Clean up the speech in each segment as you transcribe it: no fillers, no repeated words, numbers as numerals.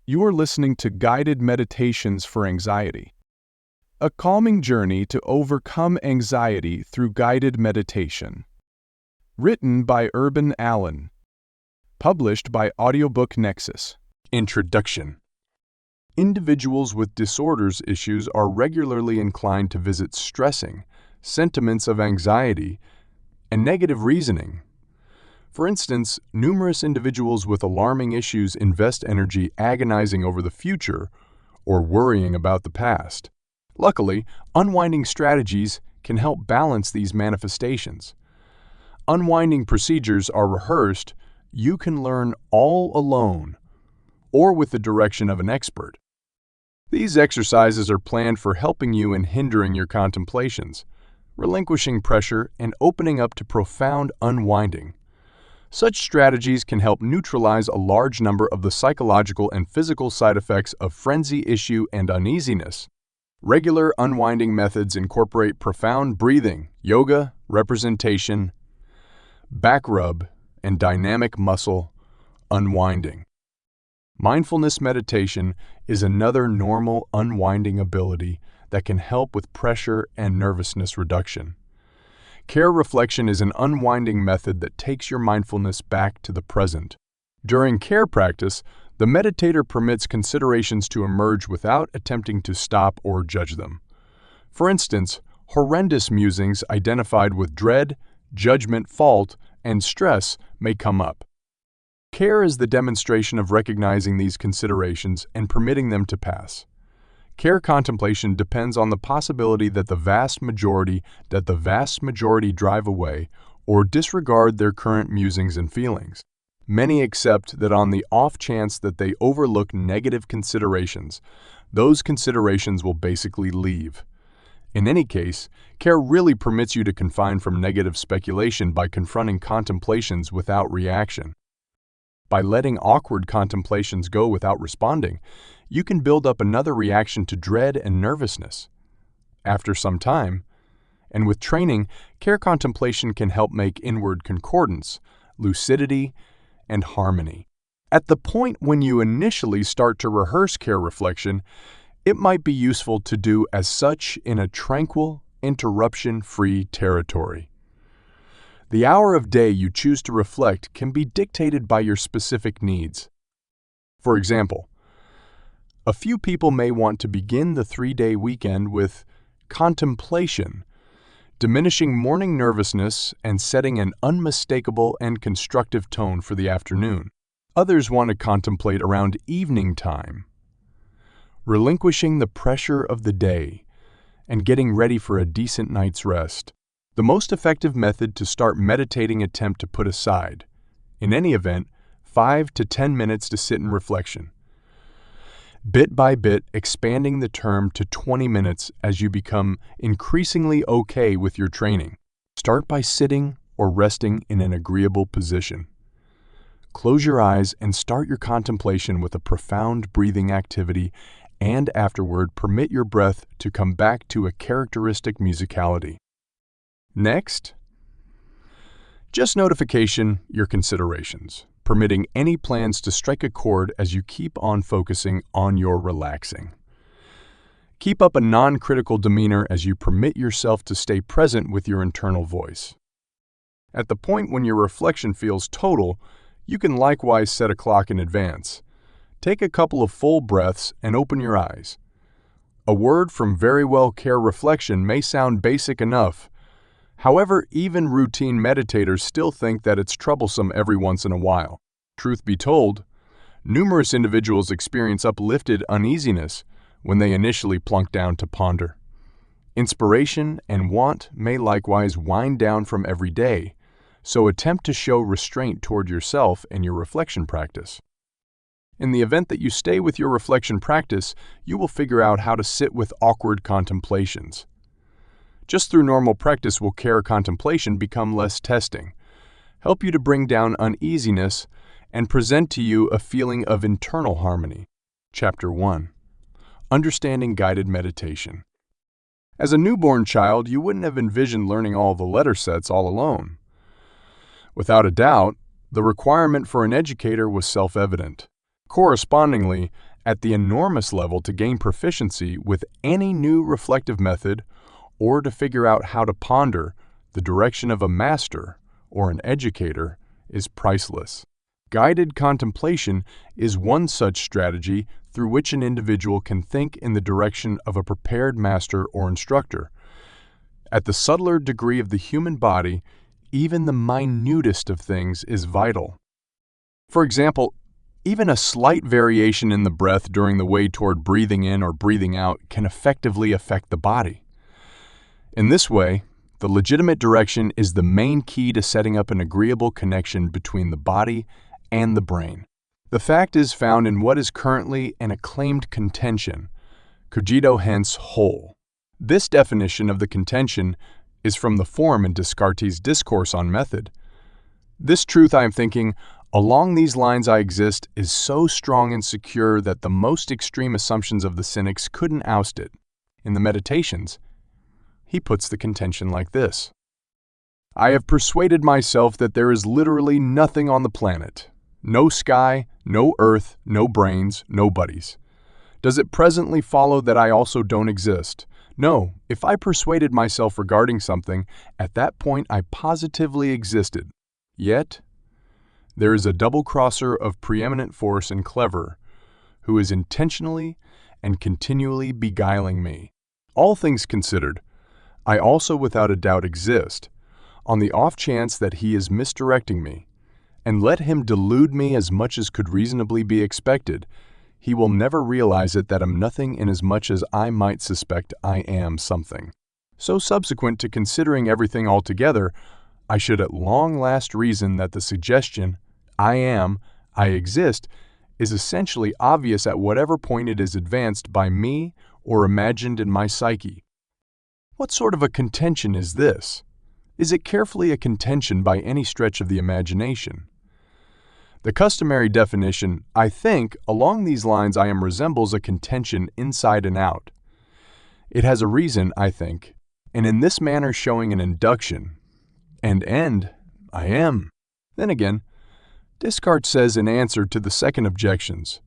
You are listening to Guided Meditations for Anxiety, a calming journey to overcome anxiety through guided meditation. Written by Urban Allen. Published by Audiobook Nexus. Introduction. Individuals with disorders issues are regularly inclined to visit stressing, sentiments of anxiety, and negative reasoning. For instance, numerous individuals with alarming issues invest energy agonizing over the future or worrying about the past. Luckily, unwinding strategies can help balance these manifestations. Unwinding procedures are rehearsed. You can learn all alone or with the direction of an expert. These exercises are planned for helping you in hindering your contemplations, relinquishing pressure, and opening up to profound unwinding. Such strategies can help neutralize a large number of the psychological and physical side effects of frenzy, issue, and uneasiness. Regular unwinding methods incorporate profound breathing, yoga, representation, back rub, and dynamic muscle unwinding. Mindfulness meditation is another normal unwinding ability that can help with pressure and nervousness reduction. Care reflection is an unwinding method that takes your mindfulness back to the present. During care practice, the meditator permits considerations to emerge without attempting to stop or judge them. For instance, horrendous musings identified with dread, judgment, fault, and stress may come up. Care is the demonstration of recognizing these considerations and permitting them to pass. Care contemplation depends on the possibility that the vast majority drive away or disregard their current musings and feelings. Many accept that on the off chance that they overlook negative considerations, those considerations will basically leave. In any case, care really permits you to confine from negative speculation by confronting contemplations without reaction. By letting awkward contemplations go without responding, you can build up another reaction to dread and nervousness. After some time, and with training, care contemplation can help make inward concordance, lucidity, and harmony. At the point when you initially start to rehearse care reflection, it might be useful to do as such in a tranquil, interruption-free territory. The hour of day you choose to reflect can be dictated by your specific needs. For example, a few people may want to begin the 3-day weekend with contemplation, diminishing morning nervousness and setting an unmistakable and constructive tone for the afternoon. Others want to contemplate around evening time, relinquishing the pressure of the day and getting ready for a decent night's rest. The most effective method to start meditating attempt to put aside, in any event, 5 to 10 minutes to sit in reflection. Bit by bit, expanding the term to 20 minutes as you become increasingly okay with your training. Start by sitting or resting in an agreeable position. Close your eyes and start your contemplation with a profound breathing activity, and afterward permit your breath to come back to a characteristic musicality. Next, just notification your considerations, permitting any plans to strike a chord as you keep on focusing on your relaxing. Keep up a non-critical demeanor as you permit yourself to stay present with your internal voice. At the point when your reflection feels total, you can likewise set a clock in advance. Take a couple of full breaths and open your eyes. A word from Very Well Care Reflection may sound basic enough. However, even routine meditators still think that it's troublesome every once in a while. Truth be told, numerous individuals experience uplifted uneasiness when they initially plunk down to ponder. Inspiration and want may likewise wind down from every day, so attempt to show restraint toward yourself and your reflection practice. In the event that you stay with your reflection practice, you will figure out how to sit with awkward contemplations. Just through normal practice will care contemplation become less testing, help you to bring down uneasiness, and present to you a feeling of internal harmony. Chapter 1. Understanding Guided Meditation. As a newborn child, you wouldn't have envisioned learning all the letter sets all alone. Without a doubt, the requirement for an educator was self-evident. Correspondingly, at the enormous level to gain proficiency with any new reflective method or to figure out how to ponder the direction of a master or an educator is priceless. Guided contemplation is one such strategy through which an individual can think in the direction of a prepared master or instructor. At the subtler degree of the human body, even the minutest of things is vital. For example, even a slight variation in the breath during the way toward breathing in or breathing out can effectively affect the body. In this way, the legitimate direction is the main key to setting up an agreeable connection between the body and the brain. The fact is found in what is currently an acclaimed contention, cogito hence whole. This definition of the contention is from the form in Descartes' Discourse on Method. This truth I am thinking, along these lines I exist, is so strong and secure that the most extreme assumptions of the cynics couldn't oust it. In the Meditations, he puts the contention like this: I have persuaded myself that there is literally nothing on the planet. No sky, no earth, no brains, no buddies. Does it presently follow that I also don't exist? No, if I persuaded myself regarding something, at that point I positively existed. Yet, there is a double-crosser of preeminent force and clever, who is intentionally and continually beguiling me. All things considered, I also without a doubt exist, on the off chance that he is misdirecting me, and let him delude me as much as could reasonably be expected. He will never realize it that I'm nothing inasmuch as I might suspect I am something. So subsequent to considering everything altogether, I should at long last reason that the suggestion, I am, I exist, is essentially obvious at whatever point it is advanced by me or imagined in my psyche. What sort of a contention is this? Is it carefully a contention by any stretch of the imagination? The customary definition, I think, along these lines I am resembles a contention inside and out. It has a reason, I think, and in this manner showing an induction, and end, I am. Then again, Descartes says in answer to the second objections,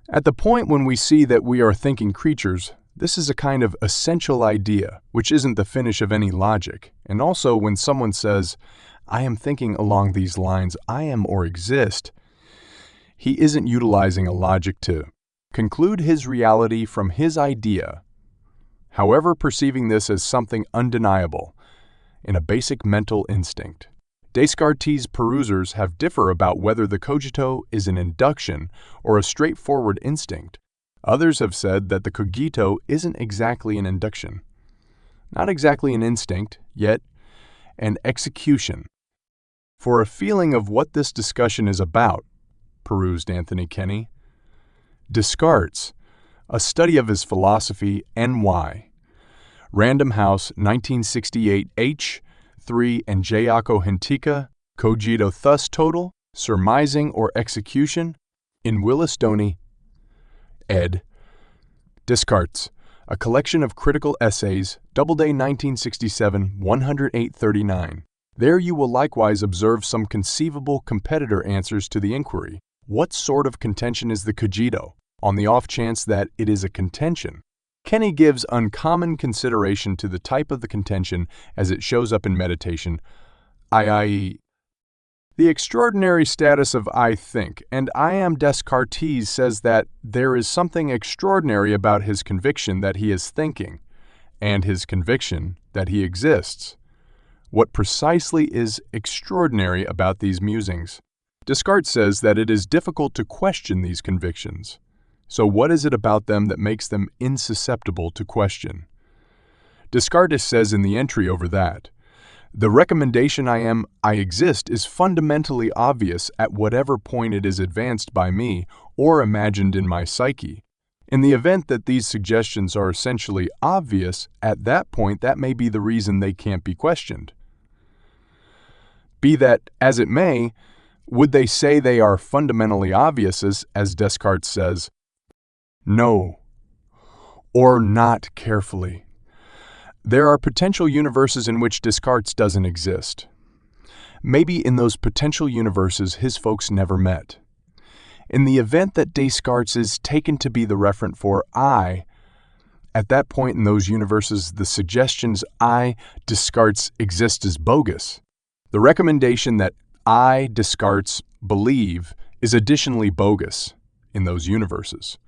at the point when we see that we are thinking creatures, this is a kind of essential idea, which isn't the finish of any logic, and also when someone says, I am thinking along these lines, I am or exist, he isn't utilizing a logic to conclude his reality from his idea, however perceiving this as something undeniable, in a basic mental instinct. Descartes' perusers have differ about whether the cogito is an induction or a straightforward instinct. Others have said that the cogito isn't exactly an induction, not exactly an instinct, yet an execution. For a feeling of what this discussion is about, perused Anthony Kenny, Descartes, A Study of His Philosophy, N.Y., Random House, 1968, H. 3 and Jaco Hentica, Cogito thus total, surmising or execution, in Willis Doney, ed. Descartes, A Collection of Critical Essays, Doubleday 1967, 108-39. There you will likewise observe some conceivable competitor answers to the inquiry, what sort of contention is the cogito, on the off chance that it is a contention. Kenny gives uncommon consideration to the type of the contention as it shows up in meditation, i.e., the extraordinary status of I think, and I am Descartes says that there is something extraordinary about his conviction that he is thinking, and his conviction that he exists. What precisely is extraordinary about these musings? Descartes says that it is difficult to question these convictions. So what is it about them that makes them insusceptible to question? Descartes says in the entry over that, the recommendation I exist is fundamentally obvious at whatever point it is advanced by me or imagined in my psyche. In the event that these suggestions are essentially obvious, at that point that may be the reason they can't be questioned. Be that as it may, would they say they are fundamentally obvious as Descartes says? No, or not carefully. There are potential universes in which Descartes doesn't exist. Maybe in those potential universes his folks never met. In the event that Descartes is taken to be the referent for I, at that point in those universes, the suggestions I, Descartes, exist as bogus. The recommendation that I, Descartes, believe is additionally bogus in those universes.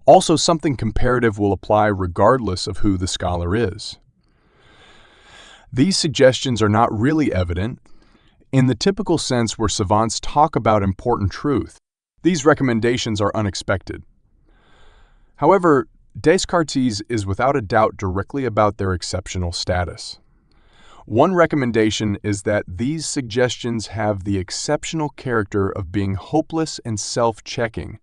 Also, something comparative will apply regardless of who the scholar is. These suggestions are not really evident in the typical sense where savants talk about important truth. These recommendations are unexpected. However, Descartes is without a doubt directly about their exceptional status. One recommendation is that these suggestions have the exceptional character of being hopeless and self-checking.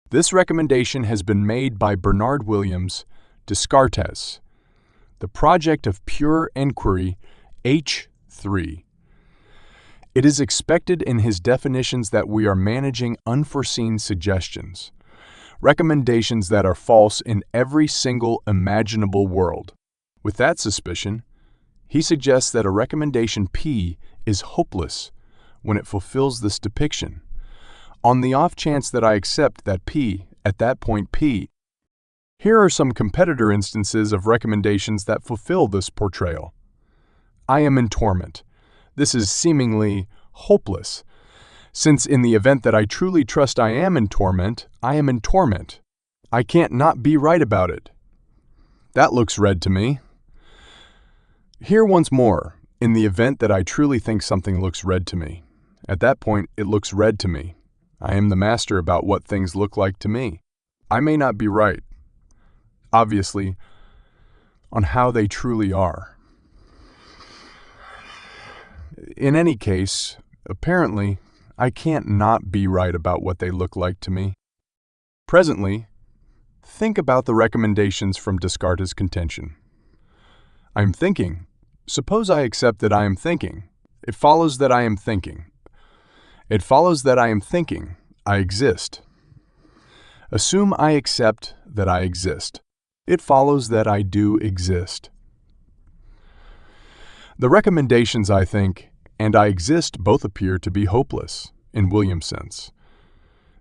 This recommendation has been made by Bernard Williams, Descartes, The Project of Pure Enquiry, H3. It is expected in his definitions that we are managing unforeseen suggestions, recommendations that are false in every single imaginable world. With that suspicion, he suggests that a recommendation P is hopeless when it fulfills this depiction. On the off chance that I accept that P, at that point P. Here are some competitor instances of recommendations that fulfill this portrayal. I am in torment. This is seemingly hopeless, since in the event that I truly trust I am in torment, I am in torment. I can't not be right about it. That looks red to me. Here once more, in the event that I truly think something looks red to me, at that point it looks red to me. I am the master about what things look like to me. I may not be right, obviously, on how they truly are. In any case, apparently, I can't not be right about what they look like to me. Presently, think about the recommendations from Descartes' contention. I am thinking. Suppose I accept that I am thinking. It follows that I am thinking. It follows that I am thinking. I exist. Assume I accept that I exist. It follows that I do exist. The recommendations I think and I exist both appear to be hopeless, in William's sense.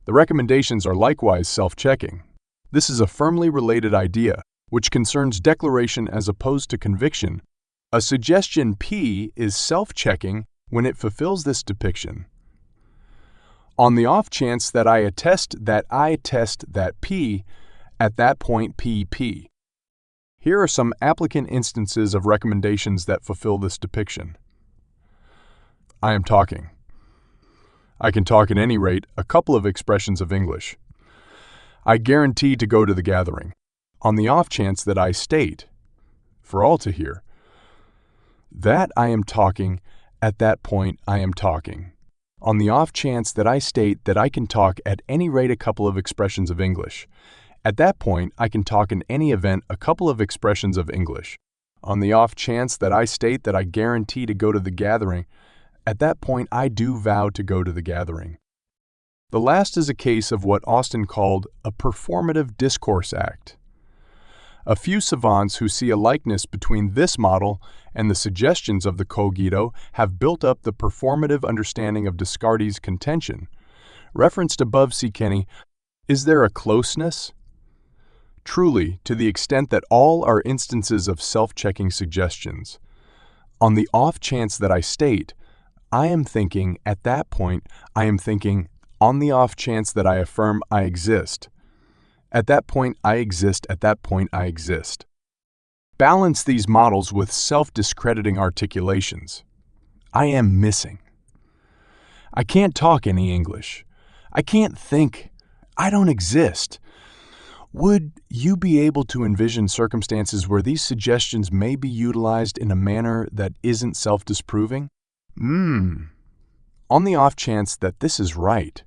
The recommendations are likewise self-checking. This is a firmly related idea, which concerns declaration as opposed to conviction. A suggestion P is self-checking when it fulfills this depiction. On the off chance that I attest that P, at that point PP. Here are some applicant instances of recommendations that fulfill this depiction. I am talking. I can talk at any rate a couple of expressions of English. I guarantee to go to the gathering. On the off chance that I state, for all to hear, that I am talking, at that point I am talking. On the off chance that I state that I can talk at any rate a couple of expressions of English. At that point, I can talk in any event a couple of expressions of English. On the off chance that I state that I guarantee to go to the gathering, at that point I do vow to go to the gathering. The last is a case of what Austin called a performative discourse act. A few savants who see a likeness between this model and the suggestions of the cogito have built up the performative understanding of Descartes' contention. Referenced above, see Kenny, is there a closeness? Truly, to the extent that all are instances of self-checking suggestions. On the off chance that I state, I am thinking, at that point, I am thinking, on the off chance that I affirm I exist. At that point, I exist. At that point, I exist. Balance these models with self-discrediting articulations. I am missing. I can't talk any English. I can't think. I don't exist. Would you be able to envision circumstances where these suggestions may be utilized in a manner that isn't self-disproving? On the off chance that this is right,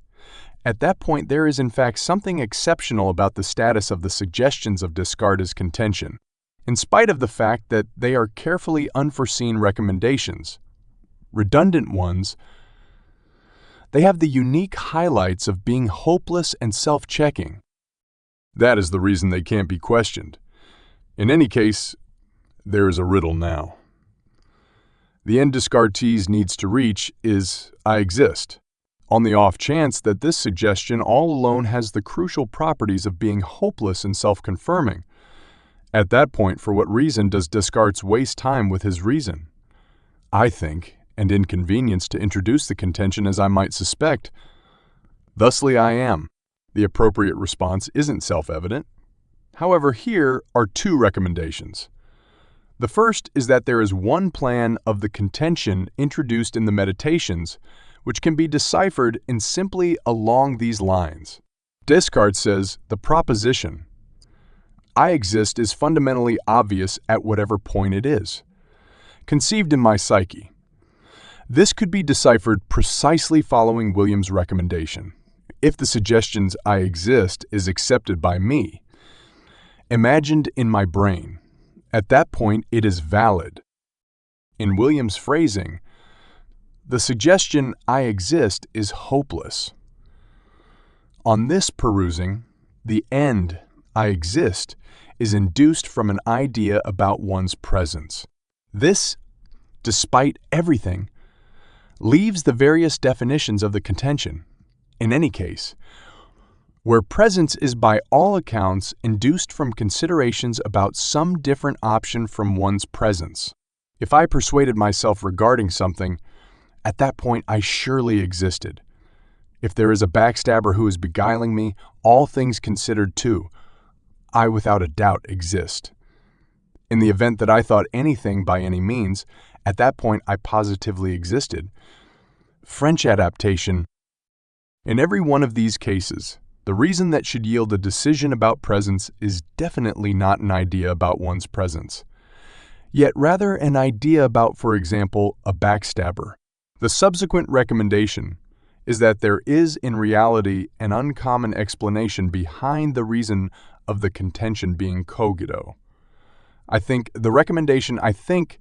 at that point there is in fact something exceptional about the status of the suggestions of Descartes' contention, in spite of the fact that they are carefully unforeseen recommendations, redundant ones. They have the unique highlights of being hopeless and self-checking. That is the reason they can't be questioned. In any case, there is a riddle now. The end Descartes needs to reach is I exist. On the off chance that this suggestion all alone has the crucial properties of being hopeless and self-confirming. At that point, for what reason does Descartes waste time with his reason? I think, and inconvenience to introduce the contention as I might suspect. Thusly I am. The appropriate response isn't self-evident. However, here are two recommendations. The first is that there is one plan of the contention introduced in the Meditations, which can be deciphered in simply along these lines. Descartes says the proposition, I exist, is fundamentally obvious at whatever point it is, conceived in my psyche. This could be deciphered precisely following William's recommendation. If the suggestions I exist is accepted by me, imagined in my brain, at that point it is valid. In William's phrasing, the suggestion I exist is hopeless. On this perusing, the end I exist is induced from an idea about one's presence. This, despite everything, leaves the various definitions of the contention. In any case, where presence is by all accounts induced from considerations about some different option from one's presence. If I persuaded myself regarding something, at that point I surely existed. If there is a backstabber who is beguiling me, all things considered too, I without a doubt exist. In the event that I thought anything by any means, at that point I positively existed. French adaptation. In every one of these cases, the reason that should yield a decision about presence is definitely not an idea about one's presence, yet rather an idea about, for example, a backstabber. The subsequent recommendation is that there is in reality an uncommon explanation behind the reason of the contention being cogito. I think the recommendation I think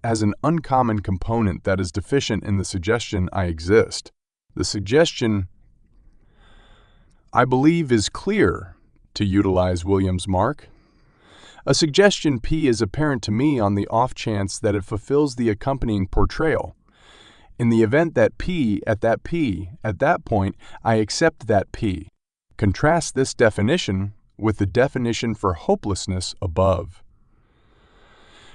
has an uncommon component that is deficient in the suggestion I exist. The suggestion, I believe, is clear, to utilize William's mark. A suggestion P is apparent to me on the off chance that it fulfills the accompanying portrayal. In the event that at that point, I accept that P. Contrast this definition with the definition for hopelessness above.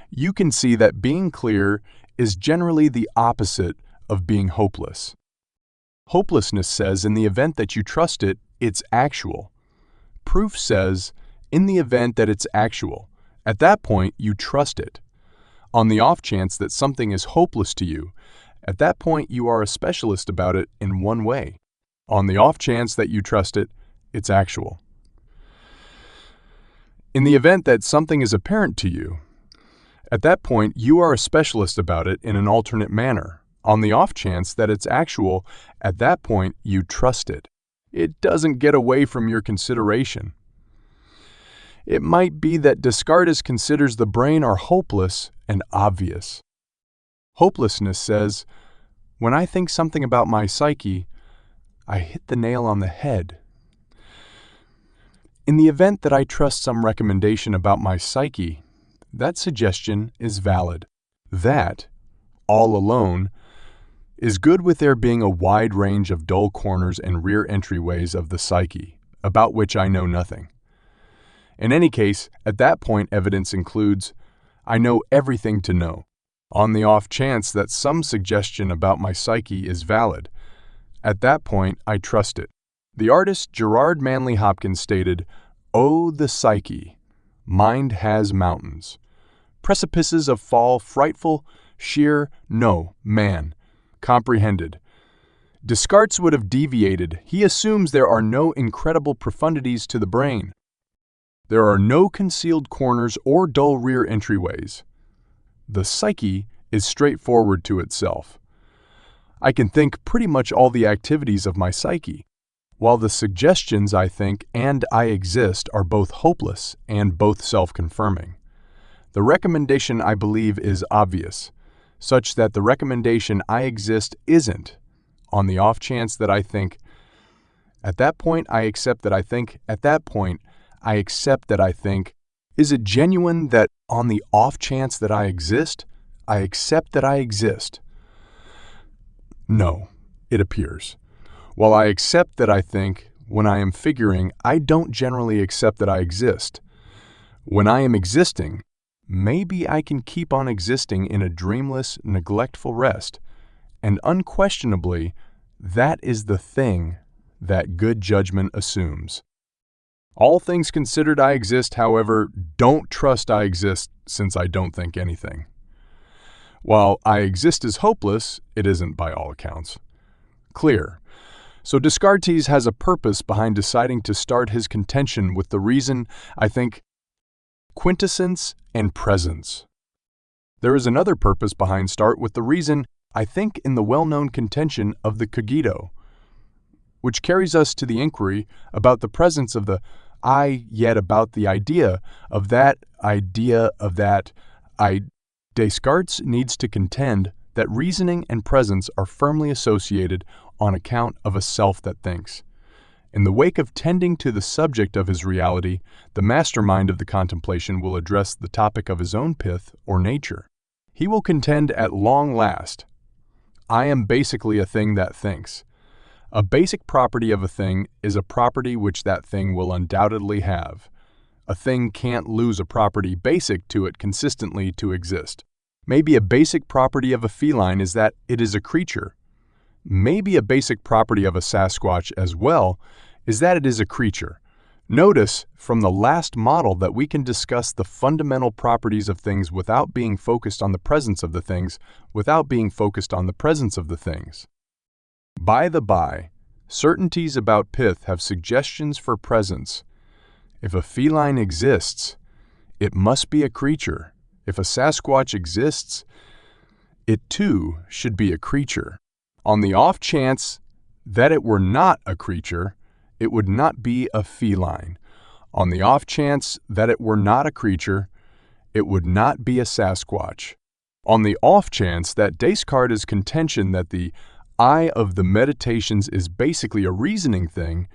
You can see that being clear is generally the opposite of being hopeless. Hopelessness says in the event that you trust it, it's actual. Proof says in the event that it's actual, at that point you trust it. On the off chance that something is hopeless to you, at that point you are a specialist about it in one way. On the off chance that you trust it, it's actual. In the event that something is apparent to you, at that point you are a specialist about it in an alternate manner. On the off chance that it's actual, at that point you trust it. It doesn't get away from your consideration. It might be that Descartes considers the brain are hopeless and obvious. Hopelessness says, when I think something about my psyche, I hit the nail on the head. In the event that I trust some recommendation about my psyche, that suggestion is valid. That, all alone, is good with there being a wide range of dull corners and rear entryways of the psyche, about which I know nothing. In any case, at that point evidence includes, I know everything to know. On the off chance that some suggestion about my psyche is valid, at that point I trust it. The artist Gerard Manley Hopkins stated, "Oh, the psyche! Mind has mountains. Precipices of fall frightful, sheer, no, man. Comprehended." Descartes would have deviated. He assumes there are no incredible profundities to the brain. There are no concealed corners or dull rear entryways. The psyche is straightforward to itself. I can think pretty much all the activities of my psyche, while the suggestions I think and I exist are both hopeless and both self-confirming. The recommendation I believe is obvious, such that the recommendation I exist isn't. On the off chance that I think, at that point I accept that I think, at that point I accept that I think. Is it genuine that on the off chance that I exist, I accept that I exist? No, it appears. While I accept that I think, when I am figuring, I don't generally accept that I exist. When I am existing, maybe I can keep on existing in a dreamless, neglectful rest. And unquestionably, that is the thing that good judgment assumes. All things considered, I exist, however, don't trust I exist since I don't think anything. While I exist is hopeless, it isn't by all accounts. Clear. So Descartes has a purpose behind deciding to start his contention with the reason, I think, quintessence and presence. There is another purpose behind start with the reason, I think, in the well-known contention of the cogito, which carries us to the inquiry about the presence of the I, yet about the idea of that I. Descartes needs to contend that reasoning and presence are firmly associated on account of a self that thinks. In the wake of tending to the subject of his reality, the mastermind of the contemplation will address the topic of his own pith or nature. He will contend at long last, I am basically a thing that thinks. A basic property of a thing is a property which that thing will undoubtedly have. A thing can't lose a property basic to it consistently to exist. Maybe a basic property of a feline is that it is a creature. Maybe a basic property of a Sasquatch as well is that it is a creature. Notice from the last model that we can discuss the fundamental properties of things without being focused on the presence of the things, without being focused on the presence of the things. By the by, certainties about pith have suggestions for presence. If a feline exists, it must be a creature. If a Sasquatch exists, it too should be a creature. On the off chance that it were not a creature, it would not be a feline. On the off chance that it were not a creature, it would not be a Sasquatch. On the off chance that Descartes' contention that the I of the Meditations is basically a reasoning thing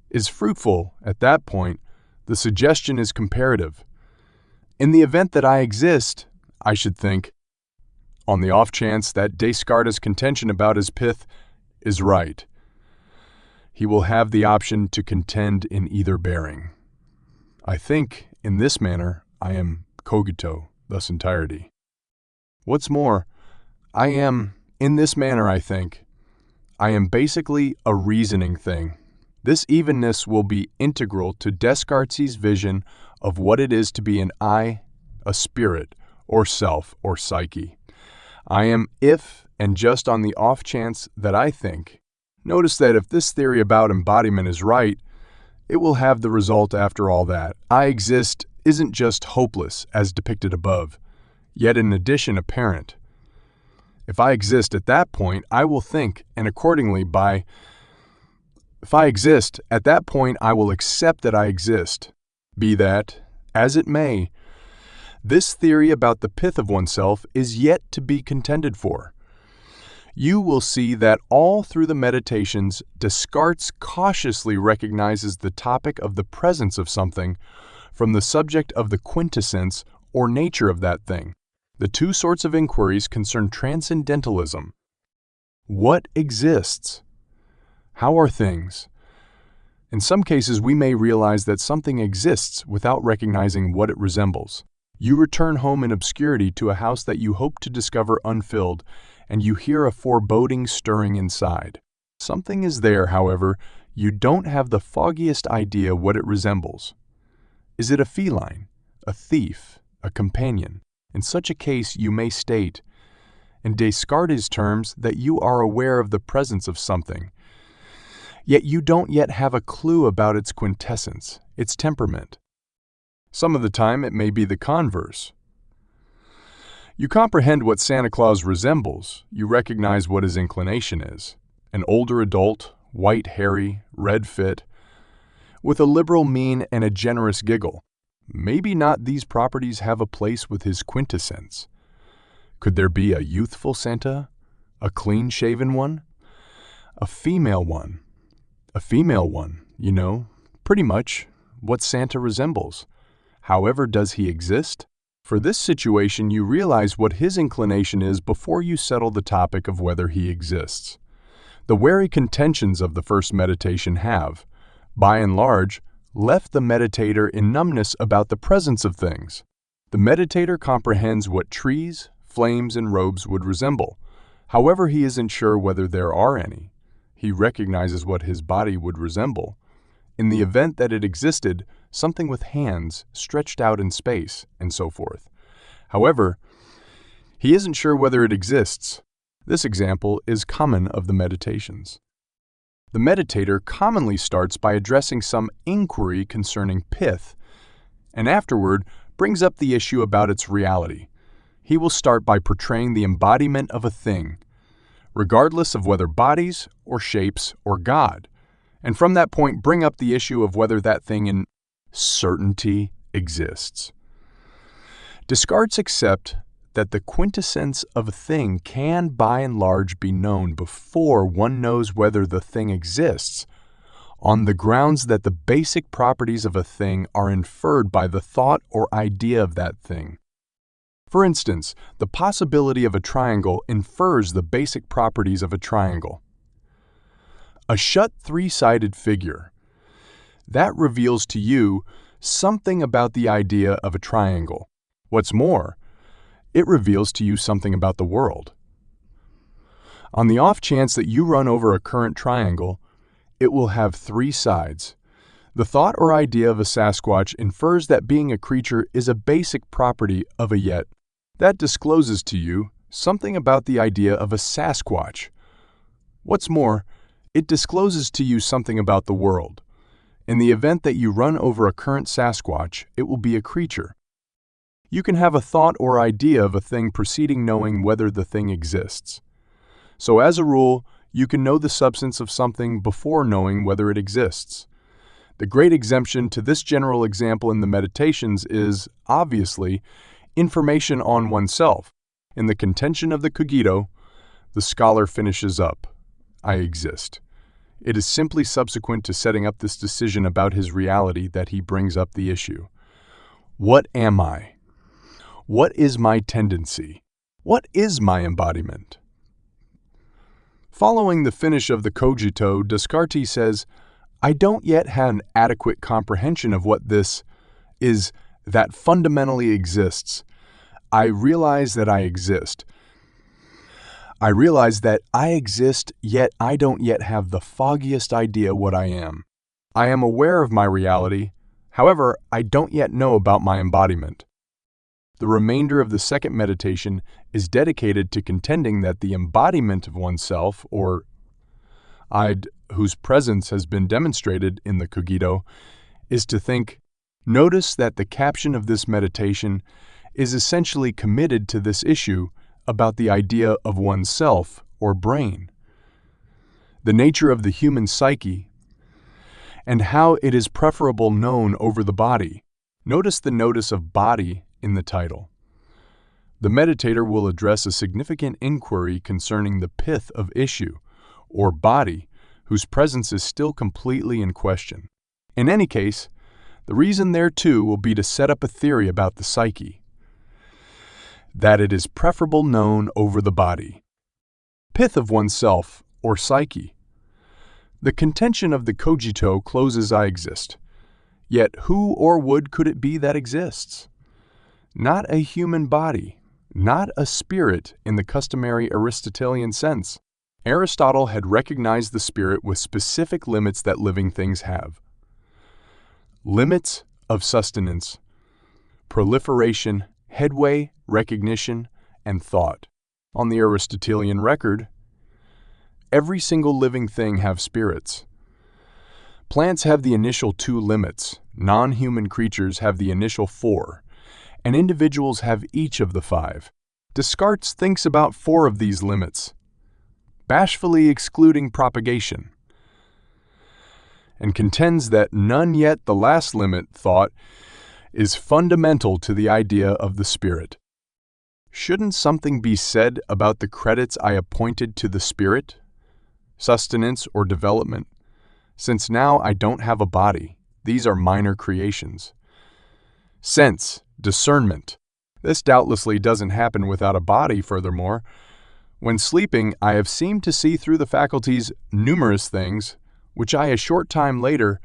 is fruitful at that point, the suggestion is comparative. In the event that I exist, I should think, on the off chance that Descartes' contention about his pith is right, he will have the option to contend in either bearing. I think, in this manner, I am cogito, thus entirety. What's more, I am, in this manner, I think, I am basically a reasoning thing. This evenness will be integral to Descartes' vision of what it is to be an I, a spirit, or self, or psyche. I am if and just on the off chance that I think. Notice that if this theory about embodiment is right, it will have the result after all that I exist isn't just hopeless as depicted above, yet in addition apparent. If I exist at that point, I will think, and accordingly if I exist, at that point I will accept that I exist. Be that as it may, this theory about the pith of oneself is yet to be contended for. You will see that all through the Meditations, Descartes cautiously recognizes the topic of the presence of something from the subject of the quintessence or nature of that thing. The two sorts of inquiries concern transcendentalism. What exists? How are things? In some cases, we may realize that something exists without recognizing what it resembles. You return home in obscurity to a house that you hope to discover unfilled, and you hear a foreboding stirring inside. Something is there, however, you don't have the foggiest idea what it resembles. Is it a feline, a thief, a companion? In such a case, you may state, in Descartes' terms, that you are aware of the presence of something, yet you don't yet have a clue about its quintessence, its temperament. Some of the time, it may be the converse. You comprehend what Santa Claus resembles, you recognize what his inclination is. An older adult, white hairy, red fit, with a liberal mien and a generous giggle. Maybe not these properties have a place with his quintessence. Could there be a youthful Santa, a clean-shaven one, a female one? A female one, you know, pretty much what Santa resembles. However, does he exist? For this situation, you realize what his inclination is before you settle the topic of whether he exists. The wary contentions of the first meditation have, by and large, left the meditator in numbness about the presence of things. The meditator comprehends what trees, flames, and robes would resemble. However, he isn't sure whether there are any. He recognizes what his body would resemble. In the event that it existed, something with hands stretched out in space, and so forth. However, he isn't sure whether it exists. This example is common of the meditations. The meditator commonly starts by addressing some inquiry concerning pith, and afterward brings up the issue about its reality. He will start by portraying the embodiment of a thing, regardless of whether bodies or shapes or God, and from that point bring up the issue of whether that thing in certainty exists. Descartes accepts that the quintessence of a thing can by and large be known before one knows whether the thing exists, on the grounds that the basic properties of a thing are inferred by the thought or idea of that thing. For instance, the possibility of a triangle infers the basic properties of a triangle. A shut three-sided figure. That reveals to you something about the idea of a triangle. What's more, it reveals to you something about the world. On the off chance that you run over a current triangle, it will have three sides. The thought or idea of a Sasquatch infers that being a creature is a basic property of a yet. That discloses to you something about the idea of a Sasquatch. What's more, it discloses to you something about the world. In the event that you run over a current Sasquatch, it will be a creature. You can have a thought or idea of a thing preceding knowing whether the thing exists. So as a rule, you can know the substance of something before knowing whether it exists. The great exemption to this general example in the meditations is, obviously, information on oneself. In the contention of the cogito, the scholar finishes up, I exist. It is simply subsequent to setting up this decision about his reality that he brings up the issue. What am I? What is my tendency? What is my embodiment? Following the finish of the cogito, Descartes says, I don't yet have an adequate comprehension of what this is that fundamentally exists. I realize that I exist. I realize that I exist, yet I don't yet have the foggiest idea what I am. I am aware of my reality, however, I don't yet know about my embodiment. The remainder of the second meditation is dedicated to contending that the embodiment of oneself, or id, whose presence has been demonstrated in the cogito, is to think. Notice that the caption of this meditation is essentially committed to this issue about the idea of oneself, or brain, the nature of the human psyche, and how it is preferable known over the body. Notice the notice of body in the title. The meditator will address a significant inquiry concerning the pith of issue, or body, whose presence is still completely in question. In any case, the reason thereto will be to set up a theory about the psyche, that it is preferable known over the body. Pith of oneself, or psyche. The contention of the cogito closes I exist. Yet who or would could it be that exists? Not a human body, not a spirit in the customary Aristotelian sense. Aristotle had recognized the spirit with specific limits that living things have. Limits of sustenance, proliferation, headway, recognition, and thought. On the Aristotelian record, every single living thing have spirits. Plants have the initial 2 limits, non-human creatures have the initial 4, and individuals have each of the 5. Descartes thinks about 4 of these limits, bashfully excluding propagation, and contends that none yet the last limit, thought, is fundamental to the idea of the spirit. Shouldn't something be said about the credits I appointed to the spirit, sustenance or development, since now I don't have a body? These are minor creations. Sense, discernment. This doubtlessly doesn't happen without a body, furthermore. When sleeping, I have seemed to see through the faculties numerous things, which I a short time later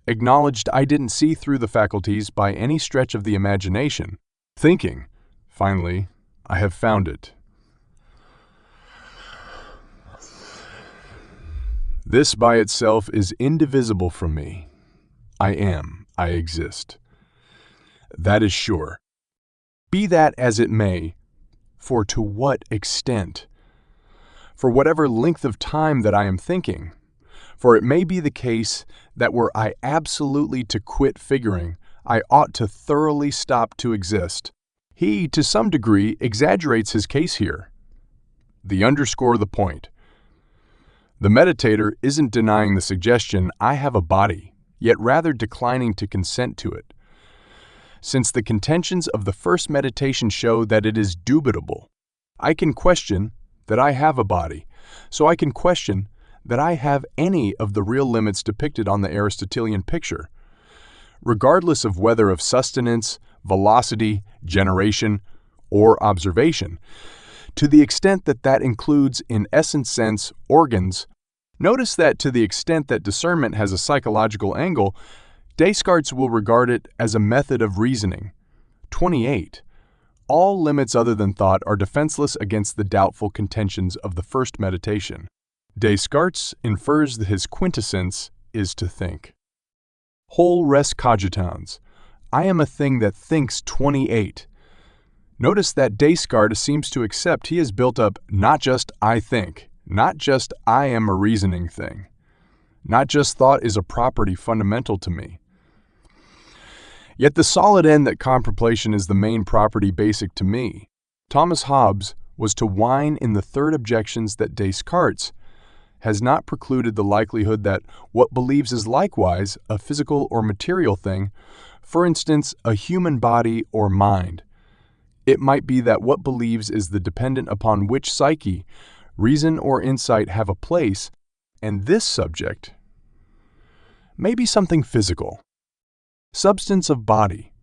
acknowledged I didn't see through the faculties by any stretch of the imagination. Thinking, finally, I have found it. This by itself is indivisible from me. I am, I exist. That is sure. Be that as it may, for to what extent? For whatever length of time that I am thinking. For it may be the case that were I absolutely to quit figuring, I ought to thoroughly stop to exist. He, to some degree, exaggerates his case here. Underscore the point. The meditator isn't denying the suggestion, I have a body, yet rather declining to consent to it. Since the contentions of the first meditation show that it is dubitable, I can question that I have a body, so I can question that I have any of the real limits depicted on the Aristotelian picture, regardless of whether of sustenance, velocity, generation, or observation, to the extent that that includes, in essence sense, organs. Notice that to the extent that discernment has a psychological angle, Descartes will regard it as a method of reasoning. 28. All limits other than thought are defenseless against the doubtful contentions of the first meditation. Descartes infers that his quintessence is to think. Whole res cogitans. I am a thing that thinks. 28. Notice that Descartes seems to accept he has built up not just I think, not just I am a reasoning thing, not just thought is a property fundamental to me. Yet the solid end that contemplation is the main property basic to me. Thomas Hobbes was to whine in the third objections that Descartes has not precluded the likelihood that what believes is likewise a physical or material thing, for instance, a human body or mind. It might be that what believes is the dependent upon which psyche, reason or insight have a place, and this subject may be something physical. Substance of body.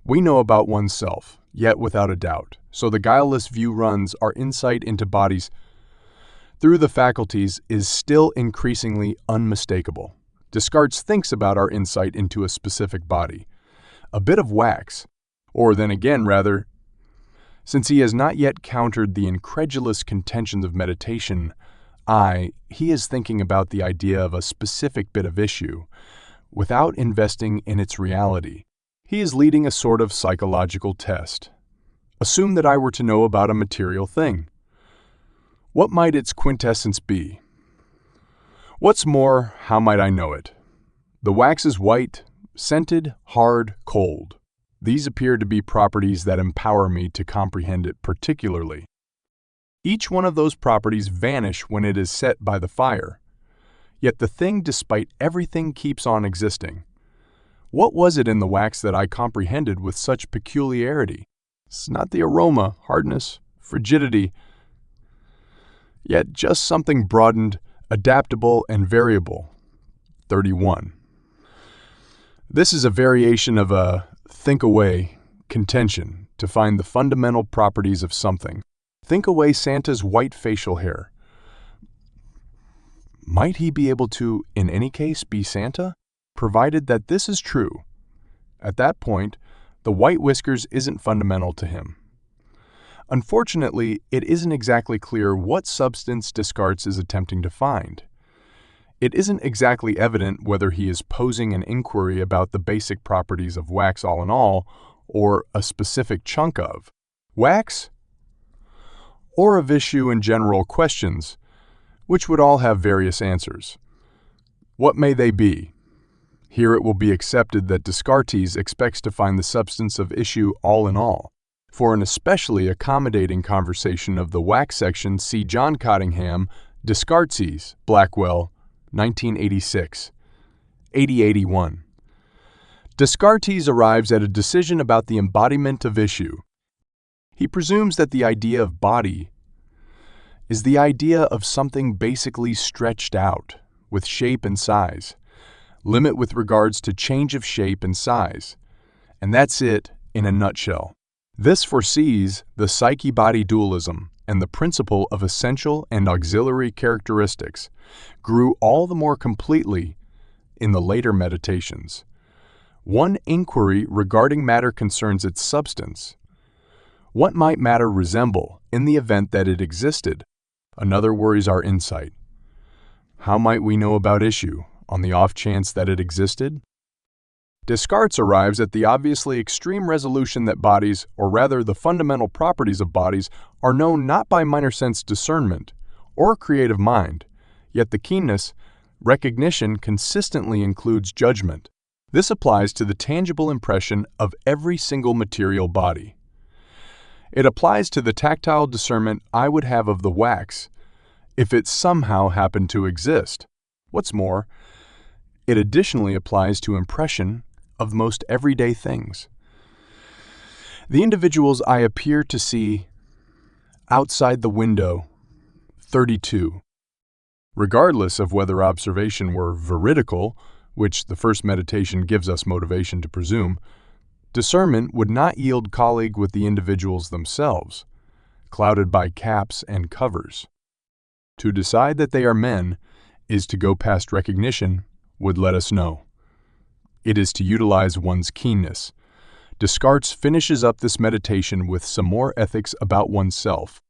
We know about oneself, yet without a doubt, so the guileless view runs our insight into bodies through the faculties is still increasingly unmistakable. Descartes thinks about our insight into a specific body, a bit of wax, or then again, rather, since he has not yet countered the incredulous contentions of meditation, he is thinking about the idea of a specific bit of issue, without investing in its reality. He is leading a sort of psychological test. Assume that I were to know about a material thing. What might its quintessence be? What's more, how might I know it? The wax is white, scented, hard, cold. These appear to be properties that empower me to comprehend it particularly. Each one of those properties vanish when it is set by the fire. Yet the thing, despite everything, keeps on existing. What was it in the wax that I comprehended with such peculiarity? It's not the aroma, hardness, frigidity, yet just something broadened, adaptable, and variable. 31. This is a variation of a think away contention to find the fundamental properties of something. Think away Santa's white facial hair. Might he be able to, in any case, be Santa? Provided that this is true. At that point, the white whiskers isn't fundamental to him. Unfortunately, it isn't exactly clear what substance Descartes is attempting to find. It isn't exactly evident whether he is posing an inquiry about the basic properties of wax all in all, or a specific chunk of wax, or of issue and general questions, which would all have various answers. What may they be? Here it will be accepted that Descartes expects to find the substance of issue all in all. For an especially accommodating conversation of the wax section, see John Cottingham, Descartes, Blackwell, 1986, 8081. Descartes arrives at a decision about the embodiment of issue. He presumes that the idea of body is the idea of something basically stretched out, with shape and size, limit with regards to change of shape and size, and that's it in a nutshell. This foresees the psyche-body dualism, and the principle of essential and auxiliary characteristics grew all the more completely in the later meditations. One inquiry regarding matter concerns its substance. What might matter resemble in the event that it existed? Another worries our insight. How might we know about issue on the off chance that it existed? Descartes arrives at the obviously extreme resolution that bodies, or rather the fundamental properties of bodies, are known not by minor sense discernment or creative mind, yet the keenness, recognition consistently includes judgment. This applies to the tangible impression of every single material body. It applies to the tactile discernment I would have of the wax if it somehow happened to exist. What's more, it additionally applies to impression of most everyday things. The individuals I appear to see outside the window, 32. Regardless of whether observation were veridical, which the first meditation gives us motivation to presume, discernment would not yield colleague with the individuals themselves, clouded by caps and covers. To decide that they are men is to go past recognition would let us know. It is to utilize one's keenness. Descartes finishes up this meditation with some more ethics about oneself.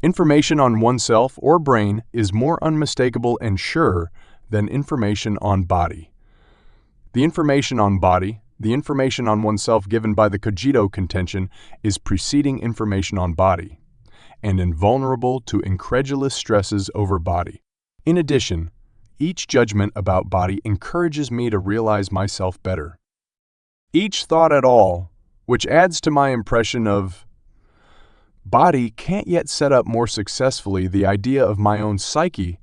Information on oneself or brain is more unmistakable and sure than information on body. The information on body, the information on oneself given by the cogito contention, is preceding information on body, and invulnerable to incredulous stresses over body. In addition, each judgment about body encourages me to realize myself better. Each thought at all, which adds to my impression of body, can't yet set up more successfully the idea of my own psyche.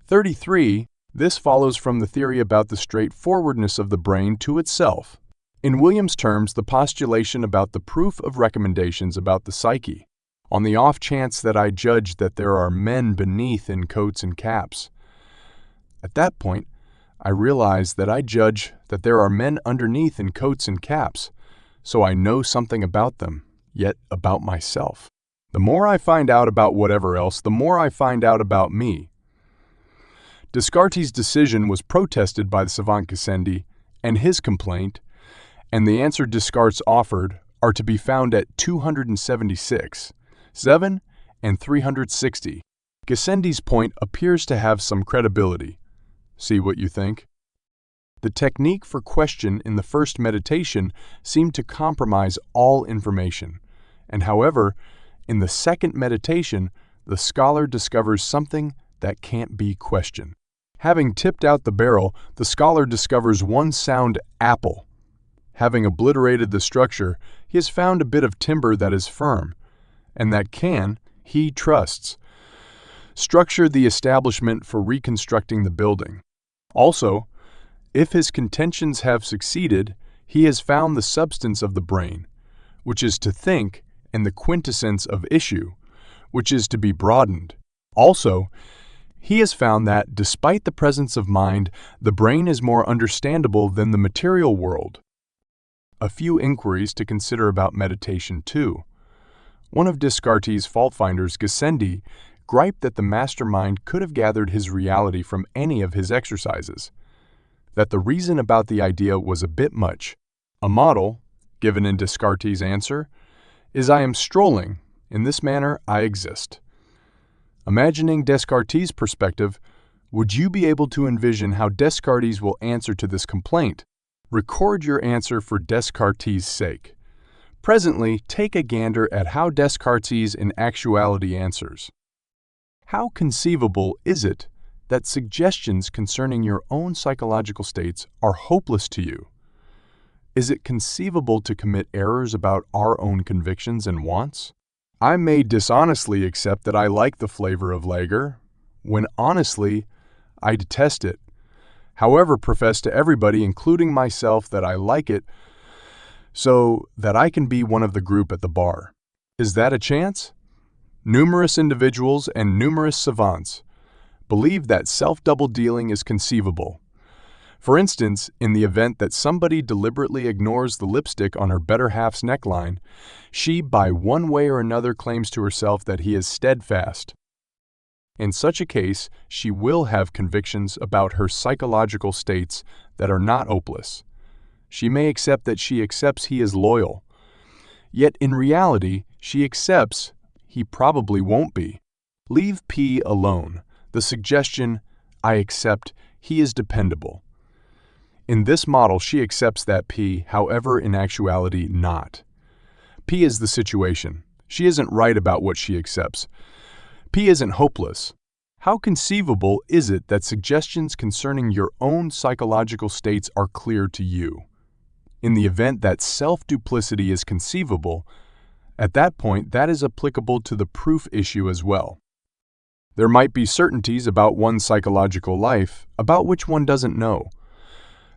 33. This follows from the theory about the straightforwardness of the brain to itself. In William's terms, the postulation about the proof of recommendations about the psyche, on the off chance that I judge that there are men beneath in coats and caps. At that point, I realize that I judge that there are men underneath in coats and caps, so I know something about them, yet about myself. The more I find out about whatever else, the more I find out about me. Descartes' decision was protested by the savant Gassendi and his complaint, and the answer Descartes offered are to be found at 276, 7, and 360. Gassendi's point appears to have some credibility. See what you think? The technique for question in the first meditation seemed to compromise all information, and however, in the second meditation, the scholar discovers something that can't be questioned. Having tipped out the barrel, the scholar discovers one sound apple. Having obliterated the structure, he has found a bit of timber that is firm, and that can, he trusts, structure the establishment for reconstructing the building. Also, if his contentions have succeeded, he has found the substance of the brain, which is to think, and the quintessence of issue, which is to be broadened. Also, he has found that, despite the presence of mind, the brain is more understandable than the material world. A few inquiries to consider about meditation, too. One of Descartes' fault-finders, Gassendi, griped that the mastermind could have gathered his reality from any of his exercises, that the reason about the idea was a bit much. A model, given in Descartes' answer, is I am strolling, in this manner I exist. Imagining Descartes' perspective, would you be able to envision how Descartes will answer to this complaint? Record your answer for Descartes' sake. Presently, take a gander at how Descartes in actuality answers. How conceivable is it that suggestions concerning your own psychological states are hopeless to you? Is it conceivable to commit errors about our own convictions and wants? I may dishonestly accept that I like the flavor of lager, when honestly, I detest it. However, profess to everybody, including myself, that I like it, so that I can be one of the group at the bar. Is that a chance? Numerous individuals and numerous savants believe that self-double dealing is conceivable. For instance, in the event that somebody deliberately ignores the lipstick on her better half's neckline, she, by one way or another, claims to herself that he is steadfast. In such a case, she will have convictions about her psychological states that are not hopeless. She may accept that she accepts he is loyal. Yet in reality, she accepts he probably won't be. Leave P alone. The suggestion, I accept he is dependable. In this model, she accepts that P, however, in actuality, not. P is the situation. She isn't right about what she accepts. P isn't hopeless. How conceivable is it that suggestions concerning your own psychological states are clear to you? In the event that self-duplicity is conceivable, at that point that is applicable to the proof issue as well. There might be certainties about one's psychological life about which one doesn't know.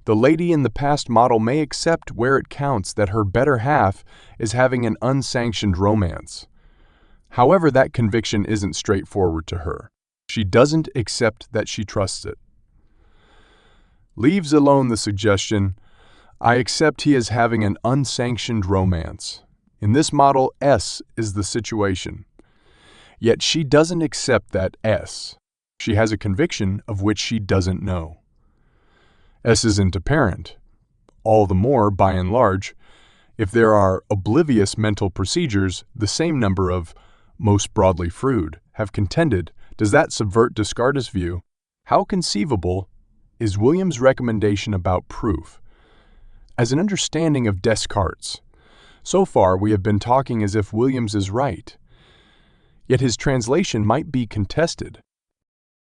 The lady in the past model may accept where it counts that her better half is having an unsanctioned romance. However, that conviction isn't straightforward to her. She doesn't accept that she trusts it. Leaves alone the suggestion, I accept he is having an unsanctioned romance. In this model, S is the situation. Yet she doesn't accept that S. She has a conviction of which she doesn't know. S isn't apparent. All the more, by and large, if there are oblivious mental procedures, the same number of, most broadly Freud, have contended, does that subvert Descartes' view? How conceivable is Williams' recommendation about proof? As an understanding of Descartes, so far we have been talking as if Williams is right. Yet his translation might be contested.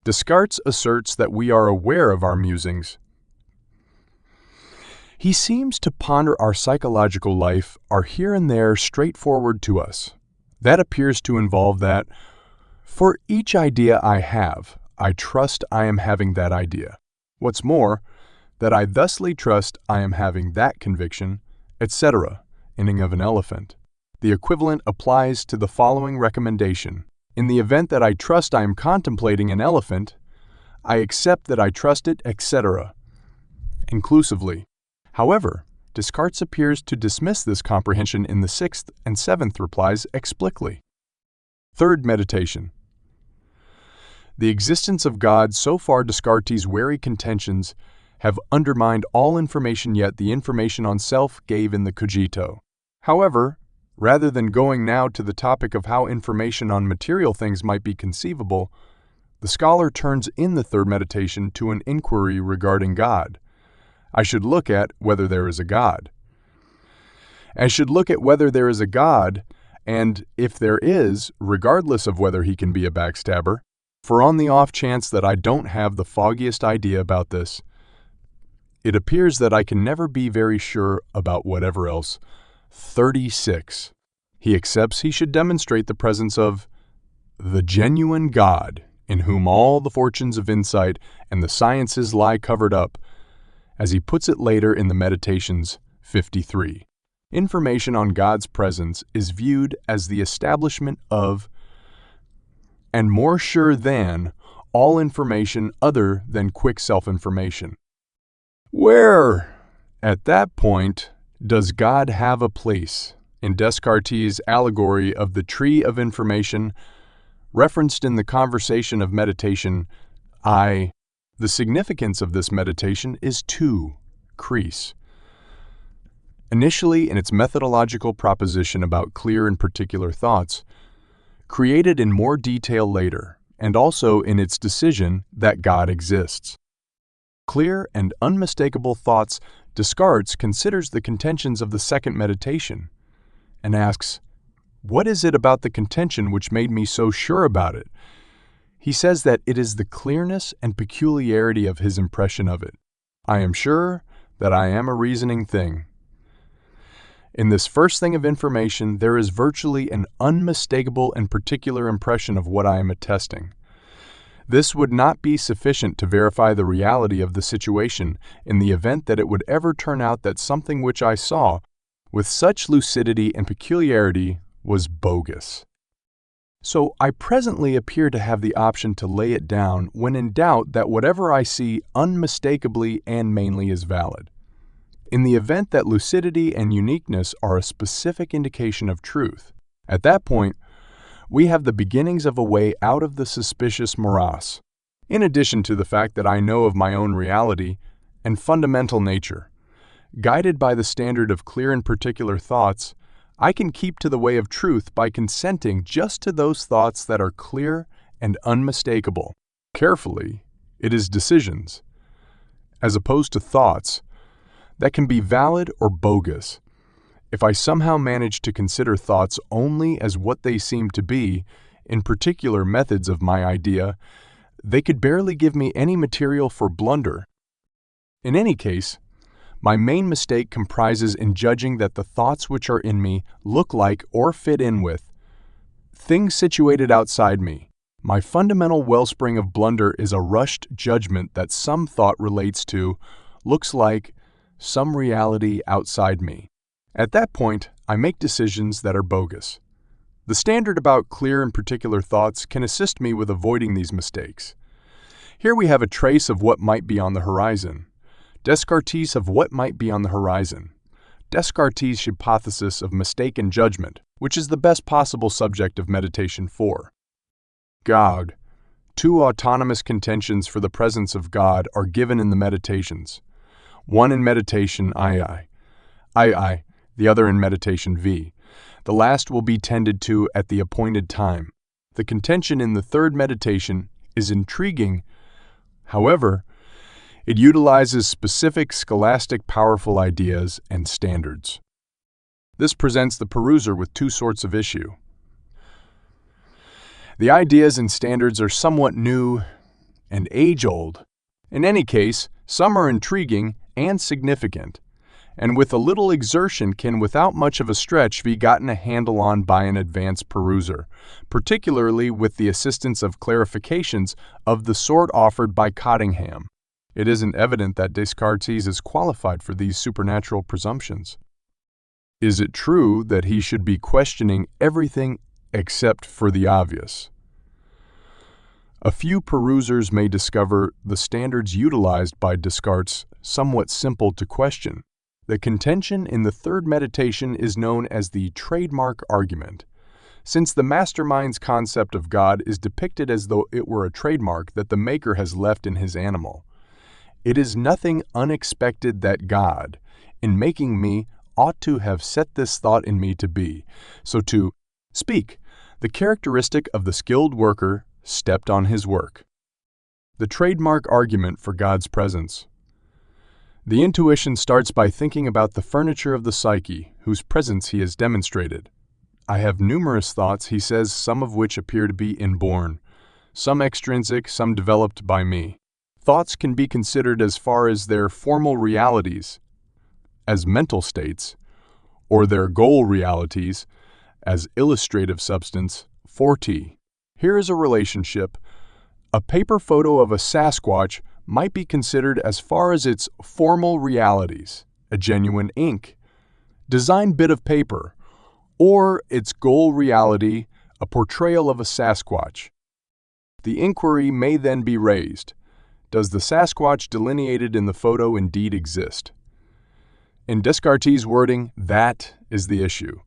Descartes asserts that we are aware of our musings. He seems to ponder our psychological life are here and there straightforward to us. That appears to involve that, for each idea I have, I trust I am having that idea. What's more, that I thusly trust I am having that conviction, etc. Ending of an elephant. The equivalent applies to the following recommendation. In the event that I trust I am contemplating an elephant, I accept that I trust it, etc. inclusively. However, Descartes appears to dismiss this comprehension in the sixth and seventh replies explicitly. Third meditation. The existence of God, so far Descartes' wary contentions have undermined all information yet the information on self gave in the cogito. However, rather than going now to the topic of how information on material things might be conceivable, the scholar turns in the third meditation to an inquiry regarding God. I should look at whether there is a God. I should look at whether there is a God, and if there is, regardless of whether he can be a backstabber, for on the off chance that I don't have the foggiest idea about this, it appears that I can never be very sure about whatever else. 36. He accepts he should demonstrate the presence of the genuine God, in whom all the fortunes of insight and the sciences lie covered up, as he puts it later in the Meditations 53. Information on God's presence is viewed as the establishment of, and more sure than, all information other than quick self-information. Where, at that point, does God have a place in Descartes' allegory of the tree of information referenced in the conversation of meditation I? The significance of this meditation is to crease. Initially in its methodological proposition about clear and particular thoughts, created in more detail later, and also in its decision that God exists. Clear and unmistakable thoughts, Descartes considers the contentions of the second meditation and asks, what is it about the contention which made me so sure about it? He says that it is the clearness and peculiarity of his impression of it. I am sure that I am a reasoning thing. In this first thing of information, there is virtually an unmistakable and particular impression of what I am attesting. This would not be sufficient to verify the reality of the situation in the event that it would ever turn out that something which I saw with such lucidity and peculiarity was bogus. So I presently appear to have the option to lay it down when in doubt that whatever I see unmistakably and mainly is valid. In the event that lucidity and uniqueness are a specific indication of truth, at that point, we have the beginnings of a way out of the suspicious morass, in addition to the fact that I know of my own reality and fundamental nature. Guided by the standard of clear and particular thoughts, I can keep to the way of truth by consenting just to those thoughts that are clear and unmistakable. Carefully, it is decisions, as opposed to thoughts, that can be valid or bogus. If I somehow manage to consider thoughts only as what they seem to be, in particular methods of my idea, they could barely give me any material for blunder. In any case, my main mistake comprises in judging that the thoughts which are in me look like or fit in with things situated outside me. My fundamental wellspring of blunder is a rushed judgment that some thought relates to, looks like, some reality outside me. At that point, I make decisions that are bogus. The standard about clear and particular thoughts can assist me with avoiding these mistakes. Here we have a trace of what might be on the horizon. Descartes of what might be on the horizon. Descartes' hypothesis of mistaken judgment, which is the best possible subject of meditation 4. God. Two autonomous contentions for the presence of God are given in the meditations. One in meditation I, the other in meditation V. The last will be tended to at the appointed time. The contention in the third meditation is intriguing. However, it utilizes specific scholastic powerful ideas and standards. This presents the peruser with two sorts of issue. The ideas and standards are somewhat new and age-old. In any case, some are intriguing and significant, and with a little exertion can without much of a stretch be gotten a handle on by an advanced peruser, particularly with the assistance of clarifications of the sort offered by Cottingham. It isn't evident that Descartes is qualified for these supernatural presumptions. Is it true that he should be questioning everything except for the obvious? A few perusers may discover the standards utilized by Descartes somewhat simple to question. The contention in the third meditation is known as the trademark argument, since the mastermind's concept of God is depicted as though it were a trademark that the maker has left in his animal. It is nothing unexpected that God, in making me, ought to have set this thought in me to be, so to speak, the characteristic of the skilled worker stepped on his work. The trademark argument for God's presence. The intuition starts by thinking about the furniture of the psyche, whose presence he has demonstrated. I have numerous thoughts, he says, some of which appear to be inborn, some extrinsic, some developed by me. Thoughts can be considered as far as their formal realities, as mental states, or their goal realities, as illustrative substance, 4T. Here is a relationship. A paper photo of a Sasquatch might be considered as far as its formal realities, a genuine ink, design bit of paper, or its goal reality, a portrayal of a Sasquatch. The inquiry may then be raised. Does the Sasquatch delineated in the photo indeed exist? In Descartes' wording, that is the issue.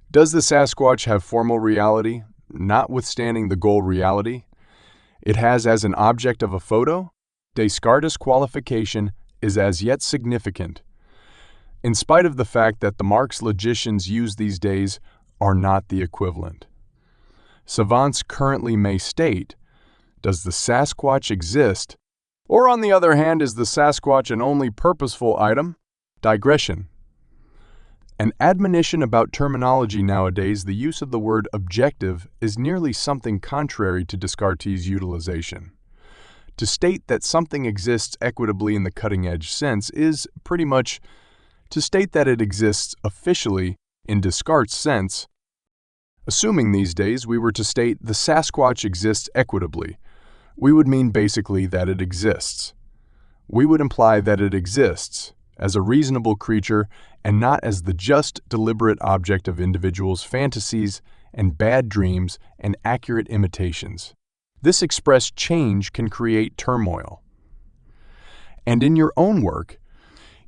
Does the Sasquatch have formal reality, notwithstanding the goal reality it has as an object of a photo? Descartes' qualification is as yet significant, in spite of the fact that the marks logicians use these days are not the equivalent. Savants currently may state, does the Sasquatch exist? Or on the other hand, is the Sasquatch an only purposeful item? Digression. An admonition about terminology nowadays, the use of the word objective is nearly something contrary to Descartes' utilization. To state that something exists equitably in the cutting-edge sense is, pretty much, to state that it exists officially in Descartes' sense. Assuming these days we were to state the Sasquatch exists equitably, we would mean basically that it exists. We would imply that it exists as a reasonable creature and not as the just, deliberate object of individuals' fantasies and bad dreams and accurate imitations. This expressed change can create turmoil. And in your own work,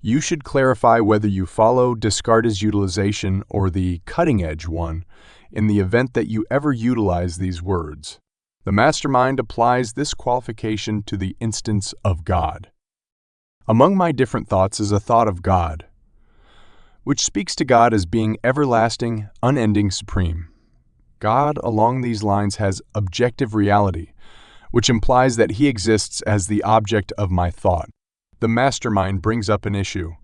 you should clarify whether you follow Descartes' utilization or the cutting-edge one in the event that you ever utilize these words. The mastermind applies this qualification to the instance of God. Among my different thoughts is a thought of God, which speaks to God as being everlasting, unending, supreme. God, along these lines, has objective reality, which implies that he exists as the object of my thought. The mastermind brings up an issue.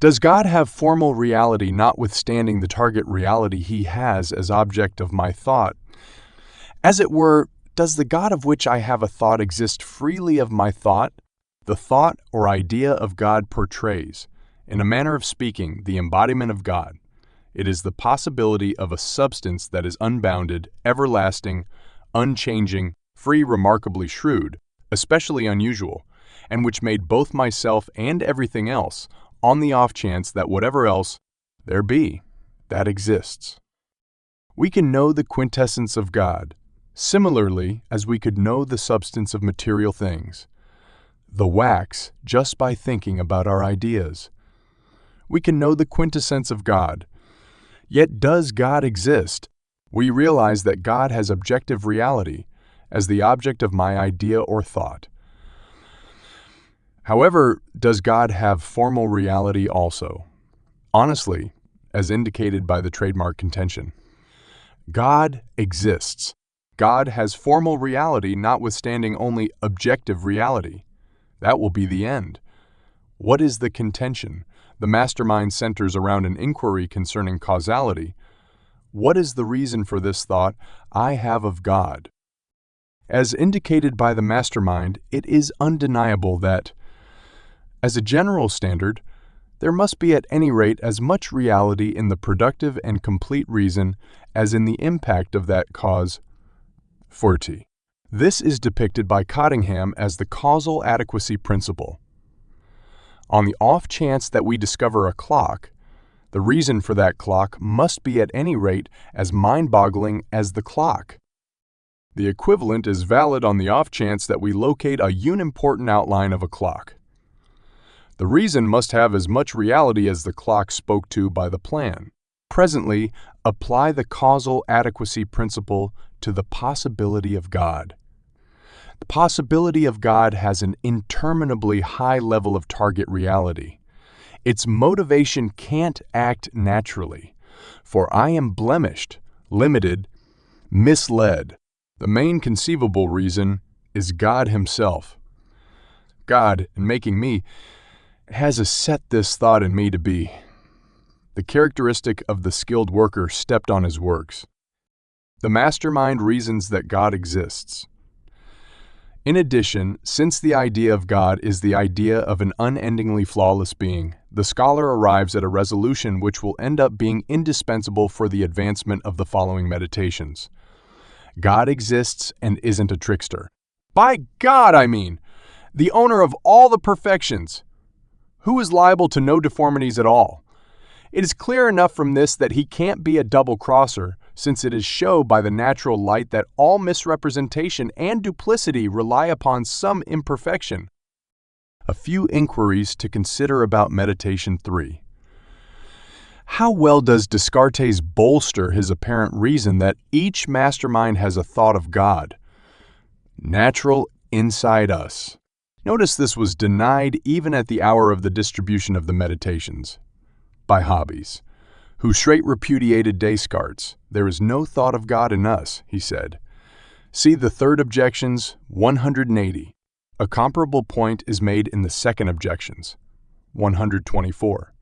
Does God have formal reality notwithstanding the target reality he has as object of my thought? As it were, does the God of which I have a thought exist freely of my thought? The thought or idea of God portrays, in a manner of speaking, the embodiment of God. It is the possibility of a substance that is unbounded, everlasting, unchanging, free, remarkably shrewd, especially unusual, and which made both myself and everything else on the off chance that whatever else there be, that exists. We can know the quintessence of God, similarly as we could know the substance of material things, the wax, just by thinking about our ideas. We can know the quintessence of God. Yet does God exist? We realize that God has objective reality as the object of my idea or thought. However, does God have formal reality also? Honestly, as indicated by the trademark contention, God exists. God has formal reality notwithstanding only objective reality. That will be the end. What is the contention? The mastermind centers around an inquiry concerning causality. What is the reason for this thought I have of God? As indicated by the mastermind, it is undeniable that, as a general standard, there must be at any rate as much reality in the productive and complete reason as in the impact of that cause forte. This is depicted by Cottingham as the causal adequacy principle. On the off chance that we discover a clock, the reason for that clock must be at any rate as mind-boggling as the clock. The equivalent is valid on the off chance that we locate a unimportant outline of a clock. The reason must have as much reality as the clock spoke to by the plan. Presently, apply the causal adequacy principle to the possibility of God. The possibility of God has an interminably high level of target reality. Its motivation can't act naturally, for I am blemished, limited, misled. The main conceivable reason is God himself. God, in making me, has set this thought in me to be. The characteristic of the skilled worker stepped on his works. The mastermind reasons that God exists. In addition, since the idea of God is the idea of an unendingly flawless being, the scholar arrives at a resolution which will end up being indispensable for the advancement of the following meditations. God exists and isn't a trickster. By God, I mean, the owner of all the perfections, who is liable to no deformities at all. It is clear enough from this that he can't be a double-crosser, since it is shown by the natural light that all misrepresentation and duplicity rely upon some imperfection. A few inquiries to consider about Meditation 3. How well does Descartes bolster his apparent reason that each mastermind has a thought of God? Natural inside us. Notice this was denied even at the hour of the distribution of the meditations by Hobbies, who straight repudiated Descartes. There is no thought of God in us, he said. See the third objections, 180. A comparable point is made in the second objections, 124.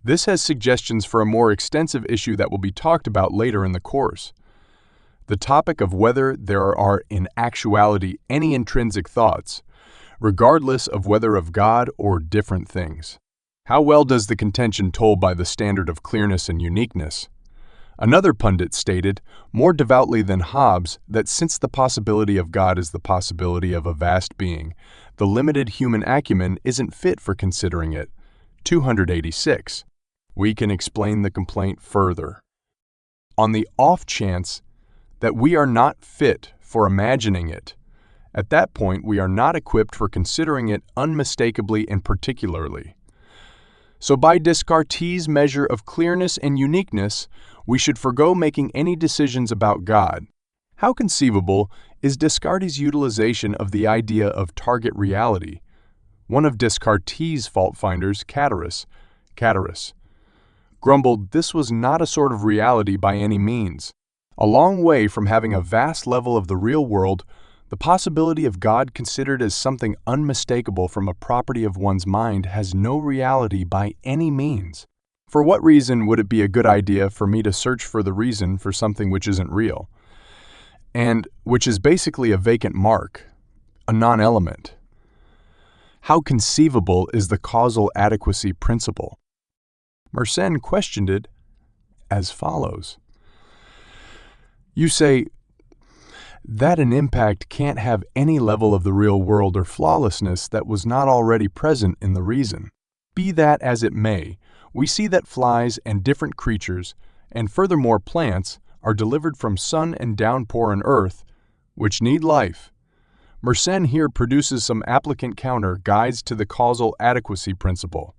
This has suggestions for a more extensive issue that will be talked about later in the course. The topic of whether there are in actuality any intrinsic thoughts, regardless of whether of God or different things. How well does the contention told by the standard of clearness and uniqueness? Another pundit stated, more devoutly than Hobbes, that since the possibility of God is the possibility of a vast being, the limited human acumen isn't fit for considering it. 286. We can explain the complaint further. on the off chance that we are not fit for imagining it. At that point, we are not equipped for considering it unmistakably and particularly. So by Descartes' measure of clearness and uniqueness, we should forgo making any decisions about God. How conceivable is Descartes' utilization of the idea of target reality? One of Descartes' fault-finders, Catullus, grumbled this was not a sort of reality by any means. A long way from having a vast level of the real world, the possibility of God considered as something unmistakable from a property of one's mind has no reality by any means. For what reason would it be a good idea for me to search for the reason for something which isn't real, and which is basically a vacant mark, a non-element? How conceivable is the causal adequacy principle? Mersenne questioned it as follows. You say that an impact can't have any level of the real world or flawlessness that was not already present in the reason. Be that as it may, we see that flies and different creatures, and furthermore plants, are delivered from sun and downpour and earth, which need life. Mersenne here produces some applicant counter guides to the causal adequacy principle.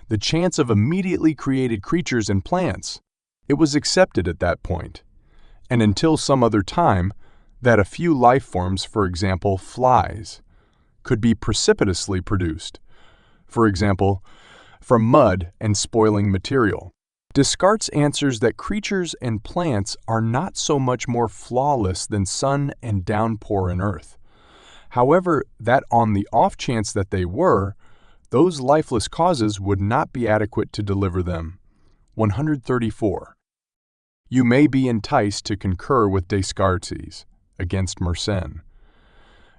The chance of immediately created creatures and plants, it was accepted at that point, and until some other time, that a few life forms, for example flies, could be precipitously produced, for example, from mud and spoiling material. Descartes answers that creatures and plants are not so much more flawless than sun and downpour and earth. However, that on the off chance that they were, those lifeless causes would not be adequate to deliver them. 134. You may be enticed to concur with Descartes against Mersenne.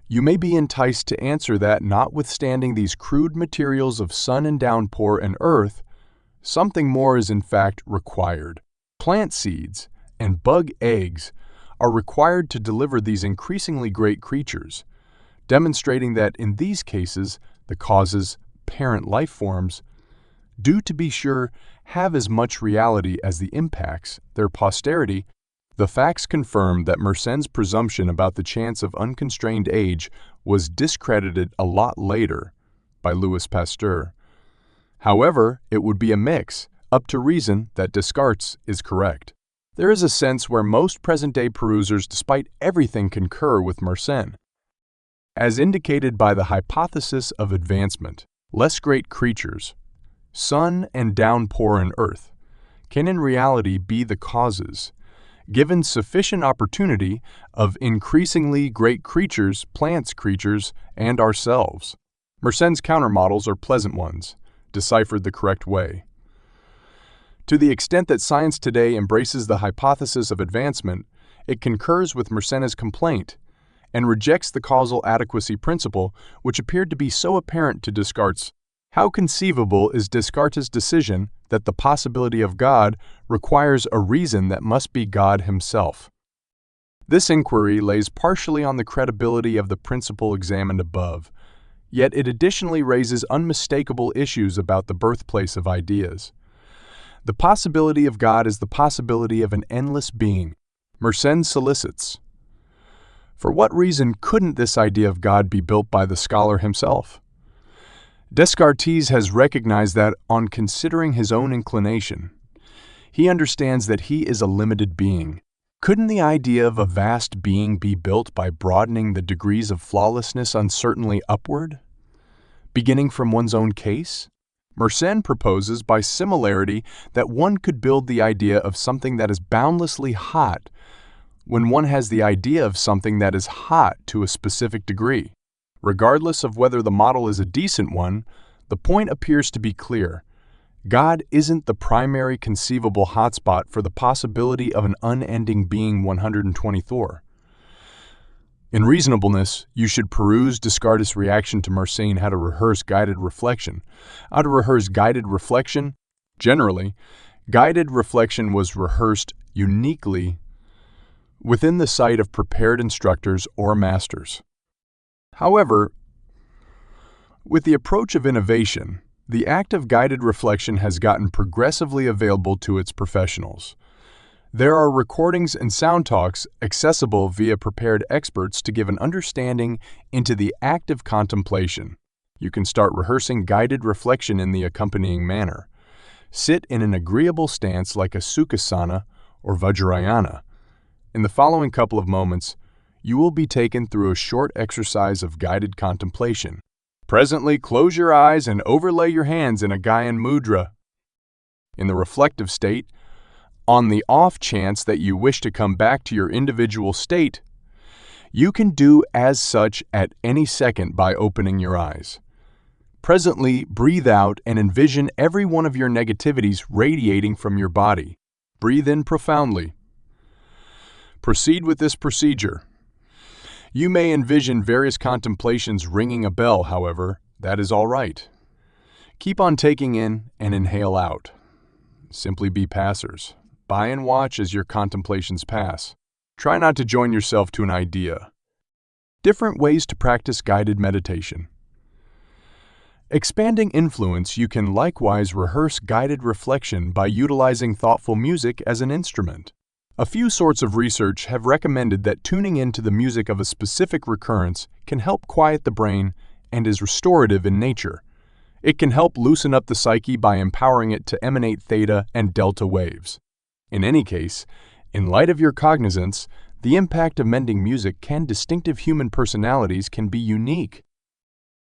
You may be enticed to answer that notwithstanding these crude materials of sun and downpour and earth, something more is in fact required. Plant seeds and bug eggs are required to deliver these increasingly great creatures, demonstrating that in these cases the causes, parent life forms, do to be sure have as much reality as the impacts, their posterity. The facts confirm that Mersenne's presumption about the chance of unconstrained age was discredited a lot later by Louis Pasteur. However, it would be a mix, up to reason, that Descartes is correct. There is a sense where most present-day perusers, despite everything, concur with Mersenne. As indicated by the hypothesis of advancement, less great creatures, sun and downpour and earth, can in reality be the causes, given sufficient opportunity, of increasingly great creatures, plants creatures, and ourselves. Mersenne's countermodels are pleasant ones, deciphered the correct way. To the extent that science today embraces the hypothesis of advancement, it concurs with Mersenne's complaint and rejects the causal adequacy principle, which appeared to be so apparent to Descartes. How conceivable is Descartes' decision that the possibility of God requires a reason that must be God himself? This inquiry lays partially on the credibility of the principle examined above, yet it additionally raises unmistakable issues about the birthplace of ideas. The possibility of God is the possibility of an endless being. Mersenne solicits. For what reason couldn't this idea of God be built by the scholar himself? Descartes has recognized that, on considering his own inclination, he understands that he is a limited being. Couldn't the idea of a vast being be built by broadening the degrees of flawlessness uncertainly upward, beginning from one's own case? Mersenne proposes by similarity that one could build the idea of something that is boundlessly hot when one has the idea of something that is hot to a specific degree. Regardless of whether the model is a decent one, the point appears to be clear. God isn't the primary conceivable hotspot for the possibility of an unending being. 124. In reasonableness, you should peruse Descartes' reaction to Mersenne how to rehearse guided reflection. How to rehearse guided reflection? Generally, guided reflection was rehearsed uniquely within the sight of prepared instructors or masters. However, with the approach of innovation, the act of guided reflection has gotten progressively available to its professionals. There are recordings and sound talks accessible via prepared experts to give an understanding into the act of contemplation. You can start rehearsing guided reflection in the accompanying manner. Sit in an agreeable stance like a Sukhasana or Vajrayana. In the following couple of moments, you will be taken through a short exercise of guided contemplation. Presently, close your eyes and overlay your hands in a Gyan mudra. In the reflective state, on the off chance that you wish to come back to your individual state, you can do as such at any second by opening your eyes. Presently, breathe out and envision every one of your negativities radiating from your body. Breathe in profoundly. Proceed with this procedure. You may envision various contemplations ringing a bell, however, that is all right. Keep on taking in and inhale out. Simply be passers. Buy and watch as your contemplations pass. Try not to join yourself to an idea. Different ways to practice guided meditation. Expanding influence, you can likewise rehearse guided reflection by utilizing thoughtful music as an instrument. A few sorts of research have recommended that tuning into the music of a specific recurrence can help quiet the brain and is restorative in nature. It can help loosen up the psyche by empowering it to emanate theta and delta waves. In any case, in light of your cognizance, the impact of mending music can distinctive human personalities can be unique.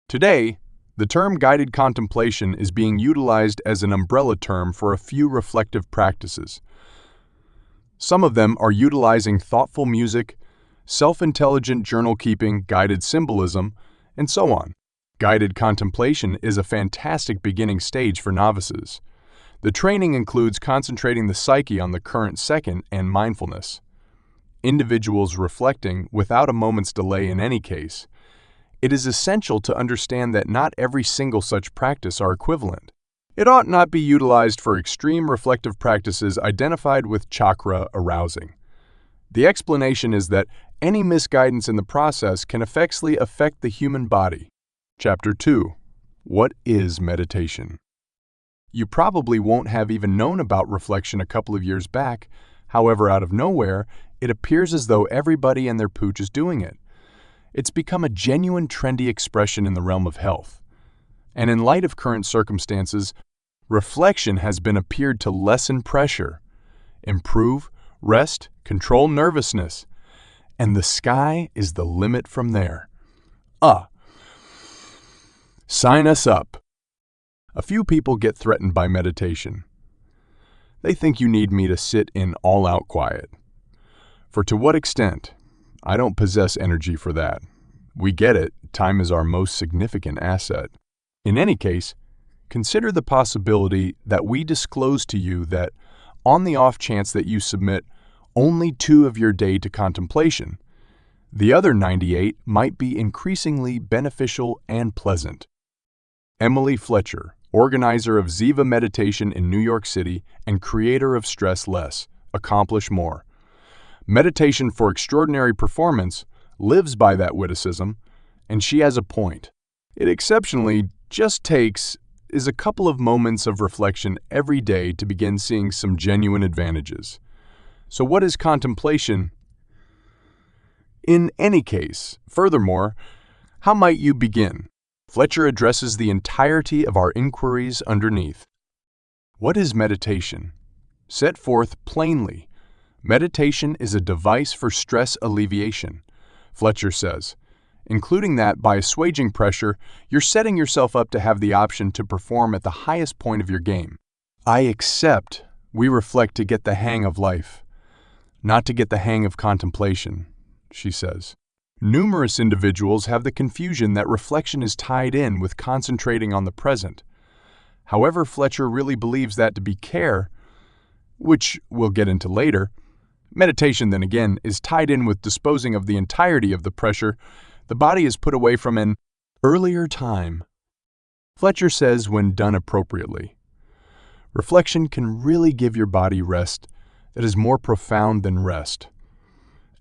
Today, the term guided contemplation is being utilized as an umbrella term for a few reflective practices. Some of them are utilizing thoughtful music, self-intelligent journal keeping, guided symbolism, and so on. Guided contemplation is a fantastic beginning stage for novices. The training includes concentrating the psyche on the current second and mindfulness. Individuals reflecting without a moment's delay in any case. It is essential to understand that not every single such practice are equivalent. It ought not be utilized for extreme reflective practices identified with chakra arousing. The explanation is that any misguidance in the process can effectively affect the human body. Chapter 2. What is meditation? You probably won't have even known about reflection a couple of years back. However, out of nowhere, it appears as though everybody and their pooch is doing it. It's become a genuine trendy expression in the realm of health. And in light of current circumstances, reflection has been appeared to lessen pressure, improve, rest, control nervousness, and the sky is the limit from there. Sign us up. A few people get threatened by meditation. They think you need me to sit in all-out quiet. For to what extent? I don't possess energy for that. We get it, time is our most significant asset. In any case, consider the possibility that we disclose to you that, on the off chance that you submit only 2 of your day to contemplation, the other 98 might be increasingly beneficial and pleasant. Emily Fletcher, organizer of Ziva Meditation in New York City and creator of Stress Less, Accomplish More. Meditation for Extraordinary Performance lives by that witticism, and she has a point. It exceptionally just takes is a couple of moments of reflection every day to begin seeing some genuine advantages. So what is contemplation? In any case, furthermore, how might you begin? Fletcher addresses the entirety of our inquiries underneath. What is meditation? Set forth plainly. Meditation is a device for stress alleviation, Fletcher says, including that by assuaging pressure, you're setting yourself up to have the option to perform at the highest point of your game. I accept we reflect to get the hang of life, not to get the hang of contemplation, she says. Numerous individuals have the confusion that reflection is tied in with concentrating on the present. However, Fletcher really believes that to be care, which we'll get into later, meditation then again is tied in with disposing of the entirety of the pressure the body is put away from an earlier time. Fletcher says when done appropriately, reflection can really give your body rest that is more profound than rest.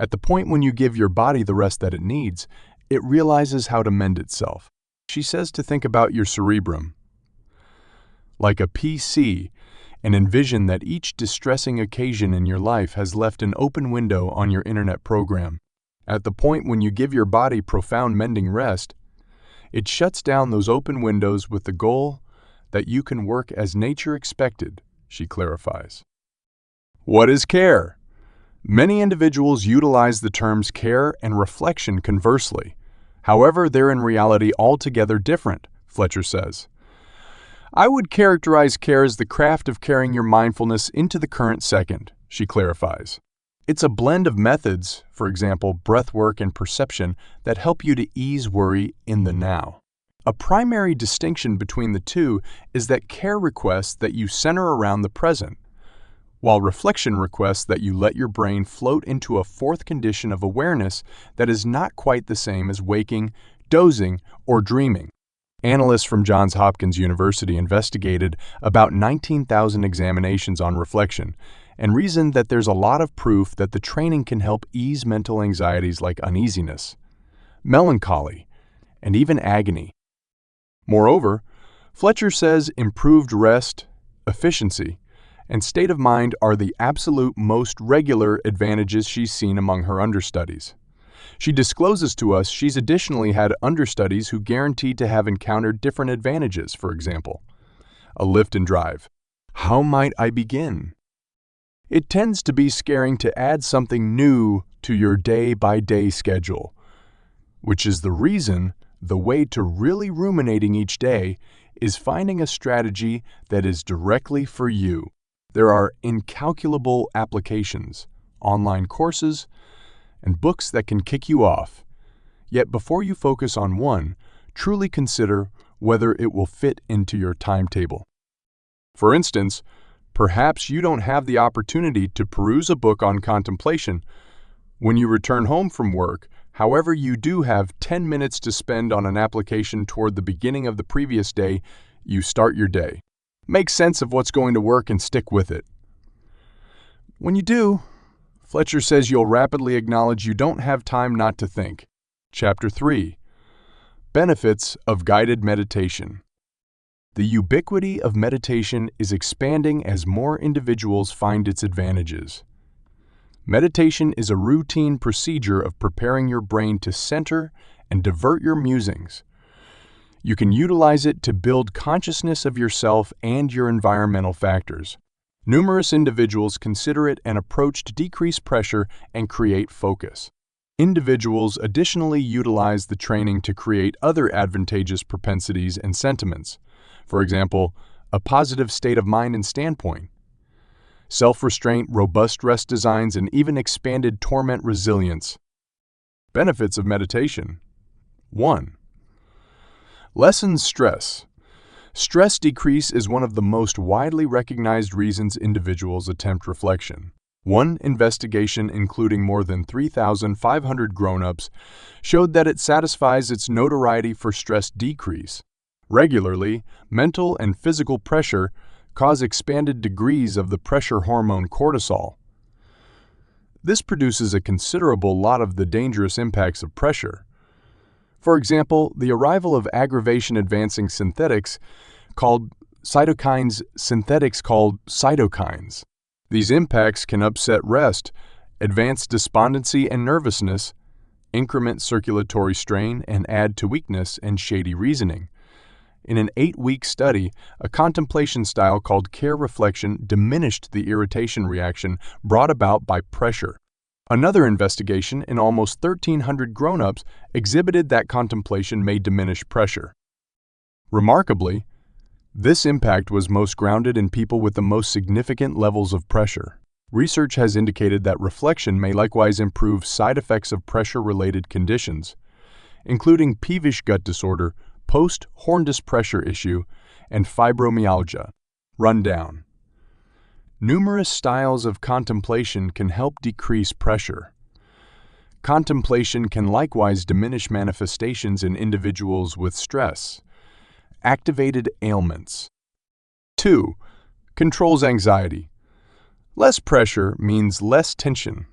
At the point when you give your body the rest that it needs, it realizes how to mend itself. She says to think about your cerebrum. Like a PC, and envision that each distressing occasion in your life has left an open window on your internet program. At the point when you give your body profound mending rest, it shuts down those open windows with the goal that you can work as nature expected, she clarifies. What is care? Many individuals utilize the terms care and reflection conversely. However, they're in reality altogether different, Fletcher says. I would characterize care as the craft of carrying your mindfulness into the current second, she clarifies. It's a blend of methods, for example, breathwork and perception, that help you to ease worry in the now. A primary distinction between the two is that care requests that you center around the present, while reflection requests that you let your brain float into a fourth condition of awareness that is not quite the same as waking, dozing, or dreaming. Analysts from Johns Hopkins University investigated about 19,000 examinations on reflection and reasoned that there's a lot of proof that the training can help ease mental anxieties like uneasiness, melancholy, and even agony. Moreover, Fletcher says improved rest, efficiency, and state of mind are the absolute most regular advantages she's seen among her understudies. She discloses to us she's additionally had understudies who guaranteed to have encountered different advantages, for example, a lift and drive. How might I begin? It tends to be scaring to add something new to your day-by-day schedule, which is the way to really ruminating each day is finding a strategy that is directly for you. There are incalculable applications, online courses, and books that can kick you off. Yet before you focus on one, truly consider whether it will fit into your timetable. For instance, perhaps you don't have the opportunity to peruse a book on contemplation when you return home from work. However, you do have 10 minutes to spend on an application toward the beginning of the previous day. You start your day. Make sense of what's going to work and stick with it. When you do, Fletcher says you'll rapidly acknowledge you don't have time not to think. Chapter 3. Benefits of Guided Meditation. The ubiquity of meditation is expanding as more individuals find its advantages. Meditation is a routine procedure of preparing your brain to center and divert your musings. You can utilize it to build consciousness of yourself and your environmental factors. Numerous individuals consider it an approach to decrease pressure and create focus. Individuals additionally utilize the training to create other advantageous propensities and sentiments. For example, a positive state of mind and standpoint, self-restraint, robust rest designs, and even expanded torment resilience. Benefits of meditation. 1. Lessens stress. Stress decrease is one of the most widely recognized reasons individuals attempt reflection. One investigation, including more than 3,500 grown-ups, showed that it satisfies its notoriety for stress decrease. Regularly, mental and physical pressure cause expanded degrees of the pressure hormone cortisol. This produces a considerable lot of the dangerous impacts of pressure. For example, the arrival of aggravation-advancing synthetics called cytokines. These impacts can upset rest, advance despondency and nervousness, increment circulatory strain, and add to weakness and shady reasoning. In an 8-week study, a contemplation style called care reflection diminished the irritation reaction brought about by pressure. Another investigation in almost 1,300 grown-ups exhibited that contemplation may diminish pressure. Remarkably, this impact was most grounded in people with the most significant levels of pressure. Research has indicated that reflection may likewise improve side effects of pressure-related conditions, including peevish gut disorder, post-Horndy's pressure issue, and fibromyalgia. Rundown. Numerous styles of contemplation can help decrease pressure. Contemplation can likewise diminish manifestations in individuals with stress. Activated ailments. 2. Controls anxiety. Less pressure means less tension.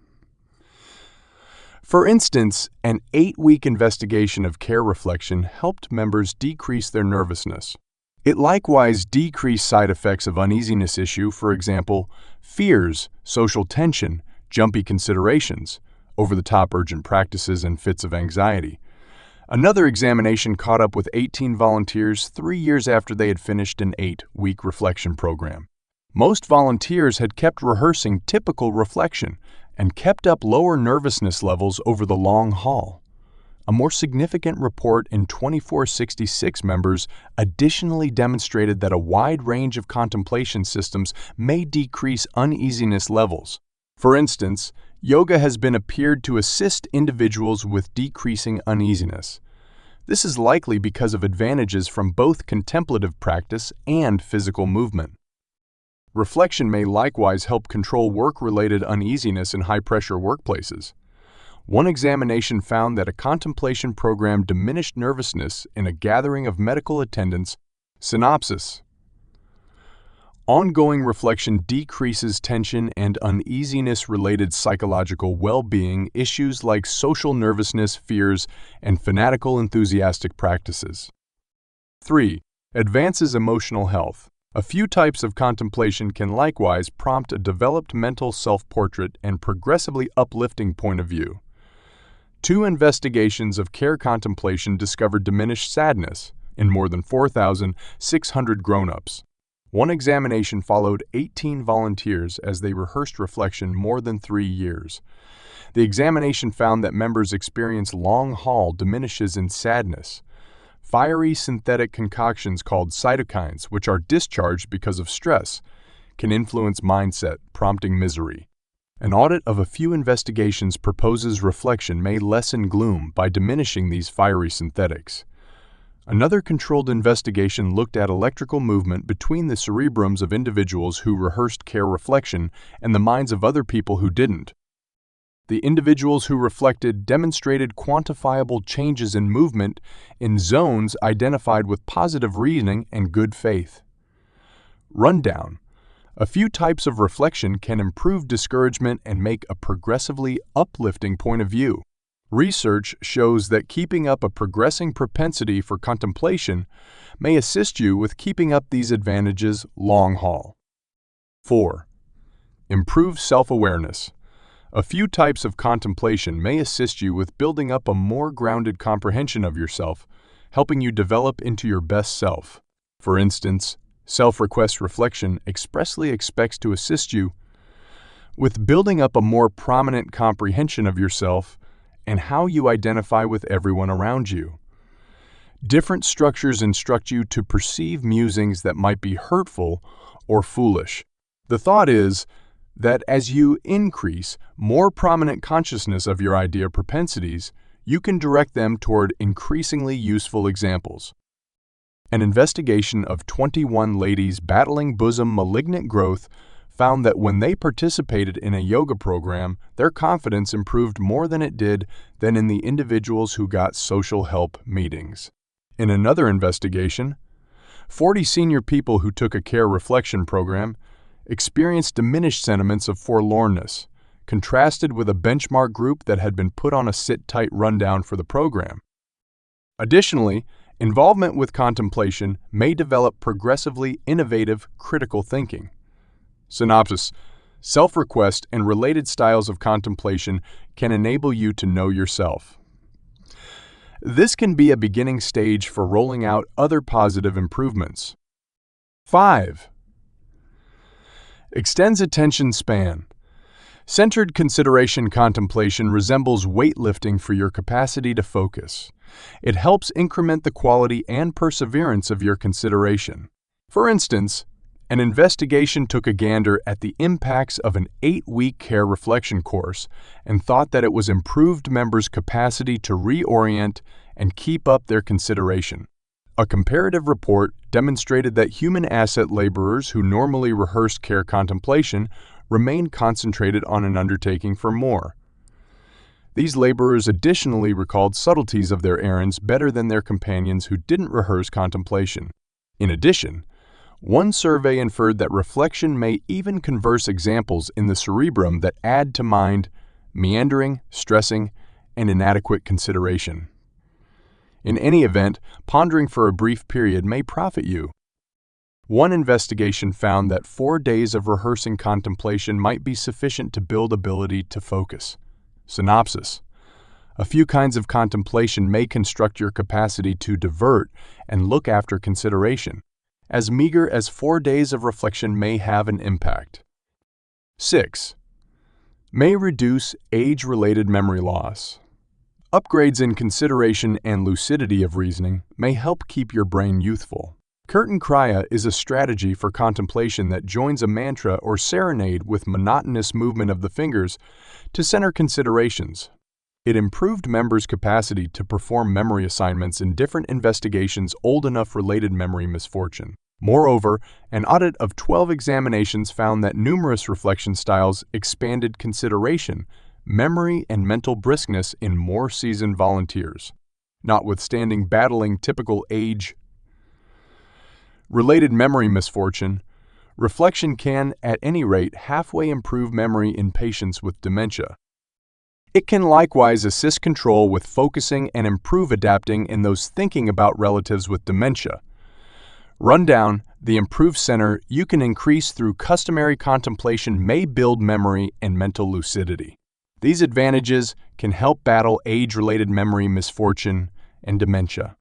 For instance, an 8-week investigation of care reflection helped members decrease their nervousness. It likewise decreased side effects of uneasiness issue, for example, fears, social tension, jumpy considerations, over-the-top urgent practices, and fits of anxiety. Another examination caught up with 18 volunteers 3 years after they had finished an 8-week reflection program. Most volunteers had kept rehearsing typical reflection and kept up lower nervousness levels over the long haul. A more significant report in 2466 members additionally demonstrated that a wide range of contemplation systems may decrease uneasiness levels. For instance, yoga has been appeared to assist individuals with decreasing uneasiness. This is likely because of advantages from both contemplative practice and physical movement. Reflection may likewise help control work-related uneasiness in high-pressure workplaces. One examination found that a contemplation program diminished nervousness in a gathering of medical attendants. Synopsis: ongoing reflection decreases tension and uneasiness-related psychological well-being issues like social nervousness, fears, and fanatical enthusiastic practices. 3. Advances emotional health. A few types of contemplation can likewise prompt a developed mental self-portrait and progressively uplifting point of view. 2 investigations of care contemplation discovered diminished sadness in more than 4,600 grown-ups. One examination followed 18 volunteers as they rehearsed reflection more than 3 years. The examination found that members experience long-haul diminishes in sadness. Fiery synthetic concoctions called cytokines, which are discharged because of stress, can influence mindset, prompting misery. An audit of a few investigations proposes reflection may lessen gloom by diminishing these fiery synthetics. Another controlled investigation looked at electrical movement between the cerebrums of individuals who rehearsed care reflection and the minds of other people who didn't. The individuals who reflected demonstrated quantifiable changes in movement in zones identified with positive reasoning and good faith. Rundown: a few types of reflection can improve discouragement and make a progressively uplifting point of view. Research shows that keeping up a progressing propensity for contemplation may assist you with keeping up these advantages long haul. 4. Improve self-awareness. A few types of contemplation may assist you with building up a more grounded comprehension of yourself, helping you develop into your best self. For instance, self-request reflection expressly expects to assist you with building up a more prominent comprehension of yourself and how you identify with everyone around you. Different structures instruct you to perceive musings that might be hurtful or foolish. The thought is that as you increase more prominent consciousness of your idea propensities, you can direct them toward increasingly useful examples. An investigation of 21 ladies battling bosom malignant growth found that when they participated in a yoga program, their confidence improved more than it did than in the individuals who got social help meetings. In another investigation, 40 senior people who took a care reflection program experienced diminished sentiments of forlornness, contrasted with a benchmark group that had been put on a sit-tight rundown for the program. Additionally, involvement with contemplation may develop progressively innovative critical thinking. Synopsis: self-request and related styles of contemplation can enable you to know yourself. This can be a beginning stage for rolling out other positive improvements. 5. Extends attention span. Centered consideration contemplation resembles weightlifting for your capacity to focus. It helps increment the quality and perseverance of your consideration. For instance, an investigation took a gander at the impacts of an 8-week care reflection course and thought that it was improved members' capacity to reorient and keep up their consideration. A comparative report demonstrated that human asset laborers who normally rehearsed care contemplation remained concentrated on an undertaking for more. These laborers additionally recalled subtleties of their errands better than their companions who didn't rehearse contemplation. In addition, one survey inferred that reflection may even converse examples in the cerebrum that add to mind meandering, stressing, and inadequate consideration. In any event, pondering for a brief period may profit you. One investigation found that 4 days of rehearsing contemplation might be sufficient to build ability to focus. Synopsis: a few kinds of contemplation may construct your capacity to divert and look after consideration. As meager as 4 days of reflection may have an impact. 6. May reduce age-related memory loss. Upgrades in consideration and lucidity of reasoning may help keep your brain youthful. Kirtan Kriya is a strategy for contemplation that joins a mantra or serenade with monotonous movement of the fingers to center considerations. It improved members' capacity to perform memory assignments in different investigations old enough related memory misfortune. Moreover, an audit of 12 examinations found that numerous reflection styles expanded consideration, memory, and mental briskness in more seasoned volunteers. Notwithstanding battling typical age-related memory misfortune, reflection can, at any rate, halfway improve memory in patients with dementia. It can likewise assist control with focusing and improve adapting in those thinking about relatives with dementia. Rundown: the improved center you can increase through customary contemplation may build memory and mental lucidity. These advantages can help battle age-related memory misfortune and dementia.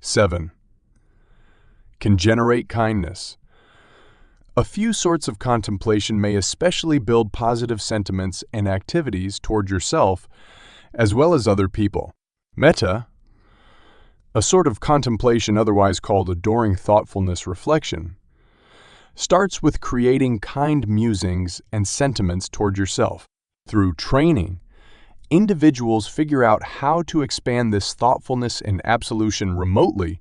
7. Can generate kindness. A few sorts of contemplation may especially build positive sentiments and activities toward yourself as well as other people. Metta, a sort of contemplation otherwise called adoring thoughtfulness reflection, starts with creating kind musings and sentiments toward yourself. Through training, individuals figure out how to expand this thoughtfulness and absolution remotely,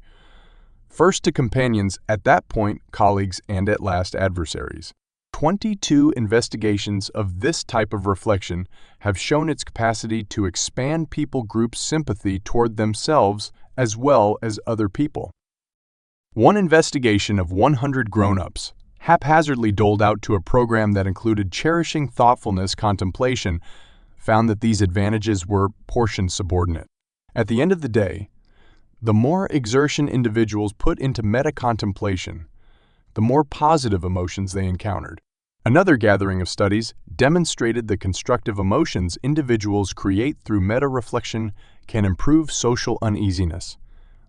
first to companions, at that point colleagues, and at last adversaries. 22 investigations of this type of reflection have shown its capacity to expand people groups' sympathy toward themselves as well as other people. One investigation of 100 grown-ups, haphazardly doled out to a program that included cherishing thoughtfulness contemplation, found that these advantages were portion subordinate. At the end of the day, the more exertion individuals put into meta-contemplation, the more positive emotions they encountered. Another gathering of studies demonstrated the constructive emotions individuals create through meta-reflection can improve social uneasiness,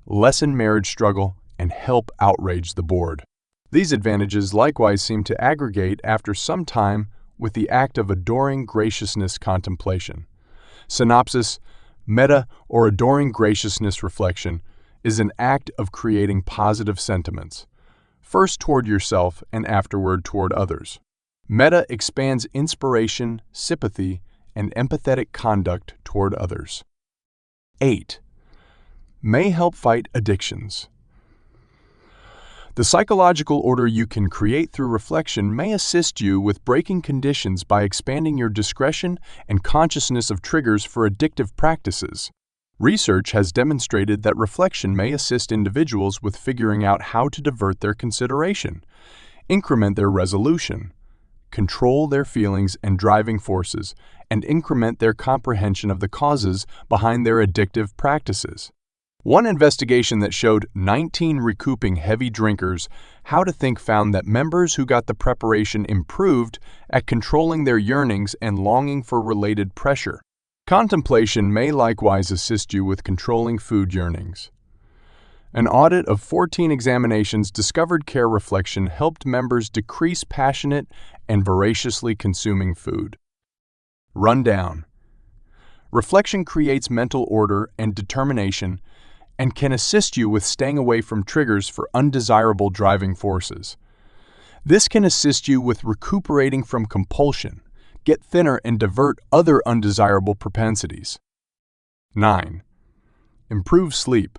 lessen marriage struggle, and help outrage the bored. These advantages likewise seem to aggregate after some time with the act of adoring graciousness contemplation. Synopsis: metta, or adoring graciousness reflection, is an act of creating positive sentiments, first toward yourself and afterward toward others. Metta expands inspiration, sympathy, and empathetic conduct toward others. 8. May help fight addictions. The psychological order you can create through reflection may assist you with breaking conditions by expanding your discretion and consciousness of triggers for addictive practices. Research has demonstrated that reflection may assist individuals with figuring out how to divert their consideration, increment their resolution, control their feelings and driving forces, and increment their comprehension of the causes behind their addictive practices. One investigation that showed 19 recouping heavy drinkers how to think found that members who got the preparation improved at controlling their yearnings and longing for related pressure. Contemplation may likewise assist you with controlling food yearnings. An audit of 14 examinations discovered care reflection helped members decrease passionate and voraciously consuming food. Rundown: reflection creates mental order and determination and can assist you with staying away from triggers for undesirable driving forces. This can assist you with recuperating from compulsion, get thinner, and divert other undesirable propensities. 9. Improve sleep.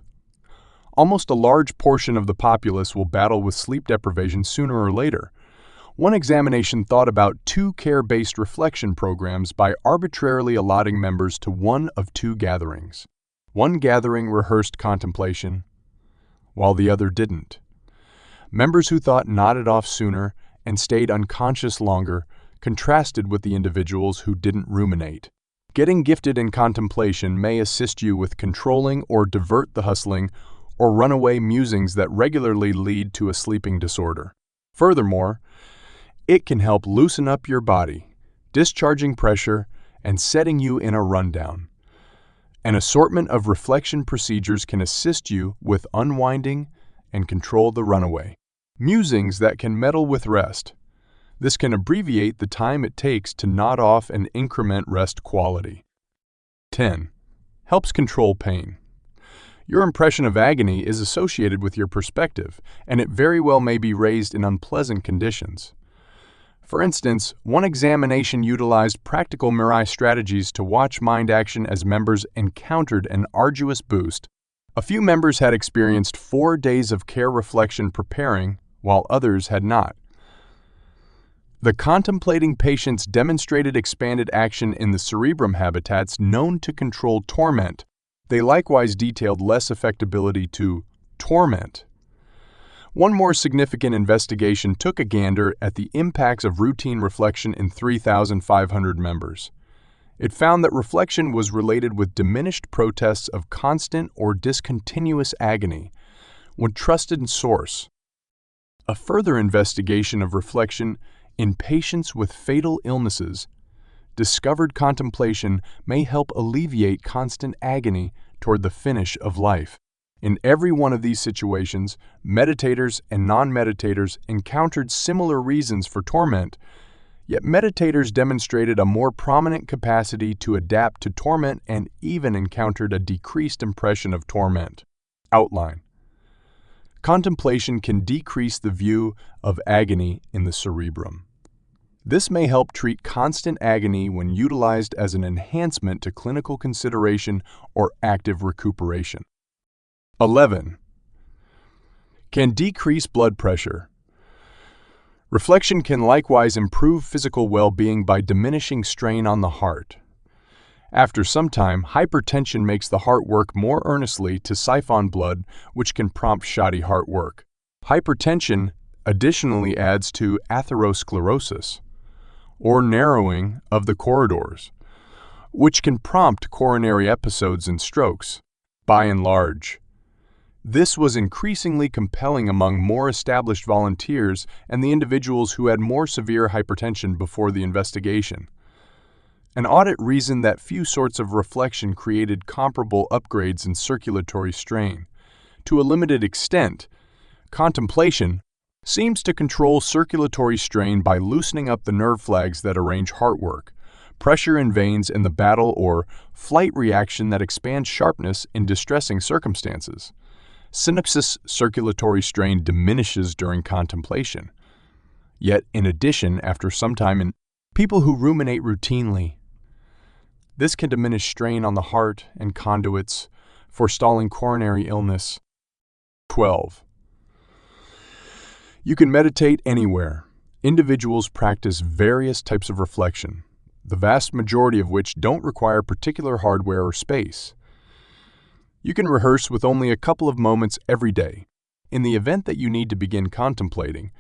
Almost a large portion of the populace will battle with sleep deprivation sooner or later. One examination thought about 2 care-based reflection programs by arbitrarily allotting members to one of 2 gatherings. One gathering rehearsed contemplation, while the other didn't. Members who thought nodded off sooner and stayed unconscious longer contrasted with the individuals who didn't ruminate. Getting gifted in contemplation may assist you with controlling or divert the hustling or runaway musings that regularly lead to a sleeping disorder. Furthermore, it can help loosen up your body, discharging pressure and setting you in a rundown. An assortment of reflection procedures can assist you with unwinding and control the runaway musings that can meddle with rest. This can abbreviate the time it takes to nod off and increment rest quality. 10. Helps control pain. Your impression of agony is associated with your perspective, and it very well may be raised in unpleasant conditions. For instance, one examination utilized practical Immerse strategies to watch mind action as members encountered an arduous boost. A few members had experienced 4 days of care reflection preparing, while others had not. The contemplating patients demonstrated expanded action in the cerebrum habitats known to control torment. They likewise detailed less affectability to torment. One more significant investigation took a gander at the impacts of routine reflection in 3,500 members. It found that reflection was related with diminished protests of constant or discontinuous agony when trusted in source. A further investigation of reflection in patients with fatal illnesses discovered contemplation may help alleviate constant agony toward the finish of life. In every one of these situations, meditators and non-meditators encountered similar reasons for torment, yet meditators demonstrated a more prominent capacity to adapt to torment and even encountered a decreased impression of torment. Outline. Contemplation can decrease the view of agony in the cerebrum. This may help treat constant agony when utilized as an enhancement to clinical consideration or active recuperation. 11. Can decrease blood pressure. Reflection can likewise improve physical well-being by diminishing strain on the heart. After some time, hypertension makes the heart work more earnestly to siphon blood, which can prompt shoddy heart work. Hypertension additionally adds to atherosclerosis, or narrowing of the corridors, which can prompt coronary episodes and strokes. By and large, this was increasingly compelling among more established volunteers and the individuals who had more severe hypertension before the investigation. An audit reasoned that few sorts of reflection created comparable upgrades in circulatory strain. To a limited extent, contemplation seems to control circulatory strain by loosening up the nerve flags that arrange heart work, pressure in veins, and the battle or flight reaction that expands sharpness in distressing circumstances. Synapses circulatory strain diminishes during contemplation. Yet, in addition, after some time in people who ruminate routinely, this can diminish strain on the heart and conduits, forestalling coronary illness. 12. You can meditate anywhere. Individuals practice various types of reflection, the vast majority of which don't require particular hardware or space. You can rehearse with only a couple of moments every day. In the event that you need to begin contemplating,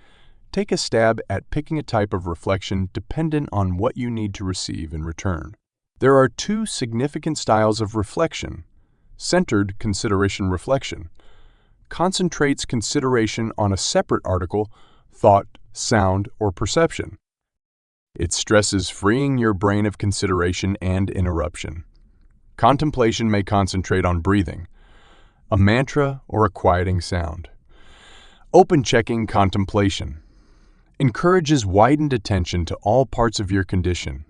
take a stab at picking a type of reflection dependent on what you need to receive in return. There are 2 significant styles of reflection. Centered consideration reflection concentrates consideration on a separate article, thought, sound, or perception. It stresses freeing your brain of consideration and interruption. Contemplation may concentrate on breathing, a mantra, or a quieting sound. Open-checking contemplation encourages widened attention to all parts of your condition,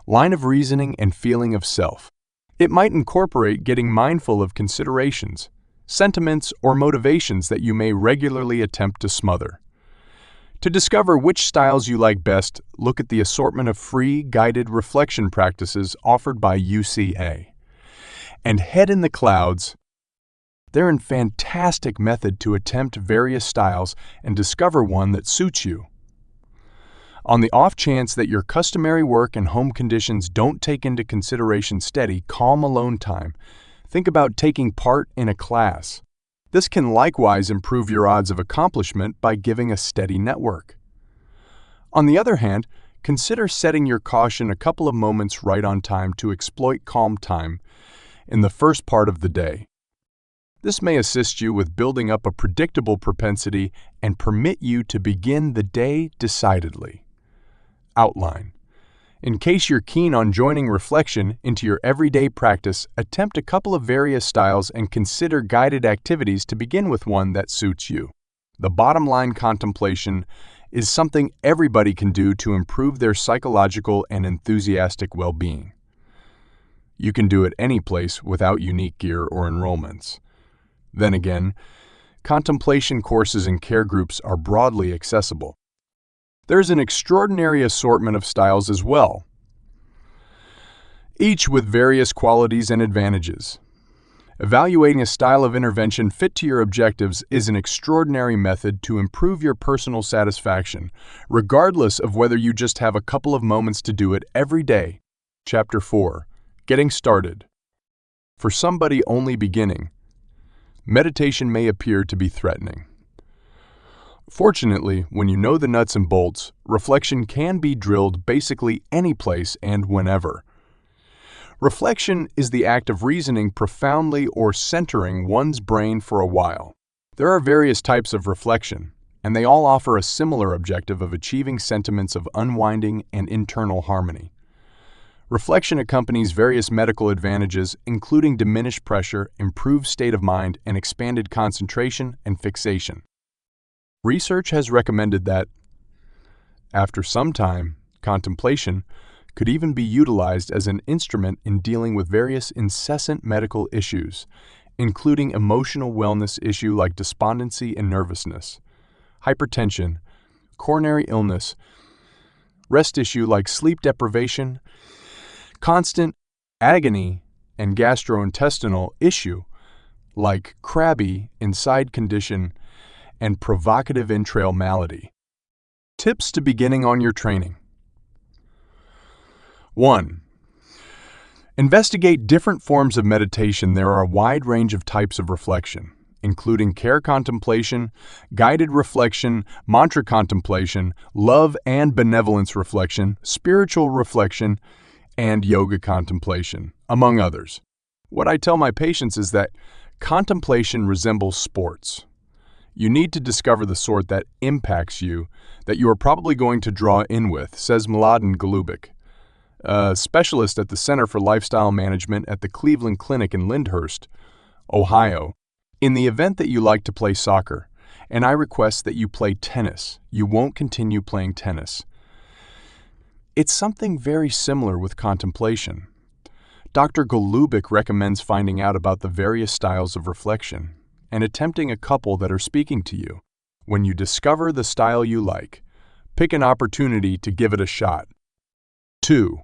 line of reasoning and feeling of self. It might incorporate getting mindful of considerations, sentiments, or motivations that you may regularly attempt to smother. To discover which styles you like best, look at the assortment of free, guided reflection practices offered by UCA. And head in the clouds. They're a fantastic method to attempt various styles and discover one that suits you. On the off chance that your customary work and home conditions don't take into consideration steady, calm alone time, think about taking part in a class. This can likewise improve your odds of accomplishment by giving a steady network. On the other hand, consider setting your caution a couple of moments right on time to exploit calm time in the first part of the day. This may assist you with building up a predictable propensity and permit you to begin the day decidedly. Outline. In case you're keen on joining reflection into your everyday practice, attempt a couple of various styles and consider guided activities to begin with one that suits you. The bottom line: contemplation is something everybody can do to improve their psychological and enthusiastic well-being. You can do it any place without unique gear or enrollments. Then again, contemplation courses and care groups are broadly accessible. There's an extraordinary assortment of styles as well, each with various qualities and advantages. Evaluating a style of intervention fit to your objectives is an extraordinary method to improve your personal satisfaction, regardless of whether you just have a couple of moments to do it every day. Chapter 4. Getting started. For somebody only beginning, meditation may appear to be threatening. Fortunately, when you know the nuts and bolts, reflection can be drilled basically any place and whenever. Reflection is the act of reasoning profoundly or centering one's brain for a while. There are various types of reflection, and they all offer a similar objective of achieving sentiments of unwinding and internal harmony. Reflection accompanies various medical advantages, including diminished pressure, improved state of mind, and expanded concentration and fixation. Research has recommended that, after some time, contemplation could even be utilized as an instrument in dealing with various incessant medical issues, including emotional wellness issues like despondency and nervousness, hypertension, coronary illness, rest issue like sleep deprivation, constant agony, and gastrointestinal issue like crabby inside condition and provocative entrail malady. Tips to beginning on your training. 1. Investigate different forms of meditation. There are a wide range of types of reflection, including care contemplation, guided reflection, mantra contemplation, love and benevolence reflection, spiritual reflection, and yoga contemplation, among others. What I tell my patients is that contemplation resembles sports. You need to discover the sort that impacts you, that you are probably going to draw in with, says Mladen Golubik, a specialist at the Center for Lifestyle Management at the Cleveland Clinic in Lyndhurst, Ohio. In the event that you like to play soccer, and I request that you play tennis, you won't continue playing tennis. It's something very similar with contemplation. Dr. Golubik recommends finding out about the various styles of reflection and attempting a couple that are speaking to you. When you discover the style you like, pick an opportunity to give it a shot. 2.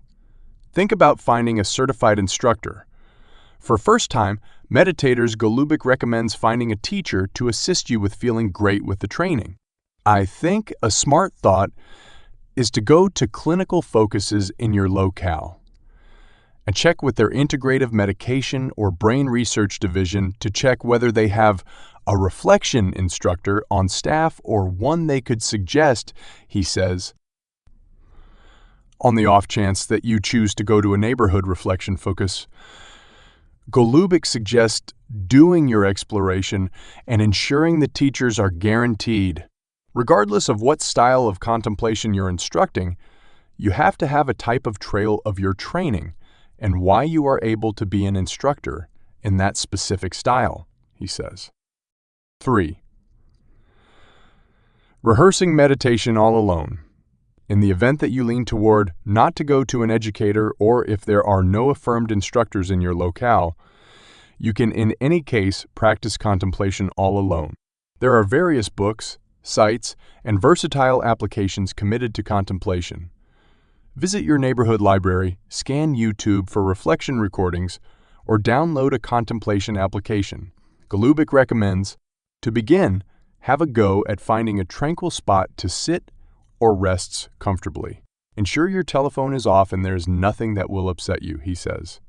Think about finding a certified instructor. For first-time meditators, Golubik recommends finding a teacher to assist you with feeling great with the training. I think a smart thought is to go to clinical focuses in your locale and check with their integrative medication or brain research division to check whether they have a reflection instructor on staff or one they could suggest, he says. On the off chance that you choose to go to a neighborhood reflection focus, Golubik suggests doing your exploration and ensuring the teachers are guaranteed. Regardless of what style of contemplation you're instructing, you have to have a type of trail of your training and why you are able to be an instructor in that specific style, he says. 3. Rehearsing meditation all alone. In the event that you lean toward not to go to an educator or if there are no affirmed instructors in your locale, you can in any case practice contemplation all alone. There are various books, sites, and versatile applications committed to contemplation. Visit your neighborhood library, scan YouTube for reflection recordings, or download a contemplation application. Golubik recommends, to begin, have a go at finding a tranquil spot to sit or rest comfortably. Ensure your telephone is off and there is nothing that will upset you, he says.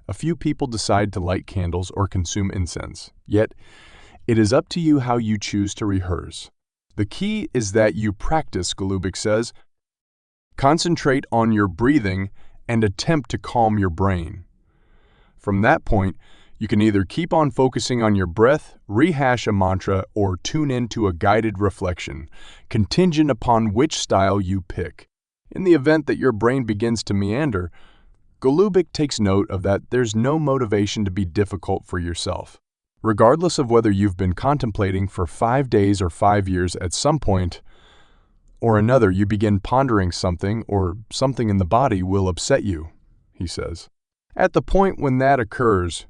A few people decide to light candles or consume incense, yet it is up to you how you choose to rehearse. The key is that you practice, Golubik says. Concentrate on your breathing and attempt to calm your brain. From that point, You can either keep on focusing on your breath, rehash a mantra, or tune into a guided reflection, contingent upon which style you pick. In the event that your brain begins to meander, Golubic takes note of that there's no motivation to be difficult for yourself. Regardless of whether you've been contemplating for 5 days or 5 years, at some point or another you begin pondering something, or something in the body will upset you, he says. At the point when that occurs,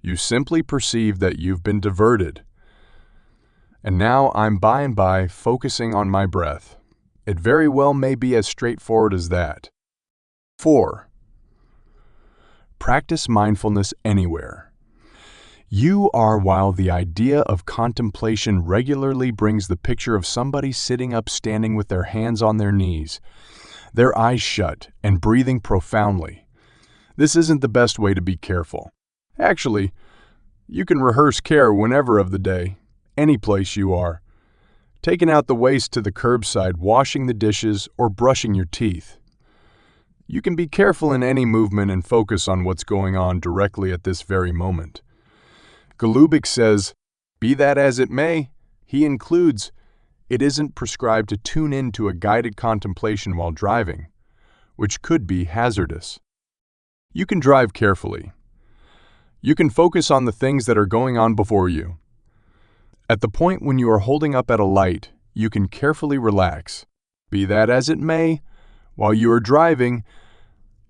you simply perceive that you've been diverted. And now I'm by and by focusing on my breath. It very well may be as straightforward as that. 4. Practice mindfulness anywhere. You are, while the idea of contemplation regularly brings the picture of somebody sitting up, standing with their hands on their knees, their eyes shut, and breathing profoundly. This isn't the best way to be careful. Actually, you can rehearse care whenever of the day, any place you are. Taking out the waste to the curbside, washing the dishes, or brushing your teeth. You can be careful in any movement and focus on what's going on directly at this very moment. Golubic says, be that as it may, he includes, it isn't prescribed to tune in to a guided contemplation while driving, which could be hazardous. You can drive carefully. You can focus on the things that are going on before you. At the point when you are holding up at a light, you can carefully relax. Be that as it may, while you are driving,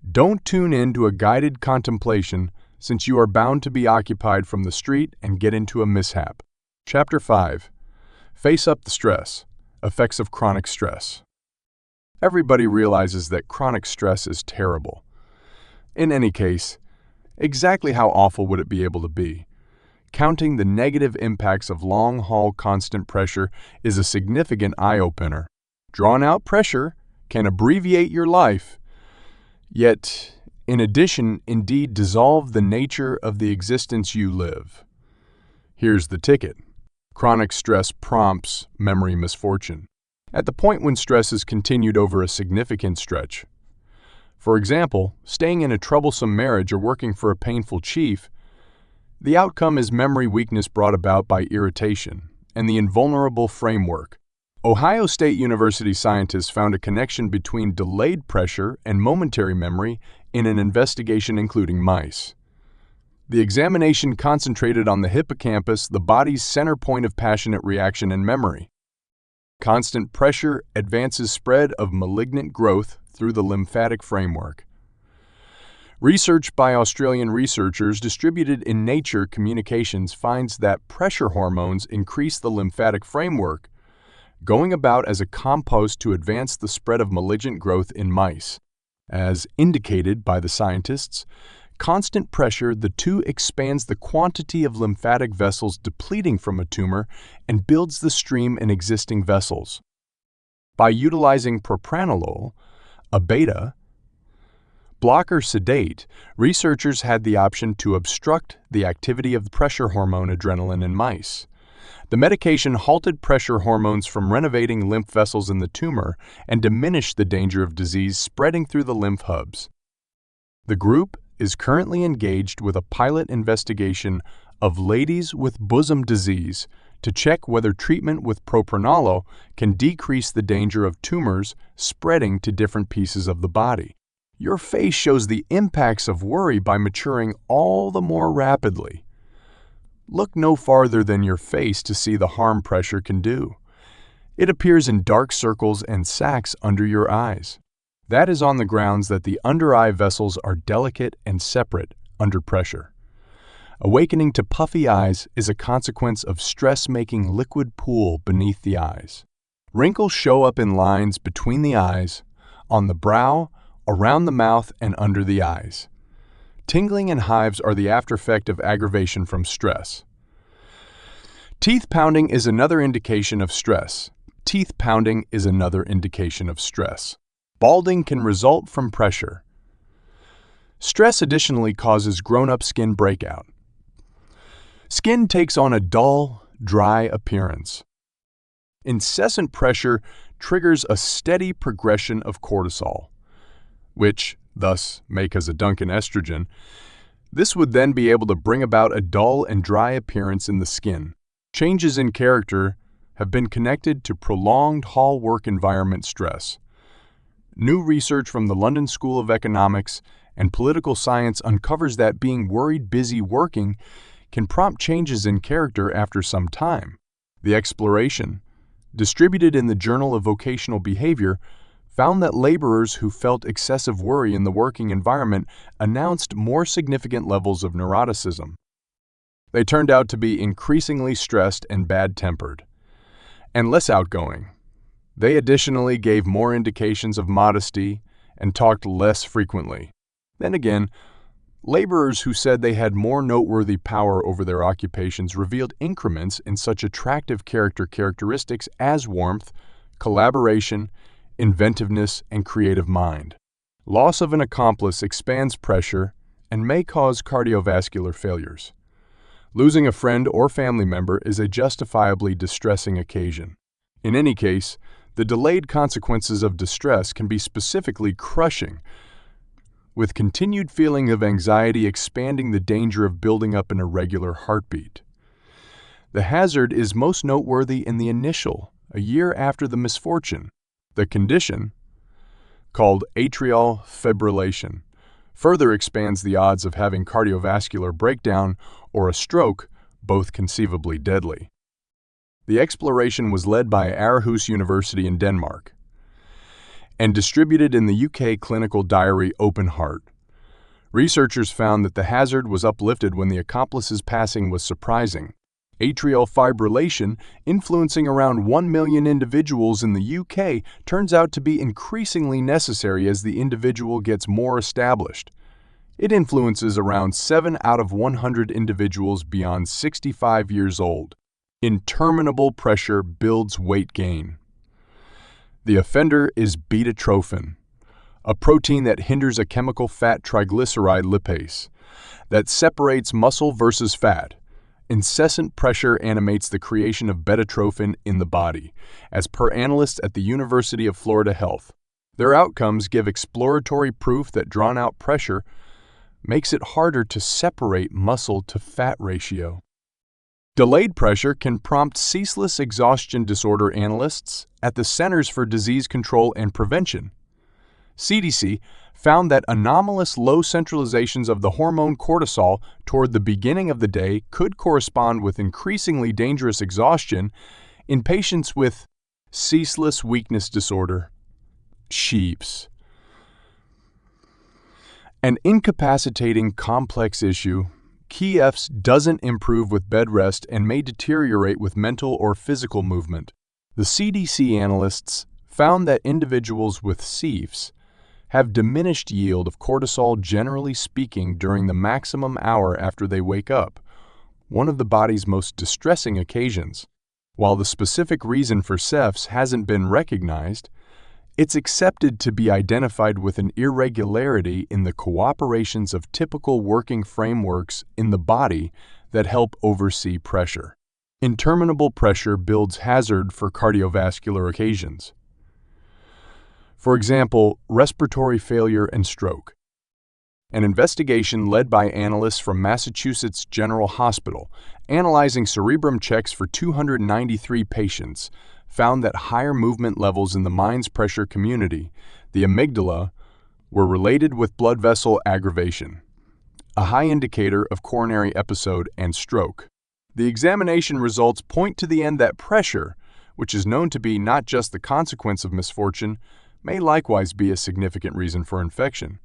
don't tune in to a guided contemplation, since you are bound to be occupied from the street and get into a mishap. Chapter 5. Face up the stress. Effects of chronic stress. Everybody realizes that chronic stress is terrible. In any case, exactly how awful would it be able to be? Counting the negative impacts of long-haul constant pressure is a significant eye-opener. Drawn-out pressure can abbreviate your life, yet, in addition, indeed dissolve the nature of the existence you live. Here's the ticket. Chronic stress prompts memory misfortune. At the point when stress is continued over a significant stretch, for example, staying in a troublesome marriage or working for a painful chief, the outcome is memory weakness brought about by irritation and the invulnerable framework. Ohio State University scientists found a connection between delayed pressure and momentary memory in an investigation including mice. The examination concentrated on the hippocampus, the body's center point of passionate reaction and memory. Constant pressure advances spread of malignant growth through the lymphatic framework. Research by Australian researchers distributed in Nature Communications finds that pressure hormones increase the lymphatic framework, going about as a compost to advance the spread of malignant growth in mice. As indicated by the scientists, constant pressure, the two expands the quantity of lymphatic vessels depleting from a tumor and builds the stream in existing vessels. By utilizing propranolol, a beta blocker sedate, researchers had the option to obstruct the activity of the pressure hormone adrenaline in mice. The medication halted pressure hormones from renovating lymph vessels in the tumor and diminished the danger of disease spreading through the lymph hubs. The group is currently engaged with a pilot investigation of ladies with bosom disease to check whether treatment with propranolol can decrease the danger of tumors spreading to different pieces of the body. Your face shows the impacts of worry by maturing all the more rapidly. Look no farther than your face to see the harm pressure can do. It appears in dark circles and sacs under your eyes. That is on the grounds that the under-eye vessels are delicate and separate under pressure. Awakening to puffy eyes is a consequence of stress making liquid pool beneath the eyes. Wrinkles show up in lines between the eyes, on the brow, around the mouth, and under the eyes. Tingling and hives are the aftereffect of aggravation from stress. Teeth pounding is another indication of stress. Teeth pounding is another indication of stress. Balding can result from pressure. Stress additionally causes grown-up skin breakout. Skin takes on a dull, dry appearance. Incessant pressure triggers a steady progression of cortisol, which thus may cause a Duncan estrogen, This would then be able to bring about a dull and dry appearance in the skin. Changes in character have been connected to prolonged hall work environment stress. New research from the London School of Economics and Political Science uncovers that being worried busy working can prompt changes in character after some time. The exploration, distributed in the Journal of Vocational Behavior, found that laborers who felt excessive worry in the working environment announced more significant levels of neuroticism. They turned out to be increasingly stressed and bad-tempered, and less outgoing. They additionally gave more indications of modesty and talked less frequently. Then again, laborers who said they had more noteworthy power over their occupations revealed increments in such attractive characteristics as warmth, collaboration, inventiveness, and creative mind. Loss of an accomplice expands pressure and may cause cardiovascular failures. Losing a friend or family member is a justifiably distressing occasion. In any case, the delayed consequences of distress can be specifically crushing, with continued feeling of anxiety expanding the danger of building up an irregular heartbeat. The hazard is most noteworthy in the initial, a year after the misfortune. The condition, called atrial fibrillation, further expands the odds of having cardiovascular breakdown or a stroke, both conceivably deadly. The exploration was led by Aarhus University in Denmark and distributed in the UK clinical diary Open Heart. Researchers found that the hazard was uplifted when the accomplice's passing was surprising. Atrial fibrillation, influencing around 1 million individuals in the UK, turns out to be increasingly necessary as the individual gets more established. It influences around 7 out of 100 individuals beyond 65 years old. Interminable pressure builds weight gain. The offender is beta-trophin, a protein that hinders a chemical fat triglyceride lipase that separates muscle versus fat. Incessant pressure animates the creation of beta-trophin in the body, as per analysts at the University of Florida Health. Their outcomes give exploratory proof that drawn-out pressure makes it harder to separate muscle-to-fat ratio. Delayed pressure can prompt ceaseless exhaustion disorder. Analysts at the Centers for Disease Control and Prevention, CDC, found that anomalous low centralizations of the hormone cortisol toward the beginning of the day could correspond with increasingly dangerous exhaustion in patients with ceaseless weakness disorder, SHEEPS. An incapacitating complex issue, KEFS doesn't improve with bed rest and may deteriorate with mental or physical movement. The CDC analysts found that individuals with CEFS have diminished yield of cortisol, generally speaking, during the maximum hour after they wake up, one of the body's most distressing occasions. While the specific reason for CEFS hasn't been recognized, it's accepted to be identified with an irregularity in the cooperations of typical working frameworks in the body that help oversee pressure. Interminable pressure builds hazard for cardiovascular occasions. For example, respiratory failure and stroke. An investigation led by analysts from Massachusetts General Hospital, analyzing cerebrum checks for 293 patients, found that higher movement levels in the mind's pressure community, the amygdala, were related with blood vessel aggravation, a high indicator of coronary episode and stroke. The examination results point to the end that pressure, which is known to be not just the consequence of misfortune, may likewise be a significant reason for infection.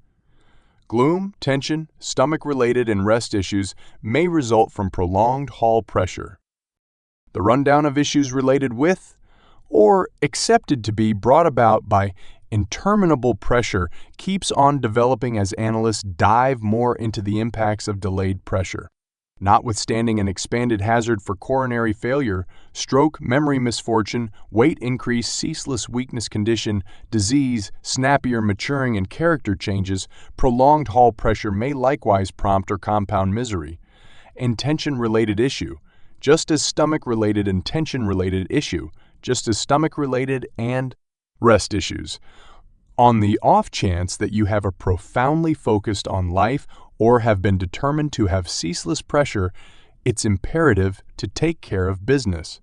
Gloom, tension, stomach-related and rest issues may result from prolonged hall pressure. The rundown of issues related with, or accepted to be brought about by, interminable pressure keeps on developing as analysts dive more into the impacts of delayed pressure. Notwithstanding an expanded hazard for coronary failure, stroke, memory misfortune, weight increase, ceaseless weakness condition, disease, snappier maturing, and character changes, prolonged hall pressure may likewise prompt or compound misery. Intention-related issue, just as stomach-related and tension-related issue, just as stomach-related and rest issues. On the off chance that you have a profoundly focused on life or have been determined to have ceaseless pressure, it's imperative to take care of business.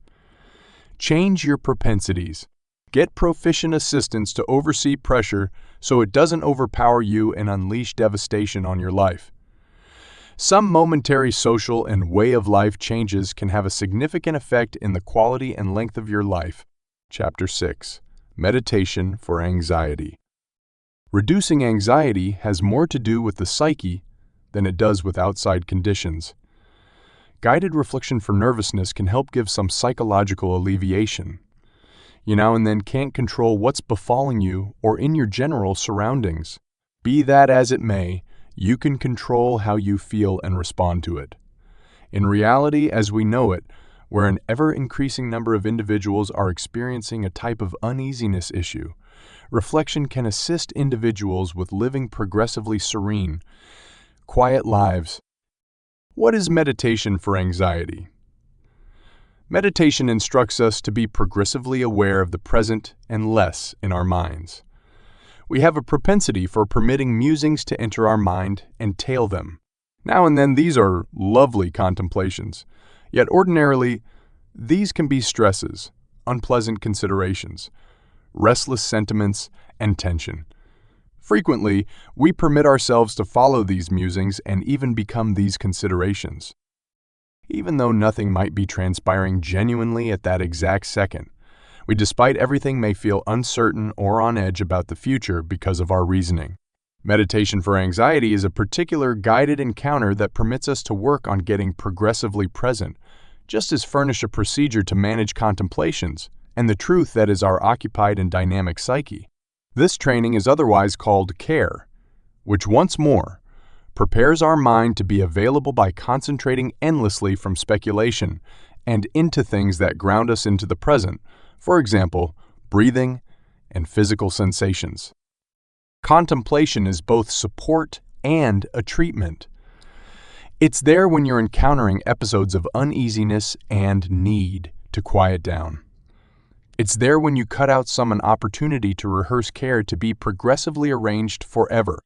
Change your propensities. Get proficient assistance to oversee pressure so it doesn't overpower you and unleash devastation on your life. Some momentary social and way of life changes can have a significant effect in the quality and length of your life. Chapter 6. Meditation for Anxiety. Reducing anxiety has more to do with the psyche than it does with outside conditions. Guided reflection for nervousness can help give some psychological alleviation. You now and then can't control what's befalling you or in your general surroundings. Be that as it may, you can control how you feel and respond to it. In reality, as we know it, where an ever-increasing number of individuals are experiencing a type of uneasiness issue, reflection can assist individuals with living progressively serene, quiet lives. What is meditation for anxiety? Meditation instructs us to be progressively aware of the present and less in our minds. We have a propensity for permitting musings to enter our mind and tail them. Now and then these are lovely contemplations, yet ordinarily these can be stresses, unpleasant considerations, restless sentiments, and tension. Frequently, we permit ourselves to follow these musings and even become these considerations. Even though nothing might be transpiring genuinely at that exact second, we, despite everything, may feel uncertain or on edge about the future because of our reasoning. Meditation for anxiety is a particular guided encounter that permits us to work on getting progressively present, just as furnish a procedure to manage contemplations and the truth that is our occupied and dynamic psyche. This training is otherwise called care, which once more prepares our mind to be available by concentrating endlessly from speculation and into things that ground us into the present, for example, breathing and physical sensations. Contemplation is both support and a treatment. It's there when you're encountering episodes of uneasiness and need to quiet down. It's there when you cut out an opportunity to rehearse care to be progressively arranged forever.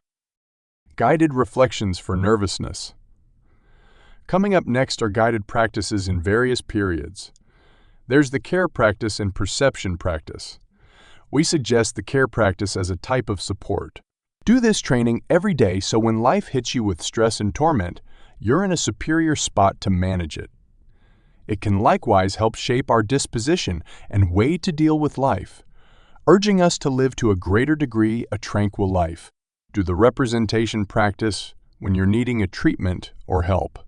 Guided reflections for nervousness. Coming up next are guided practices in various periods. There's the care practice and perception practice. We suggest the care practice as a type of support. Do this training every day so when life hits you with stress and torment, you're in a superior spot to manage it. It can likewise help shape our disposition and way to deal with life, urging us to live to a greater degree a tranquil life. Do the representation practice when you're needing a treatment or help.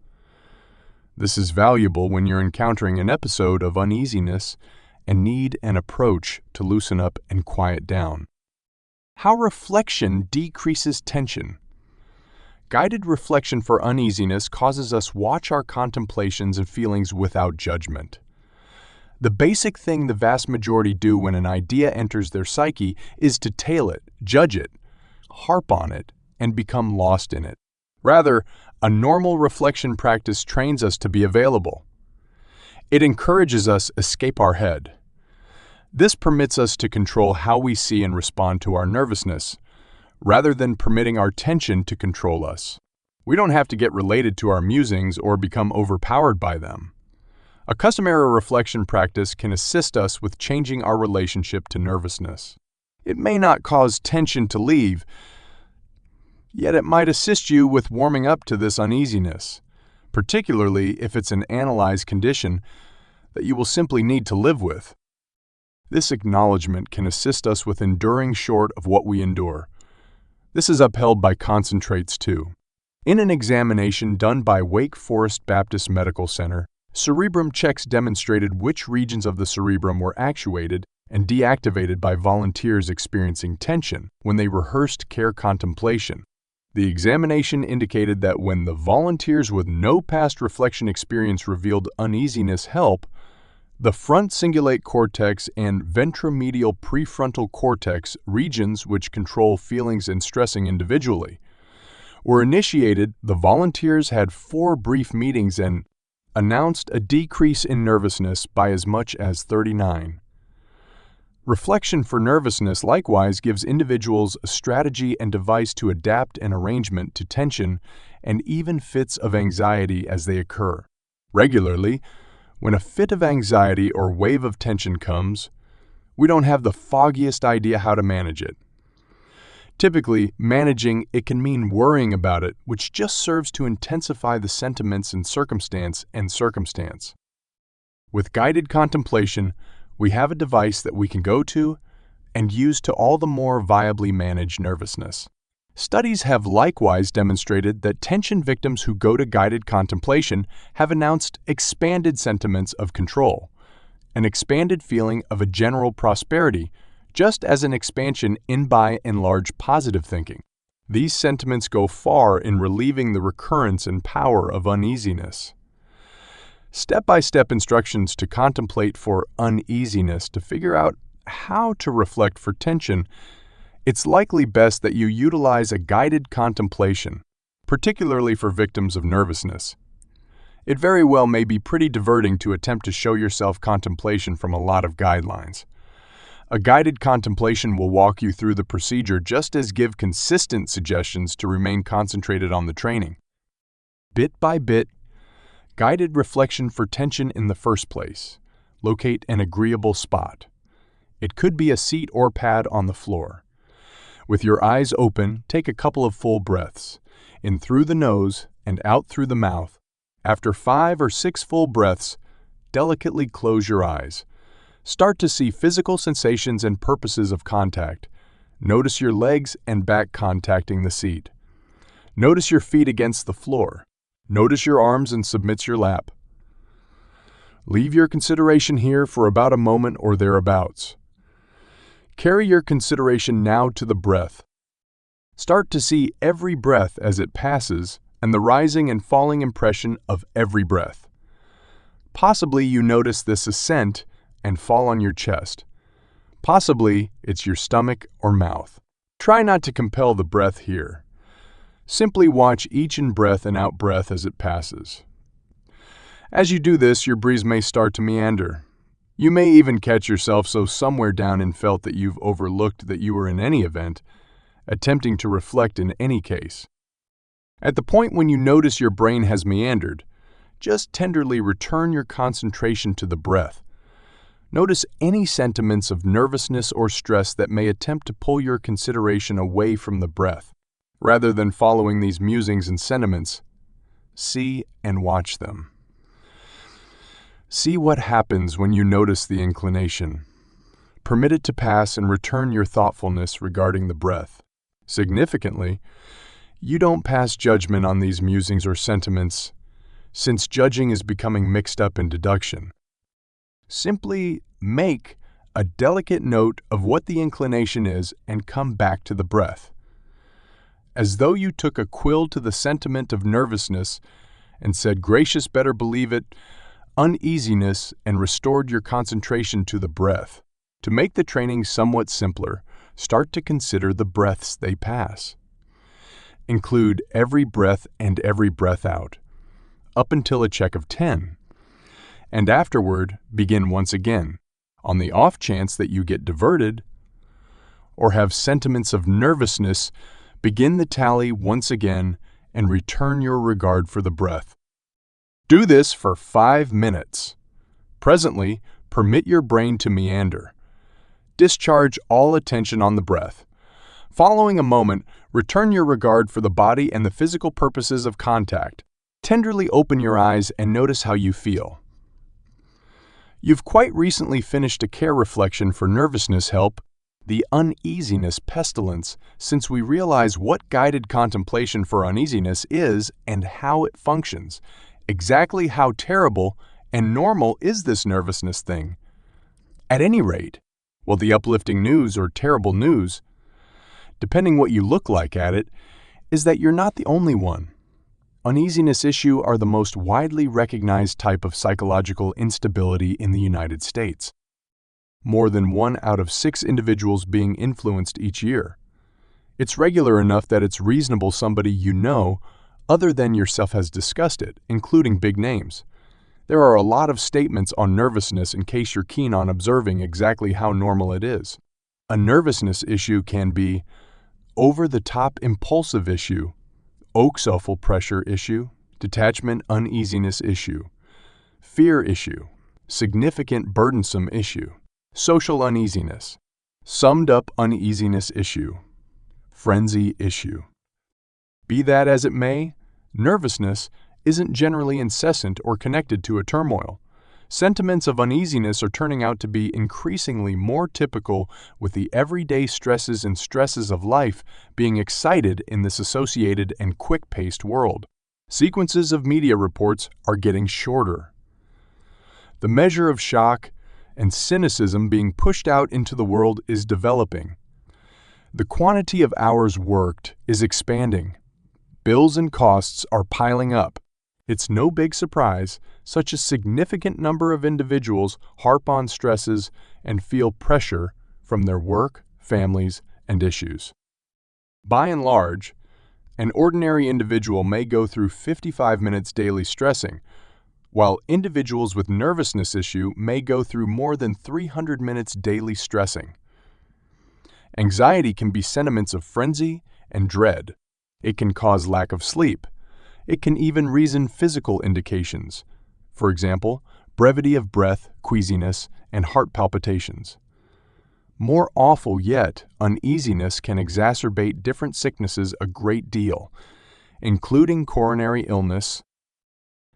This is valuable when you're encountering an episode of uneasiness and need an approach to loosen up and quiet down. How reflection decreases tension. Guided reflection for uneasiness causes us watch our contemplations and feelings without judgment. The basic thing the vast majority do when an idea enters their psyche is to tail it, judge it, harp on it, and become lost in it. Rather, a normal reflection practice trains us to be available. It encourages us escape our head. This permits us to control how we see and respond to our nervousness, rather than permitting our tension to control us. We don't have to get related to our musings or become overpowered by them. A customary reflection practice can assist us with changing our relationship to nervousness. It may not cause tension to leave, yet it might assist you with warming up to this uneasiness, particularly if it's an analyzed condition that you will simply need to live with. This acknowledgement can assist us with enduring short of what we endure. This is upheld by concentrates too. In an examination done by Wake Forest Baptist Medical Center, cerebrum checks demonstrated which regions of the cerebrum were actuated and deactivated by volunteers experiencing tension when they rehearsed care contemplation. The examination indicated that when the volunteers with no past reflection experience revealed uneasiness help, the front cingulate cortex and ventromedial prefrontal cortex, regions which control feelings and stressing individually, were initiated. The volunteers had 4 brief meetings and announced a decrease in nervousness by as much as 39. Reflection for nervousness likewise gives individuals a strategy and device to adapt an arrangement to tension and even fits of anxiety as they occur. Regularly, when a fit of anxiety or wave of tension comes, we don't have the foggiest idea how to manage it. Typically, managing it can mean worrying about it, which just serves to intensify the sentiments in circumstance. With guided contemplation, we have a device that we can go to and use to all the more viably manage nervousness. Studies have likewise demonstrated that tension victims who go to guided contemplation have announced expanded sentiments of control, an expanded feeling of a general prosperity, just as an expansion in by and large positive thinking. These sentiments go far in relieving the recurrence and power of uneasiness. Step-by-step instructions to contemplate for uneasiness to figure out how to reflect for tension. It's likely best that you utilize a guided contemplation, particularly for victims of nervousness. It very well may be pretty diverting to attempt to show yourself contemplation from a lot of guidelines. A guided contemplation will walk you through the procedure just as give consistent suggestions to remain concentrated on the training. Bit by bit, guided reflection for tension in the first place. Locate an agreeable spot. It could be a seat or pad on the floor. With your eyes open, take a couple of full breaths, in through the nose and out through the mouth. After 5 or 6 full breaths, delicately close your eyes. Start to see physical sensations and purposes of contact. Notice your legs and back contacting the seat. Notice your feet against the floor. Notice your arms and submits your lap. Leave your consideration here for about a moment or thereabouts. Carry your consideration now to the breath. Start to see every breath as it passes and the rising and falling impression of every breath. Possibly you notice this ascent and fall on your chest. Possibly it's your stomach or mouth. Try not to compel the breath here. Simply watch each in-breath and out-breath as it passes. As you do this, your breeze may start to meander. You may even catch yourself so somewhere down in felt that you've overlooked that you were in any event, attempting to reflect in any case. At the point when you notice your brain has meandered, just tenderly return your concentration to the breath. Notice any sentiments of nervousness or stress that may attempt to pull your consideration away from the breath. Rather than following these musings and sentiments, see and watch them. See what happens when you notice the inclination. Permit it to pass and return your thoughtfulness regarding the breath. Significantly, you don't pass judgment on these musings or sentiments, since judging is becoming mixed up in deduction. Simply make a delicate note of what the inclination is and come back to the breath. As though you took a quill to the sentiment of nervousness and said, "Gracious, better believe it," uneasiness, and restored your concentration to the breath. To make the training somewhat simpler, start to consider the breaths they pass. Include every breath and every breath out, up until a check of 10. And afterward, begin once again. On the off chance that you get diverted or have sentiments of nervousness, begin the tally once again and return your regard for the breath. Do this for 5 minutes. Presently, permit your brain to meander. Discharge all attention on the breath. Following a moment, return your regard for the body and the physical purposes of contact. Tenderly open your eyes and notice how you feel. You've quite recently finished a care reflection for nervousness help, the uneasiness pestilence, since we realize what guided contemplation for uneasiness is and how it functions. Exactly how terrible and normal is this nervousness thing? At any rate, well, the uplifting news or terrible news, depending what you look like at it, is that you're not the only one. Uneasiness issue are the most widely recognized type of psychological instability in the United States. More than 1 out of 6 individuals being influenced each year. It's regular enough that it's reasonable somebody you know, other than yourself, has discussed it, including big names. There are a lot of statements on nervousness in case you're keen on observing exactly how normal it is. A nervousness issue can be over-the-top impulsive issue, oak-self pressure issue, detachment uneasiness issue, fear issue, significant burdensome issue, social uneasiness, summed up uneasiness issue, frenzy issue. Be that as it may, nervousness isn't generally incessant or connected to a turmoil. Sentiments of uneasiness are turning out to be increasingly more typical, with the everyday stresses and stresses of life being excited in this associated and quick-paced world. Sequences of media reports are getting shorter. The measure of shock and cynicism being pushed out into the world is developing. The quantity of hours worked is expanding. Bills and costs are piling up. It's no big surprise such a significant number of individuals harp on stresses and feel pressure from their work, families, and issues. By and large, an ordinary individual may go through 55 minutes daily stressing, while individuals with nervousness issue may go through more than 300 minutes daily stressing. Anxiety can be sentiments of frenzy and dread. It can cause lack of sleep. It can even reason physical indications. For example, brevity of breath, queasiness, and heart palpitations. More awful yet, uneasiness can exacerbate different sicknesses a great deal, including coronary illness.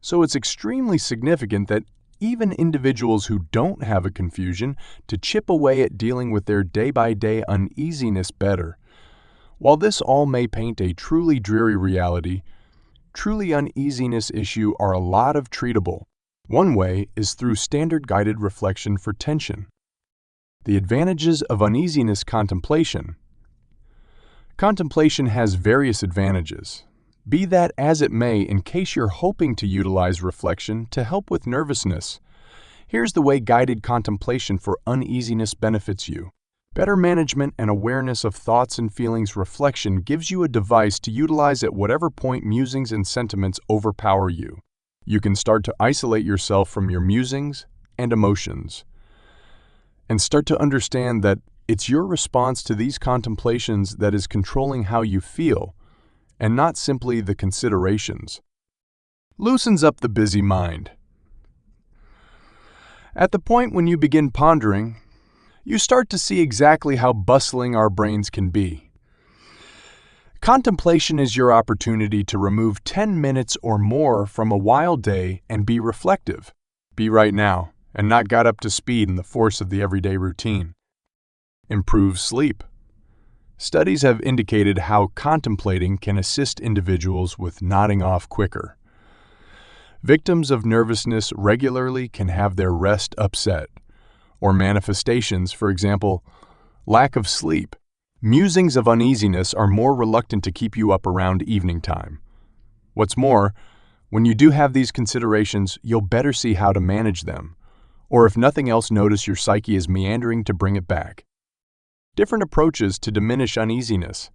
So it's extremely significant that even individuals who don't have a confusion to chip away at dealing with their day-by-day uneasiness better. While this all may paint a truly dreary reality, truly uneasiness issue are a lot of treatable. One way is through standard guided reflection for tension. The advantages of uneasiness contemplation. Contemplation has various advantages. Be that as it may, in case you're hoping to utilize reflection to help with nervousness, here's the way guided contemplation for uneasiness benefits you. Better management and awareness of thoughts and feelings. Reflection gives you a device to utilize at whatever point musings and sentiments overpower you. You can start to isolate yourself from your musings and emotions, and start to understand that it's your response to these contemplations that is controlling how you feel, and not simply the considerations. Loosens up the busy mind. At the point when you begin pondering, you start to see exactly how bustling our brains can be. Contemplation is your opportunity to remove 10 minutes or more from a wild day and be reflective. Be right now, and not got up to speed in the force of the everyday routine. Improve sleep. Studies have indicated how contemplating can assist individuals with nodding off quicker. Victims of nervousness regularly can have their rest upset, or manifestations, for example, lack of sleep. Musings of uneasiness are more reluctant to keep you up around evening time. What's more, when you do have these considerations, you'll better see how to manage them, or if nothing else, notice your psyche is meandering to bring it back. Different approaches to diminish uneasiness.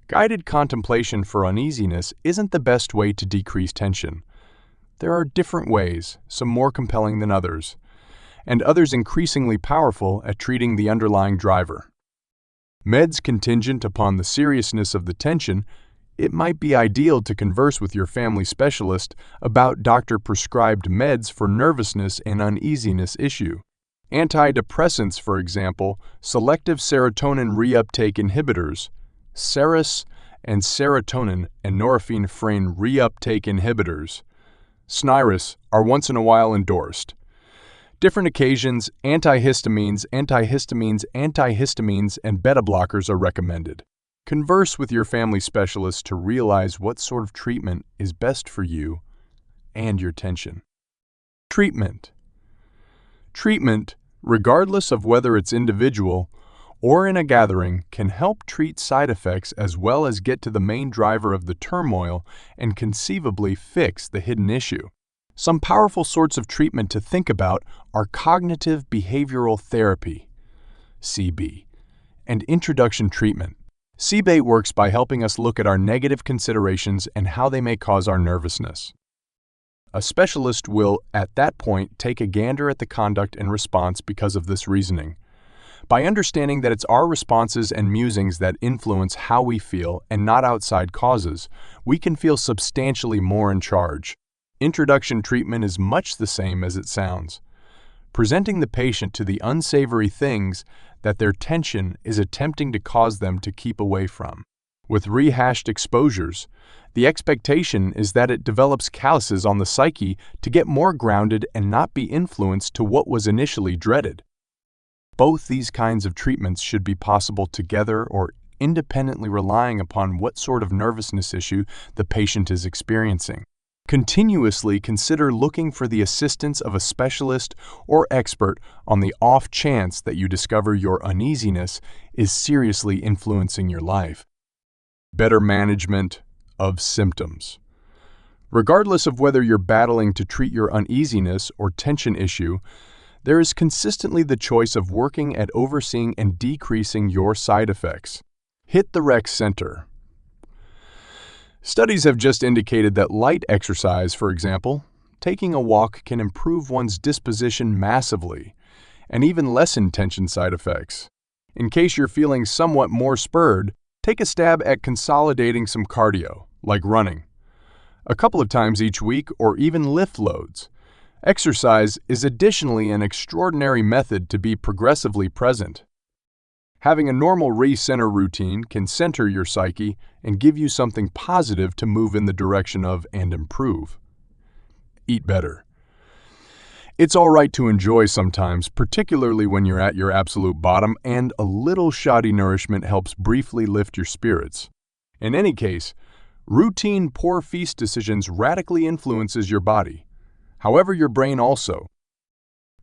Guided contemplation for uneasiness isn't the best way to decrease tension. There are different ways, some more compelling than others, and others increasingly powerful at treating the underlying driver. Meds contingent upon the seriousness of the tension. It might be ideal to converse with your family specialist about doctor-prescribed meds for nervousness and uneasiness issue. Antidepressants, for example, selective serotonin reuptake inhibitors, SERAS, and serotonin and norepinephrine reuptake inhibitors, SNRIS, are once in a while endorsed. Different occasions, antihistamines, and beta blockers are recommended. Converse with your family specialist to realize what sort of treatment is best for you and your tension. Treatment. Treatment, regardless of whether it's individual or in a gathering, can help treat side effects as well as get to the main driver of the turmoil and conceivably fix the hidden issue. Some powerful sorts of treatment to think about are cognitive behavioral therapy, CB, and introduction treatment. CB works by helping us look at our negative considerations and how they may cause our nervousness. A specialist will, at that point, take a gander at the conduct and response because of this reasoning. By understanding that it's our responses and musings that influence how we feel and not outside causes, we can feel substantially more in charge. Introduction treatment is much the same as it sounds. Presenting the patient to the unsavory things that their tension is attempting to cause them to keep away from. With rehashed exposures, the expectation is that it develops calluses on the psyche to get more grounded and not be influenced to what was initially dreaded. Both these kinds of treatments should be possible together or independently relying upon what sort of nervousness issue the patient is experiencing. Continuously consider looking for the assistance of a specialist or expert on the off chance that you discover your uneasiness is seriously influencing your life. Better management of symptoms. Regardless of whether you're battling to treat your uneasiness or tension issue, there is consistently the choice of working at overseeing and decreasing your side effects. Hit the rec center. Studies have just indicated that light exercise, for example, taking a walk can improve one's disposition massively and even lessen tension side effects. In case you're feeling somewhat more spurred, take a stab at consolidating some cardio, like running, a couple of times each week or even lift loads. Exercise is additionally an extraordinary method to be progressively present. Having a normal recenter routine can center your psyche and give you something positive to move in the direction of and improve. Eat better. It's all right to enjoy sometimes, particularly when you're at your absolute bottom, and a little shoddy nourishment helps briefly lift your spirits. In any case, routine poor feast decisions radically influences your body. However, your brain also.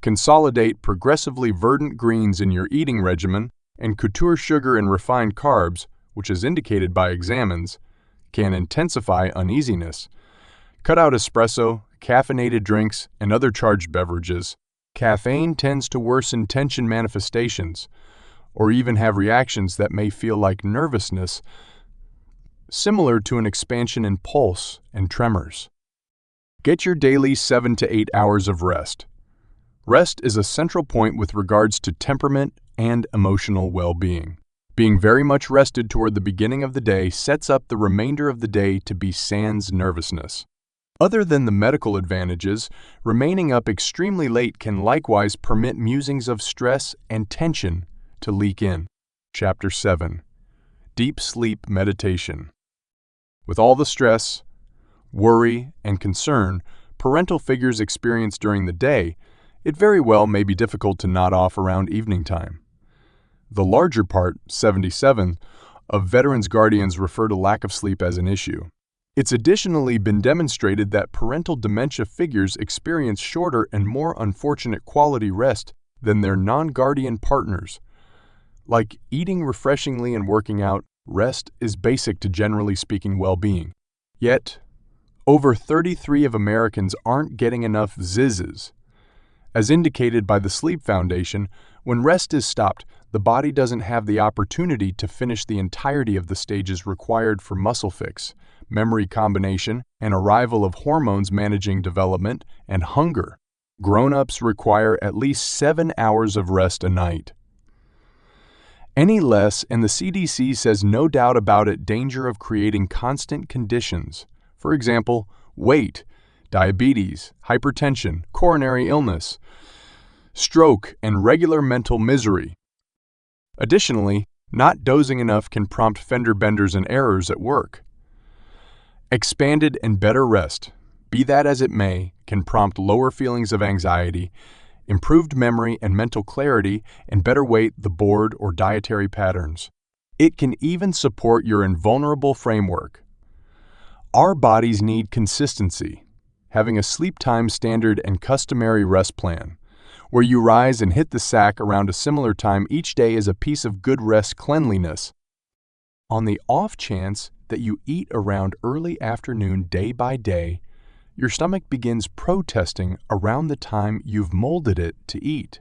Consolidate progressively verdant greens in your eating regimen, and couture sugar and refined carbs, which is indicated by examines, can intensify uneasiness. Cut out espresso, caffeinated drinks, and other charged beverages. Caffeine tends to worsen tension manifestations, or even have reactions that may feel like nervousness, similar to an expansion in pulse and tremors. Get your daily 7 to 8 hours of rest. Rest is a central point with regards to temperament and emotional well-being. Being very much rested toward the beginning of the day sets up the remainder of the day to be sans nervousness. Other than the medical advantages, remaining up extremely late can likewise permit musings of stress and tension to leak in. Chapter 7. Deep Sleep Meditation. With all the stress, worry, and concern parental figures experience during the day, it very well may be difficult to nod off around evening time. The larger part, 77, of veterans' guardians refer to lack of sleep as an issue. It's additionally been demonstrated that parental dementia figures experience shorter and more unfortunate quality rest than their non-guardian partners. Like eating refreshingly and working out, rest is basic to generally speaking well-being. Yet, over 33% of Americans aren't getting enough zizzes. As indicated by the Sleep Foundation, when rest is stopped, the body doesn't have the opportunity to finish the entirety of the stages required for muscle fix, memory combination, and arrival of hormones managing development and hunger. Grown-ups require at least 7 hours of rest a night. Any less, and the CDC says no doubt about it, danger of creating constant conditions. For example, weight, diabetes, hypertension, coronary illness, stroke, and regular mental misery. Additionally, not dozing enough can prompt fender benders and errors at work. Expanded and better rest, be that as it may, can prompt lower feelings of anxiety, improved memory and mental clarity, and better weight the board or dietary patterns. It can even support your invulnerable framework. Our bodies need consistency. Having a sleep time standard and customary rest plan, where you rise and hit the sack around a similar time each day, is a piece of good rest cleanliness. On the off chance that you eat around early afternoon day by day, your stomach begins protesting around the time you've molded it to eat.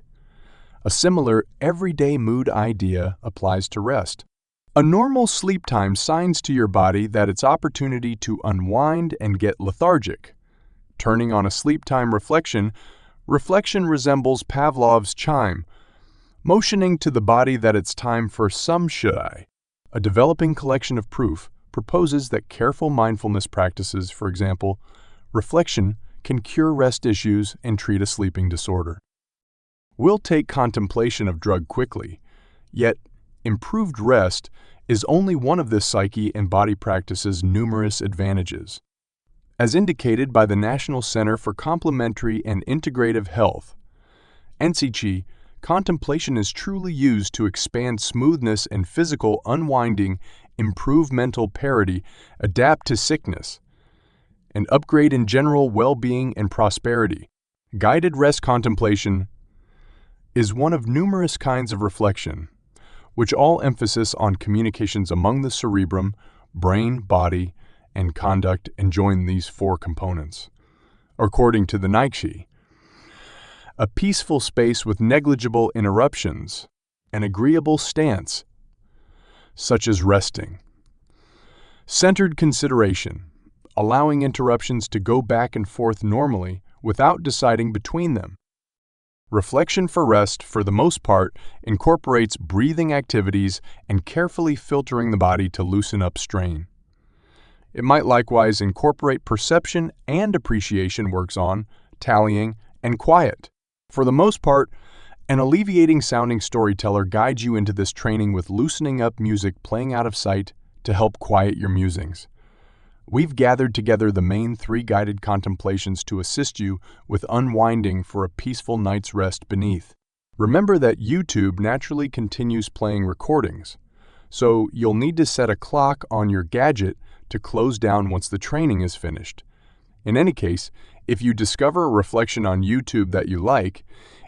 A similar everyday mood idea applies to rest. A normal sleep time signs to your body that it's opportunity to unwind and get lethargic. Turning on a sleep time reflection, reflection resembles Pavlov's chime, motioning to the body that it's time for some should. A developing collection of proof proposes that careful mindfulness practices, for example, reflection, can cure rest issues and treat a sleeping disorder. We'll take contemplation of drug quickly, yet improved rest is only one of this psyche and body practice's numerous advantages. As indicated by the National Center for Complementary and Integrative Health, NCCH, contemplation is truly used to expand smoothness and physical unwinding, improve mental parity, adapt to sickness, and upgrade in general well-being and prosperity. Guided rest contemplation is one of numerous kinds of reflection, which all emphasis on communications among the cerebrum, brain, body, and conduct and join these four components. According to the Nike, a peaceful space with negligible interruptions, an agreeable stance, such as resting. Centered consideration, allowing interruptions to go back and forth normally without deciding between them. Reflection for rest, for the most part, incorporates breathing activities and carefully filtering the body to loosen up strain. It might likewise incorporate perception and appreciation works on, tallying, and quiet. For the most part, an alleviating sounding storyteller guides you into this training with loosening up music playing out of sight to help quiet your musings. We've gathered together the main 3 guided contemplations to assist you with unwinding for a peaceful night's rest beneath. Remember that YouTube naturally continues playing recordings, so you'll need to set a clock on your gadget to close down once the training is finished. In any case, if you discover a reflection on YouTube that you like,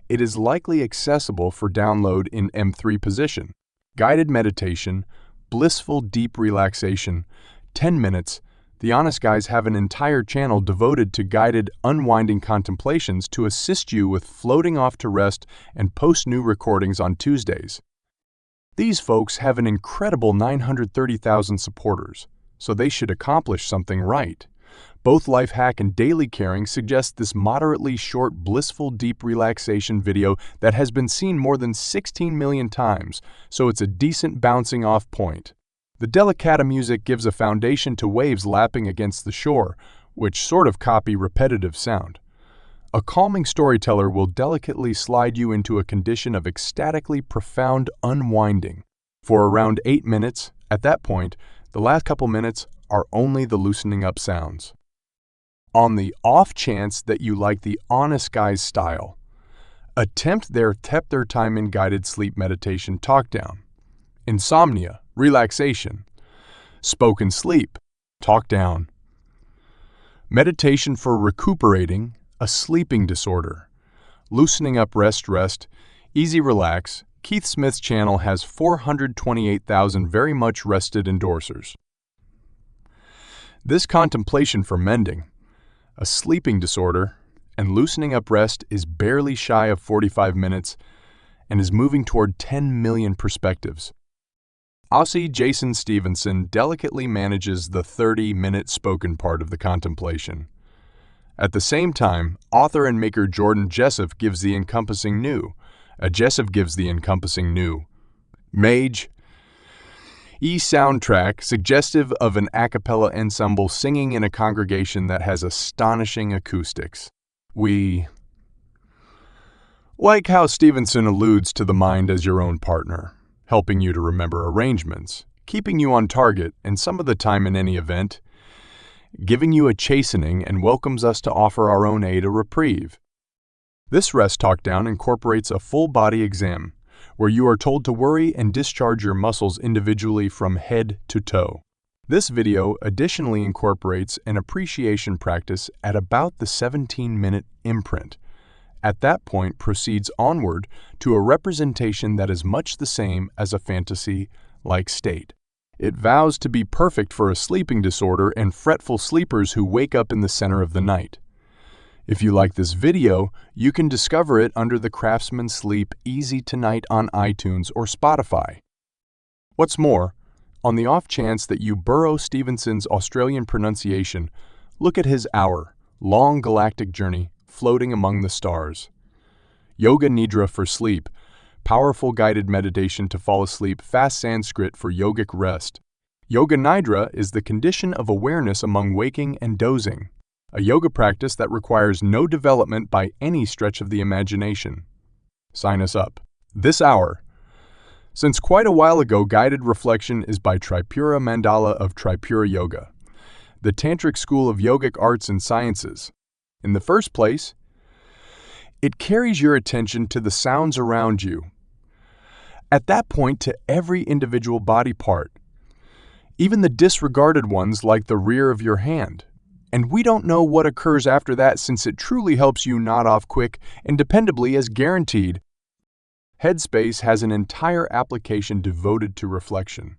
it is likely accessible for download in M3 position. Guided meditation, blissful deep relaxation, 10 minutes. The Honest Guys have an entire channel devoted to guided unwinding contemplations to assist you with floating off to rest and post new recordings on Tuesdays. These folks have an incredible 930,000 supporters, so they should accomplish something right. Both Lifehack and Daily Caring suggest this moderately short, blissful deep relaxation video that has been seen more than 16 million times, so it's a decent bouncing off point. The delicata music gives a foundation to waves lapping against the shore, which sort of copy repetitive sound. A calming storyteller will delicately slide you into a condition of ecstatically profound unwinding. For around 8 minutes, at that point, the last couple minutes are only the loosening up sounds. On the off chance that you like the Honest Guys style, attempt their time in guided sleep meditation talk down. Insomnia, relaxation, spoken sleep, talk down. Meditation for recuperating, a sleeping disorder. Loosening up rest, easy relax. Keith Smith's channel has 428,000 very much rested endorsers. This contemplation for mending, a sleeping disorder, and loosening up rest is barely shy of 45 minutes and is moving toward 10 million perspectives. Aussie Jason Stevenson delicately manages the 30-minute spoken part of the contemplation. At the same time, author and maker Jordan Jessif gives the encompassing new. Mage. Soundtrack, suggestive of an a cappella ensemble singing in a congregation that has astonishing acoustics. We like how Stevenson alludes to the mind as your own partner, helping you to remember arrangements, keeping you on target, and some of the time in any event, giving you a chastening and welcomes us to offer our own aid a reprieve. This rest talk down incorporates a full body exam, where you are told to worry and discharge your muscles individually from head to toe. This video additionally incorporates an appreciation practice at about the 17-minute imprint. At that point proceeds onward to a representation that is much the same as a fantasy-like state. It vows to be perfect for a sleeping disorder and fretful sleepers who wake up in the center of the night. If you like this video, you can discover it under the Craftsman Sleep Easy Tonight on iTunes or Spotify. What's more, on the off chance that you borrow Stevenson's Australian pronunciation, look at his hour, long galactic journey, floating among the stars. Yoga Nidra for sleep, powerful guided meditation to fall asleep, fast Sanskrit for yogic rest. Yoga Nidra is the condition of awareness among waking and dozing, a yoga practice that requires no development by any stretch of the imagination. Sign us up. This hour. Since quite a while ago, guided reflection is by Tripura Mandala of Tripura Yoga, the tantric school of yogic arts and sciences. In the first place, it carries your attention to the sounds around you. At that point, to every individual body part, even the disregarded ones like the rear of your hand. And we don't know what occurs after that, since it truly helps you nod off quick and dependably as guaranteed. Headspace has an entire application devoted to reflection.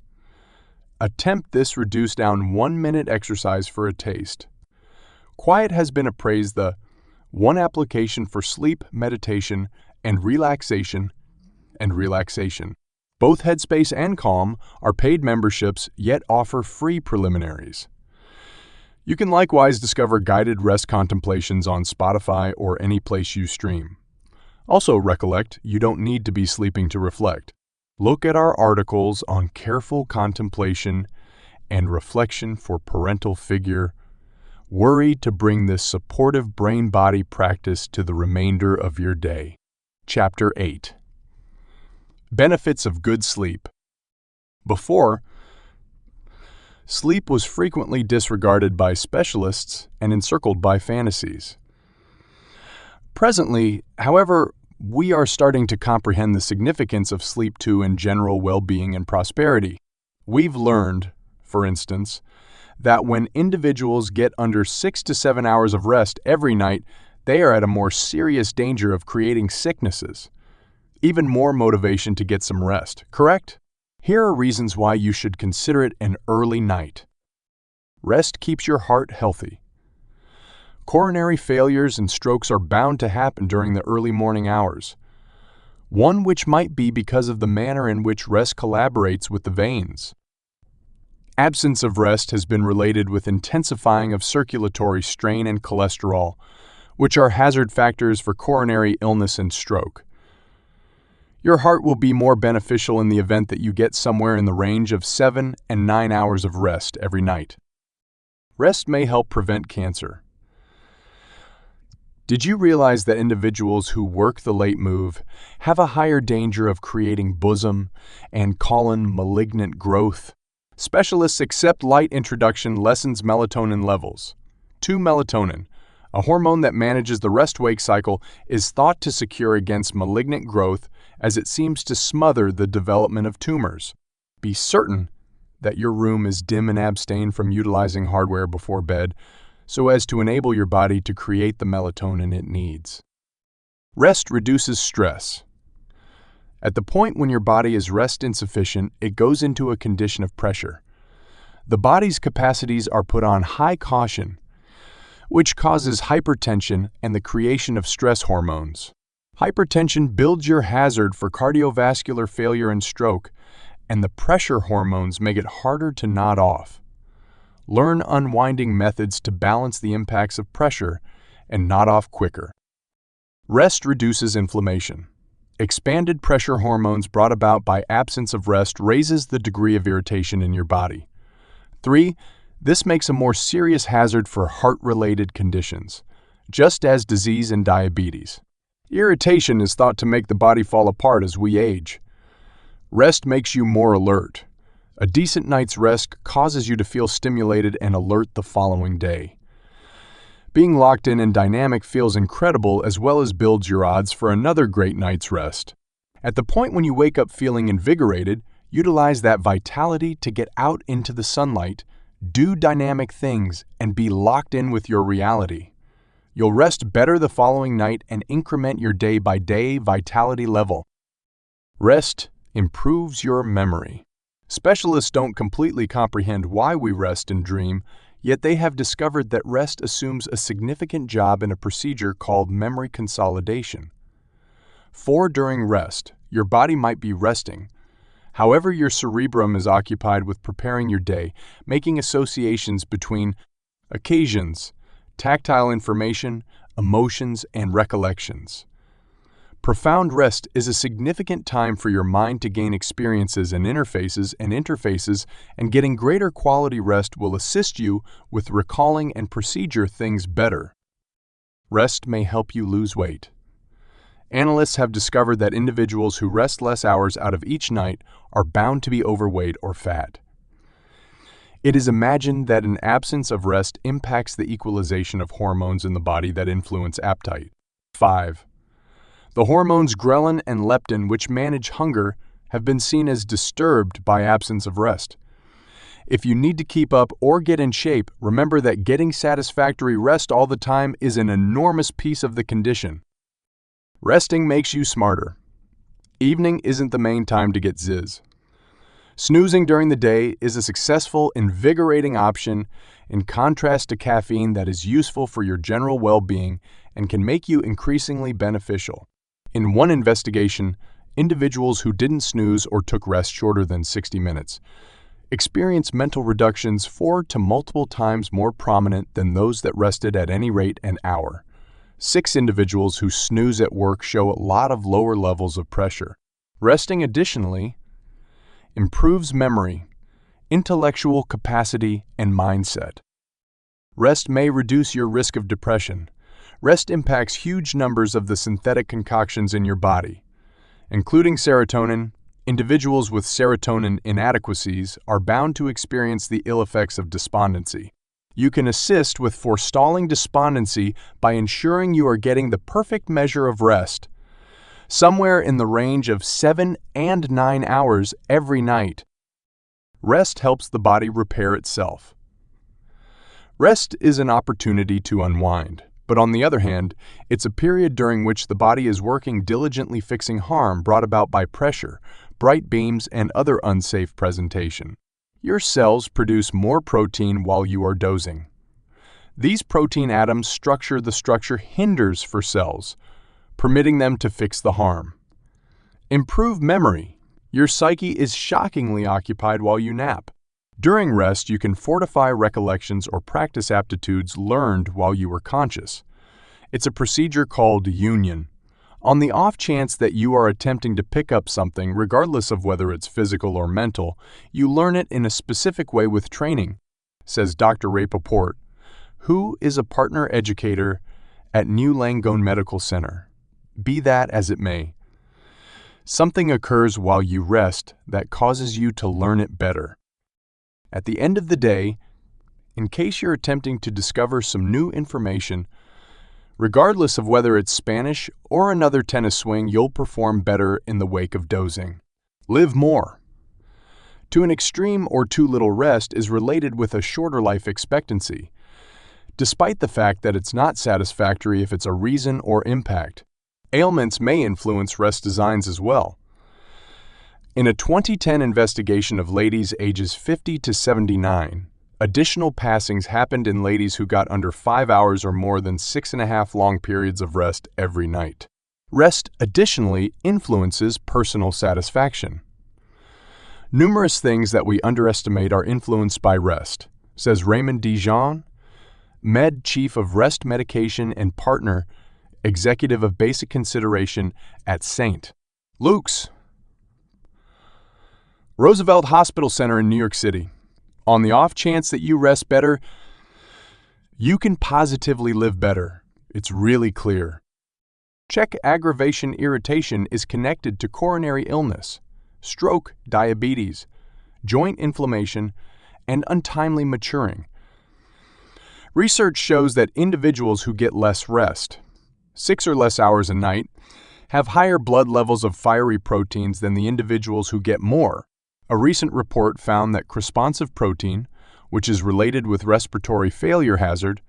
Attempt this reduced down 1-minute exercise for a taste. Quiet has been appraised the one application for sleep, meditation, and relaxation. Both Headspace and Calm are paid memberships, yet offer free preliminaries. You can likewise discover guided rest contemplations on Spotify or any place you stream. Also recollect, you don't need to be sleeping to reflect. Look at our articles on careful contemplation and reflection for parental figure. Worry to bring this supportive brain-body practice to the remainder of your day. Chapter 8. Benefits of good sleep. Before, sleep was frequently disregarded by specialists and encircled by fantasies. Presently, however, we are starting to comprehend the significance of sleep in general well-being and prosperity. We've learned, for instance, that when individuals get under 6 to 7 hours of rest every night, they are at a more serious danger of creating sicknesses. Even more motivation to get some rest, correct? Here are reasons why you should consider it an early night. Rest keeps your heart healthy. Coronary failures and strokes are bound to happen during the early morning hours, one which might be because of the manner in which rest collaborates with the veins. Absence of rest has been related with intensifying of circulatory strain and cholesterol, which are hazard factors for coronary illness and stroke. Your heart will be more beneficial in the event that you get somewhere in the range of 7 and 9 hours of rest every night. Rest may help prevent cancer. Did you realize that individuals who work the late move have a higher danger of creating bosom and colon malignant growth? Specialists accept light introduction lessens melatonin levels. 2-melatonin, a hormone that manages the rest-wake cycle, is thought to secure against malignant growth as it seems to smother the development of tumors. Be certain that your room is dim and abstain from utilizing hardware before bed so as to enable your body to create the melatonin it needs. Rest reduces stress. At the point when your body is rest insufficient, it goes into a condition of pressure. The body's capacities are put on high caution, which causes hypertension and the creation of stress hormones. Hypertension builds your hazard for cardiovascular failure and stroke, and the pressure hormones make it harder to nod off. Learn unwinding methods to balance the impacts of pressure and nod off quicker. Rest reduces inflammation. Expanded pressure hormones brought about by absence of rest raises the degree of irritation in your body. 3. This makes a more serious hazard for heart-related conditions, just as disease and diabetes. Irritation is thought to make the body fall apart as we age. Rest makes you more alert. A decent night's rest causes you to feel stimulated and alert the following day. Being locked in and dynamic feels incredible as well as builds your odds for another great night's rest. At the point when you wake up feeling invigorated, utilize that vitality to get out into the sunlight, do dynamic things, and be locked in with your reality. You'll rest better the following night and increment your day-by-day vitality level. Rest improves your memory. Specialists don't completely comprehend why we rest and dream, yet they have discovered that rest assumes a significant job in a procedure called memory consolidation. During rest, your body might be resting. However, your cerebrum is occupied with preparing your day, making associations between occasions, tactile information, emotions, and recollections. Profound rest is a significant time for your mind to gain experiences and interfaces, and getting greater quality rest will assist you with recalling and procedure things better. Rest may help you lose weight. Analysts have discovered that individuals who rest less hours out of each night are bound to be overweight or fat. It is imagined that an absence of rest impacts the equalization of hormones in the body that influence appetite. 5. The hormones ghrelin and leptin, which manage hunger, have been seen as disturbed by absence of rest. If you need to keep up or get in shape, remember that getting satisfactory rest all the time is an enormous piece of the condition. Resting makes you smarter. Evening isn't the main time to get zizz. Snoozing during the day is a successful, invigorating option in contrast to caffeine that is useful for your general well-being and can make you increasingly beneficial. In one investigation, individuals who didn't snooze or took rest shorter than 60 minutes experienced mental reductions 4 to multiple times more prominent than those that rested at any rate an hour. 6 individuals who snooze at work show a lot of lower levels of pressure. Resting additionally improves memory, intellectual capacity, and mindset. Rest may reduce your risk of depression. Rest impacts huge numbers of the synthetic concoctions in your body, including serotonin. Individuals with serotonin inadequacies are bound to experience the ill effects of despondency. You can assist with forestalling despondency by ensuring you are getting the perfect measure of rest, somewhere in the range of 7 and 9 hours every night. Rest helps the body repair itself. Rest is an opportunity to unwind, but on the other hand, it's a period during which the body is working diligently fixing harm brought about by pressure, bright beams, and other unsafe presentation. Your cells produce more protein while you are dozing. These protein atoms structure the structure hinders for cells, permitting them to fix the harm. Improve memory. Your psyche is shockingly occupied while you nap. During rest, you can fortify recollections or practice aptitudes learned while you were conscious. It's a procedure called union. On the off chance that you are attempting to pick up something, regardless of whether it's physical or mental, you learn it in a specific way with training, says Dr. Rappaport, who is a partner educator at New Langone Medical Center. Be that as it may, something occurs while you rest that causes you to learn it better. At the end of the day, in case you're attempting to discover some new information, regardless of whether it's Spanish or another tennis swing, you'll perform better in the wake of dozing. Live more. To an extreme or too little rest is related with a shorter life expectancy, despite the fact that it's not satisfactory if it's a reason or impact. Ailments may influence rest designs as well. In a 2010 investigation of ladies ages 50 to 79, additional passings happened in ladies who got under 5 hours or more than 6.5 long periods of rest every night. Rest additionally influences personal satisfaction. Numerous things that we underestimate are influenced by rest, says Raymond Dijon, Med Chief of Rest Medication and Partner, Executive of Basic Consideration at St. Luke's Roosevelt Hospital Center in New York City. On the off chance that you rest better, you can positively live better. It's really clear. Check aggravation irritation is connected to coronary illness, stroke, diabetes, joint inflammation, and untimely maturing. Research shows that individuals who get less rest, 6 or less hours a night, have higher blood levels of fiery proteins than the individuals who get more. A recent report found that responsive protein, which is related with respiratory failure hazard,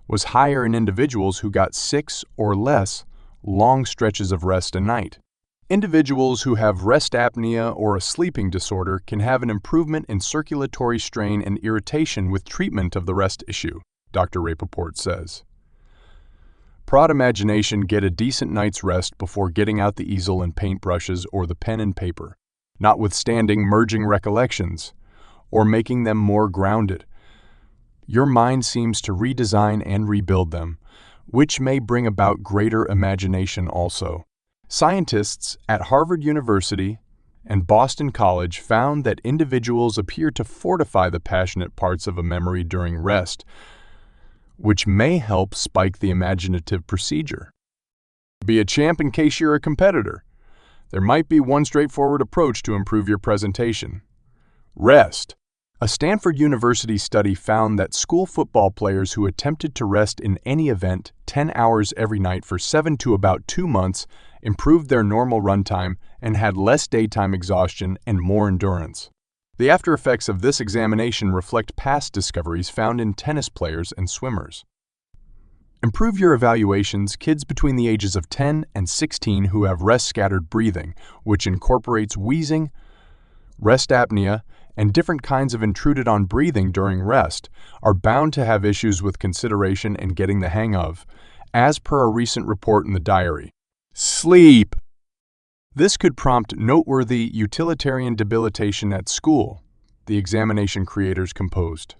was higher in individuals who got 6 or less long stretches of rest a night. Individuals who have rest apnea or a sleeping disorder can have an improvement in circulatory strain and irritation with treatment of the rest issue, Dr. Rappaport says. Prod imagination, get a decent night's rest before getting out the easel and paintbrushes or the pen and paper, notwithstanding merging recollections or making them more grounded. your mind seems to redesign and rebuild them, which may bring about greater imagination also. Scientists at Harvard University and Boston College found that individuals appear to fortify the passionate parts of a memory during rest, which may help spike the imaginative procedure. Be a champ in case you're a competitor. There might be one straightforward approach to improve your presentation. Rest. A Stanford University study found that school football players who attempted to rest in any event 10 hours every night for 7 to about 2 months improved their normal runtime and had less daytime exhaustion and more endurance. The after effects of this examination reflect past discoveries found in tennis players and swimmers. Improve your evaluations. Kids between the ages of 10 and 16 who have rest-scattered breathing, which incorporates wheezing, rest apnea, and different kinds of intruded-on breathing during rest, are bound to have issues with consideration and getting the hang of, as per a recent report in the diary. Sleep. This could prompt noteworthy utilitarian debilitation at school, the examination creators composed.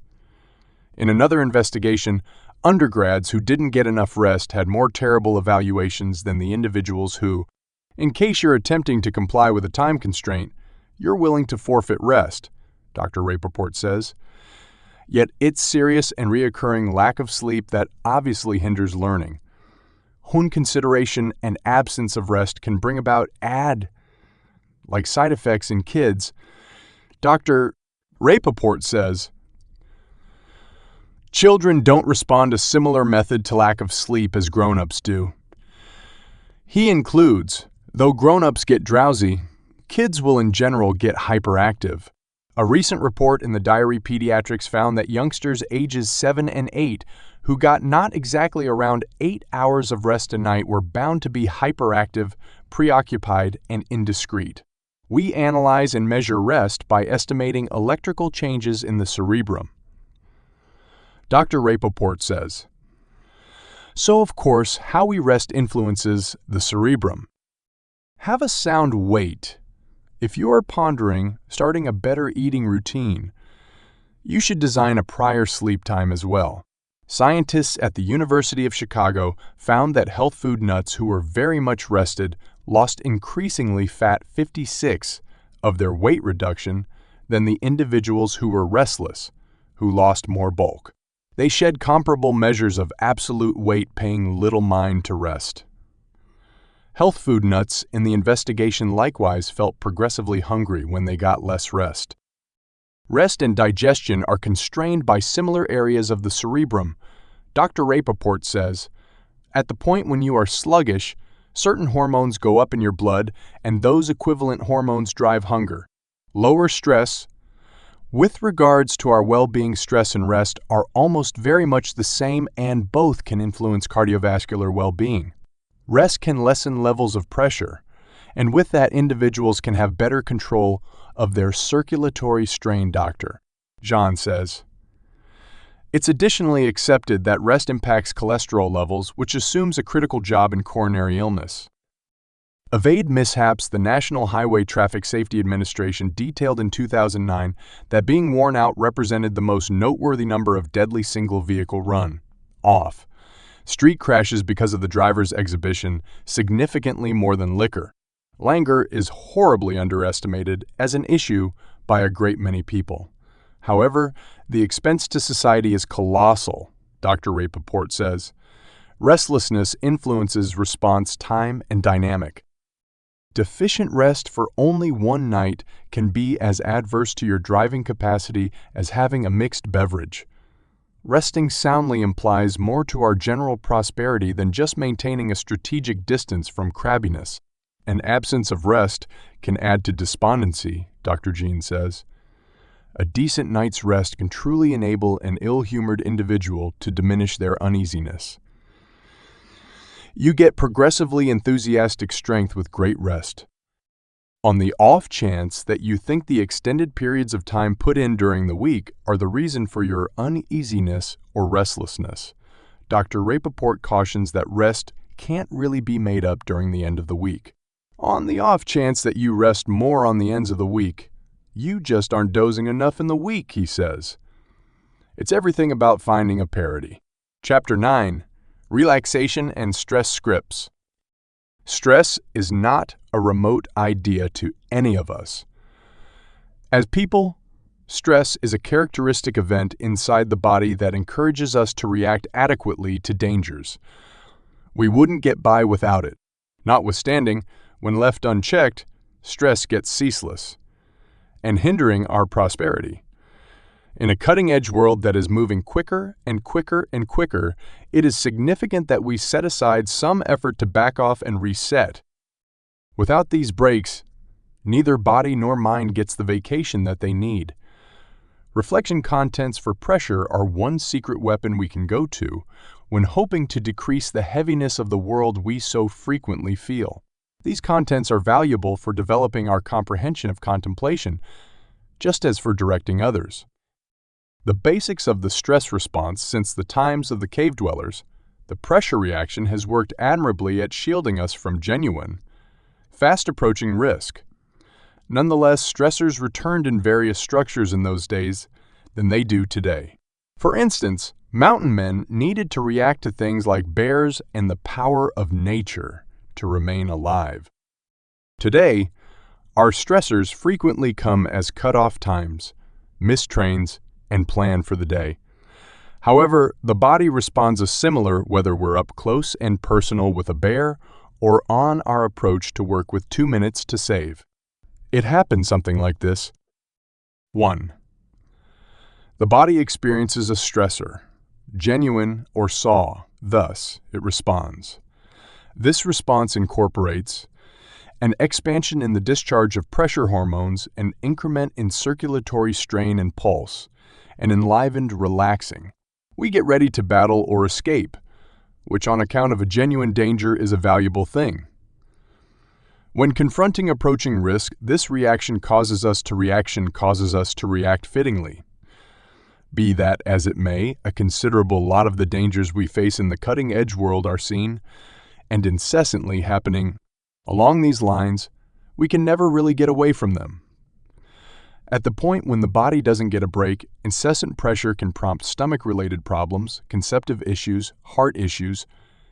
In another investigation, undergrads who didn't get enough rest had more terrible evaluations than the individuals who, in case you're attempting to comply with a time constraint, you're willing to forfeit rest, Dr. Rapoport says. Yet it's serious and reoccurring lack of sleep that obviously hinders learning. Consideration and absence of rest can bring about like side effects in kids. Dr. Rapoport says, children don't respond a similar method to lack of sleep as grown-ups do. He includes, though grown-ups get drowsy, kids will in general get hyperactive. A recent report in the Diary Pediatrics found that youngsters ages 7 and 8 who got not exactly around 8 hours of rest a night were bound to be hyperactive, preoccupied, and indiscreet. We analyze and measure rest by estimating electrical changes in the cerebrum. Dr. Rapoport says, so of course, how we rest influences the cerebrum. Have a sound weight. If you are pondering starting a better eating routine, you should design a prior sleep time as well. Scientists at the University of Chicago found that health food nuts who were very much rested lost increasingly fat 56 of their weight reduction than the individuals who were restless, who lost more bulk. They shed comparable measures of absolute weight paying little mind to rest. Health food nuts in the investigation likewise felt progressively hungry when they got less rest. Rest and digestion are constrained by similar areas of the cerebrum. Dr. Rapoport says, at the point when you are sluggish, certain hormones go up in your blood, and those equivalent hormones drive hunger. Lower stress. With regards to our well-being, stress and rest are almost very much the same, and both can influence cardiovascular well-being. Rest can lessen levels of pressure, and with that individuals can have better control of their circulatory strain, Dr. John says. It's additionally accepted that rest impacts cholesterol levels, which assumes a critical job in coronary illness. Evade mishaps. The National Highway Traffic Safety Administration detailed in 2009 that being worn out represented the most noteworthy number of deadly single vehicle run-off street crashes because of the driver's exhibition, significantly more than liquor. Languor is horribly underestimated as an issue by a great many people. However, the expense to society is colossal, Dr. Rapoport says. Restlessness influences response time and dynamic. Deficient rest for only one night can be as adverse to your driving capacity as having a mixed beverage. Resting soundly implies more to our general prosperity than just maintaining a strategic distance from crabbiness. An absence of rest can add to despondency, Dr. Jean says. A decent night's rest can truly enable an ill-humored individual to diminish their uneasiness. You get progressively enthusiastic strength with great rest. On the off chance that you think the extended periods of time put in during the week are the reason for your uneasiness or restlessness, Dr. Rapoport cautions that rest can't really be made up during the end of the week. On the off chance that you rest more on the ends of the week, you just aren't dozing enough in the week, he says. It's everything about finding a parity. Chapter 9: Relaxation and Stress Scripts. Stress is not a remote idea to any of us. As people, stress is a characteristic event inside the body that encourages us to react adequately to dangers. We wouldn't get by without it. Notwithstanding, when left unchecked, stress gets ceaseless and hindering our prosperity. In a cutting-edge world that is moving quicker and quicker and quicker, it is significant that we set aside some effort to back off and reset. Without these breaks, neither body nor mind gets the vacation that they need. Reflection contents for pressure are one secret weapon we can go to when hoping to decrease the heaviness of the world we so frequently feel. These contents are valuable for developing our comprehension of contemplation, just as for directing others. The basics of the stress response since the times of the cave dwellers, the pressure reaction has worked admirably at shielding us from genuine, fast-approaching risk. Nonetheless, stressors returned in various structures in those days than they do today. For instance, mountain men needed to react to things like bears and the power of nature to remain alive. Today, our stressors frequently come as cut-off times, missed trains, and plan for the day. However, the body responds a similar whether we're up close and personal with a bear or on our approach to work with 2 minutes to save. It happens something like this. 1. The body experiences a stressor, genuine or saw, thus it responds. This response incorporates an expansion in the discharge of pressure hormones, an increment in circulatory strain and pulse, an enlivened relaxing. We get ready to battle or escape, which on account of a genuine danger is a valuable thing. When confronting approaching risk, this reaction causes us to react fittingly. Be that as it may, a considerable lot of the dangers we face in the cutting-edge world are seen and incessantly happening. Along these lines, we can never really get away from them. At the point when the body doesn't get a break, incessant pressure can prompt stomach-related problems, conceptive issues, heart issues,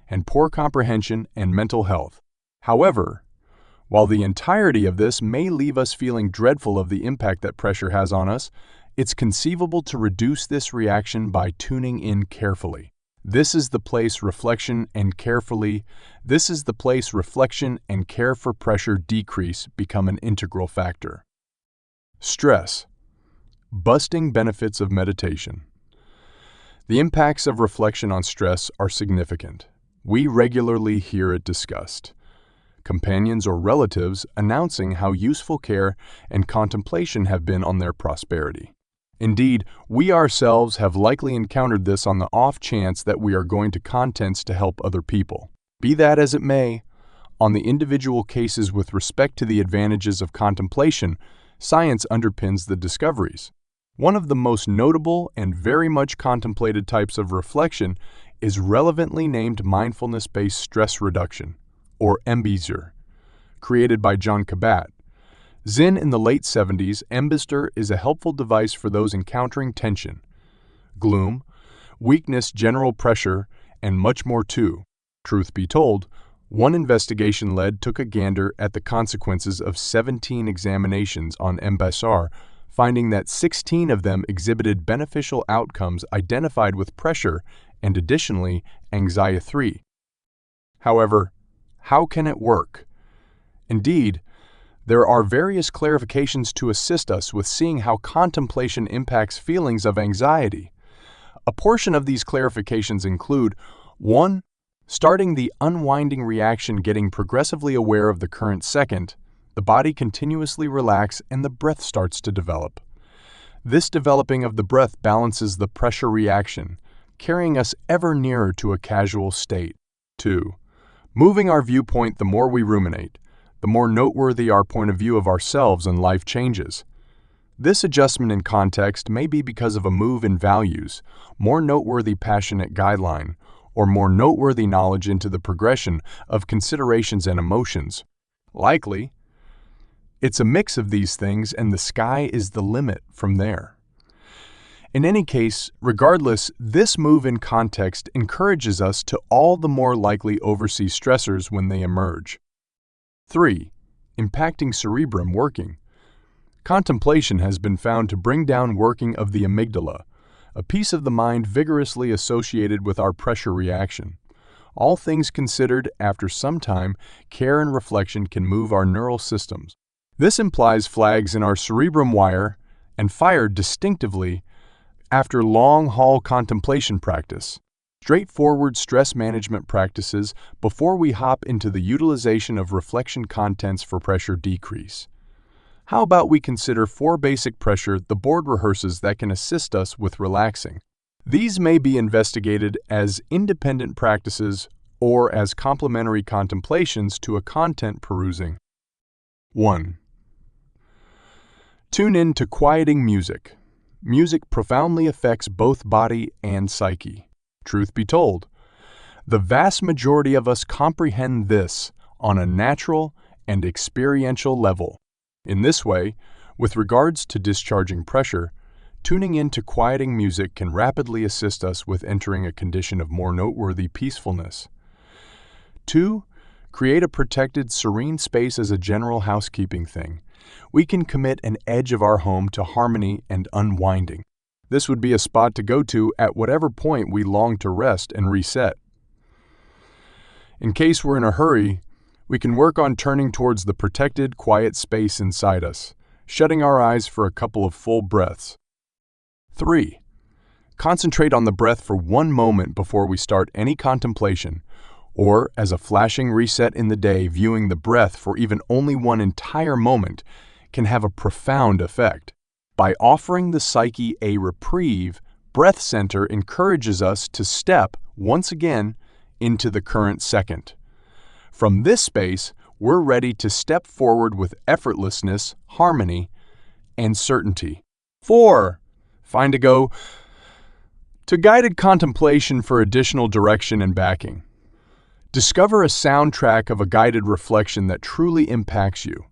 and poor comprehension and mental health. However, while the entirety of this may leave us feeling dreadful of the impact that pressure has on us, it's conceivable to reduce this reaction by tuning in carefully. This is the place reflection and care for pressure decrease become an integral factor. Stress. Busting benefits of meditation. The impacts of reflection on stress are significant. We regularly hear it discussed. Companions or relatives announcing how useful care and contemplation have been on their prosperity. Indeed, we ourselves have likely encountered this on the off chance that we are going to contents to help other people. Be that as it may, on the individual cases with respect to the advantages of contemplation, science underpins the discoveries. One of the most notable and very much contemplated types of reflection is relevantly named mindfulness-based stress reduction, or MBSR, created by John Kabat. Zen in the late 70s, MBSR is a helpful device for those encountering tension, gloom, weakness, general pressure, and much more too. Truth be told, one investigation took a gander at the consequences of 17 examinations on MBSR, finding that 16 of them exhibited beneficial outcomes identified with pressure and additionally anxiety-free. However, how can it work? Indeed, there are various clarifications to assist us with seeing how contemplation impacts feelings of anxiety. A portion of these clarifications include 1. Starting the unwinding reaction, getting progressively aware of the current second, the body continuously relaxes and the breath starts to develop. This developing of the breath balances the pressure reaction, carrying us ever nearer to a casual state. 2. Moving our viewpoint, the more we ruminate, the more noteworthy our point of view of ourselves and life changes. This adjustment in context may be because of a move in values, more noteworthy passionate guideline, or more noteworthy knowledge into the progression of considerations and emotions. Likely, it's a mix of these things and the sky is the limit from there. In any case, regardless, this move in context encourages us to all the more likely oversee stressors when they emerge. 3. Impacting cerebrum working. Contemplation has been found to bring down working of the amygdala, a piece of the mind vigorously associated with our pressure reaction. All things considered, after some time, care and reflection can move our neural systems. This implies flags in our cerebrum wire and fire distinctively after long-haul contemplation practice. Straightforward stress management practices before we hop into the utilization of reflection contents for pressure decrease. How about we consider 4 basic pressure the board rehearses that can assist us with relaxing? These may be investigated as independent practices or as complementary contemplations to a content perusing. 1. Tune in to quieting music. Music profoundly affects both body and psyche. Truth be told, the vast majority of us comprehend this on a natural and experiential level. In this way, with regards to discharging pressure, tuning in to quieting music can rapidly assist us with entering a condition of more noteworthy peacefulness. 2. Create a protected, serene space as a general housekeeping thing. We can commit an edge of our home to harmony and unwinding. This would be a spot to go to at whatever point we long to rest and reset. In case we're in a hurry, we can work on turning towards the protected, quiet space inside us, shutting our eyes for a couple of full breaths. 3. Concentrate on the breath for 1 moment before we start any contemplation, or as a flashing reset in the day, viewing the breath for even only 1 entire moment can have a profound effect. By offering the psyche a reprieve, Breath Center encourages us to step, once again, into the current second. From this space, we're ready to step forward with effortlessness, harmony, and certainty. 4. Find a go to guided contemplation for additional direction and backing. Discover a soundtrack of a guided reflection that truly impacts you.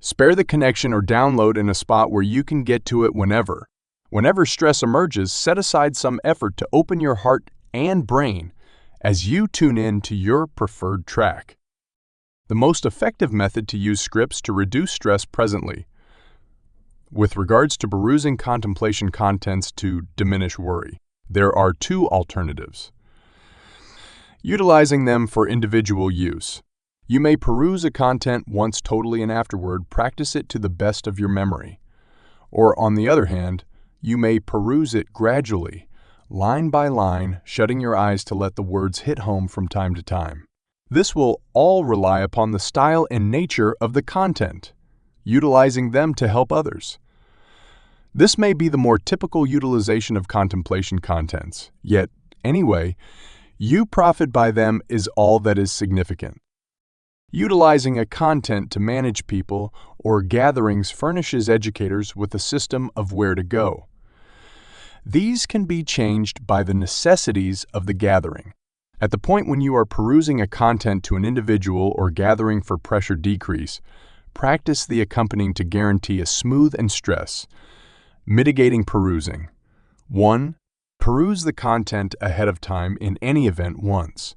Spare the connection or download in a spot where you can get to it whenever. Whenever stress emerges, set aside some effort to open your heart and brain as you tune in to your preferred track. The most effective method to use scripts to reduce stress presently. With regards to perusing contemplation contents to diminish worry, there are 2 alternatives. Utilizing them for individual use. You may peruse a content once totally and afterward practice it to the best of your memory. Or on the other hand, you may peruse it gradually, line by line, shutting your eyes to let the words hit home from time to time. This will all rely upon the style and nature of the content, utilizing them to help others. This may be the more typical utilization of contemplation contents, yet, anyway, you profit by them is all that is significant. Utilizing a content to manage people or gatherings furnishes educators with a system of where to go. These can be changed by the necessities of the gathering. At the point when you are perusing a content to an individual or gathering for pressure decrease, practice the accompanying to guarantee a smooth and stress. Mitigating perusing. 1. Peruse the content ahead of time in any event once.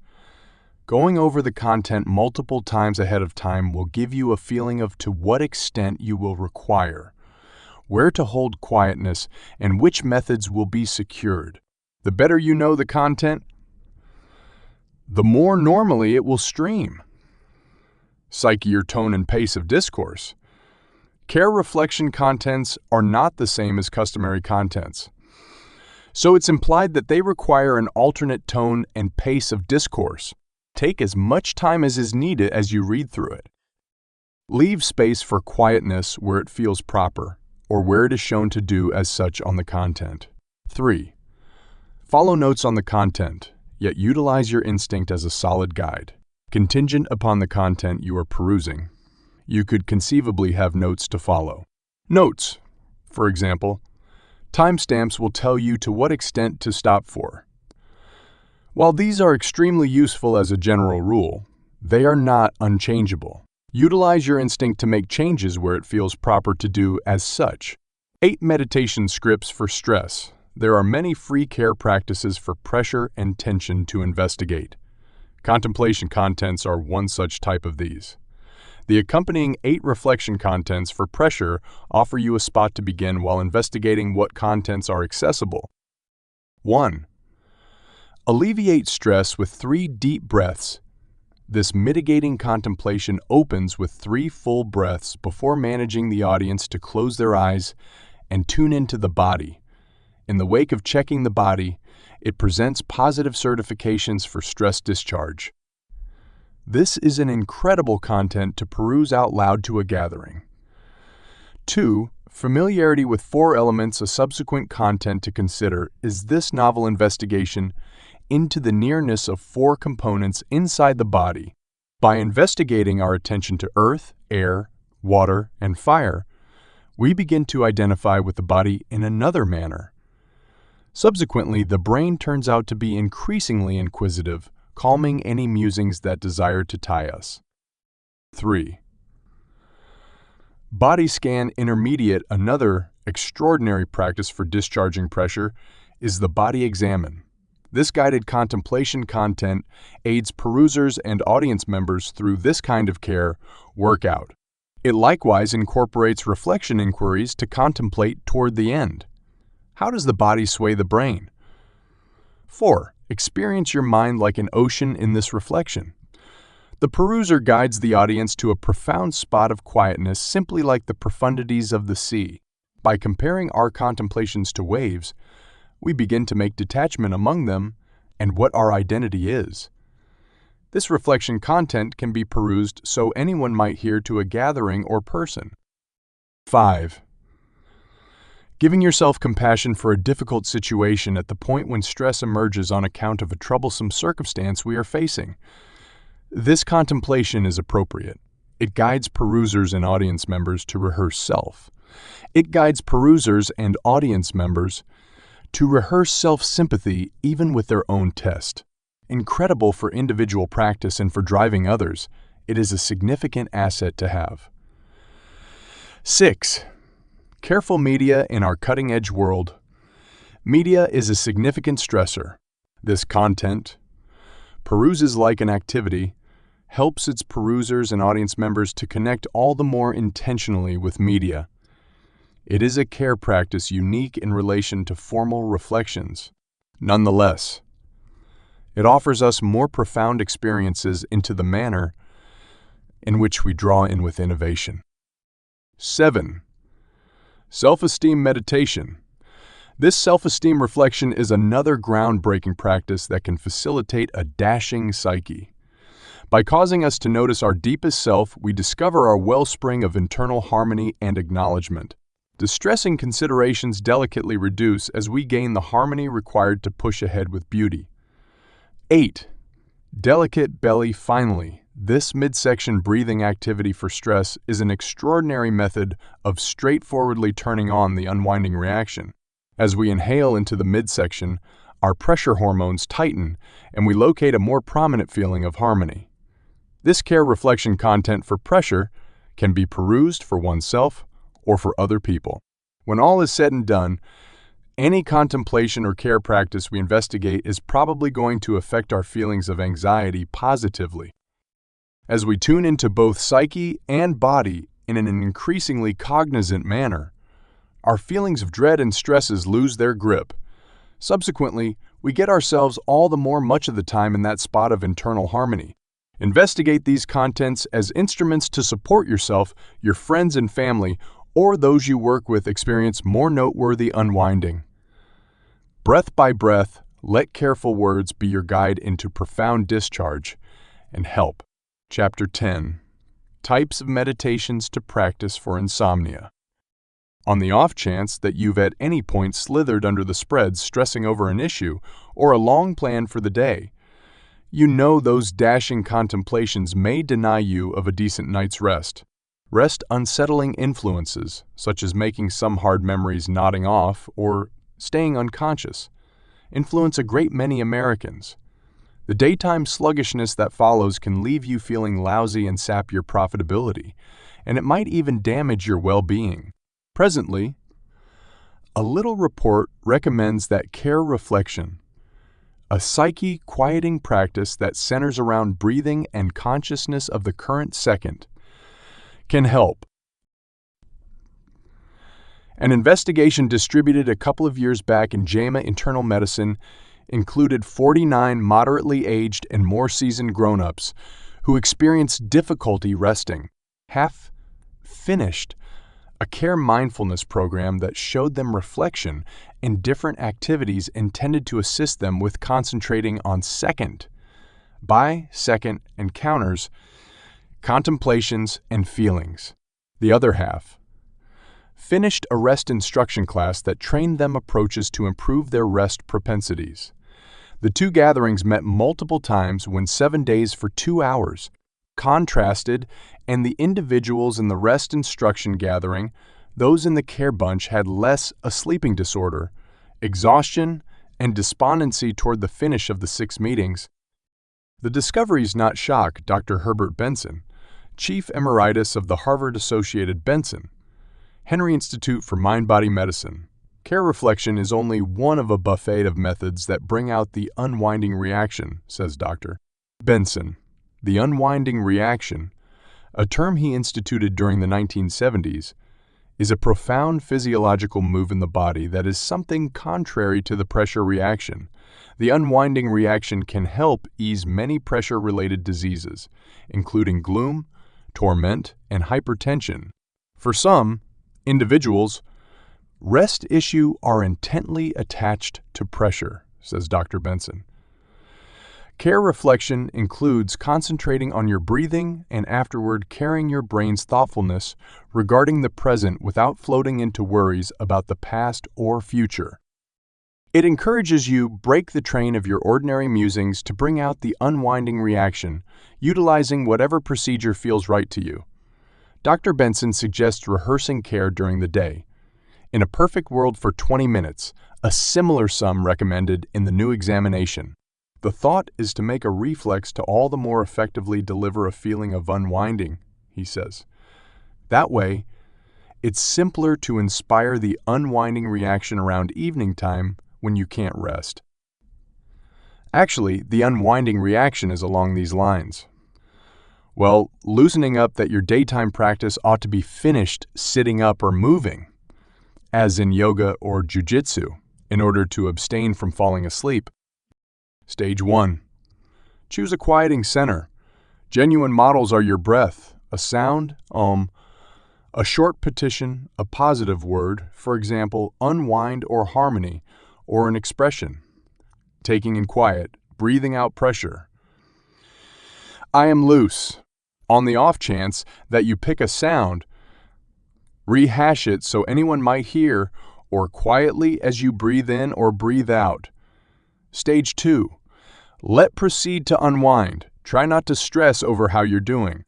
Going over the content multiple times ahead of time will give you a feeling of to what extent you will require, where to hold quietness, and which methods will be secured. The better you know the content, the more normally it will stream. Psyche your tone and pace of discourse. Care reflection contents are not the same as customary contents. So it's implied that they require an alternate tone and pace of discourse. Take as much time as is needed as you read through it. Leave space for quietness where it feels proper, or where it is shown to do as such on the content. 3. Follow notes on the content, yet utilize your instinct as a solid guide. Contingent upon the content you are perusing, you could conceivably have notes to follow. Notes, for example, timestamps will tell you to what extent to stop for. While these are extremely useful as a general rule, they are not unchangeable. Utilize your instinct to make changes where it feels proper to do as such. 8 meditation scripts for stress. There are many free care practices for pressure and tension to investigate. Contemplation contents are one such type of these. The accompanying 8 reflection contents for pressure offer you a spot to begin while investigating what contents are accessible. 1. Alleviate stress with 3 deep breaths. This mitigating contemplation opens with 3 full breaths before managing the audience to close their eyes and tune into the body. In the wake of checking the body, it presents positive certifications for stress discharge. This is an incredible content to peruse out loud to a gathering. 2. Familiarity with 4 elements. A subsequent content to consider is this novel investigation into the nearness of 4 components inside the body. By investigating our attention to earth, air, water, and fire, we begin to identify with the body in another manner. Subsequently, the brain turns out to be increasingly inquisitive, calming any musings that desire to tie us. 3. Body scan intermediate. Another extraordinary practice for discharging pressure is the body examine. This guided contemplation content aids perusers and audience members through this kind of care workout. It likewise incorporates reflection inquiries to contemplate toward the end. How does the body sway the brain? 4. Experience your mind like an ocean in this reflection. The peruser guides the audience to a profound spot of quietness, simply like the profundities of the sea. By comparing our contemplations to waves, we begin to make detachment among them and what our identity is. This reflection content can be perused so anyone might hear to a gathering or person. 5. Giving yourself compassion for a difficult situation at the point when stress emerges on account of a troublesome circumstance we are facing. This contemplation is appropriate. It guides perusers and audience members to rehearse self. It guides perusers and audience members to rehearse self-sympathy even with their own test. Incredible for individual practice and for driving others, it is a significant asset to have. 6. Careful media in our cutting-edge world. Media is a significant stressor. This content, peruses like an activity, helps its perusers and audience members to connect all the more intentionally with media. It is a care practice unique in relation to formal reflections. Nonetheless, it offers us more profound experiences into the manner in which we draw in with innovation. 7. Self-esteem meditation. This self-esteem reflection is another groundbreaking practice that can facilitate a dashing psyche. By causing us to notice our deepest self, we discover our wellspring of internal harmony and acknowledgement. Distressing considerations delicately reduce as we gain the harmony required to push ahead with beauty. 8. Delicate belly. Finally, this midsection breathing activity for stress is an extraordinary method of straightforwardly turning on the unwinding reaction. As we inhale into the midsection, our pressure hormones tighten and we locate a more prominent feeling of harmony. This care reflection content for pressure can be perused for oneself or for other people. When all is said and done, any contemplation or care practice we investigate is probably going to affect our feelings of anxiety positively. As we tune into both psyche and body in an increasingly cognizant manner, our feelings of dread and stresses lose their grip. Subsequently, we get ourselves all the more much of the time in that spot of internal harmony. Investigate these contents as instruments to support yourself, your friends and family, or those you work with experience more noteworthy unwinding. Breath by breath, let careful words be your guide into profound discharge and help. Chapter 10. Types of meditations to practice for insomnia. On the off chance that you've at any point slithered under the spreads stressing over an issue or a long plan for the day, you know those dashing contemplations may deny you of a decent night's rest. Unsettling influences, such as making some hard memories nodding off or staying unconscious, influence a great many Americans. The daytime sluggishness that follows can leave you feeling lousy and sap your profitability, and it might even damage your well-being. Presently, A little report recommends that care reflection, a psyche quieting practice that centers around breathing and consciousness of the current second, can help. An investigation distributed a couple of years back in JAMA Internal Medicine included 49 moderately aged and more seasoned grown-ups who experienced difficulty resting. Half finished a care mindfulness program that showed them reflection and different activities intended to assist them with concentrating on second, by second encounters, contemplations, and feelings. The other half finished a rest instruction class that trained them approaches to improve their rest propensities. The two gatherings met multiple times when 7 days for 2 hours, contrasted, and the individuals in the rest instruction gathering, those in the care bunch had less a sleeping disorder, exhaustion, and despondency toward the finish of the 6 meetings. The discoveries not shock Dr. Herbert Benson, Chief Emeritus of the Harvard-associated Benson Henry Institute for Mind-Body Medicine. Care reflection is only one of a buffet of methods that bring out the unwinding reaction, says Dr. Benson. The unwinding reaction, a term he instituted during the 1970s, is a profound physiological move in the body that is something contrary to the pressure reaction. The unwinding reaction can help ease many pressure-related diseases, including gloom, torment, and hypertension. For some individuals, rest issues are intently attached to pressure, says Dr. Benson. Care reflection includes concentrating on your breathing and afterward carrying your brain's thoughtfulness regarding the present without floating into worries about the past or future. It encourages you break the train of your ordinary musings to bring out the unwinding reaction, utilizing whatever procedure feels right to you. Dr. Benson suggests rehearsing care during the day. In a perfect world for 20 minutes, a similar sum recommended in the new examination. The thought is to make a reflex to all the more effectively deliver a feeling of unwinding, he says. That way, it's simpler to inspire the unwinding reaction around evening time when you can't rest. Actually, the unwinding reaction is along these lines. Well, loosening up that your daytime practice ought to be finished sitting up or moving, as in yoga or jujitsu, in order to abstain from falling asleep. Stage 1. Choose a quieting center. Genuine models are your breath, a sound, a short petition, a positive word, for example, unwind or harmony, or an expression. Taking in quiet, breathing out pressure. I am loose. On the off chance that you pick a sound, rehash it so anyone might hear, or quietly as you breathe in or breathe out. Stage 2. Let proceed to unwind. Try not to stress over how you're doing.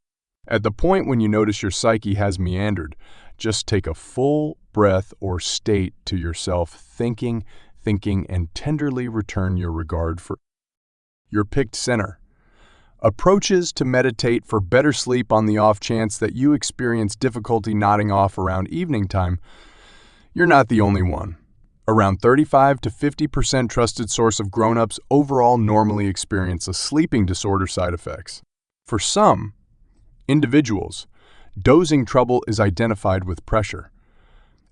At the point when you notice your psyche has meandered, just take a full breath or state to yourself, thinking, and tenderly return your regard for your picked center. Approaches to meditate for better sleep on the off chance that you experience difficulty nodding off around evening time. You're not the only one. Around 35 to 50% trusted source of grown-ups overall normally experience a sleeping disorder side effects. For some individuals, dozing trouble is identified with pressure.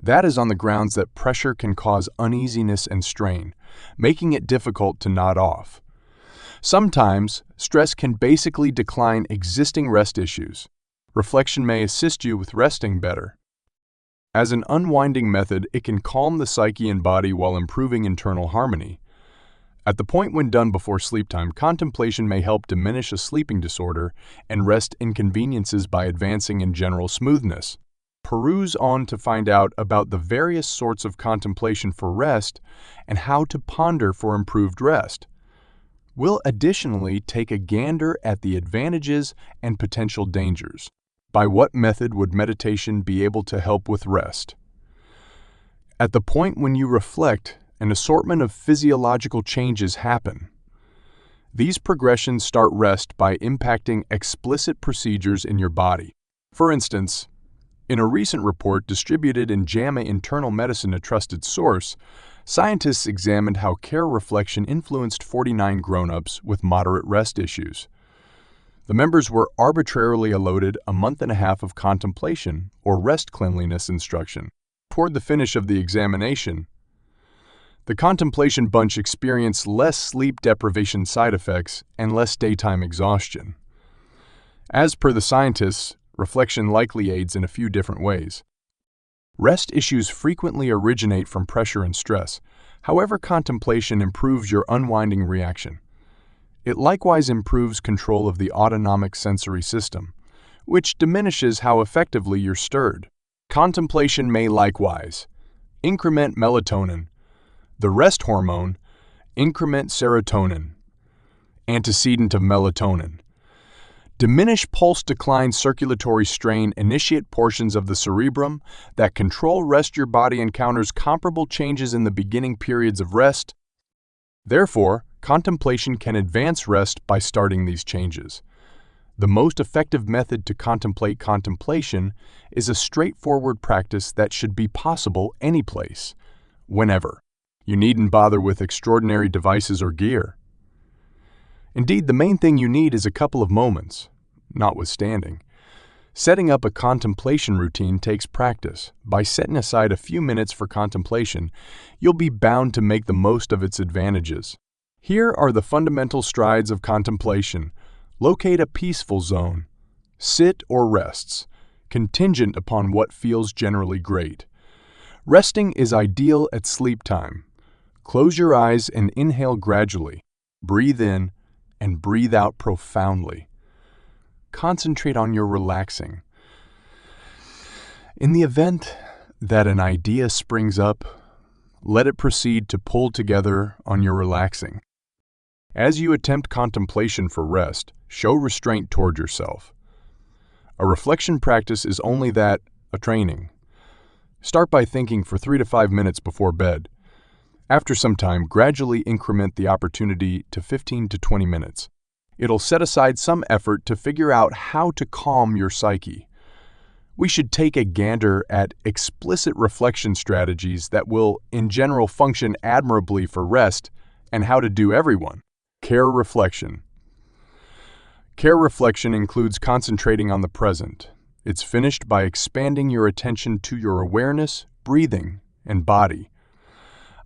That is on the grounds that pressure can cause uneasiness and strain, making it difficult to nod off. Sometimes, stress can basically decline existing rest issues. Reflection may assist you with resting better. As an unwinding method, it can calm the psyche and body while improving internal harmony. At the point when done before sleep time, contemplation may help diminish a sleeping disorder and rest inconveniences by advancing in general smoothness. Peruse on to find out about the various sorts of contemplation for rest and how to ponder for improved rest. We'll additionally take a gander at the advantages and potential dangers. By what method would meditation be able to help with rest? At the point when you reflect, an assortment of physiological changes happen. These progressions start rest by impacting explicit procedures in your body. For instance, In a recent report distributed in JAMA Internal Medicine, a trusted source, scientists examined how care reflection influenced 49 grown-ups with moderate rest issues. The members were arbitrarily allotted a month and a half of contemplation or rest cleanliness instruction. Toward the finish of the examination, the contemplation bunch experienced less sleep deprivation side effects and less daytime exhaustion. As per the scientists, reflection likely aids in a few different ways. Rest issues frequently originate from pressure and stress. However, contemplation improves your unwinding reaction. It likewise improves control of the autonomic sensory system, which diminishes how effectively you're stirred. Contemplation may likewise increment melatonin, the rest hormone, increment serotonin, antecedent of melatonin, diminish pulse decline circulatory strain, initiate portions of the cerebrum that control rest. Your body encounters comparable changes in the beginning periods of rest. Therefore, contemplation can advance rest by starting these changes. The most effective method to contemplate contemplation is a straightforward practice that should be possible anyplace, whenever. You needn't bother with extraordinary devices or gear. Indeed, the main thing you need is a couple of moments, notwithstanding. Setting up a contemplation routine takes practice. By setting aside a few minutes for contemplation, you'll be bound to make the most of its advantages. Here are the fundamental strides of contemplation. Locate a peaceful zone. Sit or rests, contingent upon what feels generally great. Resting is ideal at sleep time. Close your eyes and inhale gradually. Breathe in and breathe out profoundly. Concentrate on your relaxing. In the event that an idea springs up, let it proceed to pull together on your relaxing. As you attempt contemplation for rest, show restraint toward yourself. A reflection practice is only that, a training. Start by thinking for 3 to 5 minutes before bed. After some time, gradually increment the opportunity to 15 to 20 minutes. It'll set aside some effort to figure out how to calm your psyche. We should take a gander at explicit reflection strategies that will, in general, function admirably for rest and how to do everyone. Care reflection. Care reflection includes concentrating on the present. It's finished by expanding your attention to your awareness, breathing, and body.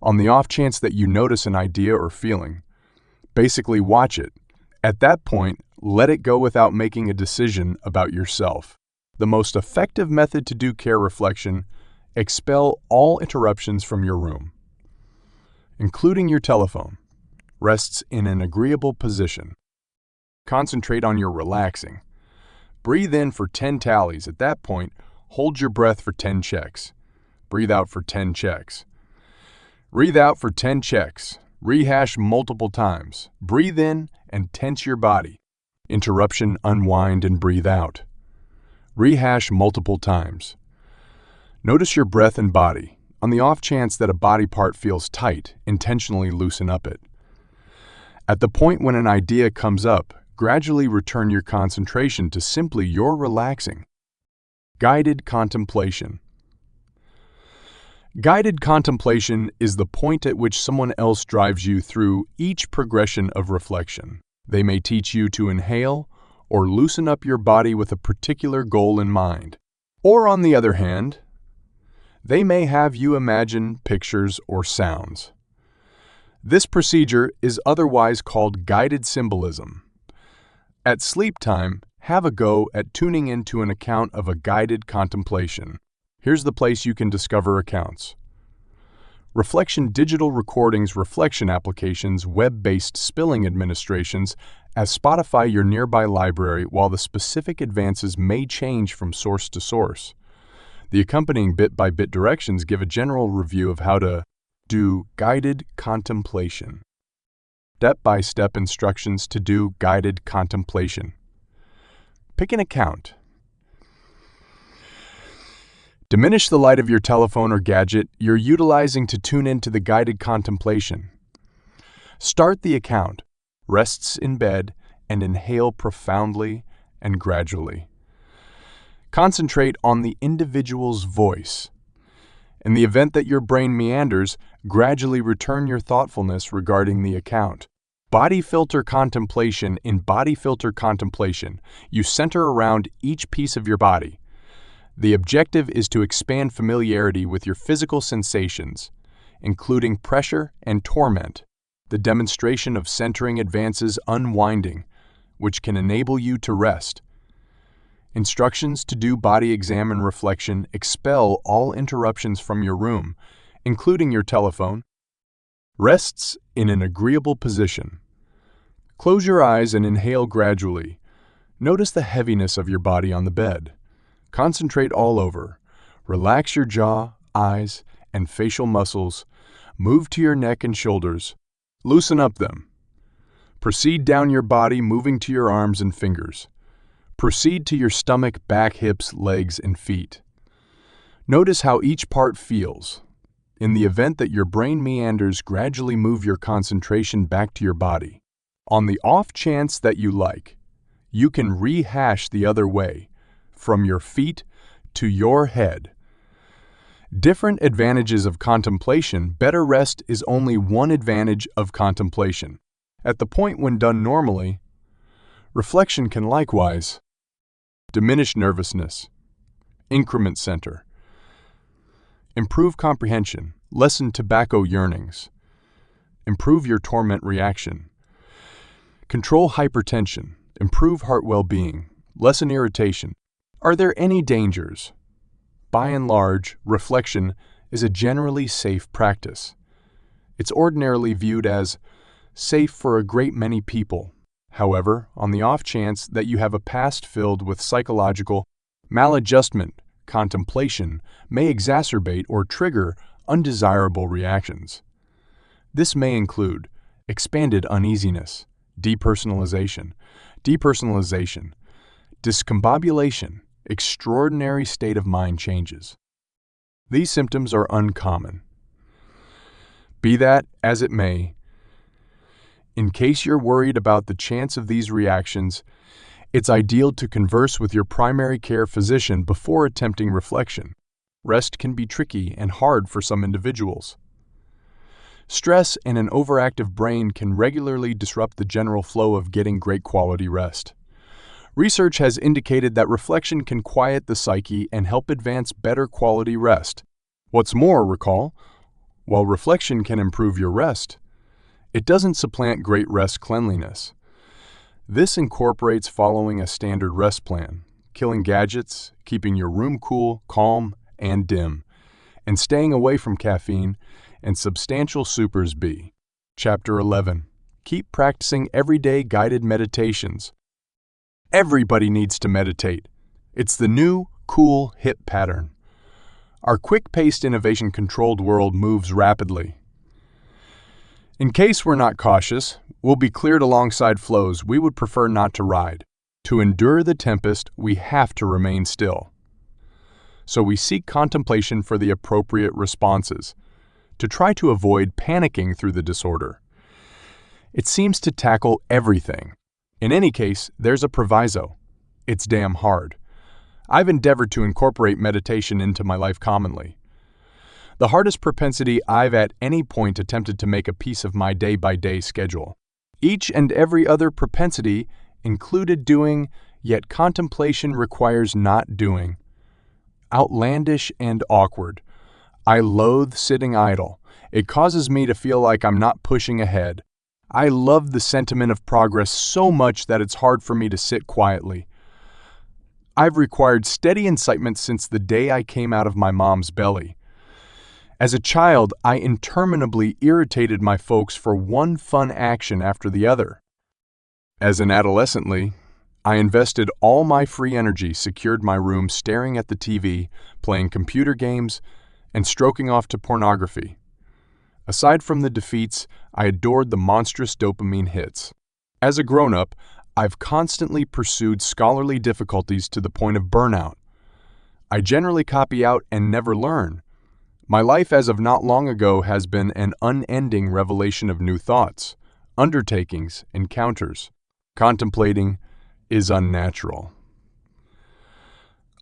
On the off chance that you notice an idea or feeling, basically watch it. At that point, let it go without making a decision about yourself. The most effective method to do care reflection: expel all interruptions from your room, including your telephone. Rests in an agreeable position. Concentrate on your relaxing. Breathe in for 10 tallies. At that point, hold your breath for 10 checks. Breathe out for 10 checks. Breathe out for 10 checks. Rehash multiple times. Breathe in and tense your body. Interruption, unwind, and breathe out. Rehash multiple times. Notice your breath and body. On the off chance that a body part feels tight, intentionally loosen up it. At the point when an idea comes up, gradually return your concentration to simply your relaxing. Guided contemplation. Guided contemplation is the point at which someone else drives you through each progression of reflection. They may teach you to inhale or loosen up your body with a particular goal in mind. Or on the other hand, they may have you imagine pictures or sounds. This procedure is otherwise called guided symbolism. At sleep time, have a go at tuning into an account of a guided contemplation. Here's the place you can discover accounts. Reflection digital recordings, reflection applications, web-based spilling administrations, as Spotify your nearby library, while the specific advances may change from source to source. The accompanying bit-by-bit directions give a general review of how to do guided contemplation. Step-by-step instructions to do guided contemplation. Pick an account. Diminish the light of your telephone or gadget you're utilizing to tune into the guided contemplation. Start the account. Rests in bed and inhale profoundly and gradually. Concentrate on the individual's voice. In the event that your brain meanders, gradually return your thoughtfulness regarding the account. Body filter contemplation. In body filter contemplation, you center around each piece of your body. The objective is to expand familiarity with your physical sensations, including pressure and torment. The demonstration of centering advances unwinding, which can enable you to rest. Instructions to do body exam and reflection. Expel all interruptions from your room, including your telephone. Rests in an agreeable position. Close your eyes and inhale gradually. Notice the heaviness of your body on the bed. Concentrate all over. Relax your jaw, eyes, and facial muscles. Move to your neck and shoulders. Loosen up them. Proceed down your body, moving to your arms and fingers. Proceed to your stomach, back, hips, legs, and feet. Notice how each part feels. In the event that your brain meanders, gradually move your concentration back to your body. On the off chance that you like, you can rehash the other way, from your feet to your head. Different advantages of contemplation. Better rest is only one advantage of contemplation. At the point when done normally, reflection can likewise diminish nervousness, increment center, improve comprehension, lessen tobacco yearnings, improve your torment reaction, control hypertension, improve heart well-being, lessen irritation. Are there any dangers? By and large, reflection is a generally safe practice. It's ordinarily viewed as safe for a great many people. However, on the off chance that you have a past filled with psychological maladjustment, contemplation may exacerbate or trigger undesirable reactions. This may include expanded uneasiness, depersonalization, discombobulation, extraordinary state of mind changes. These symptoms are uncommon. Be that as it may, in case you're worried about the chance of these reactions, it's ideal to converse with your primary care physician before attempting reflection. Rest can be tricky and hard for some individuals. Stress and an overactive brain can regularly disrupt the general flow of getting great quality rest. Research has indicated that reflection can quiet the psyche and help advance better quality rest. What's more, recall, while reflection can improve your rest, it doesn't supplant great rest cleanliness. This incorporates following a standard rest plan, killing gadgets, keeping your room cool, calm, and dim, and staying away from caffeine and substantial supers. B. Chapter 11. Keep practicing everyday guided meditations. Everybody needs to meditate. It's the new, cool, hip pattern. Our quick-paced, innovation-controlled world moves rapidly. In case we're not cautious, we'll be cleared alongside flows we would prefer not to ride. To endure the tempest, we have to remain still. So we seek contemplation for the appropriate responses, to try to avoid panicking through the disorder. It seems to tackle everything. In any case, there's a proviso. It's damn hard. I've endeavored to incorporate meditation into my life commonly. The hardest propensity I've at any point attempted to make a piece of my day-by-day schedule. Each and every other propensity included doing, yet contemplation requires not doing. Outlandish and awkward. I loathe sitting idle. It causes me to feel like I'm not pushing ahead. I love the sentiment of progress so much that it's hard for me to sit quietly. I've required steady incitement since the day I came out of my mom's belly. As a child, I interminably irritated my folks for one fun action after the other. As an adolescently, I invested all my free energy, secured my room staring at the TV, playing computer games, and stroking off to pornography. Aside from the defeats, I adored the monstrous dopamine hits. As a grown-up, I've constantly pursued scholarly difficulties to the point of burnout. I generally copy out and never learn. My life as of not long ago has been an unending revelation of new thoughts, undertakings, encounters. Contemplating is unnatural.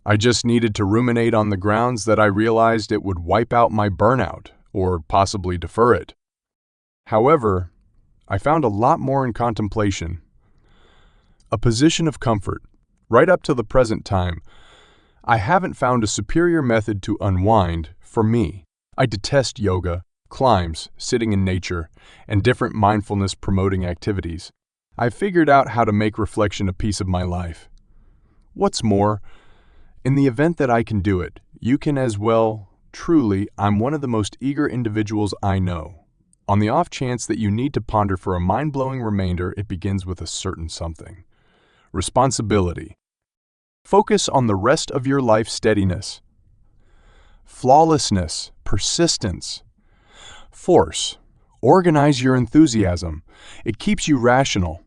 I just needed to ruminate on the grounds that I realized it would wipe out my burnout, or possibly defer it. However, I found a lot more in contemplation. A position of comfort. Right up to the present time, I haven't found a superior method to unwind for me. I detest yoga, climbs, sitting in nature, and different mindfulness-promoting activities. I figured out how to make reflection a piece of my life. What's more, in the event that I can do it, you can as well. Truly, I'm one of the most eager individuals I know. On the off chance that you need to ponder for a mind-blowing remainder, it begins with a certain something. Responsibility. Focus on the rest of your life steadiness. Flawlessness, persistence. Force. Organize your enthusiasm. It keeps you rational.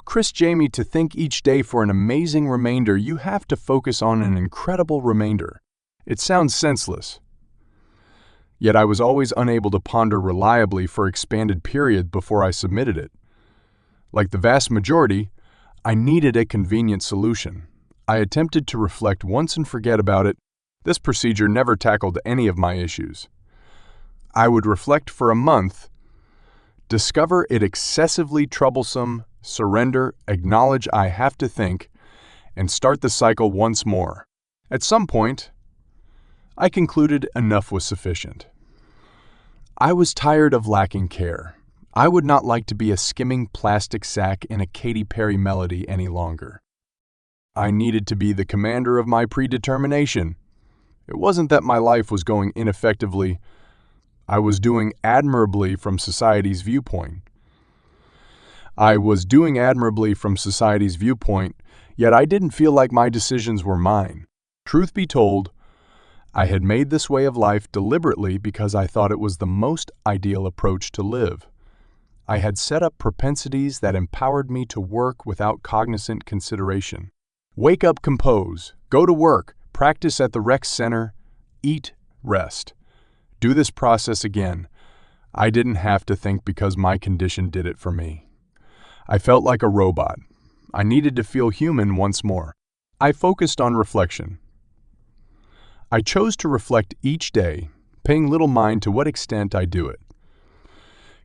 Chris Jamie, to think each day for an amazing remainder, you have to focus on an incredible remainder. It sounds senseless. Yet I was always unable to ponder reliably for expanded period before I submitted it. Like the vast majority, I needed a convenient solution. I attempted to reflect once and forget about it. This procedure never tackled any of my issues. I would reflect for a month, discover it excessively troublesome, surrender, acknowledge I have to think, and start the cycle once more. At some point, I concluded enough was sufficient. I was tired of lacking care. I would not like to be a skimming plastic sack in a Katy Perry melody any longer. I needed to be the commander of my predetermination. It wasn't that my life was going ineffectively. I was doing admirably from society's viewpoint. Yet I didn't feel like my decisions were mine. Truth be told, I had made this way of life deliberately because I thought it was the most ideal approach to live. I had set up propensities that empowered me to work without cognizant consideration. Wake up, compose, go to work, practice at the rec center, eat, rest. Do this process again. I didn't have to think because my condition did it for me. I felt like a robot. I needed to feel human once more. I focused on reflection. I chose to reflect each day, paying little mind to what extent I do it.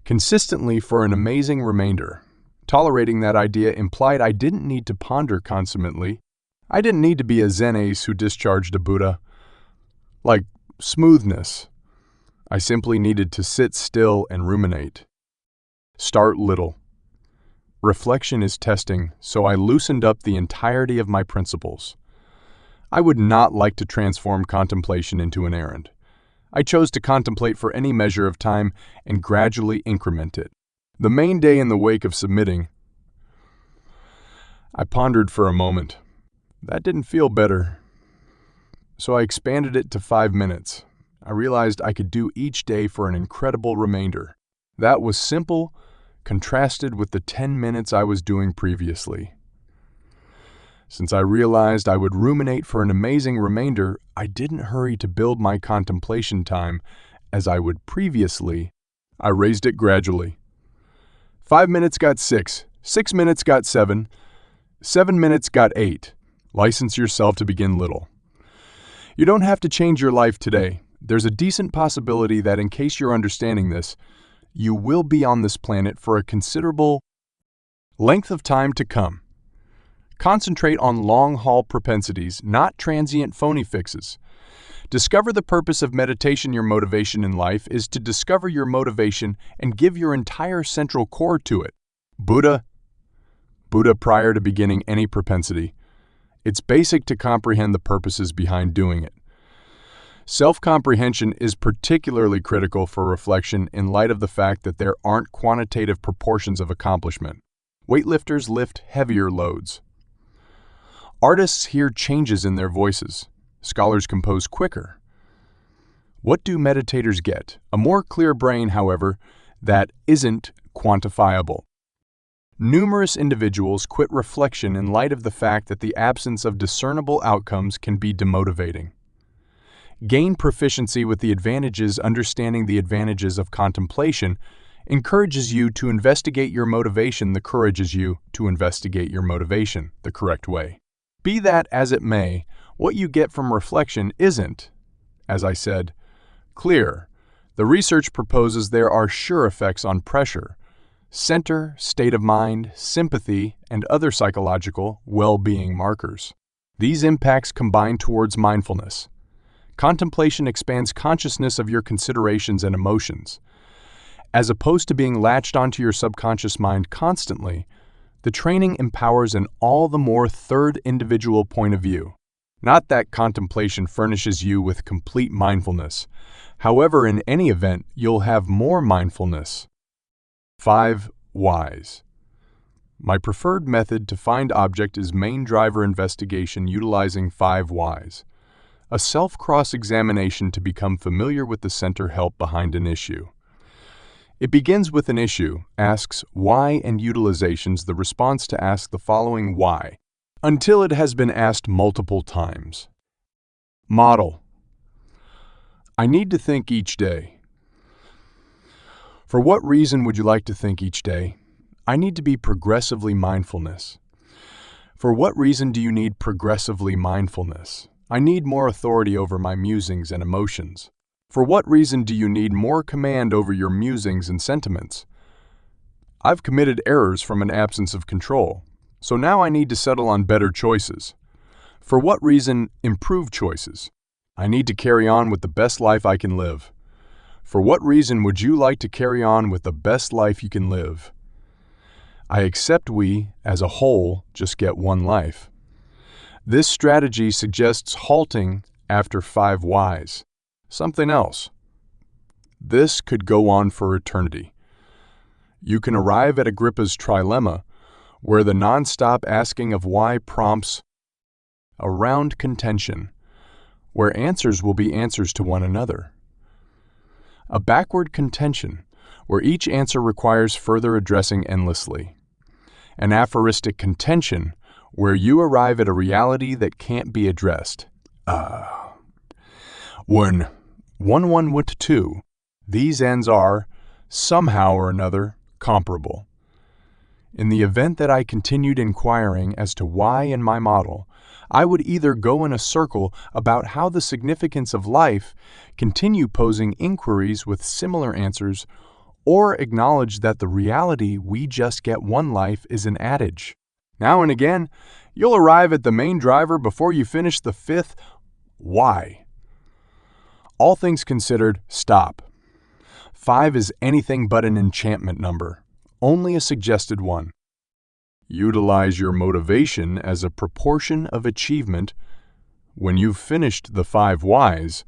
Consistently for an amazing remainder. Tolerating that idea implied I didn't need to ponder consummately. I didn't need to be a Zen ace who discharged a Buddha. Like smoothness. I simply needed to sit still and ruminate. Start little. Reflection is testing, so I loosened up the entirety of my principles. I would not like to transform contemplation into an errand. I chose to contemplate for any measure of time and gradually increment it. The main day in the wake of submitting, I pondered for a moment. That didn't feel better. So I expanded it to 5 minutes. I realized I could do each day for an incredible remainder. That was simple, contrasted with the 10 minutes I was doing previously. Since I realized I would ruminate for an amazing remainder, I didn't hurry to build my contemplation time as I would previously. I raised it gradually. 5 minutes got 6, 6 minutes got 7, 7 minutes got 8. License yourself to begin little. You don't have to change your life today. There's a decent possibility that in case you're understanding this, you will be on this planet for a considerable length of time to come. Concentrate on long-haul propensities, not transient phony fixes. Discover the purpose of meditation. Your motivation in life is to discover your motivation and give your entire central core to it. Buddha prior to beginning any propensity. It's basic to comprehend the purposes behind doing it. Self-comprehension is particularly critical for reflection in light of the fact that there aren't quantitative proportions of accomplishment. Weightlifters lift heavier loads. Artists hear changes in their voices. Scholars compose quicker. What do meditators get? A more clear brain, however, that isn't quantifiable. Numerous individuals quit reflection in light of the fact that the absence of discernible outcomes can be demotivating. Gain proficiency with the advantages. Understanding the advantages of contemplation encourages you to investigate your motivation. The courages you to investigate your motivation the correct way. Be that as it may, what you get from reflection isn't, as I said, clear. The research proposes there are sure effects on pressure, center, state of mind, sympathy, and other psychological well-being markers. These impacts combine towards mindfulness. Contemplation expands consciousness of your considerations and emotions. As opposed to being latched onto your subconscious mind constantly, the training empowers an all the more third individual point of view. Not that contemplation furnishes you with complete mindfulness. However, in any event, you'll have more mindfulness. 5 whys. My preferred method to find object is main driver investigation utilizing 5 whys. A self-cross-examination to become familiar with the center help behind an issue. It begins with an issue, asks why and utilizations the response to ask the following why, until it has been asked multiple times. Model. I need to think each day. For what reason would you like to think each day? I need to be progressively mindfulness. For what reason do you need progressively mindfulness? I need more authority over my musings and emotions. For what reason do you need more command over your musings and sentiments? I've committed errors from an absence of control, so now I need to settle on better choices. For what reason improve choices? I need to carry on with the best life I can live. For what reason would you like to carry on with the best life you can live? I accept we, as a whole, just get one life. This strategy suggests halting after 5 whys. Something else. This could go on for eternity. You can arrive at Agrippa's trilemma, where the non-stop asking of why prompts a round contention, where answers will be answers to one another. A backward contention, where each answer requires further addressing endlessly. An aphoristic contention, where you arrive at a reality that can't be addressed. When 1 went to 2, these ends are, somehow or another, comparable. In the event that I continued inquiring as to why in my model, I would either go in a circle about how the significance of life, continue posing inquiries with similar answers, or acknowledge that the reality we just get one life is an adage. Now and again, you'll arrive at the main driver before you finish the 5th why. All things considered, stop. 5 is anything but an enchantment number, only a suggested one. Utilize your motivation as a proportion of achievement. When you've finished the 5 whys,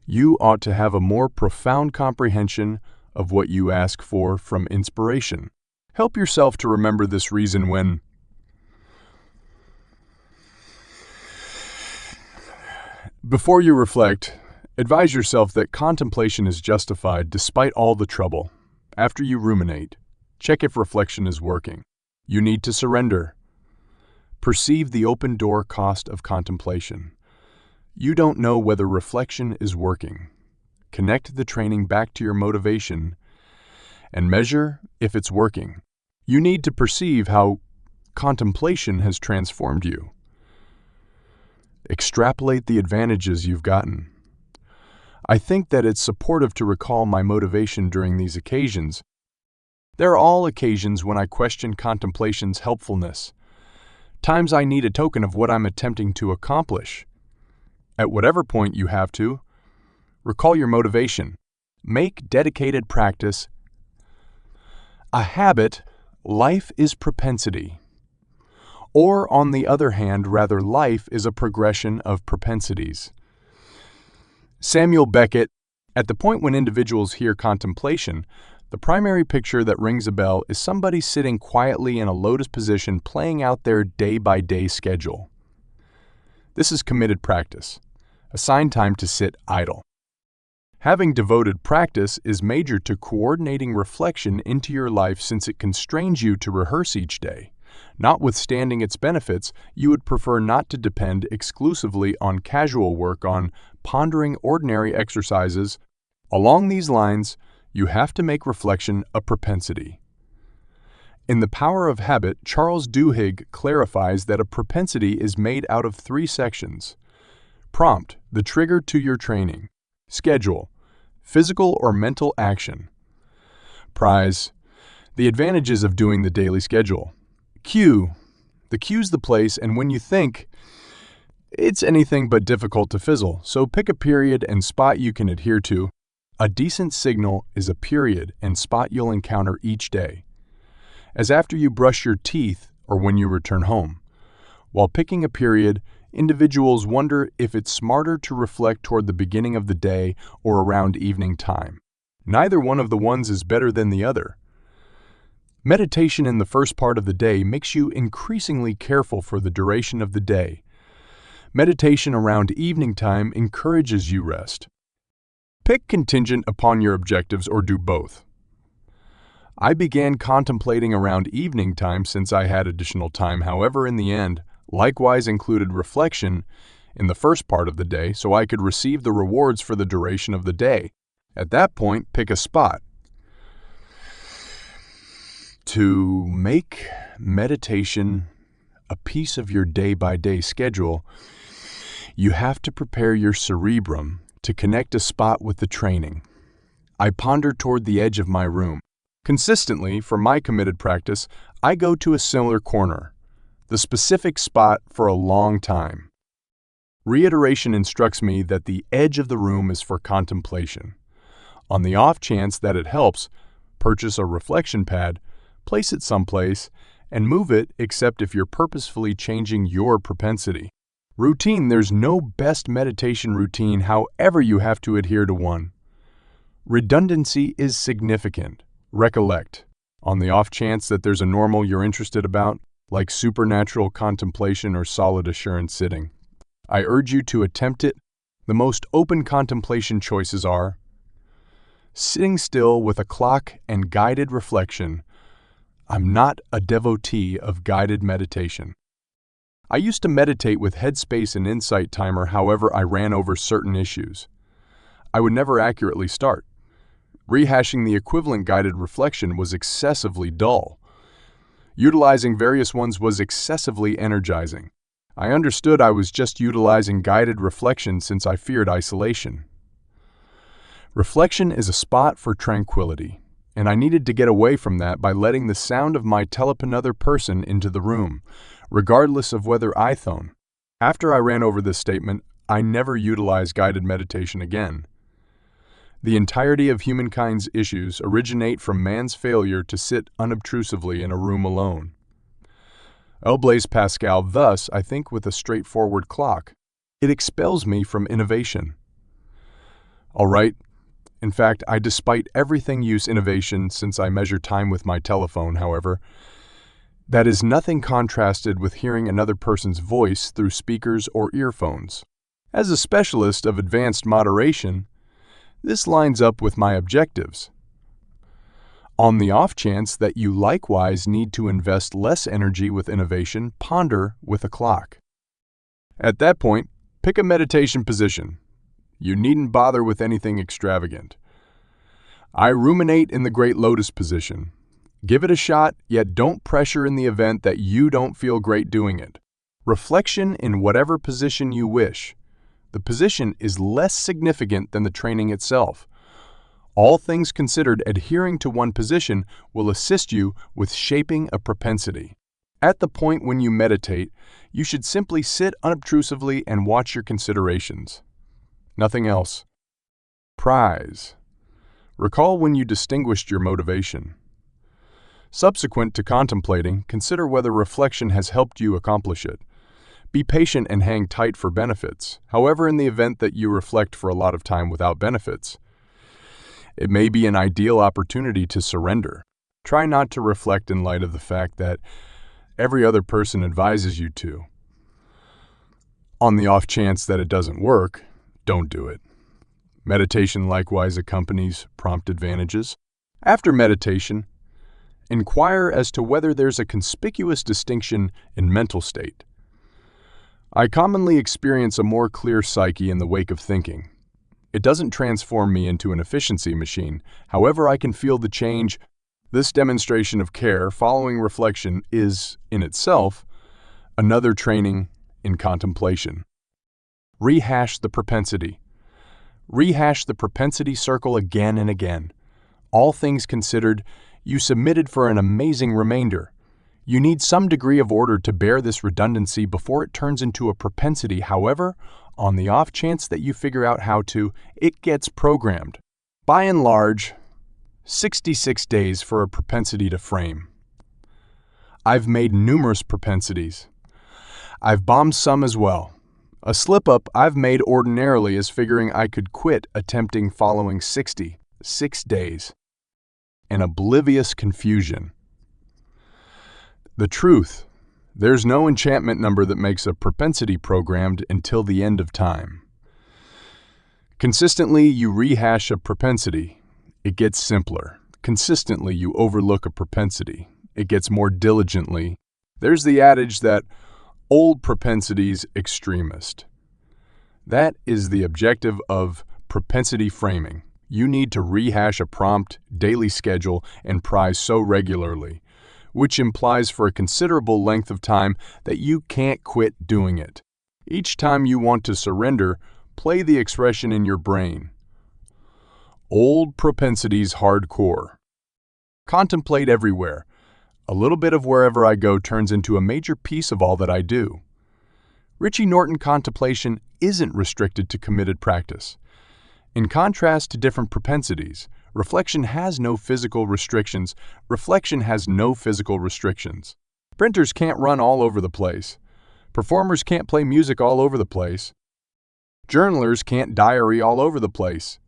you ought to have a more profound comprehension of what you ask for from inspiration. Help yourself to remember this reason when before you reflect, advise yourself that contemplation is justified despite all the trouble. After you ruminate, check if reflection is working. You need to surrender. Perceive the open door cost of contemplation. You don't know whether reflection is working. Connect the training back to your motivation and measure if it's working. You need to perceive how contemplation has transformed you. Extrapolate the advantages you've gotten. I think that it's supportive to recall my motivation during these occasions. There are all occasions when I question contemplation's helpfulness, times I need a token of what I'm attempting to accomplish. At whatever point you have to, recall your motivation. Make dedicated practice a habit. Life is propensity. Or, on the other hand, rather, life is a progression of propensities. Samuel Beckett, at the point when individuals hear contemplation, the primary picture that rings a bell is somebody sitting quietly in a lotus position playing out their day-by-day schedule. This is committed practice. Assign time to sit idle. Having devoted practice is major to coordinating reflection into your life since it constrains you to rehearse each day. Notwithstanding its benefits, you would prefer not to depend exclusively on casual work on pondering ordinary exercises. Along these lines, you have to make reflection a propensity. In The Power of Habit, Charles Duhigg clarifies that a propensity is made out of 3 sections. Prompt, the trigger to your training. Schedule, physical or mental action. Prize, the advantages of doing the daily schedule. Cue, the cue's the place, and when you think, it's anything but difficult to fizzle, so pick a period and spot you can adhere to. A decent signal is a period and spot you'll encounter each day, as after you brush your teeth or when you return home. While picking a period, individuals wonder if it's smarter to reflect toward the beginning of the day or around evening time. Neither one of the ones is better than the other. Meditation in the first part of the day makes you increasingly careful for the duration of the day. Meditation around evening time encourages you rest. Pick contingent upon your objectives or do both. I began contemplating around evening time since I had additional time. However, in the end, likewise included reflection in the first part of the day so I could receive the rewards for the duration of the day. At that point, pick a spot. To make meditation a piece of your day-by-day schedule, you have to prepare your cerebrum to connect a spot with the training. I ponder toward the edge of my room. Consistently, for my committed practice, I go to a similar corner, the specific spot for a long time. Reiteration instructs me that the edge of the room is for contemplation. On the off chance that it helps, purchase a reflection pad, place it someplace, and move it except if you're purposefully changing your propensity. Routine, there's no best meditation routine, however you have to adhere to one. Redundancy is significant. Recollect, on the off chance that there's a normal you're interested about, like supernatural contemplation or solid assurance sitting, I urge you to attempt it. The most open contemplation choices are sitting still with a clock and guided reflection. I'm not a devotee of guided meditation. I used to meditate with Headspace and Insight Timer, however I ran over certain issues. I would never accurately start. Rehashing the equivalent guided reflection was excessively dull. Utilizing various ones was excessively energizing. I understood I was just utilizing guided reflection since I feared isolation. Reflection is a spot for tranquility, and I needed to get away from that by letting the sound of my telep another person into the room, regardless of whether I thone. After I ran over this statement, I never utilized guided meditation again. The entirety of humankind's issues originate from man's failure to sit unobtrusively in a room alone. Blaise Pascal, thus, I think with a straightforward clock. It expels me from innovation. All right. In fact, I despite everything use innovation since I measure time with my telephone, however. That is nothing contrasted with hearing another person's voice through speakers or earphones. As a specialist of advanced moderation, this lines up with my objectives. On the off chance that you likewise need to invest less energy with innovation, ponder with a clock. At that point, pick a meditation position. You needn't bother with anything extravagant. I ruminate in the Great Lotus position. Give it a shot, yet don't pressure in the event that you don't feel great doing it. Reflection in whatever position you wish. The position is less significant than the training itself. All things considered, adhering to one position will assist you with shaping a propensity. At the point when you meditate, you should simply sit unobtrusively and watch your considerations. Nothing else. Prize. Recall when you distinguished your motivation. Subsequent to contemplating, consider whether reflection has helped you accomplish it. Be patient and hang tight for benefits. However, in the event that you reflect for a lot of time without benefits, it may be an ideal opportunity to surrender. Try not to reflect in light of the fact that every other person advises you to. On the off chance that it doesn't work, don't do it. Meditation likewise accompanies prompt advantages. After meditation, inquire as to whether there's a conspicuous distinction in mental state. I commonly experience a more clear psyche in the wake of thinking. It doesn't transform me into an efficiency machine. However, I can feel the change This demonstration of care following reflection is, in itself, another training in contemplation. Rehash the propensity. Rehash the propensity circle again and again. All things considered, you submitted for an amazing remainder. You need some degree of order to bear this redundancy before it turns into a propensity. However, on the off chance that you figure out how to, it gets programmed. By and large, 66 days for a propensity to frame. I've made numerous propensities. I've bombed some as well. A slip-up I've made ordinarily is figuring I could quit attempting following 66 days. An oblivious confusion. The truth, there's no enchantment number that makes a propensity programmed until the end of time. Consistently, you rehash a propensity. It gets simpler. Consistently, you overlook a propensity. It gets more diligently. There's the adage that old propensities extremist. That is the objective of propensity framing. You need to rehash a prompt, daily schedule, and prize so regularly, which implies for a considerable length of time that you can't quit doing it. Each time you want to surrender, play the expression in your brain. Old propensities hardcore. Contemplate everywhere. A little bit of wherever I go turns into a major piece of all that I do. Richie Norton contemplation isn't restricted to committed practice. In contrast to different propensities, reflection has no physical restrictions. Reflection has no physical restrictions. Printers can't run all over the place. Performers can't play music all over the place. Journalers can't diary all over the place.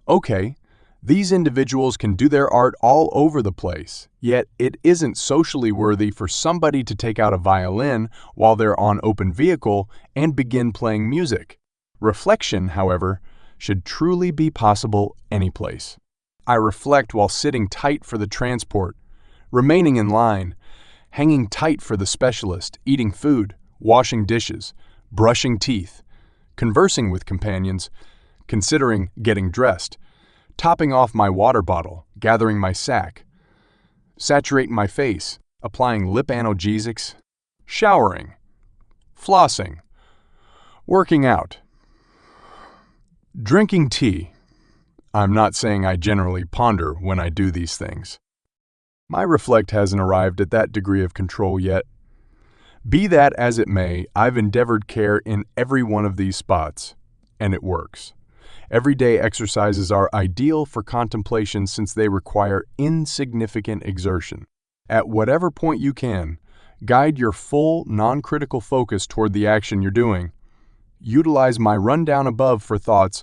Okay, these individuals can do their art all over the place, yet it isn't socially worthy for somebody to take out a violin while they're on open vehicle and begin playing music. Reflection, however, should truly be possible anyplace. I reflect while sitting tight for the transport, remaining in line, hanging tight for the specialist, eating food, washing dishes, brushing teeth, conversing with companions, considering getting dressed, topping off my water bottle, gathering my sack, saturating my face, applying lip analgesics, showering, flossing, working out, drinking tea. I'm not saying I generally ponder when I do these things. My reflect hasn't arrived at that degree of control yet. Be that as it may, I've endeavored care in every one of these spots, and it works. Everyday exercises are ideal for contemplation since they require insignificant exertion. At whatever point you can, guide your full, non-critical focus toward the action you're doing. Utilize my rundown above for thoughts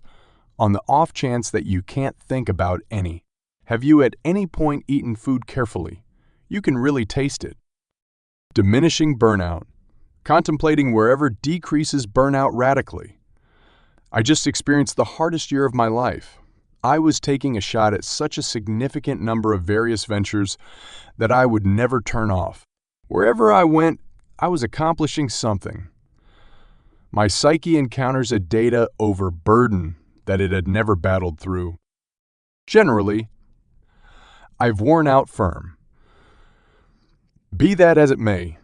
on the off chance that you can't think about any. Have you at any point eaten food carefully? You can really taste it. Diminishing burnout. Contemplating wherever decreases burnout radically. I just experienced the hardest year of my life. I was taking a shot at such a significant number of various ventures that I would never turn off. Wherever I went, I was accomplishing something. My psyche encounters a data overburden that it had never battled through. Generally, I've worn out firm. Be that as it may,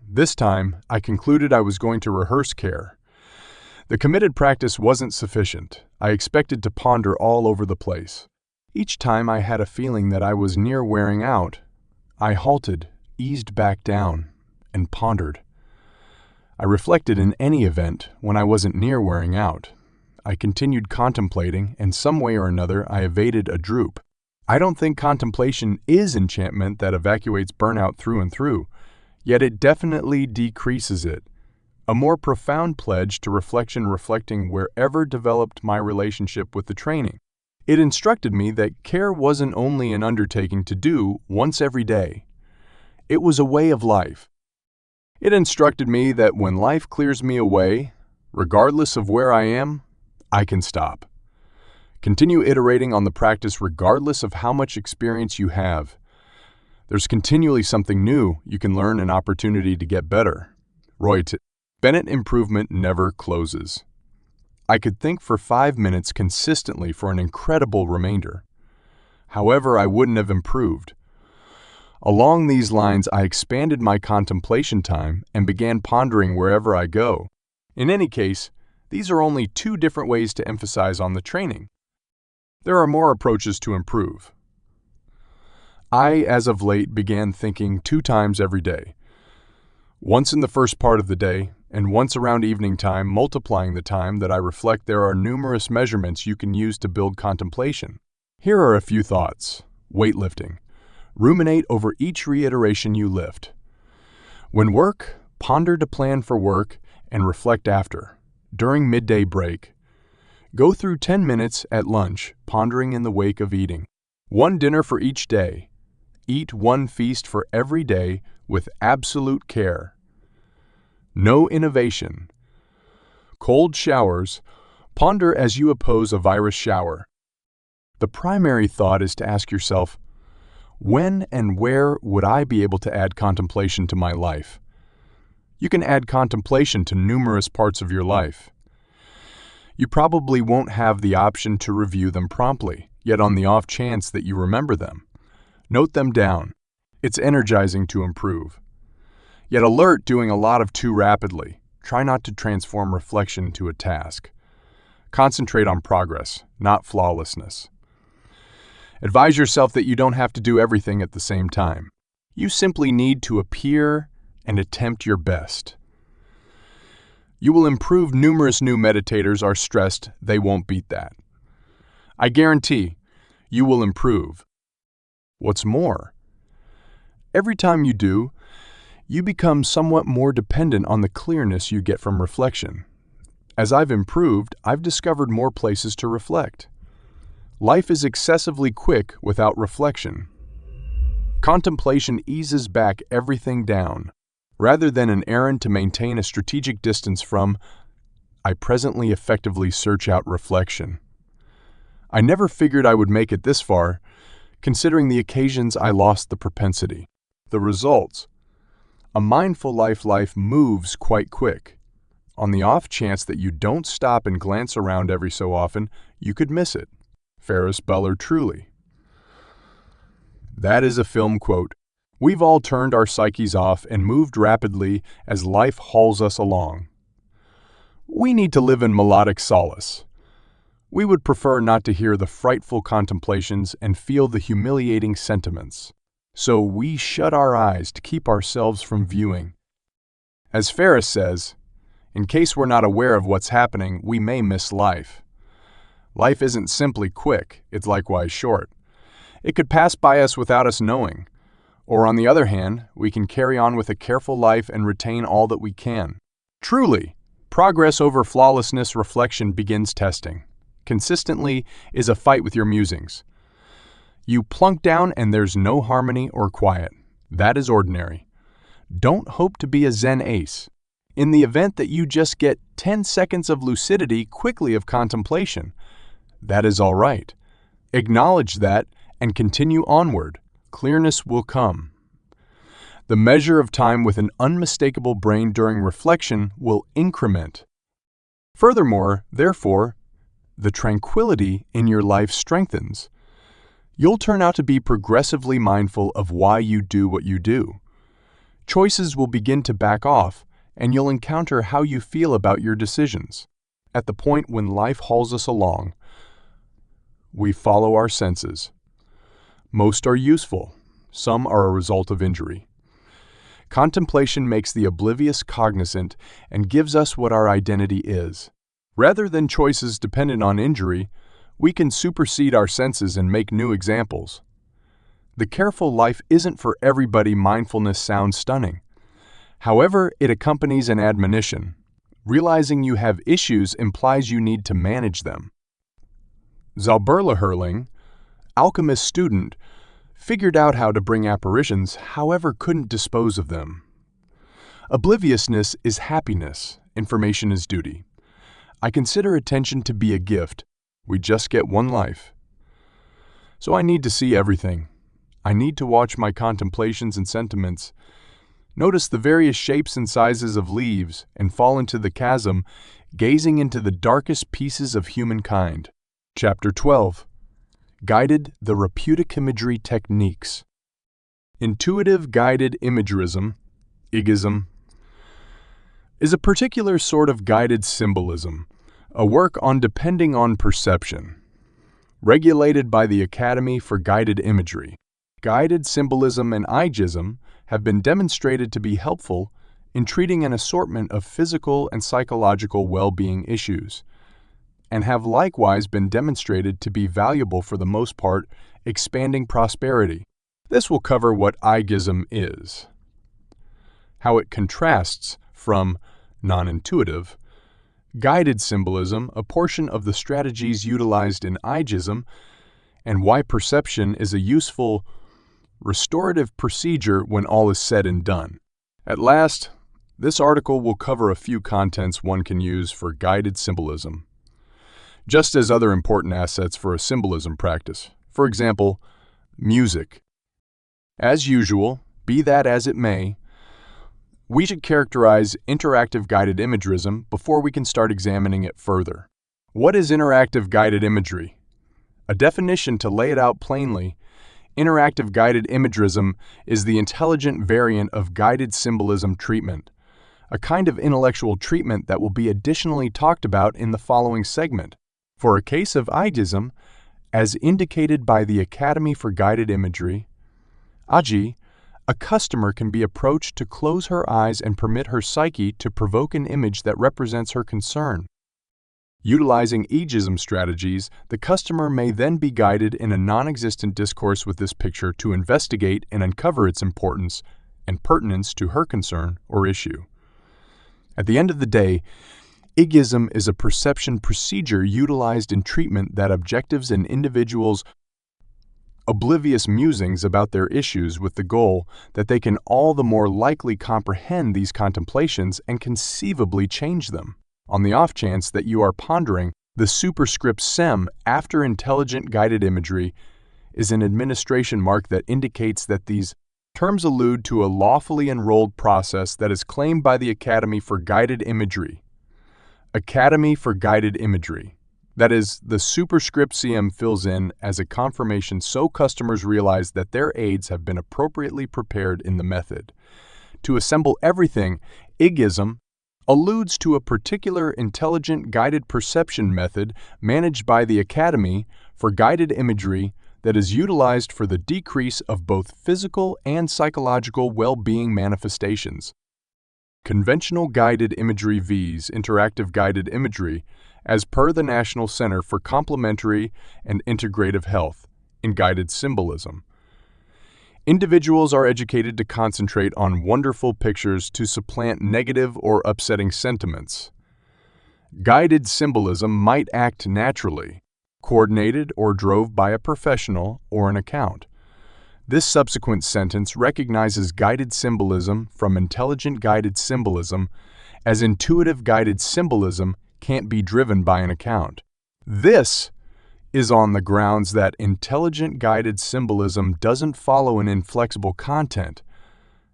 this time I concluded I was going to rehearse care. The committed practice wasn't sufficient. I expected to ponder all over the place. Each time I had a feeling that I was near wearing out, I halted, eased back down, and pondered. I reflected in any event when I wasn't near wearing out. I continued contemplating, and some way or another I evaded a droop. I don't think contemplation is enchantment that evacuates burnout through and through, yet it definitely decreases it. A more profound pledge to reflection reflecting wherever developed my relationship with the training. It instructed me that care wasn't only an undertaking to do once every day. It was a way of life. It instructed me that when life clears me away, regardless of where I am, I can stop. Continue iterating on the practice regardless of how much experience you have. There's continually something new you can learn, an opportunity to get better. Roy T. Bennett, improvement never closes. I could think for 5 minutes consistently for an incredible remainder. However, I wouldn't have improved. Along these lines, I expanded my contemplation time and began pondering wherever I go. In any case, these are only 2 different ways to emphasize on the training. There are more approaches to improve. I, as of late, began thinking 2 times every day. Once in the first part of the day, and once around evening time, multiplying the time that I reflect. There are numerous measurements you can use to build contemplation. Here are a few thoughts. Weightlifting. Ruminate over each reiteration you lift. When work, ponder to plan for work and reflect after. During midday break, go through 10 minutes at lunch, pondering in the wake of eating. 1 dinner for each day. Eat 1 feast for every day with absolute care. No innovation. Cold showers. Ponder as you oppose a virus shower. The primary thought is to ask yourself, when and where would I be able to add contemplation to my life? You can add contemplation to numerous parts of your life. You probably won't have the option to review them promptly, yet on the off chance that you remember them, note them down. It's energizing to improve. Yet alert doing a lot of too rapidly. Try not to transform reflection into a task. Concentrate on progress, not flawlessness. Advise yourself that you don't have to do everything at the same time. You simply need to appear and attempt your best. You will improve. Numerous new meditators are stressed they won't beat that. I guarantee you will improve. What's more, every time you do, you become somewhat more dependent on the clearness you get from reflection. As I've improved, I've discovered more places to reflect. Life is excessively quick without reflection. Contemplation eases back everything down. Rather than an errand to maintain a strategic distance from, I presently effectively search out reflection. I never figured I would make it this far, considering the occasions I lost the propensity. The results. A mindful life moves quite quick. On the off chance that you don't stop and glance around every so often, you could miss it. Ferris Bueller truly. That is a film quote. We've all turned our psyches off and moved rapidly as life hauls us along. We need to live in melodic solace. We would prefer not to hear the frightful contemplations and feel the humiliating sentiments. So we shut our eyes to keep ourselves from viewing. As Ferris says, in case we're not aware of what's happening, we may miss life. Life isn't simply quick, it's likewise short. It could pass by us without us knowing. Or on the other hand, we can carry on with a careful life and retain all that we can. Truly, progress over flawlessness. Reflection begins testing. Consistently is a fight with your musings. You plunk down and there's no harmony or quiet. That is ordinary. Don't hope to be a Zen ace. In the event that you just get 10 seconds of lucidity quickly of contemplation, that is all right. Acknowledge that and continue onward. Clearness will come. The measure of time with an unmistakable brain during reflection will increment. Furthermore, therefore, the tranquility in your life strengthens. You'll turn out to be progressively mindful of why you do what you do. Choices will begin to back off, and you'll encounter how you feel about your decisions. At the point when life hauls us along, we follow our senses. Most are useful. Some are a result of injury. Contemplation makes the oblivious cognizant and gives us what our identity is. Rather than choices dependent on injury, we can supersede our senses and make new examples. The careful life isn't for everybody. Mindfulness sounds stunning. However, it accompanies an admonition. Realizing you have issues implies you need to manage them. Zauberlehrling, alchemist student, figured out how to bring apparitions, however couldn't dispose of them. Obliviousness is happiness, information is duty. I consider attention to be a gift. We just get one life. So I need to see everything. I need to watch my contemplations and sentiments, notice the various shapes and sizes of leaves, and fall into the chasm, gazing into the darkest pieces of humankind. Chapter 12. Guided therapeutic imagery techniques. Intuitive guided imagerism, igism, is a particular sort of guided symbolism, a work on depending on perception. Regulated by the Academy for Guided Imagery, guided symbolism and igism have been demonstrated to be helpful in treating an assortment of physical and psychological well-being issues, and have likewise been demonstrated to be valuable for the most part, expanding prosperity. This will cover what igism is, how it contrasts from non-intuitive guided symbolism, a portion of the strategies utilized in igism, and why perception is a useful restorative procedure when all is said and done. At last, this article will cover a few contents one can use for guided symbolism, just as other important assets for a symbolism practice. For example, music. As usual, be that as it may, we should characterize interactive guided imagerism before we can start examining it further. What is interactive guided imagery? A definition to lay it out plainly: interactive guided imagerism is the intelligent variant of guided symbolism treatment, a kind of intellectual treatment that will be additionally talked about in the following segment. For a case of igism, as indicated by the Academy for Guided Imagery, AGI, a customer can be approached to close her eyes and permit her psyche to provoke an image that represents her concern. Utilizing igism strategies, the customer may then be guided in a non-existent discourse with this picture to investigate and uncover its importance and pertinence to her concern or issue. At the end of the day, igism is a perception procedure utilized in treatment that objectives an individual's oblivious musings about their issues with the goal that they can all the more likely comprehend these contemplations and conceivably change them. On the off chance that you are pondering, the superscript SEM after intelligent guided imagery is an administration mark that indicates that these terms allude to a lawfully enrolled process that is claimed by the Academy for Guided Imagery. Academy for Guided Imagery. That is, the superscript CM fills in as a confirmation so customers realize that their aids have been appropriately prepared in the method. To assemble everything, igism alludes to a particular intelligent guided perception method managed by the Academy for Guided Imagery that is utilized for the decrease of both physical and psychological well-being manifestations. Conventional guided imagery vs. interactive guided imagery as per the National Center for Complementary and Integrative Health in Guided Symbolism. Individuals are educated to concentrate on wonderful pictures to supplant negative or upsetting sentiments. Guided symbolism might act naturally, coordinated or drove by a professional or an account. This subsequent sentence recognizes guided symbolism from intelligent guided symbolism, as intuitive guided symbolism can't be driven by an account. This is on the grounds that intelligent guided symbolism doesn't follow an inflexible content,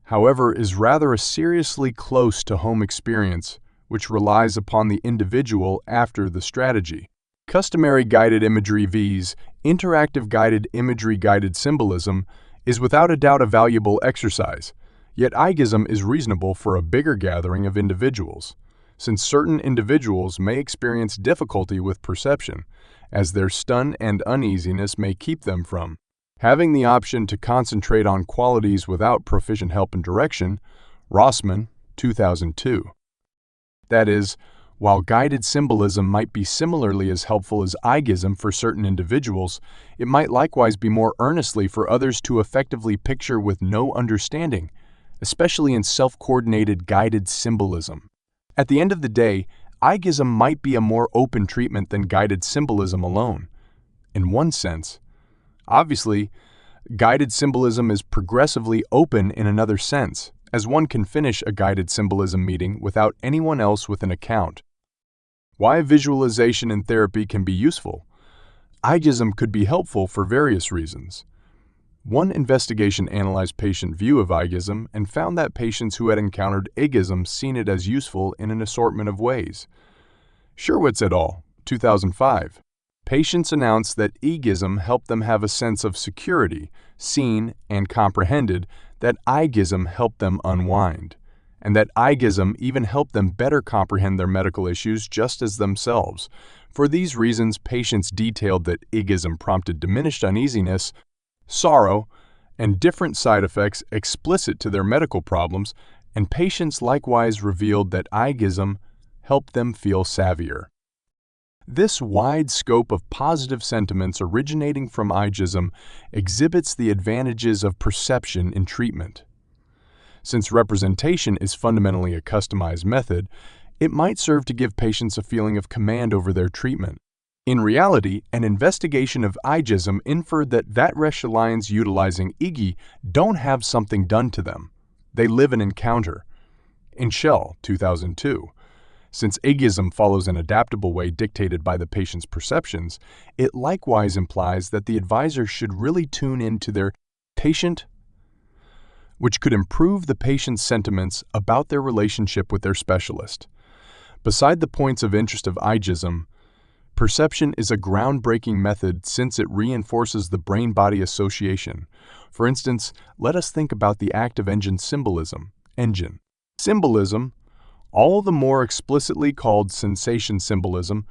however, is rather a seriously close to home experience which relies upon the individual after the strategy. Customary guided imagery vs. interactive guided imagery guided symbolism is without a doubt a valuable exercise, yet igism is reasonable for a bigger gathering of individuals, since certain individuals may experience difficulty with perception, as their stun and uneasiness may keep them from having the option to concentrate on qualities without proficient help and direction. Rossman, 2002. That is, while guided symbolism might be similarly as helpful as igism for certain individuals, it might likewise be more earnestly for others to effectively picture with no understanding, especially in self-coordinated guided symbolism. At the end of the day, igism might be a more open treatment than guided symbolism alone. In one sense, obviously, guided symbolism is progressively open in another sense, as one can finish a guided symbolism meeting without anyone else with an account. Why visualization in therapy can be useful? Igism could be helpful for various reasons. One investigation analyzed patient view of igism and found that patients who had encountered igism seen it as useful in an assortment of ways. Sherwitz et al., 2005. patients announced that egism helped them have a sense of security, seen and comprehended, that igism helped them unwind, and that igism even helped them better comprehend their medical issues just as themselves. For these reasons, patients detailed that egism prompted diminished uneasiness, sorrow, and different side effects explicit to their medical problems, and patients likewise revealed that igism helped them feel savvier. This wide scope of positive sentiments originating from igism exhibits the advantages of perception in treatment. Since representation is fundamentally a customized method, it might serve to give patients a feeling of command over their treatment. In reality, an investigation of igism inferred that Vatresh utilizing igi don't have something done to them. They live an encounter. In Shell, 2002. Since igism follows an adaptable way dictated by the patient's perceptions, it likewise implies that the advisor should really tune into their patient, which could improve the patient's sentiments about their relationship with their specialist. Beside the points of interest of igism, perception is a groundbreaking method since it reinforces the brain-body association. For instance, let us think about the active engine symbolism. Symbolism, all the more explicitly called sensation symbolism,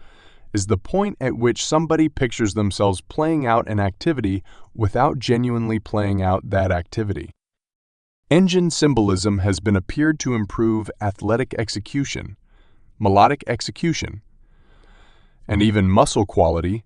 is the point at which somebody pictures themselves playing out an activity without genuinely playing out that activity. Engine symbolism has been appeared to improve athletic execution, melodic execution, and even muscle quality.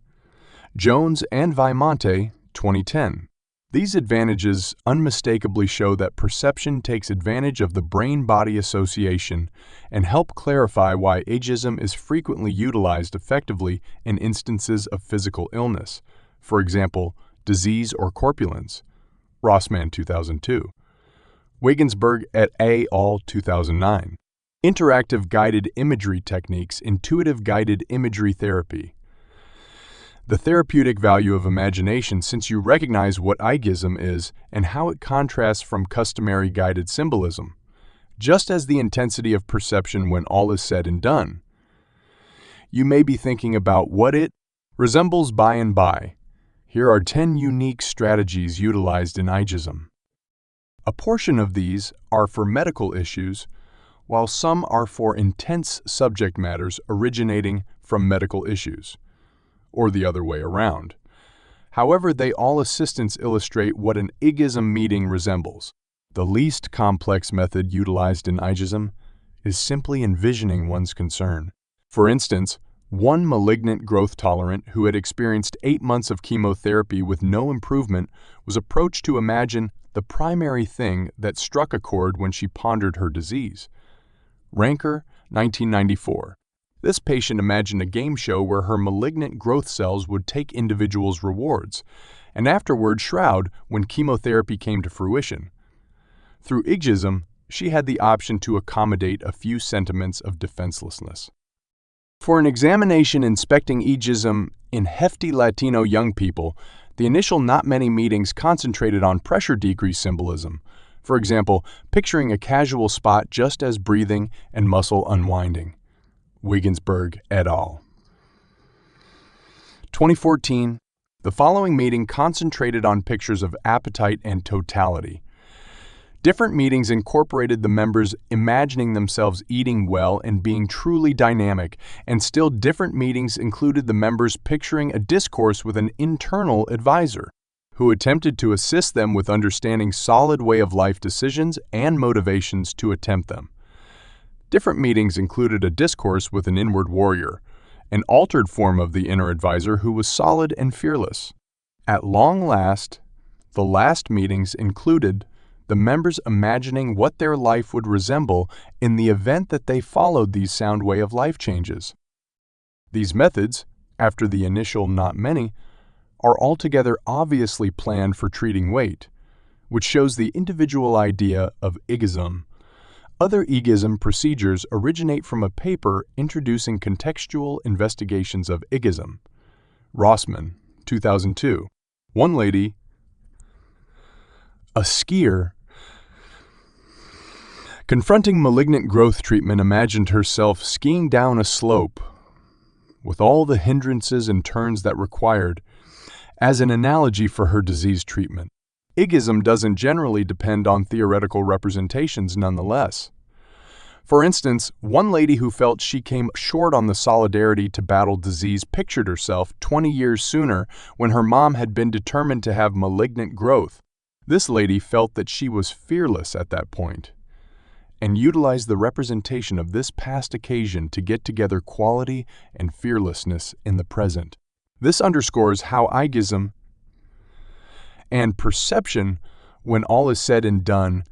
Jones and Vimonte, 2010. These advantages unmistakably show that perception takes advantage of the brain-body association and help clarify why agism is frequently utilized effectively in instances of physical illness, for example, disease or corpulence. Rossman, 2002. Wagensberg et al., 2009. Interactive guided imagery techniques, intuitive guided imagery therapy. The therapeutic value of imagination, since you recognize what igism is and how it contrasts from customary guided symbolism, just as the intensity of perception when all is said and done. You may be thinking about what it resembles by and by. Here are 10 unique strategies utilized in igism. A portion of these are for medical issues, while some are for intense subject matters originating from medical issues, or the other way around. However, they all assistants illustrate what an igism meeting resembles. The least complex method utilized in igism is simply envisioning one's concern. For instance, one malignant growth tolerant who had experienced 8 months of chemotherapy with no improvement was approached to imagine the primary thing that struck a chord when she pondered her disease. Ranker, 1994. This patient imagined a game show where her malignant growth cells would take individuals' rewards, and afterward shroud when chemotherapy came to fruition. Through igism, she had the option to accommodate a few sentiments of defenselessness. For an examination inspecting igism in hefty Latino young people, the initial not many meetings concentrated on pressure decrease symbolism, for example, picturing a casual spot just as breathing and muscle unwinding. Wagensberg et al. 2014. The following meeting concentrated on pictures of appetite and totality. Different meetings incorporated the members imagining themselves eating well and being truly dynamic, and still different meetings included the members picturing a discourse with an internal advisor, who attempted to assist them with understanding solid way of life decisions and motivations to attempt them. Different meetings included a discourse with an inward warrior, an altered form of the inner advisor who was solid and fearless. At long last, the last meetings included the members imagining what their life would resemble in the event that they followed these sound way of life changes. These methods, after the initial not many, are altogether obviously planned for treating weight, which shows the individual idea of igism. Other igism procedures originate from a paper introducing contextual investigations of igism. Rossman, 2002. One lady, a skier, confronting malignant growth treatment, imagined herself skiing down a slope with all the hindrances and turns that required, as an analogy for her disease treatment. Igism doesn't generally depend on theoretical representations nonetheless. For instance, one lady who felt she came short on the solidarity to battle disease pictured herself 20 years sooner when her mom had been determined to have malignant growth. This lady felt that she was fearless at that point, and utilized the representation of this past occasion to get together quality and fearlessness in the present. This underscores how igism and perception, when all is said and done,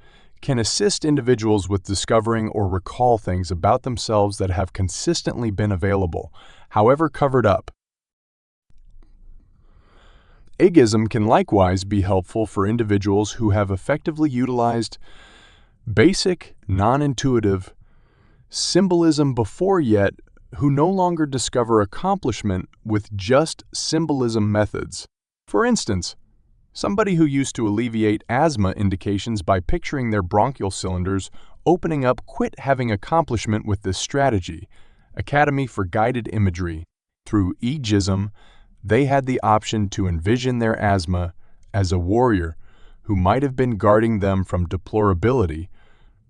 can assist individuals with discovering or recall things about themselves that have consistently been available, however covered up. Igism can likewise be helpful for individuals who have effectively utilized basic, non-intuitive symbolism before, yet who no longer discover accomplishment with just symbolism methods. For instance, somebody who used to alleviate asthma indications by picturing their bronchial cylinders opening up quit having accomplishment with this strategy. Academy for Guided Imagery. Through igism, they had the option to envision their asthma as a warrior who might have been guarding them from deplorability,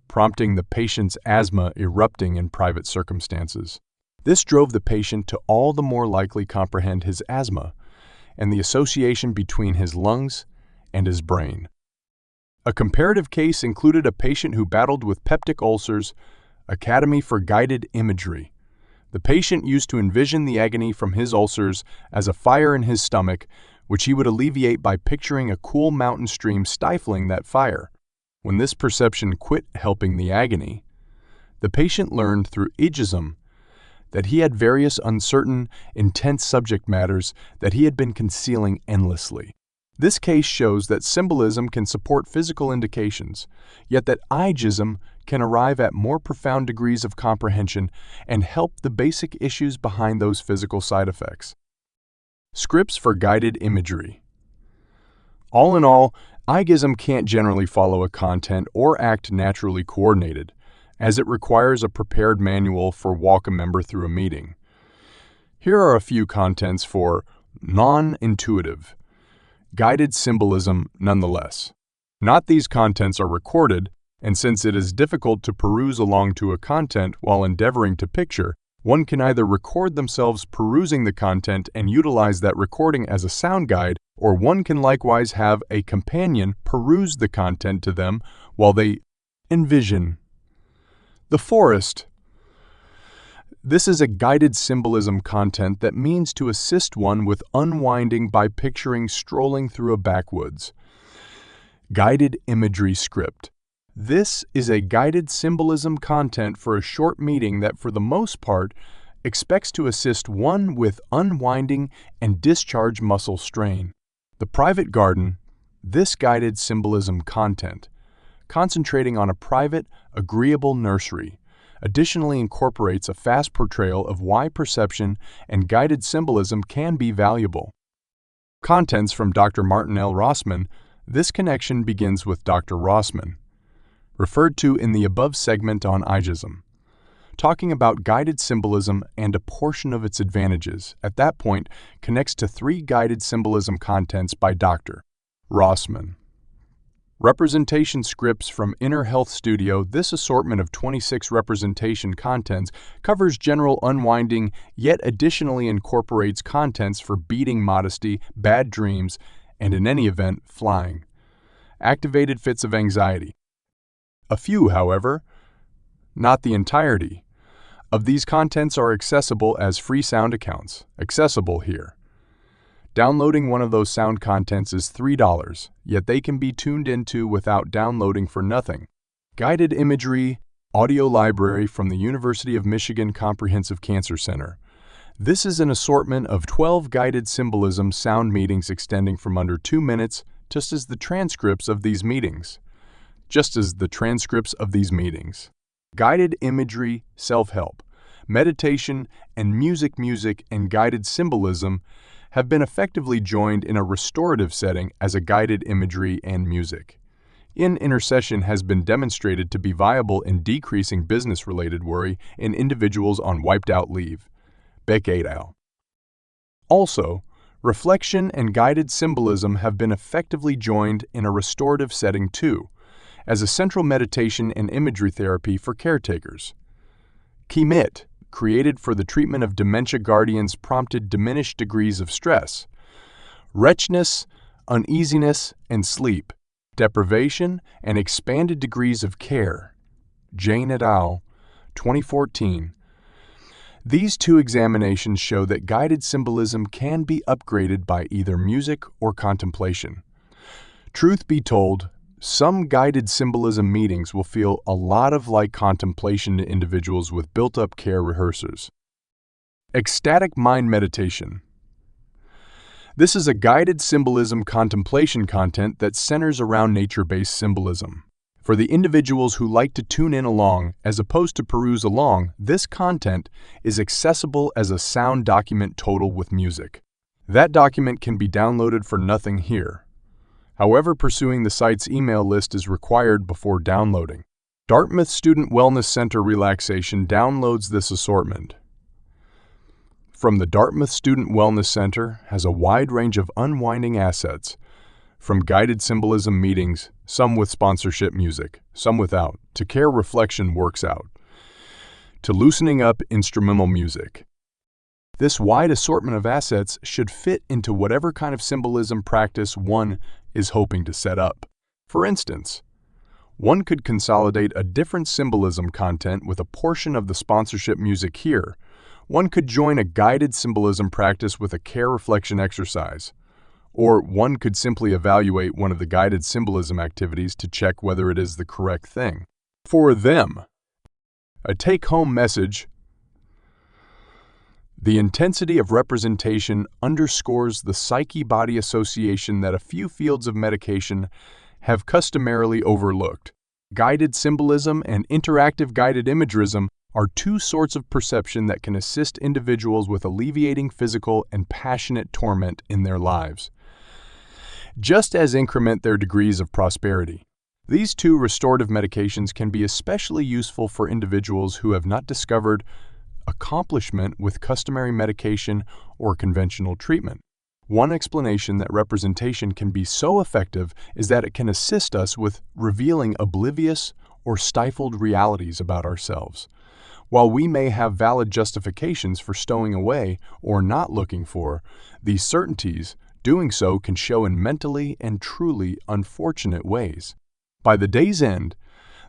prompting the patient's asthma erupting in private circumstances. This drove the patient to all the more likely comprehend his asthma and the association between his lungs and his brain. A comparative case included a patient who battled with peptic ulcers. Academy for Guided Imagery. The patient used to envision the agony from his ulcers as a fire in his stomach, which he would alleviate by picturing a cool mountain stream stifling that fire. When this perception quit helping the agony, the patient learned through igism that he had various uncertain, intense subject matters that he had been concealing endlessly. This case shows that symbolism can support physical indications, yet that igism can arrive at more profound degrees of comprehension and help the basic issues behind those physical side effects. Scripts for Guided Imagery. All in all, igism can't generally follow a content or act naturally coordinated, as it requires a prepared manual for walk a member through a meeting. Here are a few contents for non-intuitive, guided symbolism nonetheless. Not these contents are recorded, and since it is difficult to peruse along to a content while endeavoring to picture, one can either record themselves perusing the content and utilize that recording as a sound guide, or one can likewise have a companion peruse the content to them while they envision. The forest. This is a guided symbolism content that means to assist one with unwinding by picturing strolling through a backwoods. Guided imagery script. This is a guided symbolism content for a short meeting that for the most part expects to assist one with unwinding and discharge muscle strain. The private garden. This guided symbolism content, concentrating on a private, agreeable nursery, additionally incorporates a fast portrayal of why perception and guided symbolism can be valuable. Contents from Dr. Martin L. Rossman. This connection begins with Dr. Rossman, referred to in the above segment on igism, talking about guided symbolism and a portion of its advantages. At that point, connects to 3 guided symbolism contents by Dr. Rossman. Representation scripts from Inner Health Studio. This assortment of 26 representation contents covers general unwinding, yet additionally incorporates contents for beating modesty, bad dreams, and in any event, flying. Activated fits of anxiety. A few, however, not the entirety, of these contents are accessible as free sound accounts. Accessible here. Downloading one of those sound contents is $3, yet they can be tuned into without downloading for nothing. Guided Imagery Audio Library from the University of Michigan Comprehensive Cancer Center. This is an assortment of 12 guided symbolism sound meetings extending from under 2 minutes, just as the transcripts of these meetings. Guided imagery, self-help, meditation, and music and guided symbolism have been effectively joined in a restorative setting as a guided imagery and music. Intercession has been demonstrated to be viable in decreasing business-related worry in individuals on wiped-out leave. Becquerel. Also, reflection and guided symbolism have been effectively joined in a restorative setting too, as a central meditation and imagery therapy for caretakers. Cultivate, created for the treatment of dementia guardians, prompted diminished degrees of stress, wretchedness, uneasiness, and sleep deprivation, and expanded degrees of care. Jane et al., 2014. These two examinations show that guided symbolism can be upgraded by either music or contemplation. Truth be told, some guided symbolism meetings will feel a lot like contemplation to individuals with built-up care rehearsers. Ecstatic mind meditation. This is a guided symbolism contemplation content that centers around nature-based symbolism. For the individuals who like to tune in along as opposed to peruse along, this content is accessible as a sound document total with music. That document can be downloaded for nothing here. However, pursuing the site's email list is required before downloading. Dartmouth Student Wellness Center Relaxation downloads this assortment. From the Dartmouth Student Wellness Center has a wide range of unwinding assets, from guided symbolism meetings, some with sponsorship music, some without, to care reflection works out, to loosening up instrumental music. This wide assortment of assets should fit into whatever kind of symbolism practice one is hoping to set up. For instance, one could consolidate a different symbolism content with a portion of the sponsorship music here. One could join a guided symbolism practice with a care reflection exercise. Or one could simply evaluate one of the guided symbolism activities to check whether it is the correct thing. For them, a take-home message: the intensity of representation underscores the psyche-body association that a few fields of medication have customarily overlooked. Guided symbolism and interactive guided imagerism are two sorts of perception that can assist individuals with alleviating physical and passionate torment in their lives, just as increment their degrees of prosperity. These two restorative medications can be especially useful for individuals who have not discovered accomplishment with customary medication or conventional treatment. One explanation that representation can be so effective is that it can assist us with revealing oblivious or stifled realities about ourselves. While we may have valid justifications for stowing away or not looking for these certainties, doing so can show in mentally and truly unfortunate ways. By the day's end,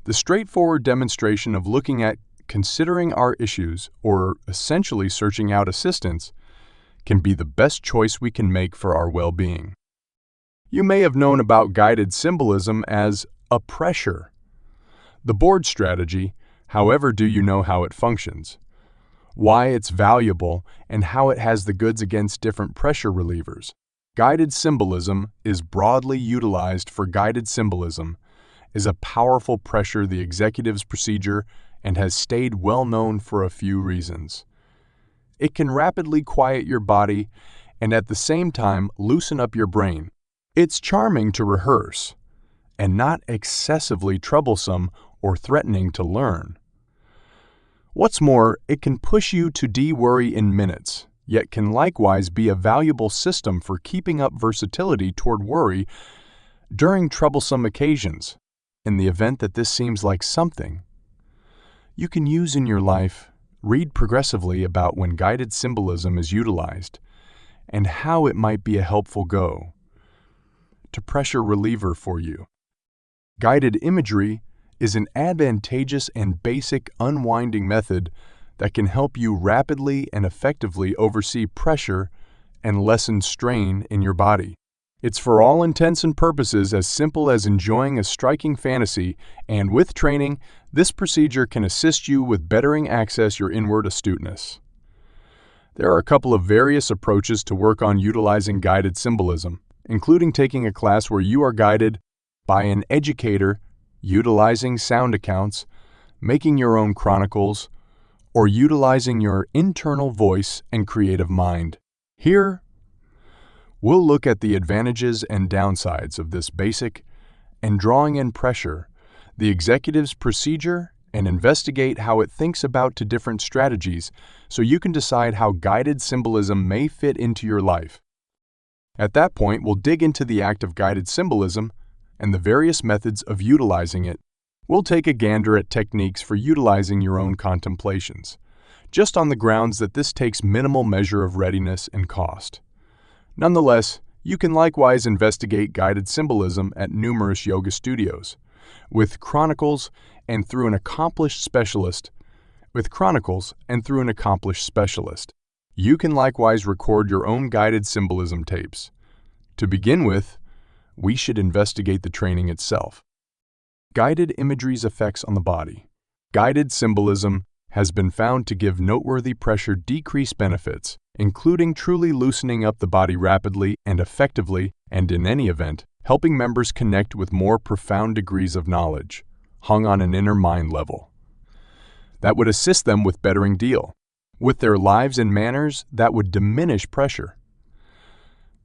the straightforward demonstration of looking at considering our issues, or essentially searching out assistance, can be the best choice we can make for our well-being. You may have known about guided symbolism as a pressure, the board strategy. However, do you know how it functions, why it's valuable, and how it has the goods against different pressure relievers? Guided symbolism is broadly utilized for guided symbolism is a powerful pressure the executive's procedure and has stayed well known for a few reasons. It can rapidly quiet your body and at the same time loosen up your brain. It's charming to rehearse and not excessively troublesome or threatening to learn. What's more, it can push you to de-worry in minutes, yet can likewise be a valuable system for keeping up versatility toward worry during troublesome occasions. In the event that this seems like something you can use in your life, read progressively about when guided symbolism is utilized and how it might be a helpful go-to pressure reliever for you. Guided imagery is an advantageous and basic unwinding method that can help you rapidly and effectively oversee pressure and lessen strain in your body. It's for all intents and purposes as simple as enjoying a striking fantasy, and with training, this procedure can assist you with bettering access your inward astuteness. There are a couple of various approaches to work on utilizing guided symbolism, including taking a class where you are guided by an educator, utilizing sound accounts, making your own chronicles, or utilizing your internal voice and creative mind. Here, we'll look at the advantages and downsides of this basic and drawing in pressure, the executive's procedure, and investigate how it thinks about to different strategies so you can decide how guided symbolism may fit into your life. At that point, we'll dig into the act of guided symbolism and the various methods of utilizing it. We'll take a gander at techniques for utilizing your own contemplations, just on the grounds that this takes minimal measure of readiness and cost. Nonetheless, you can likewise investigate guided symbolism at numerous yoga studios, with chronicles and through an accomplished specialist. You can likewise record your own guided symbolism tapes. To begin with, we should investigate the training itself. Guided imagery's effects on the body. Guided symbolism has been found to give noteworthy pressure decrease benefits, including truly loosening up the body rapidly and effectively, and in any event, helping members connect with more profound degrees of knowledge, hung on an inner mind level. That would assist them with bettering deal with their lives and manners that would diminish pressure.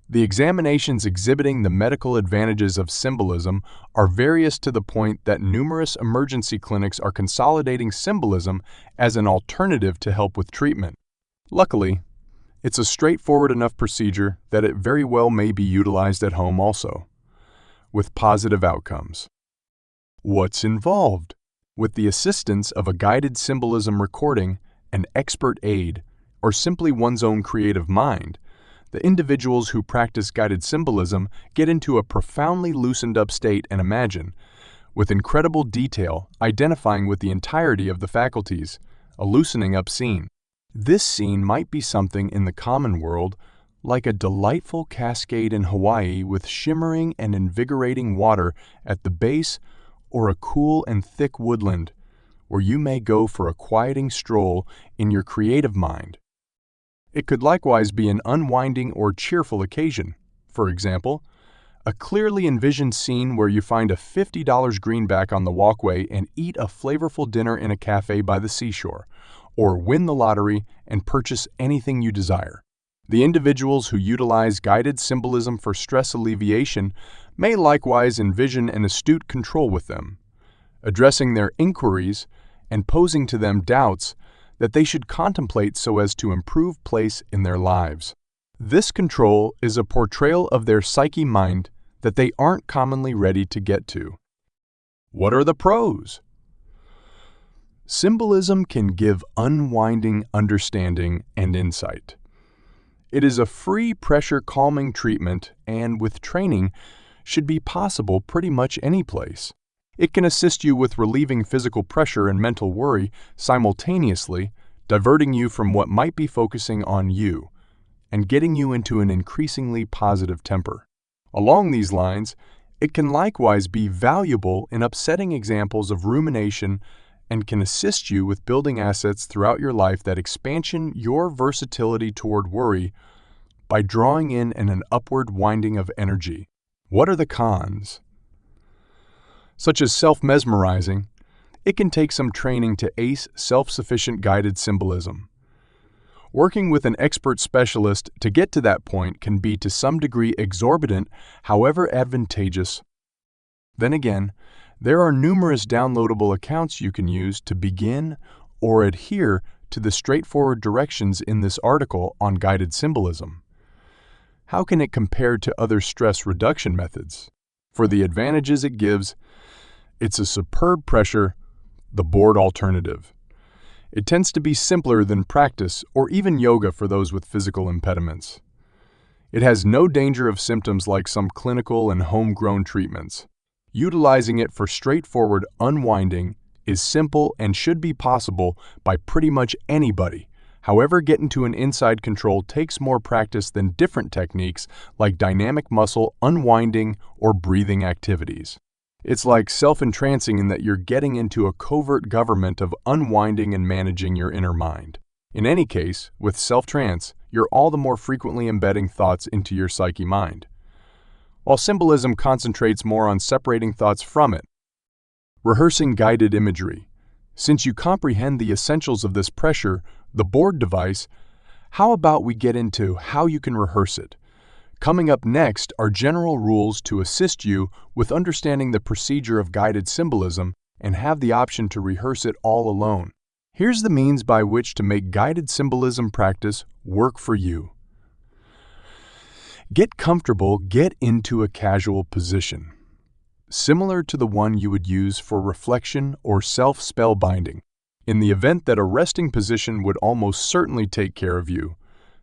The examinations exhibiting the medical advantages of symbolism are various to the point that numerous emergency clinics are consolidating symbolism as an alternative to help with treatment. Luckily, it's a straightforward enough procedure that it very well may be utilized at home also, with positive outcomes. What's involved? With the assistance of a guided symbolism recording, an expert aid, or simply one's own creative mind, the individuals who practice guided symbolism get into a profoundly loosened up state and imagine, with incredible detail, identifying with the entirety of the faculties, a loosening up scene. This scene might be something in the common world, like a delightful cascade in Hawaii with shimmering and invigorating water at the base, or a cool and thick woodland, where you may go for a quieting stroll in your creative mind. It could likewise be an unwinding or cheerful occasion. For example, a clearly envisioned scene where you find a $50 greenback on the walkway and eat a flavorful dinner in a cafe by the seashore, or win the lottery and purchase anything you desire. The individuals who utilize guided symbolism for stress alleviation may likewise envision an astute control with them, addressing their inquiries and posing to them doubts that they should contemplate so as to improve place in their lives. This control is a portrayal of their psyche mind that they aren't commonly ready to get to. What are the pros? Symbolism can give unwinding understanding and insight. It is a free pressure calming treatment and, with training, should be possible pretty much any place. It can assist you with relieving physical pressure and mental worry simultaneously, diverting you from what might be focusing on you, and getting you into an increasingly positive temper. Along these lines, it can likewise be valuable in upsetting examples of rumination and can assist you with building assets throughout your life that expansion your versatility toward worry by drawing in an upward winding of energy. What are the cons? Such as self-mesmerizing, it can take some training to ace self-sufficient guided symbolism. Working with an expert specialist to get to that point can be to some degree exorbitant, however advantageous. Then again, there are numerous downloadable accounts you can use to begin or adhere to the straightforward directions in this article on guided symbolism. How can it compare to other stress reduction methods? For the advantages it gives, it's a superb pressure, the board alternative. It tends to be simpler than practice or even yoga for those with physical impediments. It has no danger of symptoms like some clinical and homegrown treatments. Utilizing it for straightforward unwinding is simple and should be possible by pretty much anybody. However, getting to an inside control takes more practice than different techniques like dynamic muscle, unwinding, or breathing activities. It's like self-entrancing in that you're getting into a covert government of unwinding and managing your inner mind. In any case, with self-trance, you're all the more frequently embedding thoughts into your psyche mind, while symbolism concentrates more on separating thoughts from it. Rehearsing guided imagery. Since you comprehend the essentials of this pressure, the board device, how about we get into how you can rehearse it? Coming up next are general rules to assist you with understanding the procedure of guided symbolism and have the option to rehearse it all alone. Here's the means by which to make guided symbolism practice work for you. Get comfortable, get into a casual position, similar to the one you would use for reflection or self-spellbinding. In the event that a resting position would almost certainly take care of you,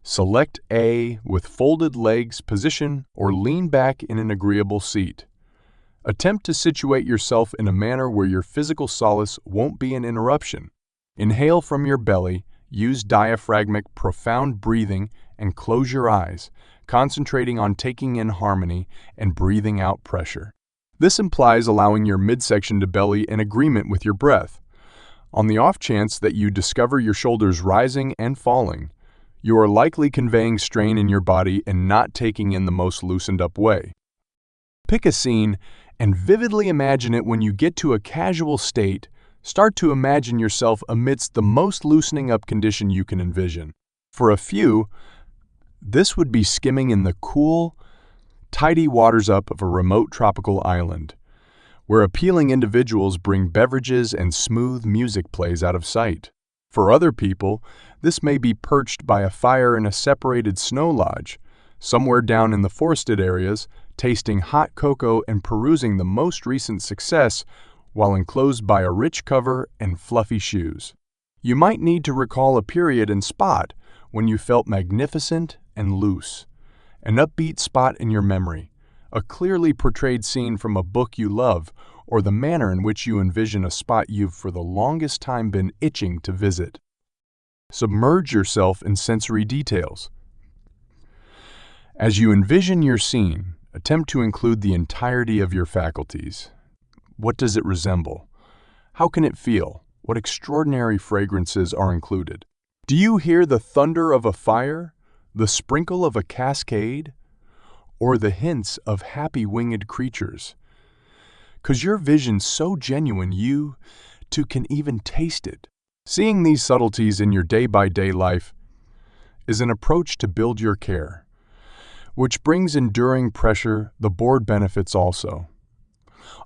select A with folded legs position or lean back in an agreeable seat. Attempt to situate yourself in a manner where your physical solace won't be an interruption. Inhale from your belly, use diaphragmatic profound breathing, and close your eyes, concentrating on taking in harmony and breathing out pressure. This implies allowing your midsection to belly in agreement with your breath. On the off chance that you discover your shoulders rising and falling, you are likely conveying strain in your body and not taking in the most loosened up way. Pick a scene and vividly imagine it. When you get to a casual state, start to imagine yourself amidst the most loosening up condition you can envision. For a few, this would be skimming in the cool, tidy waters up of a remote tropical island, where appealing individuals bring beverages and smooth music plays out of sight. For other people, this may be perched by a fire in a separated snow lodge, somewhere down in the forested areas, tasting hot cocoa and perusing the most recent success while enclosed by a rich cover and fluffy shoes. You might need to recall a period and spot when you felt magnificent and loose, an upbeat spot in your memory, a clearly portrayed scene from a book you love, or the manner in which you envision a spot you've for the longest time been itching to visit. Submerge yourself in sensory details. As you envision your scene, attempt to include the entirety of your faculties. What does it resemble? How can it feel? What extraordinary fragrances are included? Do you hear the thunder of a fire, the sprinkle of a cascade, or the hints of happy winged creatures? 'Cause your vision's so genuine you, too, can even taste it. Seeing these subtleties in your day-by-day life is an approach to build your care, which brings enduring pressure, the board benefits also.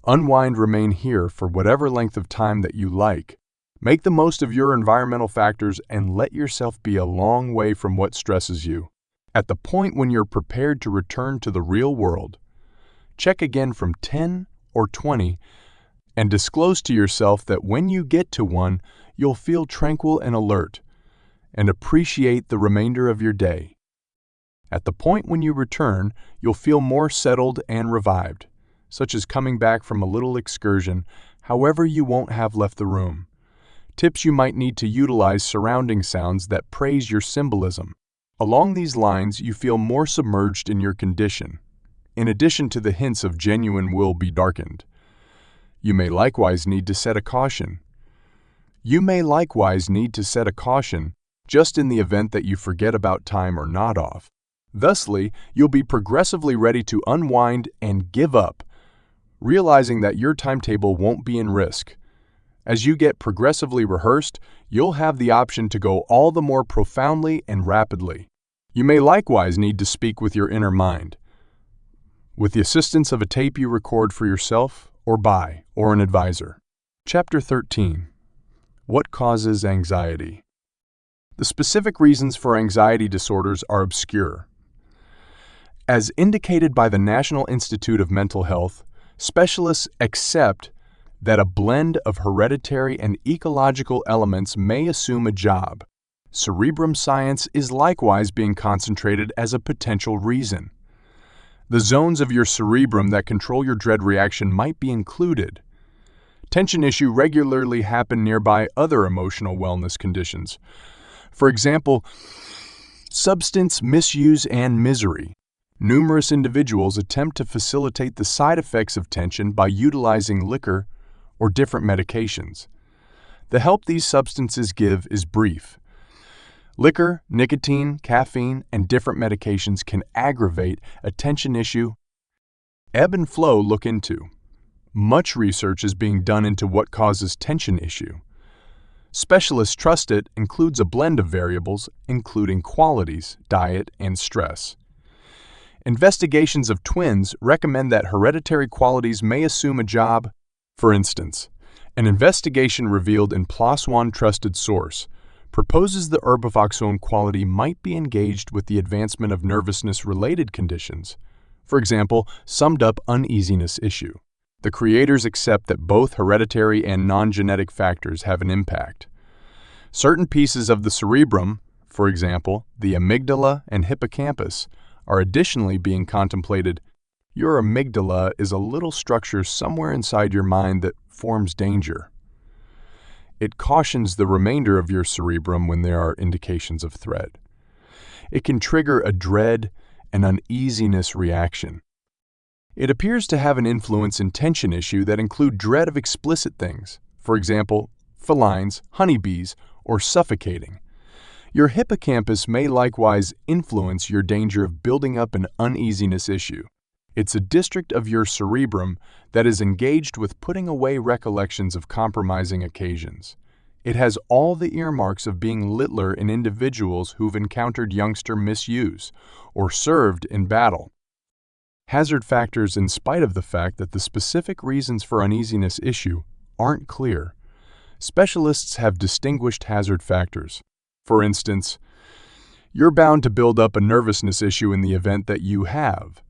Unwind, remain here for whatever length of time that you like. Make the most of your environmental factors and let yourself be a long way from what stresses you. At the point when you're prepared to return to the real world, check again from 10 or 20 and disclose to yourself that when you get to 1, you'll feel tranquil and alert and appreciate the remainder of your day. At the point when you return, you'll feel more settled and revived, such as coming back from a little excursion. However, you won't have left the room. Tips: you might need to utilize surrounding sounds that praise your symbolism. Along these lines, you feel more submerged in your condition. In addition to the hints of genuine will be darkened, you may likewise need to set a caution. Just in the event that you forget about time or nod off. Thusly, you'll be progressively ready to unwind and give up, realizing that your timetable won't be in risk. As you get progressively rehearsed, you'll have the option to go all the more profoundly and rapidly. You may likewise need to speak with your inner mind, with the assistance of a tape you record for yourself or an advisor. Chapter 13. What causes anxiety? The specific reasons for anxiety disorders are obscure. As indicated by the National Institute of Mental Health, specialists accept that a blend of hereditary and ecological elements may assume a job. Cerebrum science is likewise being concentrated as a potential reason. The zones of your cerebrum that control your dread reaction might be included. Tension issues regularly happen nearby other emotional wellness conditions. For example, substance misuse and misery. Numerous individuals attempt to facilitate the side effects of tension by utilizing liquor or different medications. The help these substances give is brief. Liquor, nicotine, caffeine, and different medications can aggravate a tension issue. Ebb and flow look into. Much research is being done into what causes tension issue. Specialists trust it includes a blend of variables, including qualities, diet, and stress. Investigations of twins recommend that hereditary qualities may assume a job. For instance, An investigation revealed in PLOS ONE trusted source proposes the iboxone quality might be engaged with the advancement of nervousness-related conditions, for example, summed up uneasiness issue. The creators accept that both hereditary and non-genetic factors have an impact. Certain pieces of the cerebrum, for example, the amygdala and hippocampus, are additionally being contemplated. Your amygdala is a little structure somewhere inside your mind that forms danger. It cautions the remainder of your cerebrum when there are indications of threat. It can trigger a dread and uneasiness reaction. It appears to have an influence in tension issue that include dread of explicit things, for example, felines, honeybees, or suffocating. Your hippocampus may likewise influence your danger of building up an uneasiness issue. It's a district of your cerebrum that is engaged with putting away recollections of compromising occasions. It has all the earmarks of being littler in individuals who've encountered youngster misuse or served in battle. Hazard factors in spite of the fact that the specific reasons for uneasiness issue aren't clear. Specialists have distinguished hazard factors. For instance, you're bound to build up a nervousness issue in the event that you have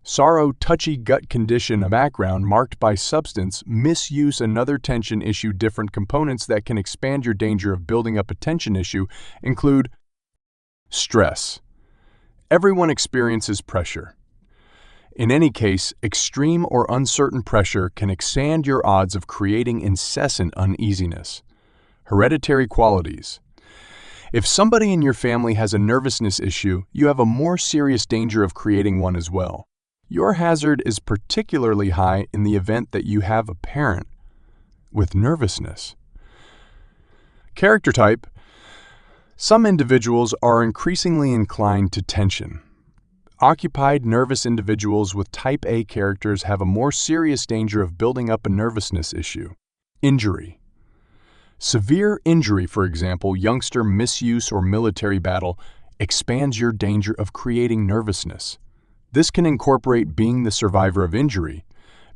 sorrow, touchy gut condition, a background marked by substance misuse, another tension issue. Different components that can expand your danger of building up a tension issue include stress. Everyone experiences pressure. In any case, extreme or uncertain pressure can expand your odds of creating incessant uneasiness. Hereditary qualities. If somebody in your family has a nervousness issue, you have a more serious danger of creating one as well. Your hazard is particularly high in the event that you have a parent with nervousness. Character type. Some individuals are increasingly inclined to tension. Occupied, nervous individuals with type A characters have a more serious danger of building up a nervousness issue. Injury. Severe injury, for example, youngster misuse or military battle, expands your danger of creating nervousness. This can incorporate being the survivor of injury,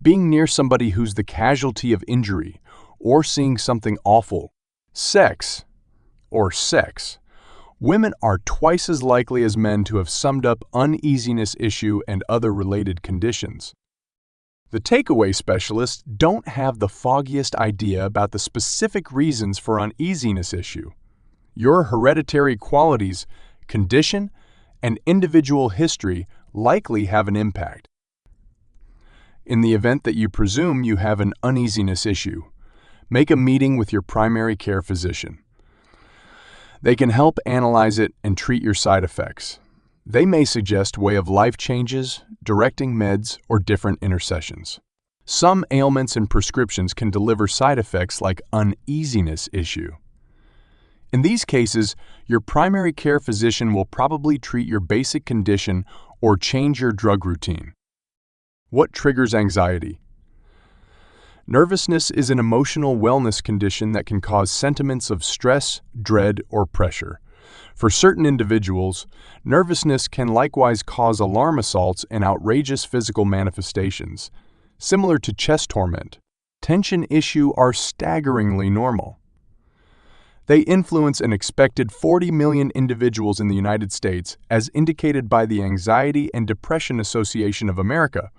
being near somebody who's the casualty of injury, or seeing something awful. Sex. Women are twice as likely as men to have summed up uneasiness issue and other related conditions. The takeaway specialists don't have the foggiest idea about the specific reasons for uneasiness issue. Your hereditary qualities, condition, and individual history likely have an impact. In the event that you presume you have an uneasiness issue, make a meeting with your primary care physician. They can help analyze it and treat your side effects. They may suggest way-of-life changes, directing meds, or different intercessions. Some ailments and prescriptions can deliver side effects like uneasiness issue. In these cases, your primary care physician will probably treat your basic condition or change your drug routine. What triggers anxiety? Nervousness is an emotional wellness condition that can cause sentiments of stress, dread, or pressure. For certain individuals, nervousness can likewise cause alarm assaults and outrageous physical manifestations. Similar to chest torment, tension issue are staggeringly normal. They influence an expected 40 million individuals in the United States, as indicated by the Anxiety and Depression Association of America.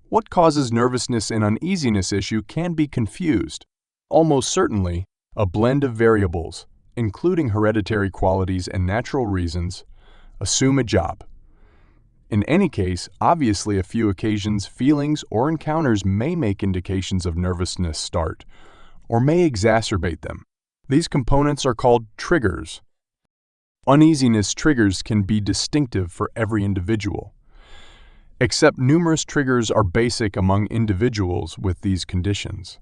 What causes nervousness and uneasiness issue can be confused. Almost certainly, a blend of variables, including hereditary qualities and natural reasons. Assume a job. In any case, obviously a few occasions, feelings, or encounters may make indications of nervousness start, or may exacerbate them. These components are called triggers. Uneasiness triggers can be distinctive for every individual. Except numerous triggers are basic among individuals with these conditions.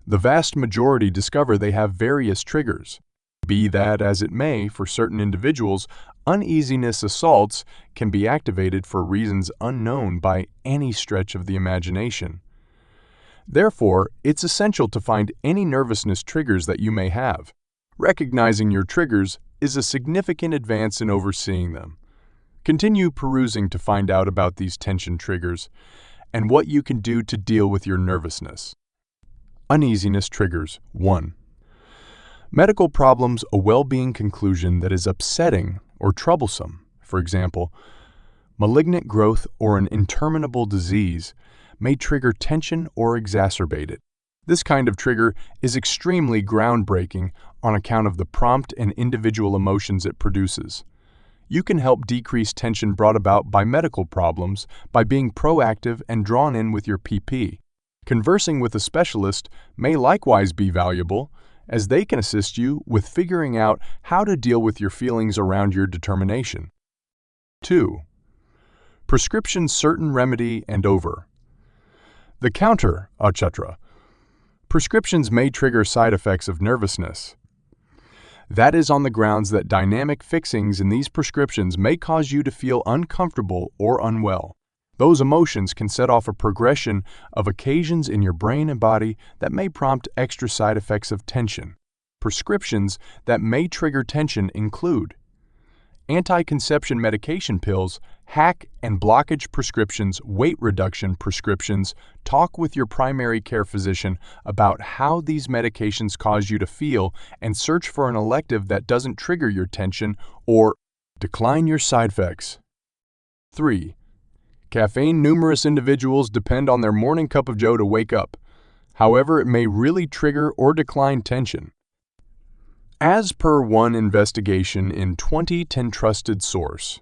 The vast majority discover they have various triggers. Be that as it may, for certain individuals, uneasiness assaults can be activated for reasons unknown by any stretch of the imagination. Therefore, it's essential to find any nervousness triggers that you may have. Recognizing your triggers is a significant advance in overseeing them. Continue perusing to find out about these tension triggers and what you can do to deal with your nervousness. Uneasiness triggers. 1. Medical problems, a well-being conclusion that is upsetting or troublesome. For example, malignant growth or an interminable disease may trigger tension or exacerbate it. This kind of trigger is extremely groundbreaking on account of the prompt and individual emotions it produces. You can help decrease tension brought about by medical problems by being proactive and drawn in with your PP. Conversing with a specialist may likewise be valuable, as they can assist you with figuring out how to deal with your feelings around your determination. 2. Prescription certain remedy and over. The counter, etc. Prescriptions may trigger side effects of nervousness. That is on the grounds that dynamic fixings in these prescriptions may cause you to feel uncomfortable or unwell. Those emotions can set off a progression of occasions in your brain and body that may prompt extra side effects of tension. Prescriptions that may trigger tension include anti-conception medication pills, hack and blockage prescriptions, weight reduction prescriptions. Talk with your primary care physician about how these medications cause you to feel and search for an elective that doesn't trigger your tension or decline your side effects. 3. Caffeine. Numerous individuals depend on their morning cup of joe to wake up. However, it may really trigger or decline tension. As per one investigation in 2010 trusted source,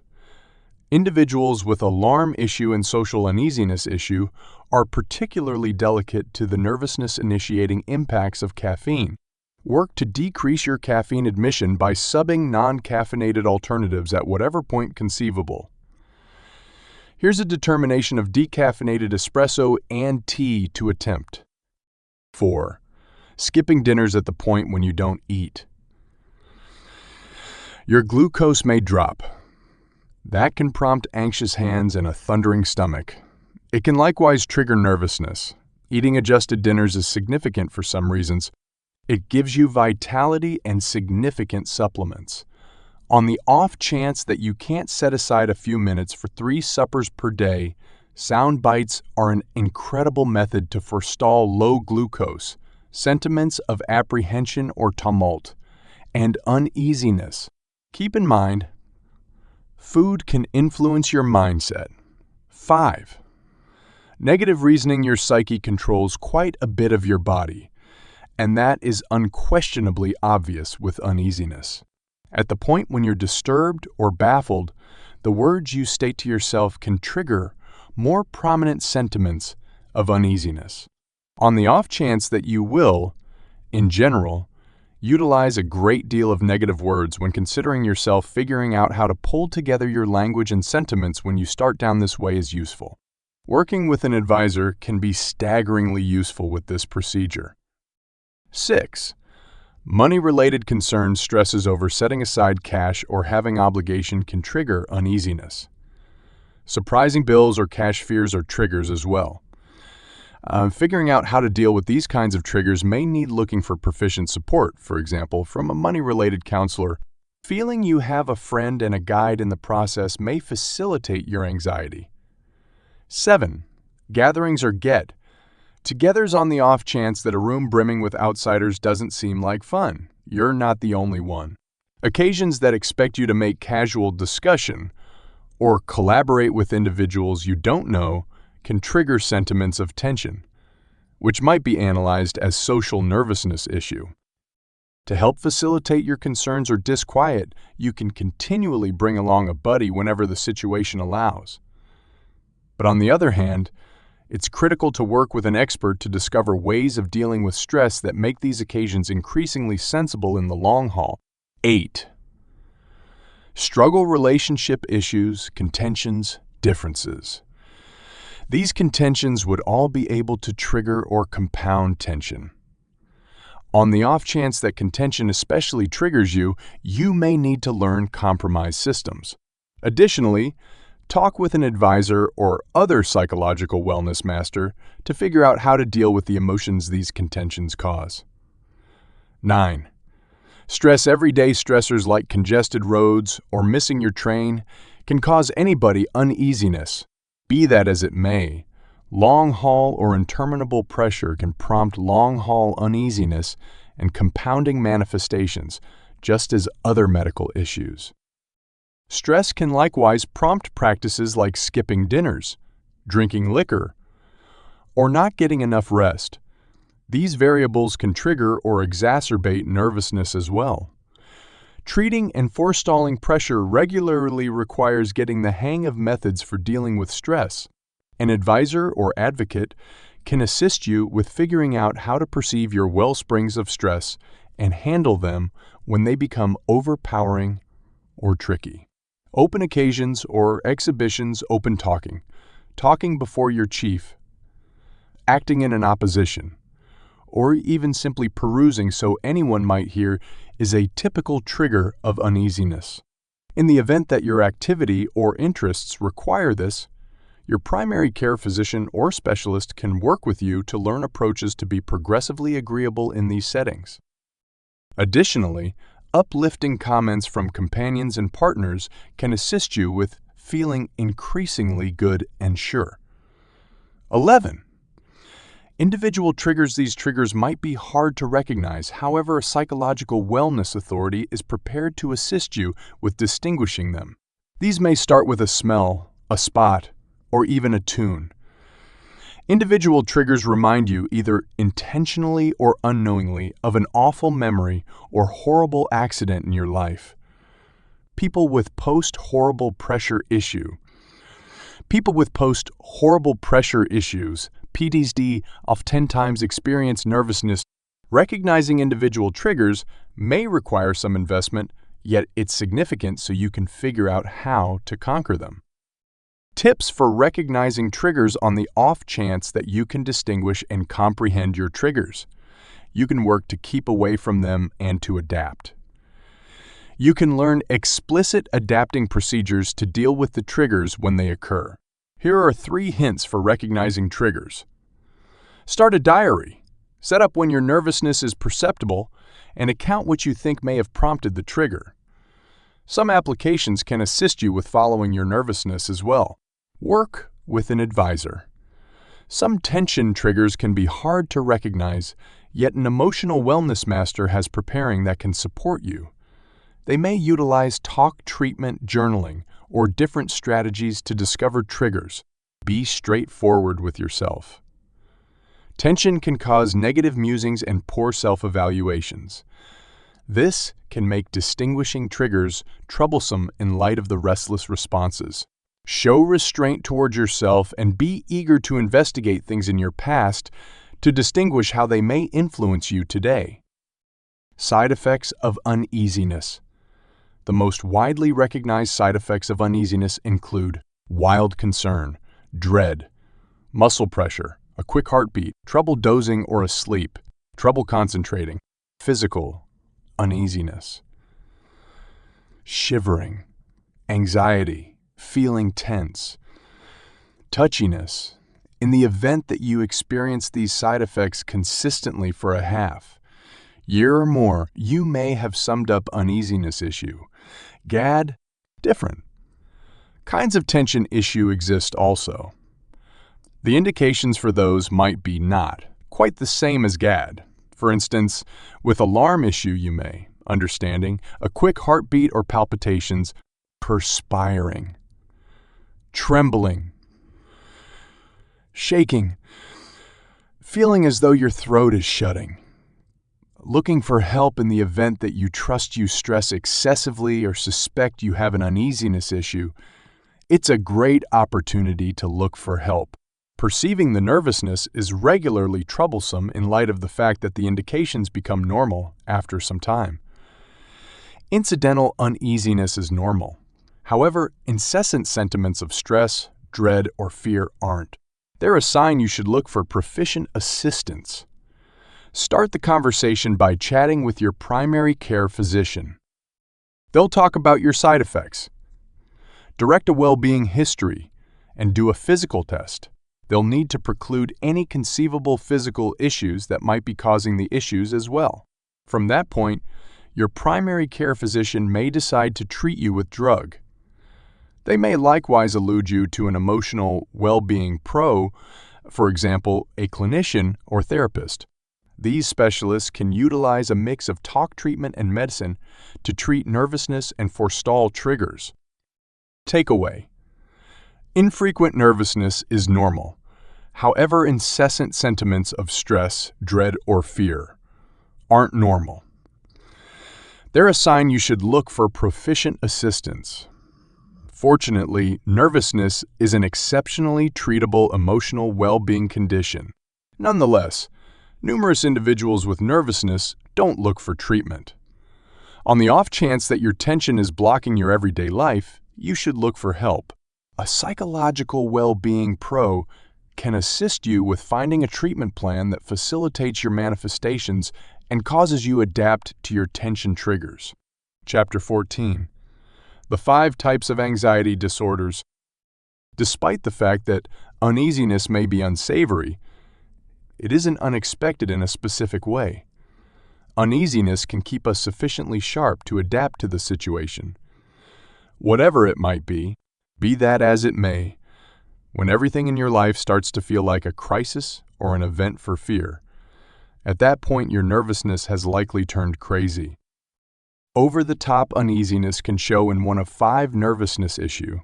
individuals with alarm issue and social uneasiness issue are particularly delicate to the nervousness-initiating impacts of caffeine. Work to decrease your caffeine admission by subbing non-caffeinated alternatives at whatever point conceivable. Here's a determination of decaffeinated espresso and tea to attempt. 4. Skipping dinners at the point when you don't eat. Your glucose may drop. That can prompt anxious hands and a thundering stomach. It can likewise trigger nervousness. Eating adjusted dinners is significant for some reasons. It gives you vitality and significant supplements. On the off chance that you can't set aside a few minutes for 3 suppers per day, sound bites are an incredible method to forestall low glucose, sentiments of apprehension or tumult, and uneasiness. Keep in mind, food can influence your mindset. 5. Negative reasoning. Your psyche controls quite a bit of your body, and that is unquestionably obvious with uneasiness. At the point when you're disturbed or baffled, the words you state to yourself can trigger more prominent sentiments of uneasiness. On the off chance that you will, in general, utilize a great deal of negative words when considering yourself, figuring out how to pull together your language and sentiments when you start down this way is useful. Working with an advisor can be staggeringly useful with this procedure. 6. Money-related concerns, stresses over setting aside cash or having obligation can trigger uneasiness. Surprising bills or cash fears are triggers as well. Figuring out how to deal with these kinds of triggers may need looking for proficient support, for example, from a money-related counselor. Feeling you have a friend and a guide in the process may facilitate your anxiety. 7. Gatherings or get. Togethers on the off chance that a room brimming with outsiders doesn't seem like fun. You're not the only one. Occasions that expect you to make casual discussion or collaborate with individuals you don't know can trigger sentiments of tension, which might be analyzed as social nervousness issue. To help facilitate your concerns or disquiet, you can continually bring along a buddy whenever the situation allows. But on the other hand, it's critical to work with an expert to discover ways of dealing with stress that make these occasions increasingly sensible in the long haul. 8. Struggle relationship issues, contentions, differences. These contentions would all be able to trigger or compound tension. On the off chance that contention especially triggers you, you may need to learn compromise systems. Additionally, talk with an advisor or other psychological wellness master to figure out how to deal with the emotions these contentions cause. 9. Stress. Everyday stressors like congested roads or missing your train can cause anybody uneasiness. Be that as it may, Long-haul or interminable pressure can prompt long-haul uneasiness and compounding manifestations, just as other medical issues. Stress can likewise prompt practices like skipping dinners, drinking liquor, or not getting enough rest. These variables can trigger or exacerbate nervousness as well. Treating and forestalling pressure regularly requires getting the hang of methods for dealing with stress. An advisor or advocate can assist you with figuring out how to perceive your wellsprings of stress and handle them when they become overpowering or tricky. Open occasions or exhibitions, open talking, talking before your chief, acting in an opposition, or even simply perusing so anyone might hear is a typical trigger of uneasiness. In the event that your activity or interests require this, your primary care physician or specialist can work with you to learn approaches to be progressively agreeable in these settings. Additionally, uplifting comments from companions and partners can assist you with feeling increasingly good and sure. 11. Individual triggers. These triggers might be hard to recognize. However, a psychological wellness authority is prepared to assist you with distinguishing them. These may start with a smell, a spot, or even a tune. Individual triggers remind you, either intentionally or unknowingly, of an awful memory or horrible accident in your life. People with post-horrible pressure issues, PTSD, oftentimes experience nervousness. Recognizing individual triggers may require some investment, yet it's significant so you can figure out how to conquer them. Tips for recognizing triggers on the off chance that you can distinguish and comprehend your triggers. You can work to keep away from them and to adapt. You can learn explicit adapting procedures to deal with the triggers when they occur. Here are 3 hints for recognizing triggers. Start a diary. Set up when your nervousness is perceptible and account what you think may have prompted the trigger. Some applications can assist you with following your nervousness as well. Work with an advisor. Some tension triggers can be hard to recognize, yet an emotional wellness master has preparing that can support you. They may utilize talk treatment, journaling, or different strategies to discover triggers. Be straightforward with yourself. Tension can cause negative musings and poor self-evaluations. This can make distinguishing triggers troublesome in light of the restless responses. Show restraint toward yourself and be eager to investigate things in your past to distinguish how they may influence you today. Side effects of uneasiness. The most widely recognized side effects of uneasiness include wild concern, dread, muscle pressure, a quick heartbeat, trouble dozing or asleep, trouble concentrating, physical uneasiness, shivering, anxiety, feeling tense, touchiness. In the event that you experience these side effects consistently for a half year or more, you may have summed up uneasiness issue. GAD, different. Kinds of tension issue exist also. The indications for those might be not quite the same as GAD. For instance, with alarm issue you may, understanding, a quick heartbeat or palpitations, perspiring, trembling, shaking, feeling as though your throat is shutting. Looking for help in the event that you trust you stress excessively or suspect you have an uneasiness issue, it's a great opportunity to look for help. Perceiving the nervousness is regularly troublesome in light of the fact that the indications become normal after some time. Incidental uneasiness is normal. However, incessant sentiments of stress, dread, or fear aren't. They're a sign you should look for proficient assistance. Start the conversation by chatting with your primary care physician. They'll talk about your side effects, direct a well-being history, and do a physical test. They'll need to preclude any conceivable physical issues that might be causing the issues as well. From that point, your primary care physician may decide to treat you with drug. They may likewise allude you to an emotional well-being pro for example, a clinician or therapist. These specialists can utilize a mix of talk treatment and medicine to treat nervousness and forestall triggers. Takeaway: infrequent nervousness is normal. However, incessant sentiments of stress, dread, or fear aren't normal. They're a sign you should look for proficient assistance. Fortunately, nervousness is an exceptionally treatable emotional well-being condition. Nonetheless, numerous individuals with nervousness don't look for treatment. On the off chance that your tension is blocking your everyday life, you should look for help. A psychological well-being pro can assist you with finding a treatment plan that facilitates your manifestations and causes you adapt to your tension triggers. Chapter 14. The 5 types of anxiety disorders. Despite the fact that uneasiness may be unsavory, it isn't unexpected in a specific way. Uneasiness can keep us sufficiently sharp to adapt to the situation. Whatever it might be that as it may, when everything in your life starts to feel like a crisis or an event for fear, at that point your nervousness has likely turned crazy. Over-the-top uneasiness can show in one of 5 nervousness issues: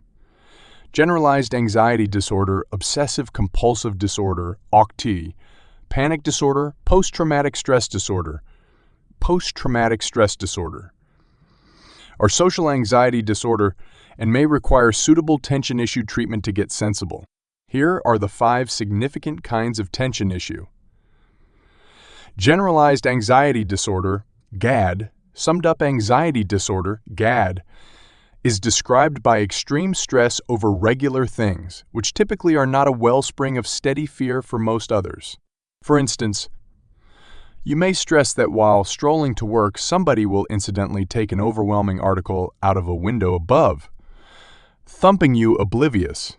generalized anxiety disorder, obsessive-compulsive disorder, OCT, panic disorder, post-traumatic stress disorder, or social anxiety disorder, and may require suitable tension issue treatment to get sensible. Here are the 5 significant kinds of tension issue. Generalized anxiety disorder, GAD, summed up anxiety disorder, GAD, is described by extreme stress over regular things, which typically are not a wellspring of steady fear for most others. For instance, you may stress that while strolling to work, somebody will incidentally take an overwhelming article out of a window above, thumping you oblivious.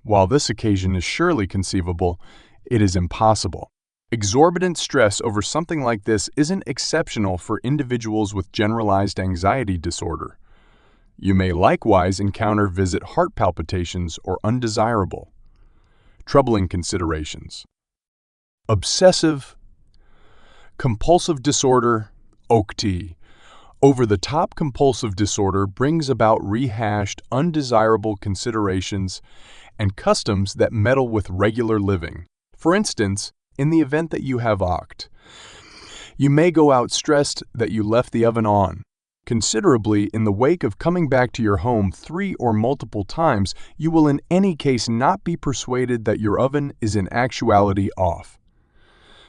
While this occasion is surely conceivable, it is impossible. Exorbitant stress over something like this isn't exceptional for individuals with generalized anxiety disorder. You may likewise encounter heart palpitations or undesirable, troubling considerations. Obsessive compulsive disorder, OCT. Over-the-top compulsive disorder brings about rehashed, undesirable considerations and customs that meddle with regular living. For instance, in the event that you have OCT, you may go out stressed that you left the oven on. Considerably, in the wake of coming back to your home 3 or multiple times, you will in any case not be persuaded that your oven is in actuality off.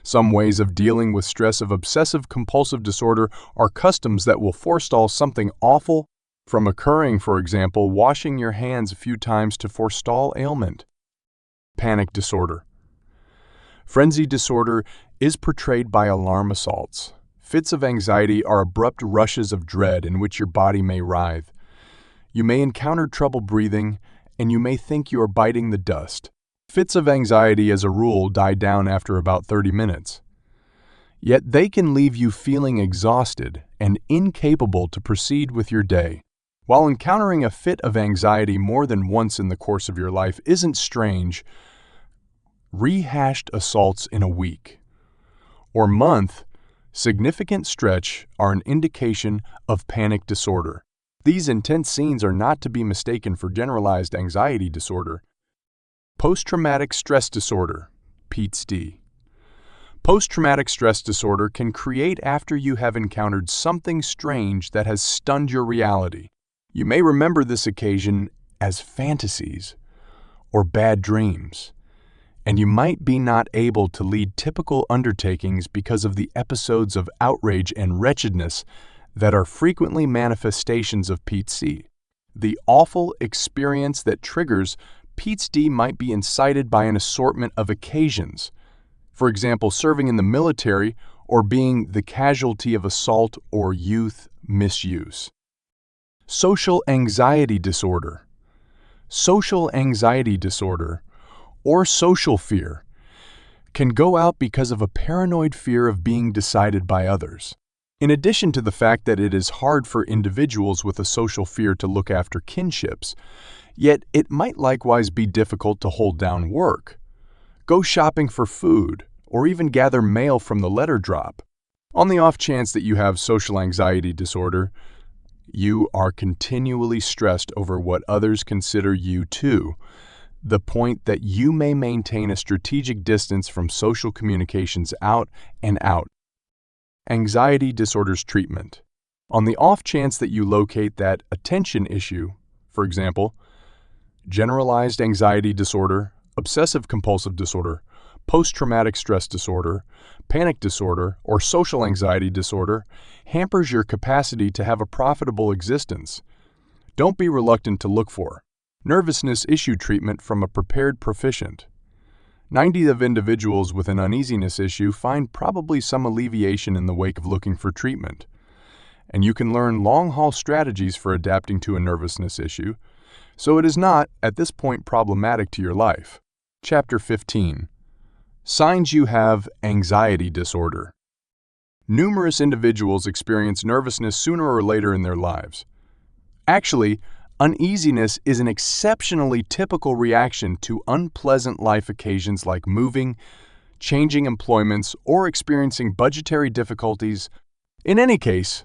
Some ways of dealing with stress of obsessive-compulsive disorder are customs that will forestall something awful from occurring, for example, washing your hands a few times to forestall ailment. Panic disorder. Frenzy disorder is portrayed by alarm assaults. Fits of anxiety are abrupt rushes of dread in which your body may writhe. You may encounter trouble breathing, and you may think you are biting the dust. Fits of anxiety, as a rule, die down after about 30 minutes. Yet they can leave you feeling exhausted and incapable to proceed with your day. While encountering a fit of anxiety more than once in the course of your life isn't strange, rehashed assaults in a week or month, significant stretch, are an indication of panic disorder. These intense scenes are not to be mistaken for generalized anxiety disorder. Post-traumatic stress disorder, PTSD. Post-traumatic stress disorder can create after you have encountered something strange that has stunned your reality. You may remember this occasion as fantasies or bad dreams, and you might be not able to lead typical undertakings because of the episodes of outrage and wretchedness that are frequently manifestations of PTSD. The awful experience that triggers PTSD might be incited by an assortment of occasions, for example, serving in the military or being the casualty of assault or youth misuse. Social anxiety disorder. Social anxiety disorder, or social fear, can go out because of a paranoid fear of being decided by others. In addition to the fact that it is hard for individuals with a social fear to look after kinships, yet it might likewise be difficult to hold down work. go shopping for food, or even gather mail from the letter drop. On the off chance that you have social anxiety disorder, you are continually stressed over what others consider you to the point that you may maintain a strategic distance from social communications out and out. Anxiety disorders treatment. On the off chance that you locate that attention issue, for example, generalized anxiety disorder, obsessive-compulsive disorder, post-traumatic stress disorder, panic disorder, or social anxiety disorder, hampers your capacity to have a profitable existence. Don't be reluctant to look for nervousness issue treatment from a prepared proficient. 90% of individuals with an uneasiness issue find probably some alleviation in the wake of looking for treatment. And you can learn long-haul strategies for adapting to a nervousness issue, so it is not, at this point, problematic to your life. Chapter 15. Signs you have anxiety disorder. Numerous individuals experience nervousness sooner or later in their lives. Actually, uneasiness is an exceptionally typical reaction to unpleasant life occasions like moving, changing employments, or experiencing budgetary difficulties. In any case,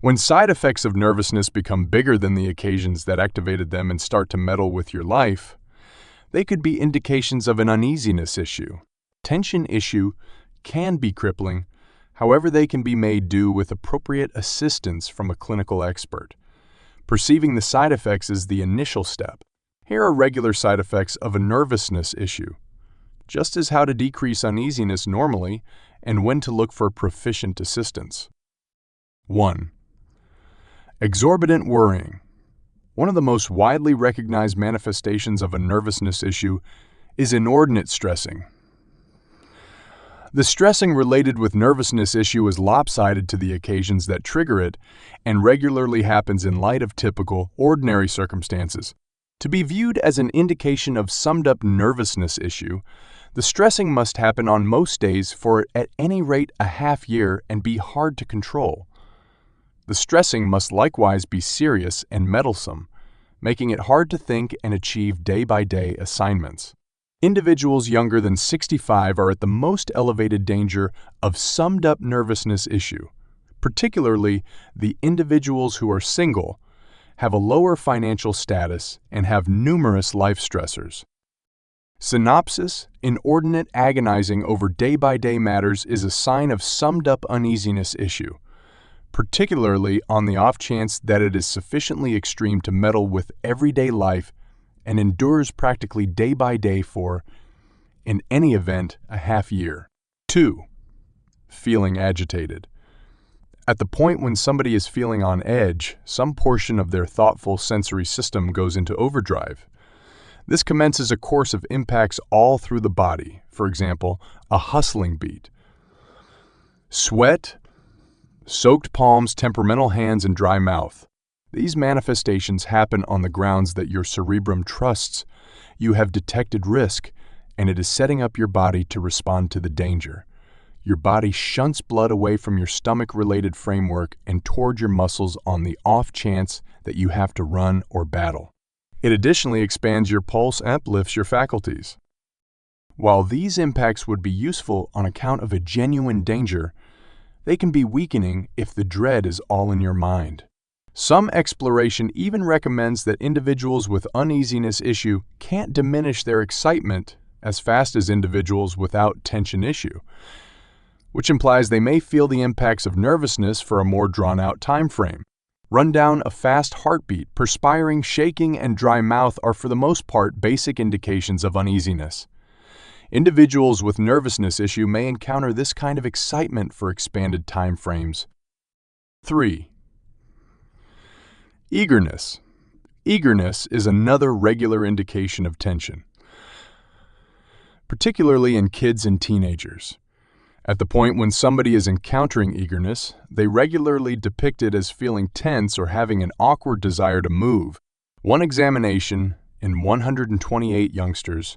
when side effects of nervousness become bigger than the occasions that activated them and start to meddle with your life, they could be indications of an uneasiness issue. Tension issue can be crippling, however they can be made do with appropriate assistance from a clinical expert. Perceiving the side effects is the initial step. Here are regular side effects of a nervousness issue, just as how to decrease uneasiness normally and when to look for proficient assistance. 1. Exorbitant worrying. One of the most widely recognized manifestations of a nervousness issue is inordinate stressing. The stressing related with nervousness issue is lopsided to the occasions that trigger it and regularly happens in light of typical, ordinary circumstances. To be viewed as an indication of summed-up nervousness issue, the stressing must happen on most days for at any rate a half year and be hard to control. The stressing must likewise be serious and meddlesome, making it hard to think and achieve day-by-day assignments. Individuals younger than 65 are at the most elevated danger of summed-up nervousness issue. Particularly, the individuals who are single, have a lower financial status, and have numerous life stressors. Synopsis: inordinate agonizing over day-by-day matters is a sign of summed-up uneasiness issue, particularly on the off chance that it is sufficiently extreme to meddle with everyday life and endures practically day by day for, in any event, a half year. 2. Feeling agitated. At the point when somebody is feeling on edge, some portion of their thoughtful sensory system goes into overdrive. This commences a course of impacts all through the body, for example, a hustling beat. Sweat, soaked palms, temperamental hands, and dry mouth. These manifestations happen on the grounds that your cerebrum trusts you have detected risk, and it is setting up your body to respond to the danger. Your body shunts blood away from your stomach-related framework and toward your muscles on the off chance that you have to run or battle. It additionally expands your pulse and uplifts your faculties. While these impacts would be useful on account of a genuine danger, they can be weakening if the dread is all in your mind. Some exploration even recommends that individuals with uneasiness issue can't diminish their excitement as fast as individuals without tension issue, which implies they may feel the impacts of nervousness for a more drawn-out time frame. Rundown, a fast heartbeat, perspiring, shaking, and dry mouth are for the most part basic indications of uneasiness. Individuals with nervousness issue may encounter this kind of excitement for expanded time frames. 3. Eagerness. Eagerness is another regular indication of tension, particularly in kids and teenagers. At the point when somebody is encountering eagerness, they regularly depict it as feeling tense or having an awkward desire to move. One examination in 128 youngsters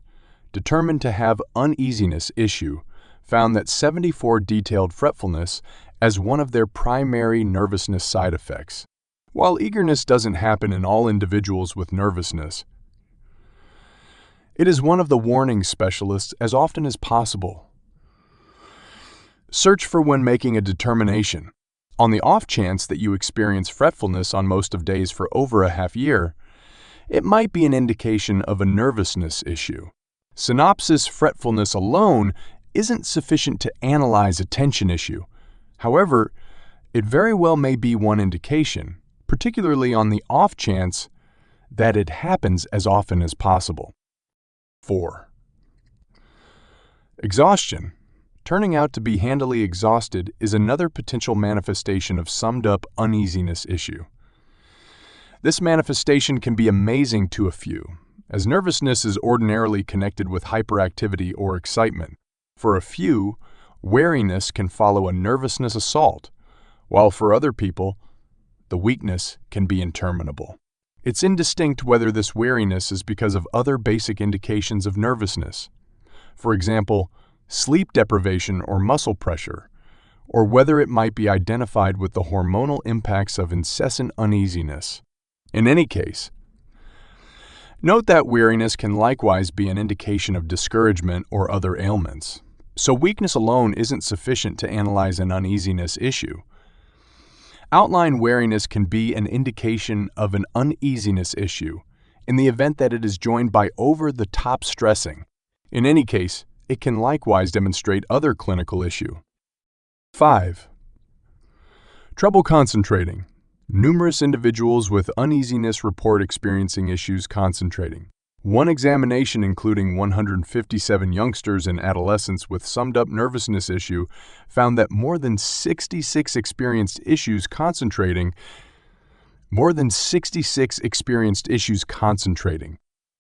determined to have uneasiness issue found that 74 detailed fretfulness as one of their primary nervousness side effects. While eagerness doesn't happen in all individuals with nervousness, It is one of the warning specialists as often as possible. Search for when making a determination. On the off chance that you experience fretfulness on most of days for over a half year, it might be an indication of a nervousness issue. Synopsis fretfulness alone isn't sufficient to analyze a tension issue. However, it very well may be one indication, particularly on the off chance that it happens as often as possible. 4. Exhaustion. Turning out to be handily exhausted is another potential manifestation of summed-up uneasiness issue. This manifestation can be amazing to a few, as nervousness is ordinarily connected with hyperactivity or excitement. For a few, wariness can follow a nervousness assault, while for other people, the weakness can be interminable. It's indistinct whether this wariness is because of other basic indications of nervousness, for example, sleep deprivation or muscle pressure, or whether it might be identified with the hormonal impacts of incessant uneasiness. In any case, note that weariness can likewise be an indication of discouragement or other ailments, so weakness alone isn't sufficient to analyze an uneasiness issue. Outline weariness can be an indication of an uneasiness issue in the event that it is joined by over-the-top stressing. In any case, it can likewise demonstrate other clinical issue. 5. Trouble concentrating. Numerous individuals with uneasiness report experiencing issues concentrating. One examination including 157 youngsters and adolescents with summed-up nervousness issue found that more than 66 experienced issues concentrating.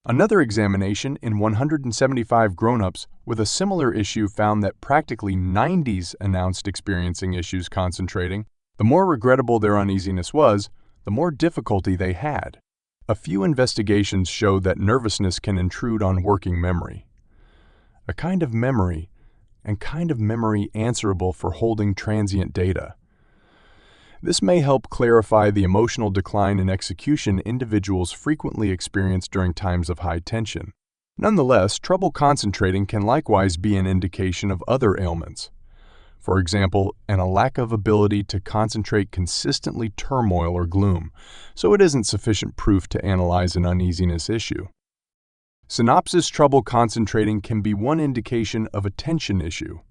Another examination in 175 grown-ups with a similar issue found that practically 90s announced experiencing issues concentrating. The more regrettable their uneasiness was, the more difficulty they had. A few investigations showed that nervousness can intrude on working memory, a kind of memory answerable for holding transient data. This may help clarify the emotional decline in execution individuals frequently experience during times of high tension. Nonetheless, trouble concentrating can likewise be an indication of other ailments. For example, a lack of ability to concentrate consistently turmoil or gloom, so it isn't sufficient proof to analyze an uneasiness issue. Synopsis trouble concentrating can be one indication of a tension issue,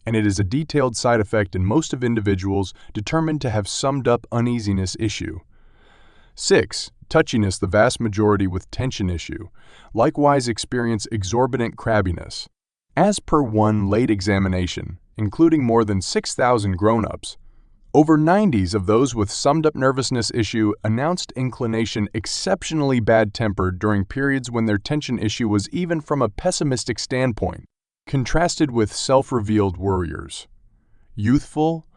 and it is a detailed side effect in most of individuals determined to have summed-up uneasiness issue. 6. Touchiness. The vast majority with tension issue likewise experience exorbitant crabbiness. As per one late examination, including more than 6,000 grown-ups, over 90s of those with summed-up nervousness issue announced inclination exceptionally bad-tempered during periods when their tension issue was even from a pessimistic standpoint, contrasted with self-revealed worriers. Youthful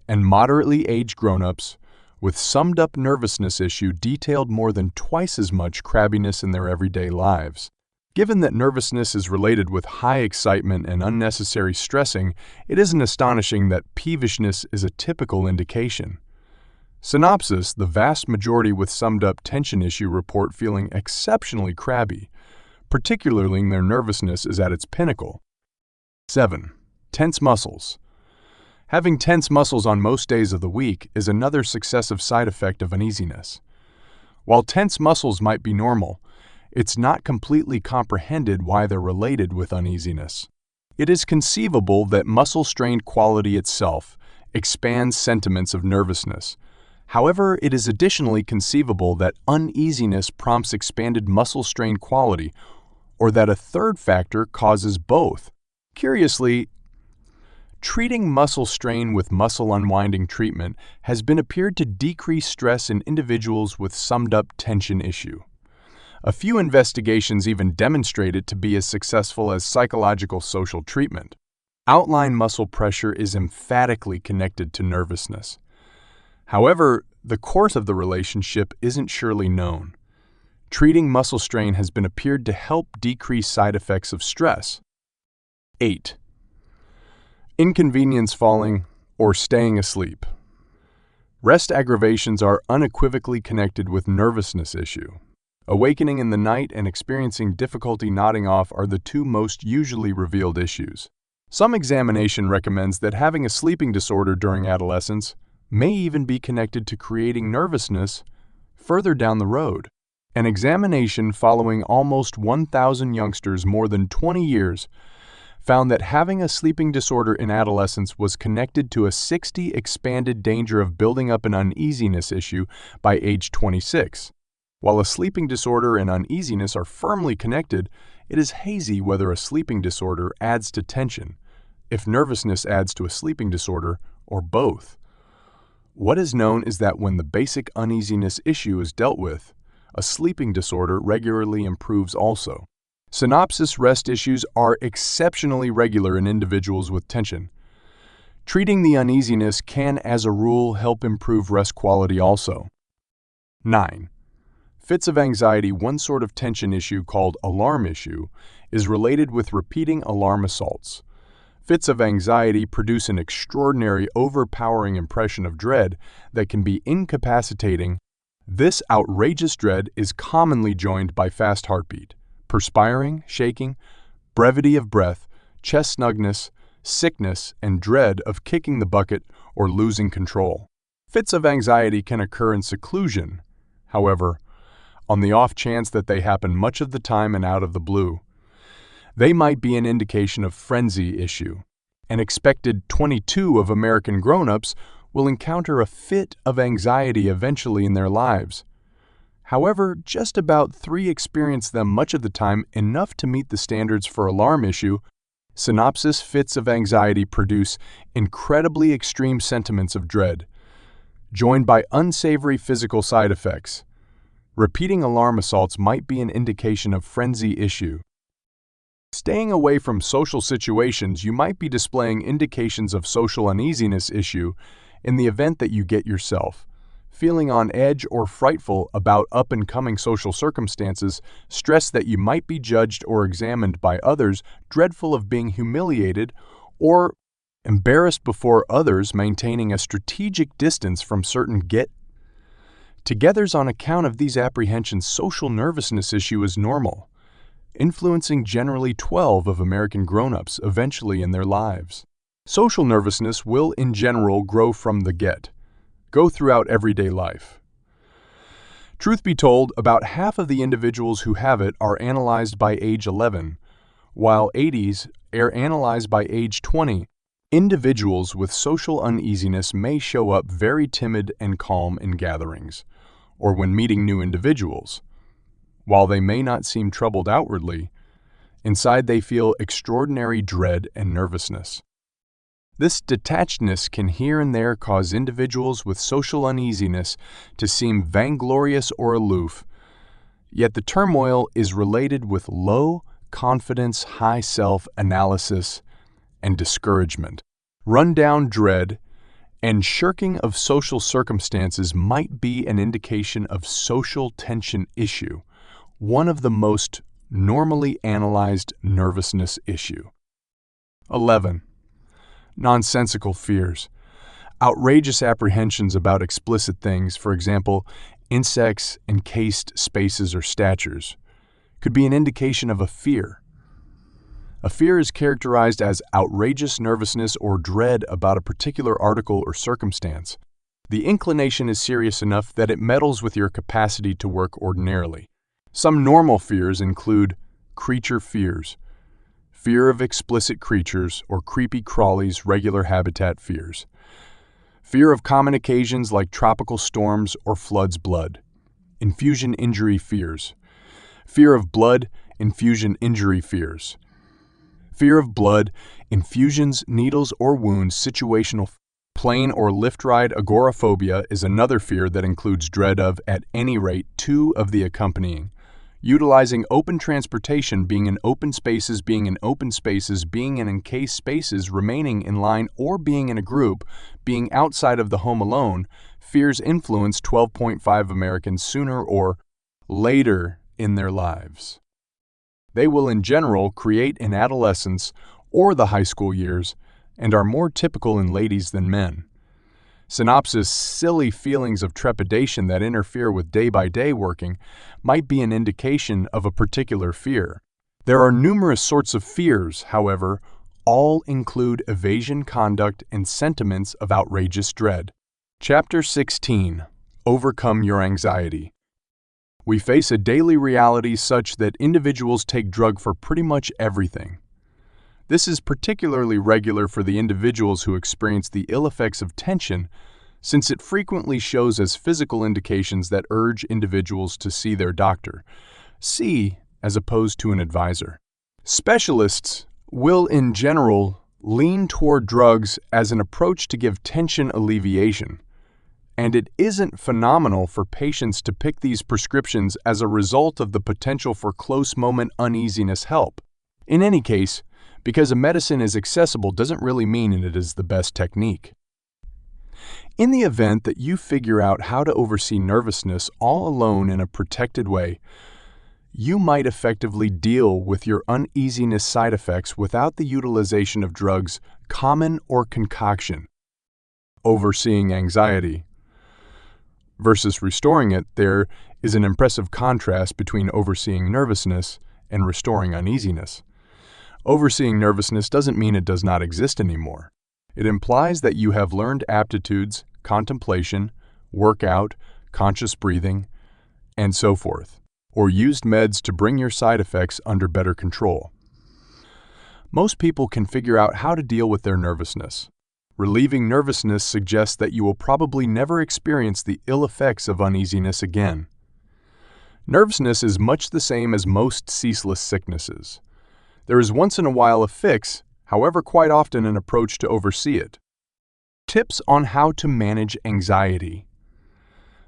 and moderately aged grown-ups with summed-up nervousness issue detailed more than twice as much crabbiness in their everyday lives. Given that nervousness is related with high excitement and unnecessary stressing, it isn't astonishing that peevishness is a typical indication. Synopsis. The vast majority with summed-up tension issue report feeling exceptionally crabby, particularly when their nervousness is at its pinnacle. 7. Tense muscles. Having tense muscles on most days of the week is another successive side effect of uneasiness. While tense muscles might be normal, it's not completely comprehended why they're related with uneasiness. It is conceivable that muscle-strained quality itself expands sentiments of nervousness. However, it is additionally conceivable that uneasiness prompts expanded muscle-strained quality, or that a third factor causes both. Curiously, treating muscle strain with muscle unwinding treatment has been appeared to decrease stress in individuals with summed-up tension issue. A few investigations even demonstrate it to be as successful as psychological social treatment. Outline muscle pressure is emphatically connected to nervousness. However, the course of the relationship isn't surely known. Treating muscle strain has been appeared to help decrease side effects of stress. 8. Inconvenience falling or staying asleep. Rest aggravations are unequivocally connected with nervousness issue. Awakening in the night and experiencing difficulty nodding off are the two most usually revealed issues. Some examination recommends that having a sleeping disorder during adolescence may even be connected to creating nervousness further down the road. An examination following almost 1,000 youngsters more than 20 years found that having a sleeping disorder in adolescence was connected to a 60 expanded danger of building up an uneasiness issue by age 26. While a sleeping disorder and uneasiness are firmly connected, it is hazy whether a sleeping disorder adds to tension, if nervousness adds to a sleeping disorder, or both. What is known is that when the basic uneasiness issue is dealt with, a sleeping disorder regularly improves also. Synopsis rest issues are exceptionally regular in individuals with tension. Treating the uneasiness can, as a rule, help improve rest quality also. 9. Fits of anxiety. One sort of tension issue called alarm issue is related with repeating alarm assaults. Fits of anxiety produce an extraordinary, overpowering impression of dread that can be incapacitating. This outrageous dread is commonly joined by fast heartbeat, perspiring, shaking, brevity of breath, chest snugness, sickness, and dread of kicking the bucket or losing control. Fits of anxiety can occur in seclusion, however, on the off chance that they happen much of the time and out of the blue. They might be an indication of frenzy issue. An expected 22 of American grown-ups will encounter a fit of anxiety eventually in their lives. However, just about 3 experience them much of the time, enough to meet the standards for alarm issue. Synopsis: fits of anxiety produce incredibly extreme sentiments of dread, joined by unsavory physical side effects. Repeating alarm assaults might be an indication of frenzy issue. Staying away from social situations, you might be displaying indications of social uneasiness issue in the event that you get yourself feeling on edge or frightful about up-and-coming social circumstances, stress that you might be judged or examined by others, dreadful of being humiliated or embarrassed before others, maintaining a strategic distance from certain get-togethers. On account of these apprehensions, social nervousness issue is normal, influencing generally 12 of American grown-ups eventually in their lives. Social nervousness will, in general, grow from the go throughout everyday life. Truth be told, about half of the individuals who have it are analyzed by age 11, while 80s are analyzed by age 20. Individuals with social uneasiness may show up very timid and calm in gatherings, or when meeting new individuals. While they may not seem troubled outwardly, inside they feel extraordinary dread and nervousness. This detachedness can here and there cause individuals with social uneasiness to seem vainglorious or aloof, yet the turmoil is related with low confidence, high self-analysis, and discouragement. Rundown dread and shirking of social circumstances might be an indication of social tension issue, one of the most normally analyzed nervousness issue. 11. Nonsensical fears. Outrageous apprehensions about explicit things, for example, insects, encased spaces, or statures, could be an indication of a fear. A fear is characterized as outrageous nervousness or dread about a particular article or circumstance. The inclination is serious enough that it meddles with your capacity to work ordinarily. Some normal fears include creature fears, fear of explicit creatures or creepy crawlies, regular habitat fears, fear of common occasions like tropical storms or floods, blood, infusion injury fears, fear of blood, infusion injury fears, fear of blood, infusions, needles or wounds, situational. Plane or lift ride agoraphobia is another fear that includes dread of, at any rate, 2 of the accompanying. Utilizing open transportation, being in open spaces, being in encased spaces, remaining in line or being in a group, being outside of the home alone. Fears influence 12.5 Americans sooner or later in their lives. They will in general create in adolescence or the high school years and are more typical in ladies than men. Synopsis: silly feelings of trepidation that interfere with day-by-day working might be an indication of a particular fear. There are numerous sorts of fears, however. All include evasion conduct and sentiments of outrageous dread. Chapter 16. Overcome your anxiety. We face a daily reality such that individuals take drug for pretty much everything. This is particularly regular for the individuals who experience the ill effects of tension, since it frequently shows as physical indications that urge individuals to see their doctor, as opposed to an advisor. Specialists will, in general, lean toward drugs as an approach to give tension alleviation, and it isn't phenomenal for patients to pick these prescriptions as a result of the potential for close-moment uneasiness help. In any case, because a medicine is accessible doesn't really mean it is the best technique. In the event that you figure out how to oversee nervousness all alone in a protected way, you might effectively deal with your uneasiness side effects without the utilization of drugs, common or concoction. Overseeing anxiety versus restoring it, there is an impressive contrast between overseeing nervousness and restoring uneasiness. Overseeing nervousness doesn't mean it does not exist anymore. It implies that you have learned aptitudes, contemplation, workout, conscious breathing, and so forth, or used meds to bring your side effects under better control. Most people can figure out how to deal with their nervousness. Relieving nervousness suggests that you will probably never experience the ill effects of uneasiness again. Nervousness is much the same as most ceaseless sicknesses. There is once in a while a fix, however quite often an approach to oversee it. Tips on how to manage anxiety.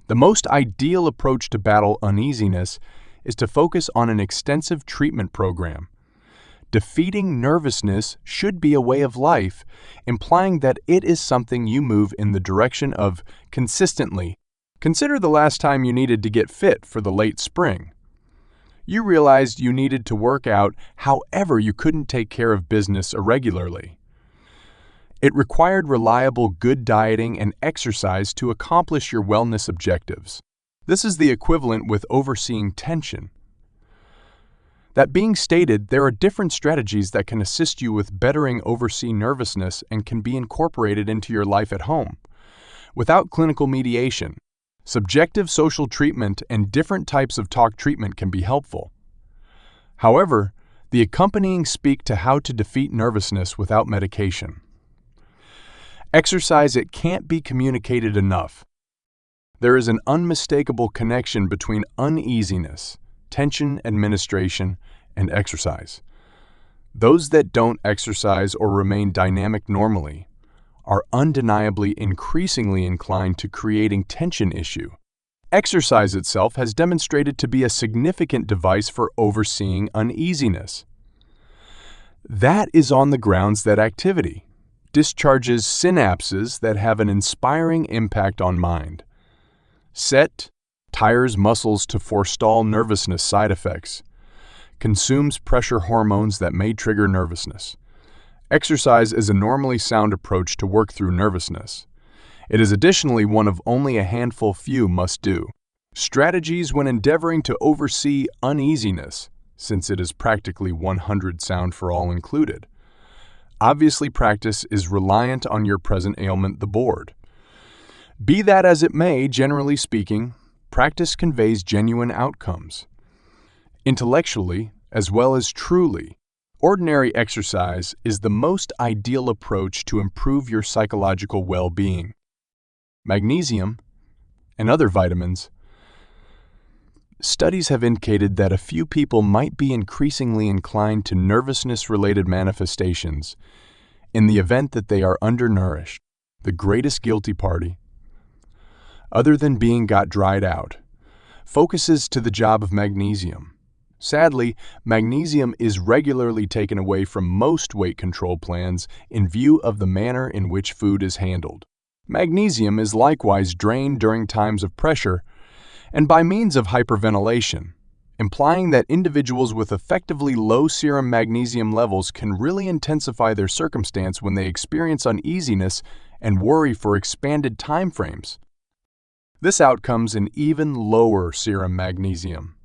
The most ideal approach to battle uneasiness is to focus on an extensive treatment program. Defeating nervousness should be a way of life, implying that it is something you move in the direction of consistently. Consider the last time you needed to get fit for the late spring. You realized you needed to work out, however you couldn't take care of business irregularly. It required reliable, good dieting and exercise to accomplish your wellness objectives. This is the equivalent with overseeing tension. That being stated, there are different strategies that can assist you with bettering oversee nervousness and can be incorporated into your life at home. Without clinical mediation, subjective social treatment and different types of talk treatment can be helpful. However, the accompanying speak to how to defeat nervousness without medication. Exercise. It can't be communicated enough. There is an unmistakable connection between uneasiness, tension administration, and exercise. Those that don't exercise or remain dynamic normally are undeniably increasingly inclined to creating tension issue. Exercise itself has demonstrated to be a significant device for overseeing uneasiness. That is on the grounds that activity discharges synapses that have an inspiring impact on mind. Tires muscles to forestall nervousness side effects. Consumes pressure hormones that may trigger nervousness. Exercise is a normally sound approach to work through nervousness. It is additionally one of only a handful few must-do strategies when endeavoring to oversee uneasiness, since it is practically 100 sound for all included. Obviously, practice is reliant on your present ailment, the board. Be that as it may, generally speaking, practice conveys genuine outcomes. Intellectually, as well as truly, ordinary exercise is the most ideal approach to improve your psychological well-being. Magnesium and other vitamins. Studies have indicated that a few people might be increasingly inclined to nervousness-related manifestations in the event that they are undernourished. The greatest guilty party, other than being got dried out, focuses to the job of magnesium. Sadly, magnesium is regularly taken away from most weight control plans in view of the manner in which food is handled. Magnesium is likewise drained during times of pressure and by means of hyperventilation, implying that individuals with effectively low serum magnesium levels can really intensify their circumstance when they experience uneasiness and worry for expanded time frames. This outcomes in even lower serum magnesium.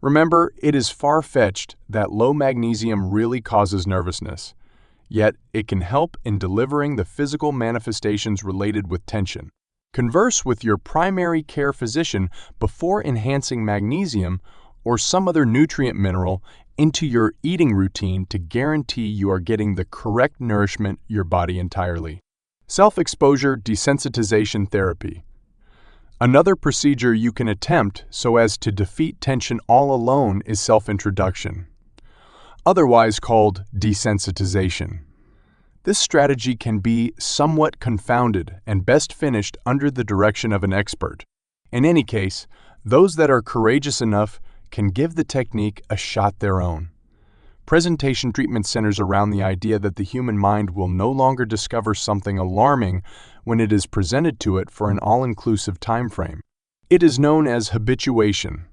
Remember, it is far-fetched that low magnesium really causes nervousness, yet it can help in delivering the physical manifestations related with tension. Converse with your primary care physician before enhancing magnesium or some other nutrient mineral into your eating routine to guarantee you are getting the correct nourishment your body entirely. Self-exposure desensitization therapy. Another procedure you can attempt so as to defeat tension all alone is self-introduction, otherwise called desensitization. This strategy can be somewhat confounded and best finished under the direction of an expert. In any case, those that are courageous enough can give the technique a shot their own. Presentation treatment centers around the idea that the human mind will no longer discover something alarming when it is presented to it for an all-inclusive time frame. It is known as habituation,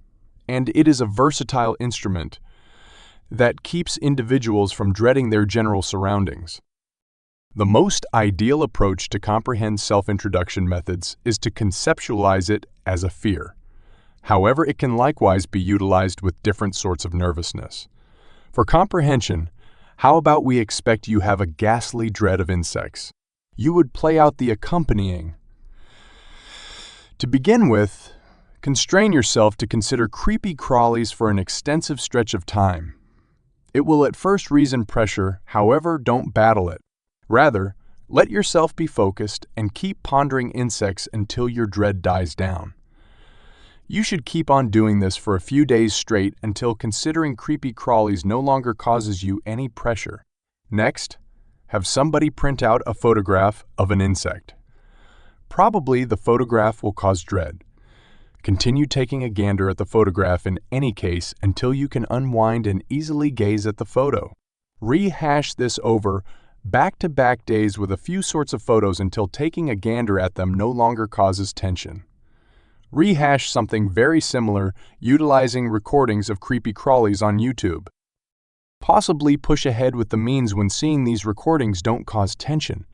and it is a versatile instrument that keeps individuals from dreading their general surroundings. The most ideal approach to comprehend self-introduction methods is to conceptualize it as a fear. However, it can likewise be utilized with different sorts of nervousness. For comprehension, how about we expect you have a ghastly dread of insects? You would play out the accompanying. To begin with, constrain yourself to consider creepy crawlies for an extensive stretch of time. It will at first reason pressure, however, don't battle it. Rather, let yourself be focused and keep pondering insects until your dread dies down. You should keep on doing this for a few days straight until considering creepy crawlies no longer causes you any pressure. Next, have somebody print out a photograph of an insect. Probably the photograph will cause dread. Continue taking a gander at the photograph in any case until you can unwind and easily gaze at the photo. Rehash this over back-to-back days with a few sorts of photos until taking a gander at them no longer causes tension. Rehash something very similar utilizing recordings of creepy crawlies on YouTube. Possibly push ahead with the means when seeing these recordings don't cause tension.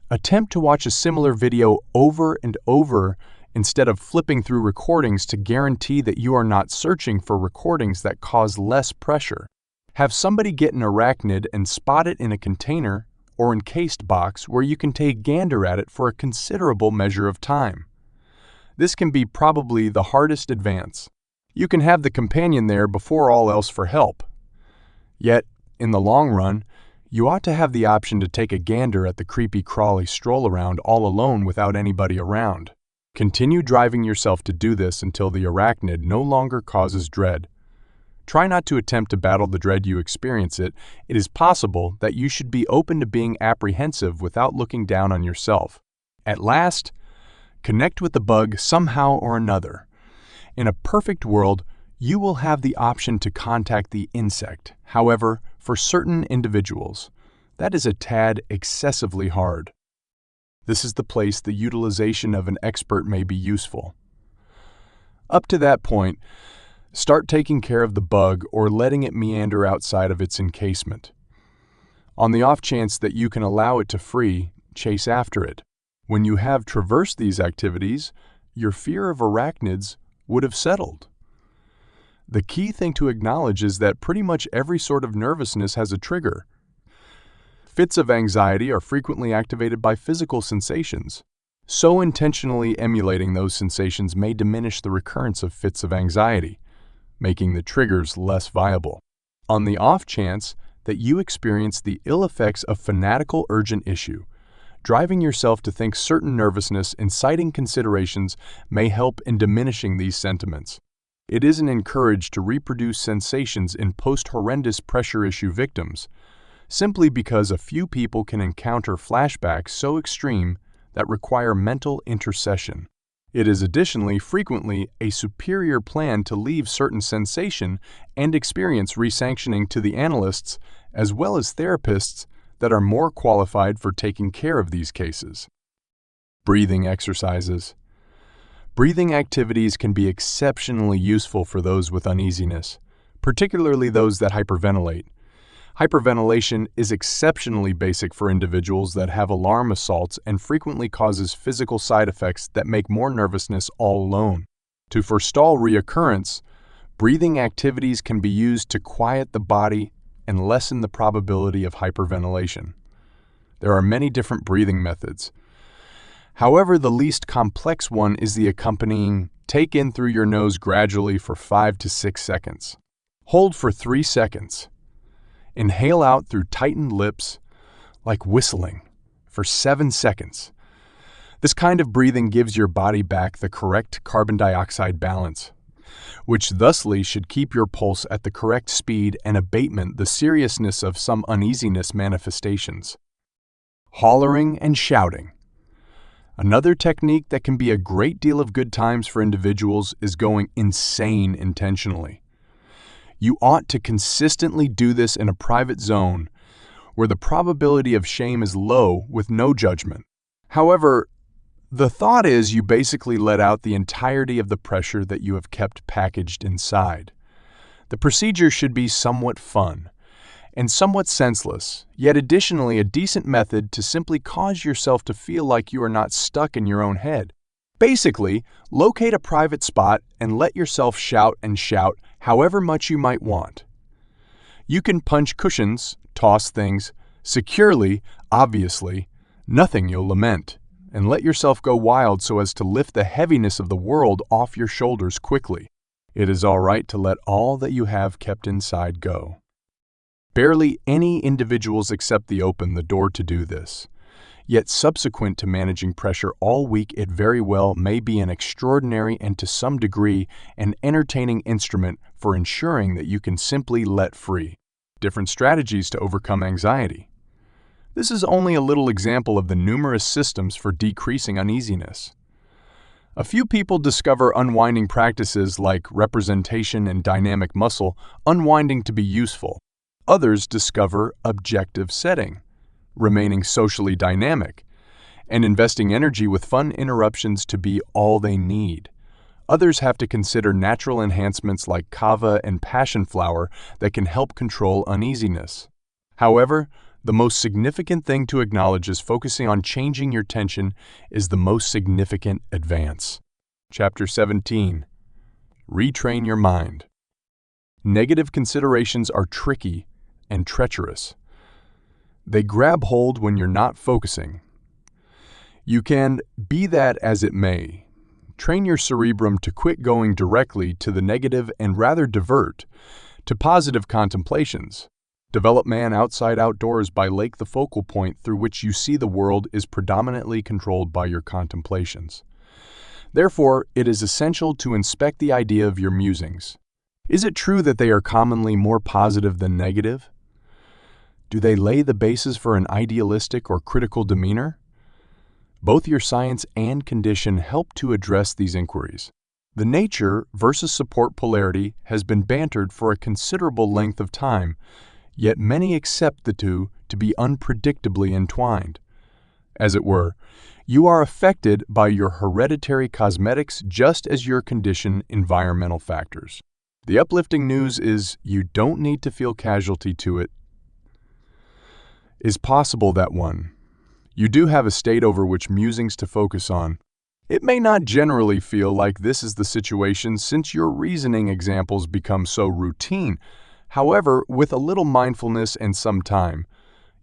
Attempt to watch a similar video over and over instead of flipping through recordings to guarantee that you are not searching for recordings that cause less pressure. Have somebody get an arachnid and spot it in a container or encased box where you can take a gander at it for a considerable measure of time. This can be probably the hardest advance. You can have the companion there before all else for help. Yet, in the long run, you ought to have the option to take a gander at the creepy crawly stroll around all alone without anybody around. Continue driving yourself to do this until the arachnid no longer causes dread. Try not to attempt to battle the dread you experience it. It is possible that you should be open to being apprehensive without looking down on yourself. At last, connect with the bug somehow or another. In a perfect world, you will have the option to contact the insect. However, for certain individuals, that is a tad excessively hard. This is the place the utilization of an expert may be useful. Up to that point, start taking care of the bug or letting it meander outside of its encasement. On the off chance that you can allow it to free, chase after it. When you have traversed these activities, your fear of arachnids would have settled. The key thing to acknowledge is that pretty much every sort of nervousness has a trigger. Fits of anxiety are frequently activated by physical sensations. So intentionally emulating those sensations may diminish the recurrence of fits of anxiety, making the triggers less viable. On the off chance that you experience the ill effects of fanatical urgent issue, driving yourself to think certain nervousness inciting considerations may help in diminishing these sentiments. It isn't encouraged to reproduce sensations in post-horrendous pressure issue victims, simply because a few people can encounter flashbacks so extreme that require mental intercession. It is additionally frequently a superior plan to leave certain sensation and experience resanctioning to the analysts as well as therapists that are more qualified for taking care of these cases. Breathing exercises. Breathing activities can be exceptionally useful for those with uneasiness, particularly those that hyperventilate. Hyperventilation is exceptionally basic for individuals that have alarm assaults and frequently causes physical side effects that make more nervousness all alone. To forestall reoccurrence, breathing activities can be used to quiet the body and lessen the probability of hyperventilation. There are many different breathing methods. However, the least complex one is the accompanying take in through your nose gradually for 5 to 6 seconds. Hold for 3 seconds. Inhale out through tightened lips, like whistling, for 7 seconds. This kind of breathing gives your body back the correct carbon dioxide balance, which thusly should keep your pulse at the correct speed and abatement the seriousness of some uneasiness manifestations. Hollering and shouting. Another technique that can be a great deal of good times for individuals is going insane intentionally. You ought to consistently do this in a private zone where the probability of shame is low with no judgment. However, the thought is you basically let out the entirety of the pressure that you have kept packaged inside. The procedure should be somewhat fun and somewhat senseless, yet additionally a decent method to simply cause yourself to feel like you are not stuck in your own head. Basically, locate a private spot and let yourself shout and shout however much you might want. You can punch cushions, toss things, securely, obviously, nothing you'll lament, and let yourself go wild so as to lift the heaviness of the world off your shoulders quickly. It is all right to let all that you have kept inside go. Barely any individuals accept the door to do this. Yet subsequent to managing pressure all week, it very well may be an extraordinary and to some degree an entertaining instrument for ensuring that you can simply let free. Different strategies to overcome anxiety. This is only a little example of the numerous systems for decreasing uneasiness. A few people discover unwinding practices like representation and dynamic muscle unwinding to be useful. Others discover objective setting, remaining socially dynamic, and investing energy with fun interruptions to be all they need. Others have to consider natural enhancements like kava and passion flower that can help control uneasiness. However, the most significant thing to acknowledge is focusing on changing your tension is the most significant advance. Chapter 17. Retrain your mind. Negative considerations are tricky and treacherous. They grab hold when you're not focusing. You can, be that as it may, train your cerebrum to quit going directly to the negative and rather divert to positive contemplations. Develop man outside outdoors by lake. The focal point through which you see the world is predominantly controlled by your contemplations. Therefore, it is essential to inspect the idea of your musings. Is it true that they are commonly more positive than negative? Do they lay the basis for an idealistic or critical demeanor? Both your science and condition help to address these inquiries. The nature versus support polarity has been bantered for a considerable length of time, yet many accept the two to be unpredictably entwined. As it were, you are affected by your hereditary cosmetics just as your condition environmental factors. The uplifting news is you don't need to feel casualty to it. Is possible that one. You do have a state over which musings to focus on. It may not generally feel like this is the situation since your reasoning examples become so routine. However, with a little mindfulness and some time,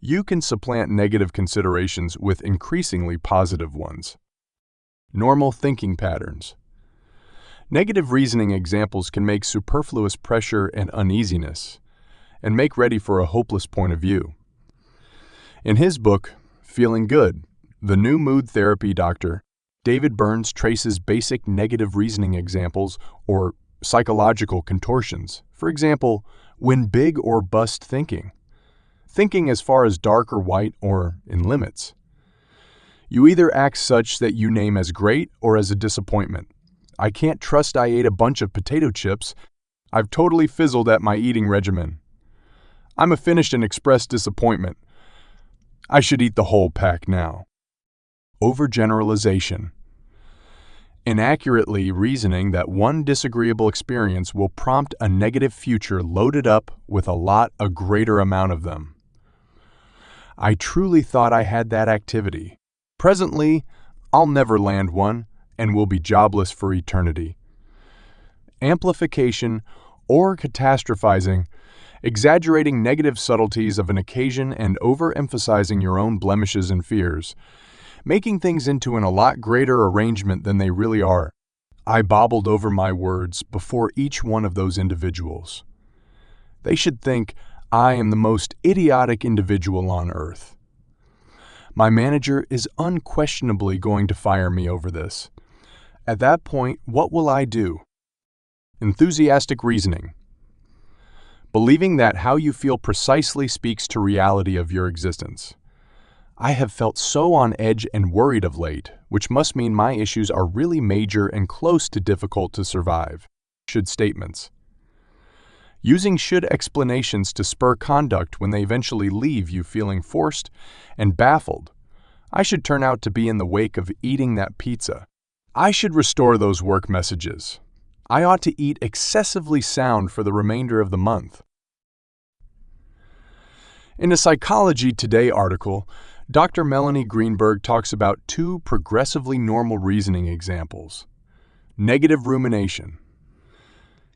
you can supplant negative considerations with increasingly positive ones. Normal thinking patterns. Negative reasoning examples can make superfluous pressure and uneasiness, and make ready for a hopeless point of view. In his book, Feeling Good, The New Mood Therapy Doctor, David Burns traces basic negative reasoning examples or psychological contortions. For example, win big or bust thinking. Thinking as far as dark or white or in limits. You either act such that you name as great or as a disappointment. I can't trust I ate a bunch of potato chips. I've totally fizzled at my eating regimen. I'm a finished and expressed disappointment. I should eat the whole pack now. Overgeneralization. inaccurately reasoning that one disagreeable experience will prompt a negative future loaded up with a greater amount of them. I truly thought I had that activity. Presently, I'll never land one and will be jobless for eternity. Amplification or catastrophizing, exaggerating negative subtleties of an occasion and overemphasizing your own blemishes and fears, making things into a lot greater arrangement than they really are. I bobbled over my words before each one of those individuals. They should think I am the most idiotic individual on earth. My manager is unquestionably going to fire me over this. At that point, what will I do? Enthusiastic reasoning. Believing that how you feel precisely speaks to reality of your existence. I have felt so on edge and worried of late, which must mean my issues are really major and close to difficult to survive. Should statements. Using should explanations to spur conduct when they eventually leave you feeling forced and baffled. I should turn out to be in the wake of eating that pizza. I should restore those work messages. I ought to eat excessively sound for the remainder of the month. In a Psychology Today article, Dr. Melanie Greenberg talks about two progressively normal reasoning examples. Negative rumination.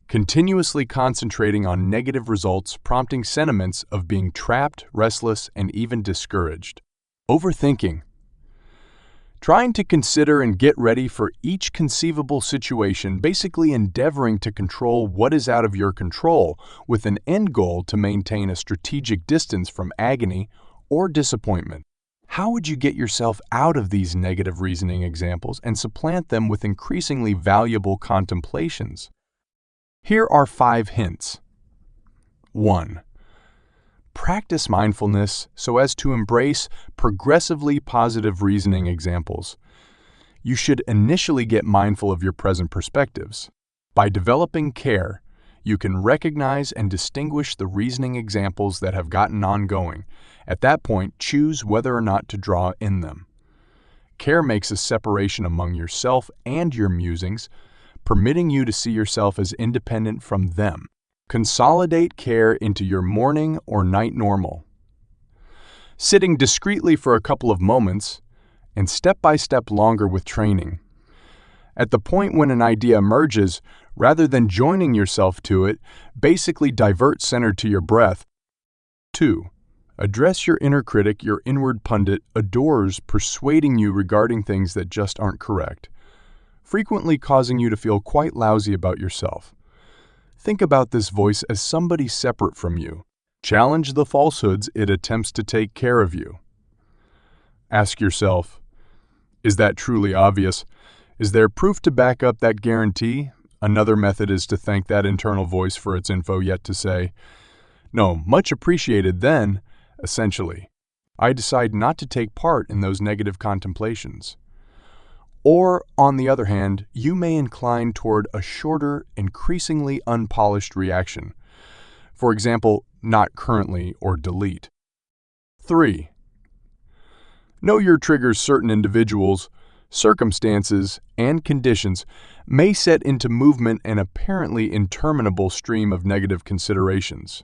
Continuously concentrating on negative results, prompting sentiments of being trapped, restless, and even discouraged. Overthinking. Trying to consider and get ready for each conceivable situation, basically endeavoring to control what is out of your control, with an end goal to maintain a strategic distance from agony or disappointment. How would you get yourself out of these negative reasoning examples and supplant them with increasingly valuable contemplations? Here are 5 hints. 1. Practice mindfulness so as to embrace progressively positive reasoning examples. You should initially get mindful of your present perspectives. By developing care, you can recognize and distinguish the reasoning examples that have gotten ongoing. At that point, choose whether or not to draw in them. Care makes a separation among yourself and your musings, permitting you to see yourself as independent from them. Consolidate care into your morning or night normal. Sitting discreetly for a couple of moments, and step-by-step longer with training. At the point when an idea emerges, rather than joining yourself to it, basically divert center to your breath. 2. Address your inner critic. Your inward pundit adores persuading you regarding things that just aren't correct, frequently causing you to feel quite lousy about yourself. Think about this voice as somebody separate from you. Challenge the falsehoods it attempts to take care of you. Ask yourself, is that truly obvious? Is there proof to back up that guarantee? Another method is to thank that internal voice for its info yet to say, no, much appreciated then, essentially. I decide not to take part in those negative contemplations. Or, on the other hand, you may incline toward a shorter, increasingly unpolished reaction. For example, not currently or delete. 3. Know your triggers. Certain individuals, circumstances, and conditions may set into movement an apparently interminable stream of negative considerations,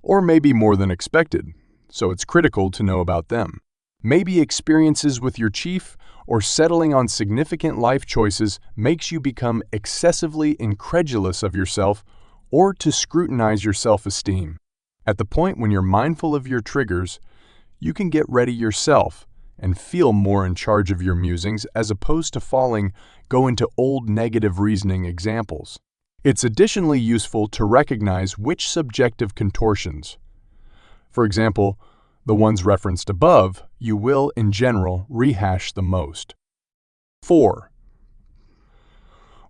or maybe more than expected, so it's critical to know about them. Maybe experiences with your chief or settling on significant life choices makes you become excessively incredulous of yourself or to scrutinize your self-esteem. At the point when you're mindful of your triggers, you can get ready yourself and feel more in charge of your musings as opposed to go into old negative reasoning examples. It's additionally useful to recognize which subjective contortions, for example, the ones referenced above, you will, in general, rehash the most. 4.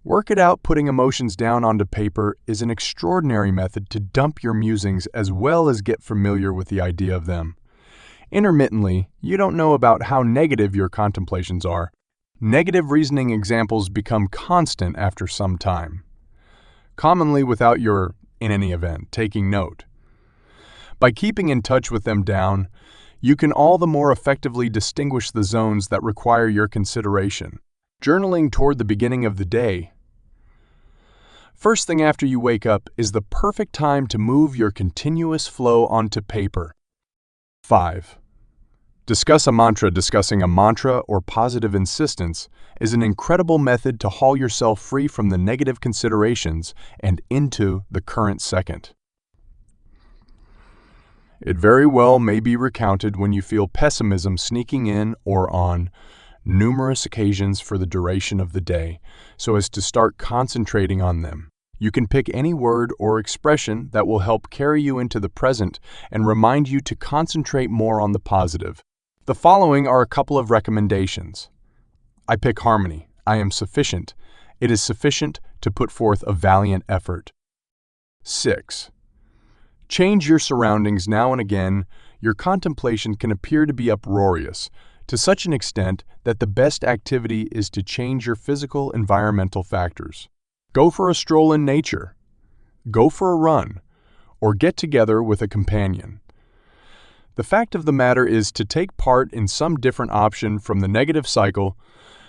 Work it out. Putting emotions down onto paper is an extraordinary method to dump your musings as well as get familiar with the idea of them. Intermittently, you don't know about how negative your contemplations are. Negative reasoning examples become constant after some time, commonly without your, in any event, taking note. By keeping in touch with them down, you can all the more effectively distinguish the zones that require your consideration. Journaling toward the beginning of the day. First thing after you wake up is the perfect time to move your continuous flow onto paper. 5. Discuss a mantra. Discussing a mantra or positive insistence is an incredible method to haul yourself free from the negative considerations and into the current second. It very well may be recounted when you feel pessimism sneaking in or on numerous occasions for the duration of the day, so as to start concentrating on them. You can pick any word or expression that will help carry you into the present and remind you to concentrate more on the positive. The following are a couple of recommendations. I pick harmony. I am sufficient. It is sufficient to put forth a valiant effort. 6. Change your surroundings now and again. Your contemplation can appear to be uproarious, to such an extent that the best activity is to change your physical environmental factors. Go for a stroll in nature, go for a run, or get together with a companion. The fact of the matter is to take part in some different option from the negative cycle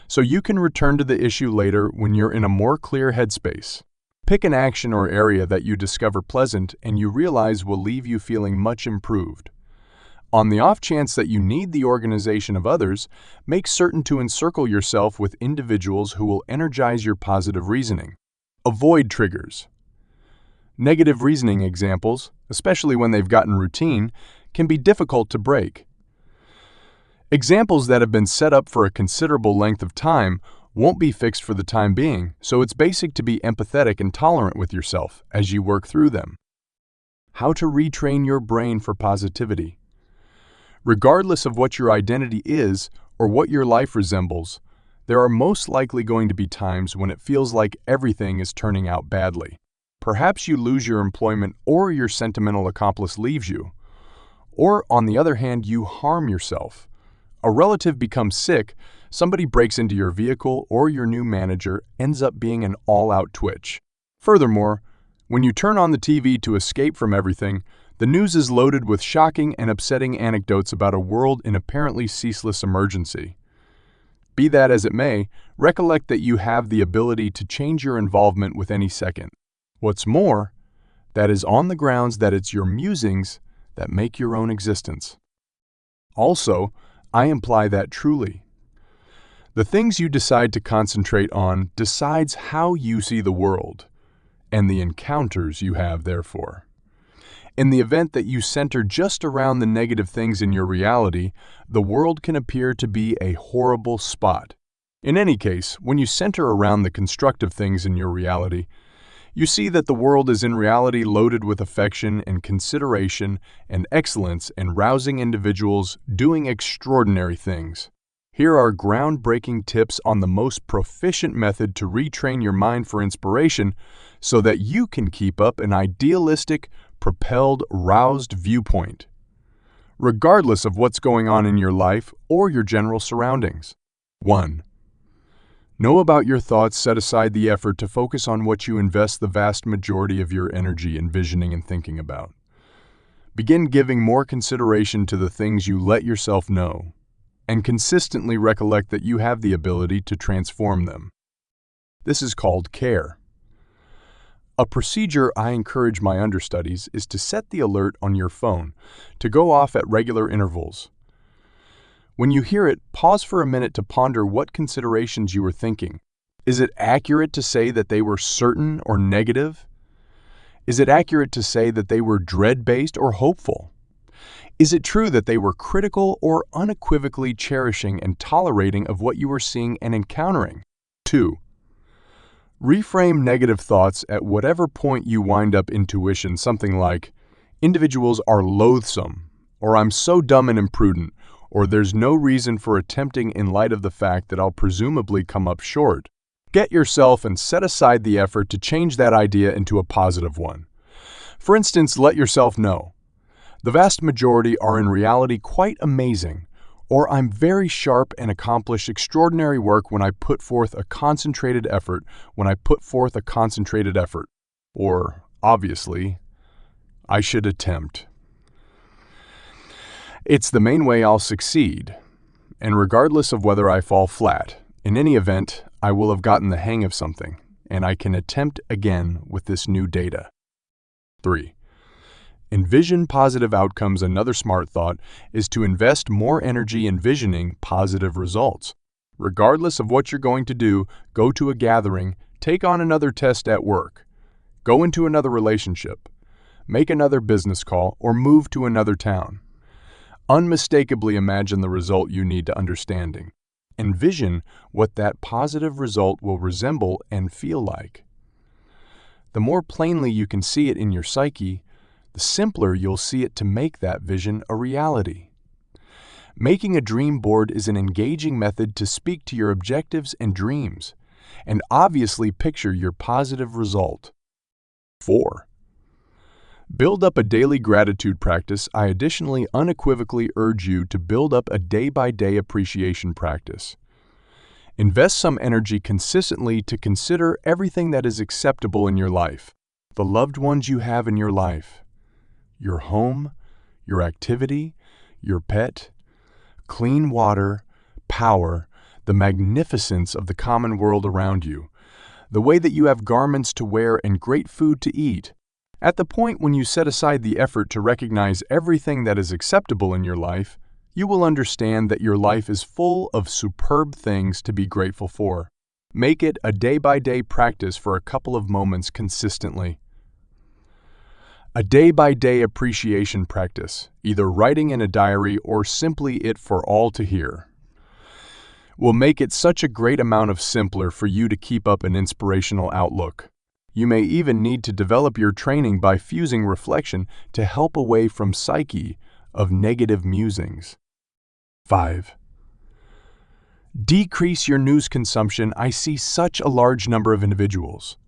so you can return to the issue later when you're in a more clear headspace. Pick an action or area that you discover pleasant and you realize will leave you feeling much improved. On the off chance that you need the organization of others, make certain to encircle yourself with individuals who will energize your positive reasoning. Avoid triggers. Negative reasoning examples, especially when they've gotten routine, can be difficult to break. Examples that have been set up for a considerable length of time won't be fixed for the time being, so it's basic to be empathetic and tolerant with yourself as you work through them. How to retrain your brain for positivity. Regardless of what your identity is or what your life resembles, there are most likely going to be times when it feels like everything is turning out badly. Perhaps you lose your employment or your sentimental accomplice leaves you. Or, on the other hand, you harm yourself. A relative becomes sick, somebody breaks into your vehicle, or your new manager ends up being an all-out twitch. Furthermore, when you turn on the TV to escape from everything, the news is loaded with shocking and upsetting anecdotes about a world in apparently ceaseless emergency. Be that as it may, recollect that you have the ability to change your involvement with any second. What's more, that is on the grounds that it's your musings that make your own existence. Also, I imply that truly. The things you decide to concentrate on decides how you see the world, and the encounters you have, therefore. In the event that you center just around the negative things in your reality, the world can appear to be a horrible spot. In any case, when you center around the constructive things in your reality, you see that the world is in reality loaded with affection and consideration and excellence and rousing individuals doing extraordinary things. Here are groundbreaking tips on the most proficient method to retrain your mind for inspiration so that you can keep up an idealistic, propelled, roused viewpoint, regardless of what's going on in your life or your general surroundings. 1. Know about your thoughts. Set aside the effort to focus on what you invest the vast majority of your energy envisioning and thinking about. Begin giving more consideration to the things you let yourself know, and consistently recollect that you have the ability to transform them. This is called care. A procedure I encourage my understudies is to set the alert on your phone to go off at regular intervals. When you hear it, pause for a minute to ponder what considerations you were thinking. Is it accurate to say that they were certain or negative? Is it accurate to say that they were dread-based or hopeful? Is it true that they were critical or unequivocally cherishing and tolerating of what you were seeing and encountering? 2. Reframe negative thoughts at whatever point you wind up intuition, something like, individuals are loathsome, or I'm so dumb and imprudent, or there's no reason for attempting in light of the fact that I'll presumably come up short. Get yourself and set aside the effort to change that idea into a positive one. For instance, let yourself know, the vast majority are in reality quite amazing, or I'm very sharp and accomplish extraordinary work when I put forth a concentrated effort, or, obviously, I should attempt. It's the main way I'll succeed, and regardless of whether I fall flat, In any event, I will have gotten the hang of something, and I can attempt again with this new data. 3. Envision positive outcomes. Another smart thought is to invest more energy envisioning positive results. Regardless of what you're going to do, go to a gathering, take on another test at work, go into another relationship, make another business call, or move to another town. Unmistakably imagine the result you need to understanding. Envision what that positive result will resemble and feel like. The more plainly you can see it in your psyche, the simpler you'll see it to make that vision a reality. Making a dream board is an engaging method to speak to your objectives and dreams, and obviously picture your positive result. 4. Build up a daily gratitude practice. I additionally unequivocally urge you to build up a day-by-day appreciation practice. Invest some energy consistently to consider everything that is acceptable in your life, the loved ones you have in your life, your home, your activity, your pet, clean water, power, the magnificence of the common world around you, the way that you have garments to wear and great food to eat. At the point when you set aside the effort to recognize everything that is acceptable in your life, you will understand that your life is full of superb things to be grateful for. Make it a day-by-day practice for a couple of moments consistently. A day-by-day appreciation practice, either writing in a diary or simply it for all to hear, will make it such a great amount of simpler for you to keep up an inspirational outlook. You may even need to develop your training by fusing reflection to help away from psyche of negative musings. 5. Decrease your news consumption. I see such a large number of individuals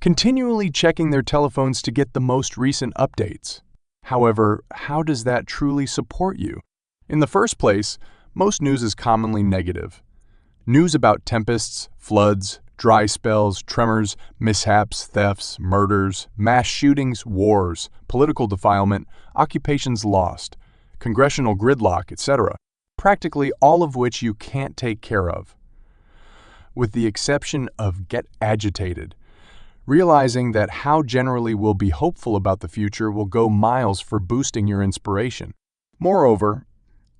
continually checking their telephones to get the most recent updates. However, how does that truly support you? In the first place, most news is commonly negative. News about tempests, floods, dry spells, tremors, mishaps, thefts, murders, mass shootings, wars, political defilement, occupations lost, congressional gridlock, etc., practically all of which you can't take care of. With the exception of get agitated, realizing that how generally we'll be hopeful about the future will go miles for boosting your inspiration. Moreover,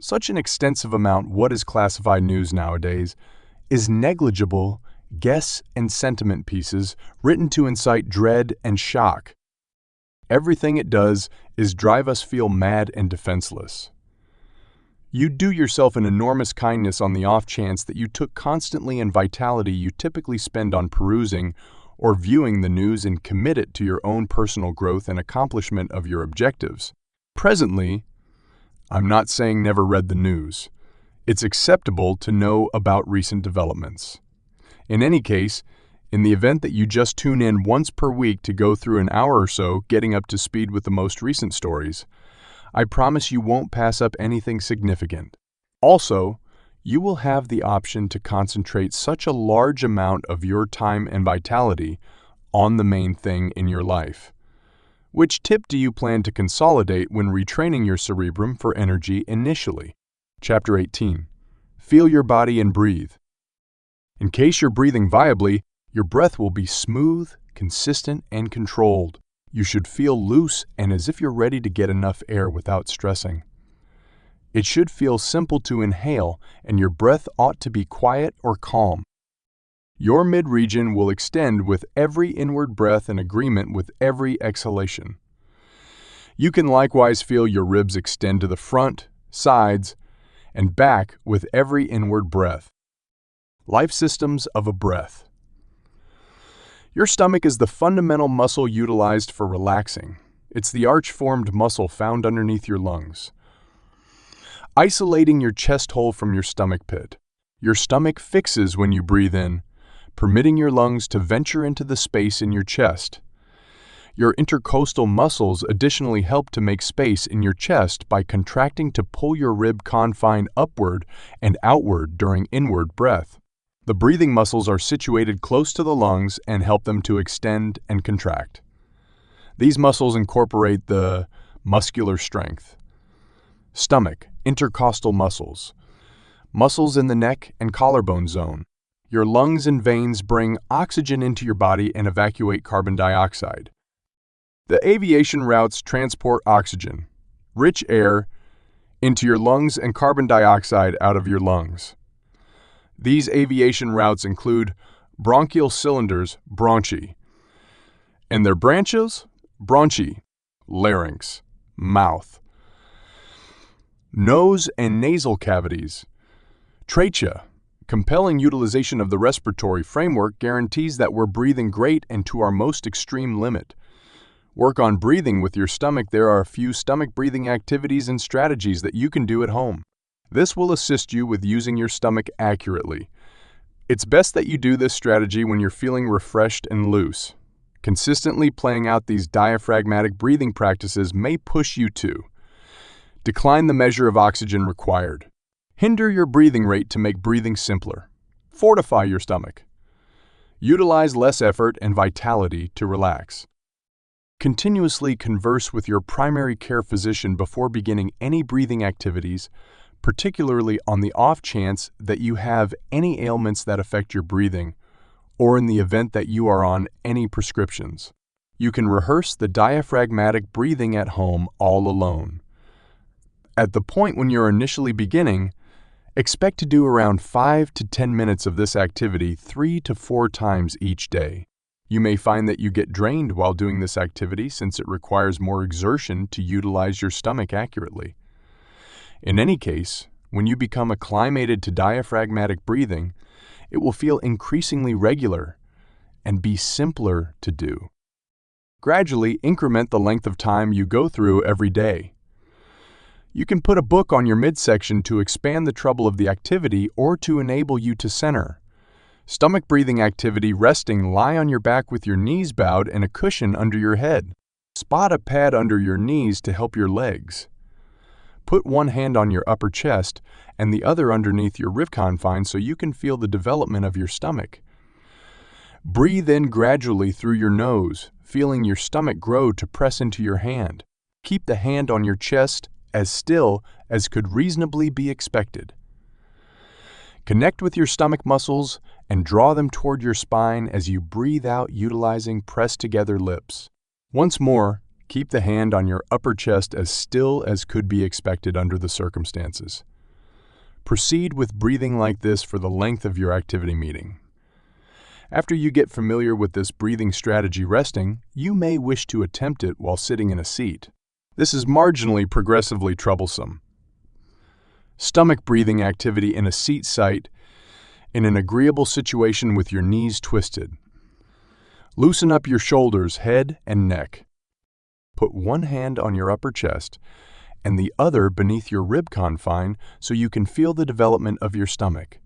such an extensive amount what is classified news nowadays is negligible guess and sentiment pieces written to incite dread and shock. Everything it does is drive us feel mad and defenseless. You do yourself an enormous kindness on the off chance that you took constantly and vitality you typically spend on perusing or viewing the news and commit it to your own personal growth and accomplishment of your objectives. Presently, I'm not saying never read the news. It's acceptable to know about recent developments. In any case, in the event that you just tune in once per week to go through an hour or so getting up to speed with the most recent stories, I promise you won't pass up anything significant. Also, you will have the option to concentrate such a large amount of your time and vitality on the main thing in your life. Which tip do you plan to consolidate when retraining your cerebrum for energy initially? Chapter 18. Feel your body and breathe. In case you're breathing viably, your breath will be smooth, consistent, and controlled. You should feel loose and as if you're ready to get enough air without stressing. It should feel simple to inhale, and your breath ought to be quiet or calm. Your mid-region will extend with every inward breath in agreement with every exhalation. You can likewise feel your ribs extend to the front, sides, and back with every inward breath. Life systems of a breath. Your stomach is the fundamental muscle utilized for relaxing. It's the arch-formed muscle found underneath your lungs. Isolating your chest hole from your stomach pit. Your stomach fixes when you breathe in, permitting your lungs to venture into the space in your chest. Your intercostal muscles additionally help to make space in your chest by contracting to pull your rib confine upward and outward during inward breath. The breathing muscles are situated close to the lungs and help them to extend and contract. These muscles incorporate the muscular strength. Stomach, intercostal muscles. Muscles in the neck and collarbone zone. Your lungs and veins bring oxygen into your body and evacuate carbon dioxide. The aviation routes transport oxygen, rich air, into your lungs and carbon dioxide out of your lungs. These aviation routes include bronchial cylinders, bronchi, and their branches, bronchi, larynx, mouth, nose and nasal cavities, trachea. Compelling utilization of the respiratory framework guarantees that we're breathing great and to our most extreme limit. Work on breathing with your stomach. There are a few stomach breathing activities and strategies that you can do at home. This will assist you with using your stomach accurately. It's best that you do this strategy when you're feeling refreshed and loose. Consistently playing out these diaphragmatic breathing practices may push you to decline the measure of oxygen required, hinder your breathing rate to make breathing simpler, fortify your stomach, utilize less effort and vitality to relax. Continuously converse with your primary care physician before beginning any breathing activities, particularly on the off chance that you have any ailments that affect your breathing, or in the event that you are on any prescriptions. You can rehearse the diaphragmatic breathing at home all alone. At the point when you're initially beginning, expect to do around 5 to 10 minutes of this activity 3 to 4 times each day. You may find that you get drained while doing this activity since it requires more exertion to utilize your stomach accurately. In any case, when you become acclimated to diaphragmatic breathing, it will feel increasingly regular and be simpler to do. Gradually increment the length of time you go through every day. You can put a book on your midsection to expand the trouble of the activity or to enable you to center. Stomach breathing activity resting, lie on your back with your knees bowed and a cushion under your head. Spot a pad under your knees to help your legs. Put one hand on your upper chest and the other underneath your rib confine so you can feel the development of your stomach. Breathe in gradually through your nose, feeling your stomach grow to press into your hand. Keep the hand on your chest as still as could reasonably be expected. Connect with your stomach muscles and draw them toward your spine as you breathe out utilizing pressed together lips. Once more, keep the hand on your upper chest as still as could be expected under the circumstances. Proceed with breathing like this for the length of your activity meeting. After you get familiar with this breathing strategy resting, you may wish to attempt it while sitting in a seat. This is marginally progressively troublesome. Stomach breathing activity in a seat site in an agreeable situation with your knees twisted. Loosen up your shoulders, head, and neck. Put one hand on your upper chest and the other beneath your rib confine so you can feel the development of your stomach.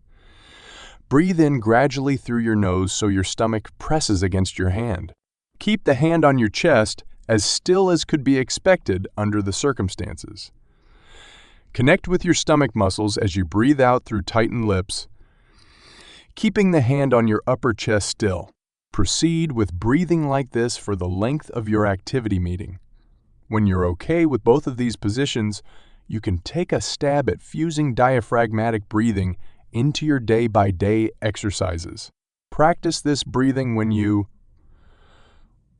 Breathe in gradually through your nose so your stomach presses against your hand. Keep the hand on your chest as still as could be expected under the circumstances. Connect with your stomach muscles as you breathe out through tightened lips, keeping the hand on your upper chest still. Proceed with breathing like this for the length of your activity meeting. When you're okay with both of these positions, you can take a stab at fusing diaphragmatic breathing into your day-by-day exercises. Practice this breathing when you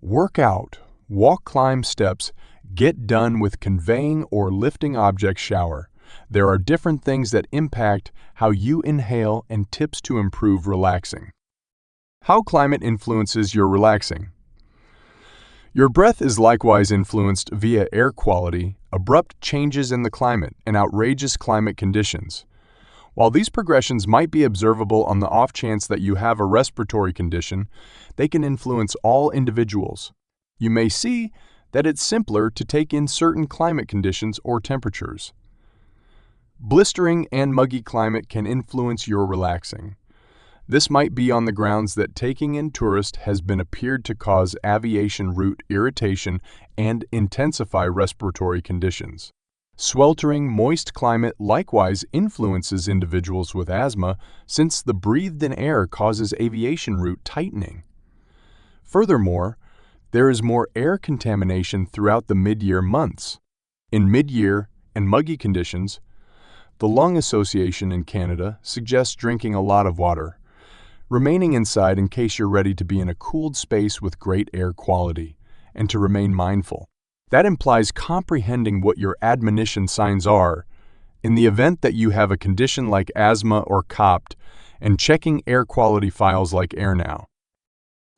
work out, walk, climb steps, get done with conveying or lifting objects, shower. There are different things that impact how you inhale and tips to improve relaxing. How climate influences your relaxing. Your breath is likewise influenced via air quality, abrupt changes in the climate, and outrageous climate conditions. While these progressions might be observable on the off chance that you have a respiratory condition, they can influence all individuals. You may see that it's simpler to take in certain climate conditions or temperatures. Blistering and muggy climate can influence your relaxing. This might be on the grounds that taking in tourists has been appeared to cause aviation route irritation and intensify respiratory conditions. Sweltering, moist climate likewise influences individuals with asthma since the breathed-in air causes aviation route tightening. Furthermore, there is more air contamination throughout the mid-year months. In mid-year and muggy conditions, The Lung Association in Canada suggests drinking a lot of water, remaining inside in case you're ready to be in a cooled space with great air quality, and to remain mindful. That implies comprehending what your admonition signs are in the event that you have a condition like asthma or COPD, and checking air quality files like AirNow.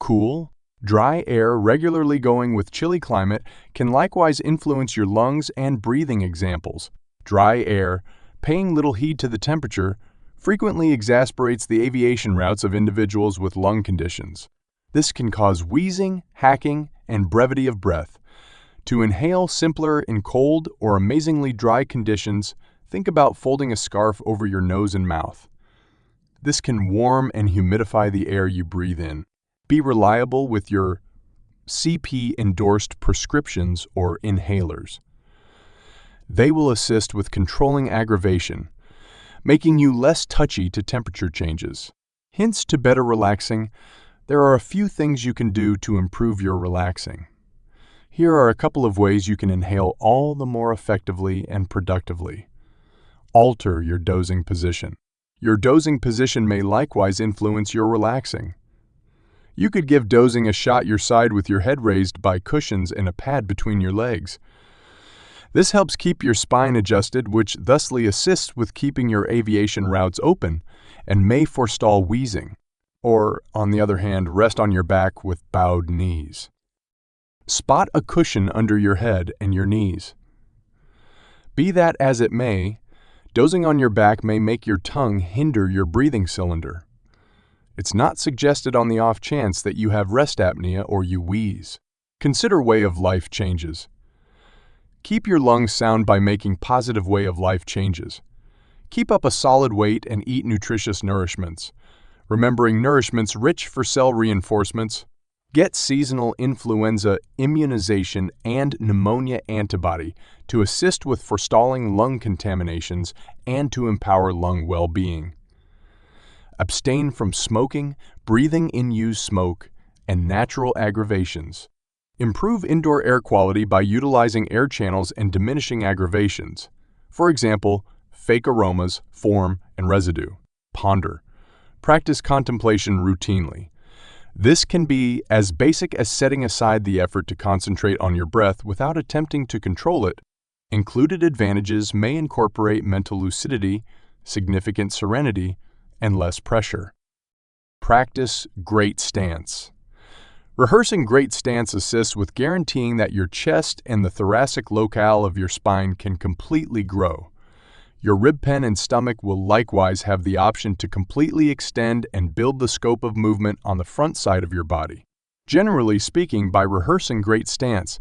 Cool, dry air regularly going with chilly climate can likewise influence your lungs and breathing examples. Dry air, paying little heed to the temperature, frequently exasperates the aviation routes of individuals with lung conditions. This can cause wheezing, hacking, and brevity of breath. To inhale simpler in cold or amazingly dry conditions, think about folding a scarf over your nose and mouth. This can warm and humidify the air you breathe in. Be reliable with your CP-endorsed prescriptions or inhalers. They will assist with controlling aggravation, making you less touchy to temperature changes. Hints to better relaxing: there are a few things you can do to improve your relaxing. Here are a couple of ways you can inhale all the more effectively and productively. Alter your dozing position. Your dozing position may likewise influence your relaxing. You could give dozing a shot your side with your head raised by cushions and a pad between your legs. This helps keep your spine adjusted, which thusly assists with keeping your aviation routes open and may forestall wheezing. Or, on the other hand, rest on your back with bowed knees. Spot a cushion under your head and your knees. Be that as it may, dozing on your back may make your tongue hinder your breathing cylinder. It's not suggested on the off chance that you have rest apnea or you wheeze. Consider way of life changes. Keep your lungs sound by making positive way of life changes. Keep up a solid weight and eat nutritious nourishments, remembering nourishments rich for cell reinforcements. Get seasonal influenza immunization and pneumonia antibody to assist with forestalling lung contaminations and to empower lung well-being. Abstain from smoking, breathing in used smoke, and natural aggravations. Improve indoor air quality by utilizing air channels and diminishing aggravations. For example, fake aromas, form, and residue. Ponder. Practice contemplation routinely. This can be as basic as setting aside the effort to concentrate on your breath without attempting to control it. Included advantages may incorporate mental lucidity, significant serenity, and less pressure. Practice great stance. Rehearsing great stance assists with guaranteeing that your chest and the thoracic locale of your spine can completely grow. Your rib pen and stomach will likewise have the option to completely extend and build the scope of movement on the front side of your body. Generally speaking, by rehearsing great stance,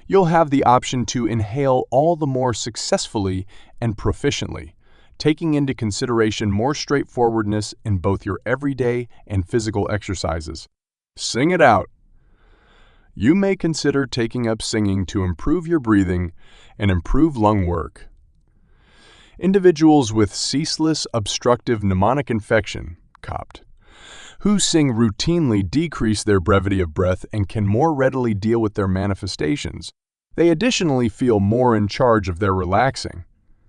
you'll have the option to inhale all the more successfully and proficiently, taking into consideration more straightforwardness in both your everyday and physical exercises. Sing it out. You may consider taking up singing to improve your breathing and improve lung work. Individuals with ceaseless obstructive pneumonic infection, COPD, who sing routinely decrease their brevity of breath and can more readily deal with their manifestations. They additionally feel more in charge of their relaxing.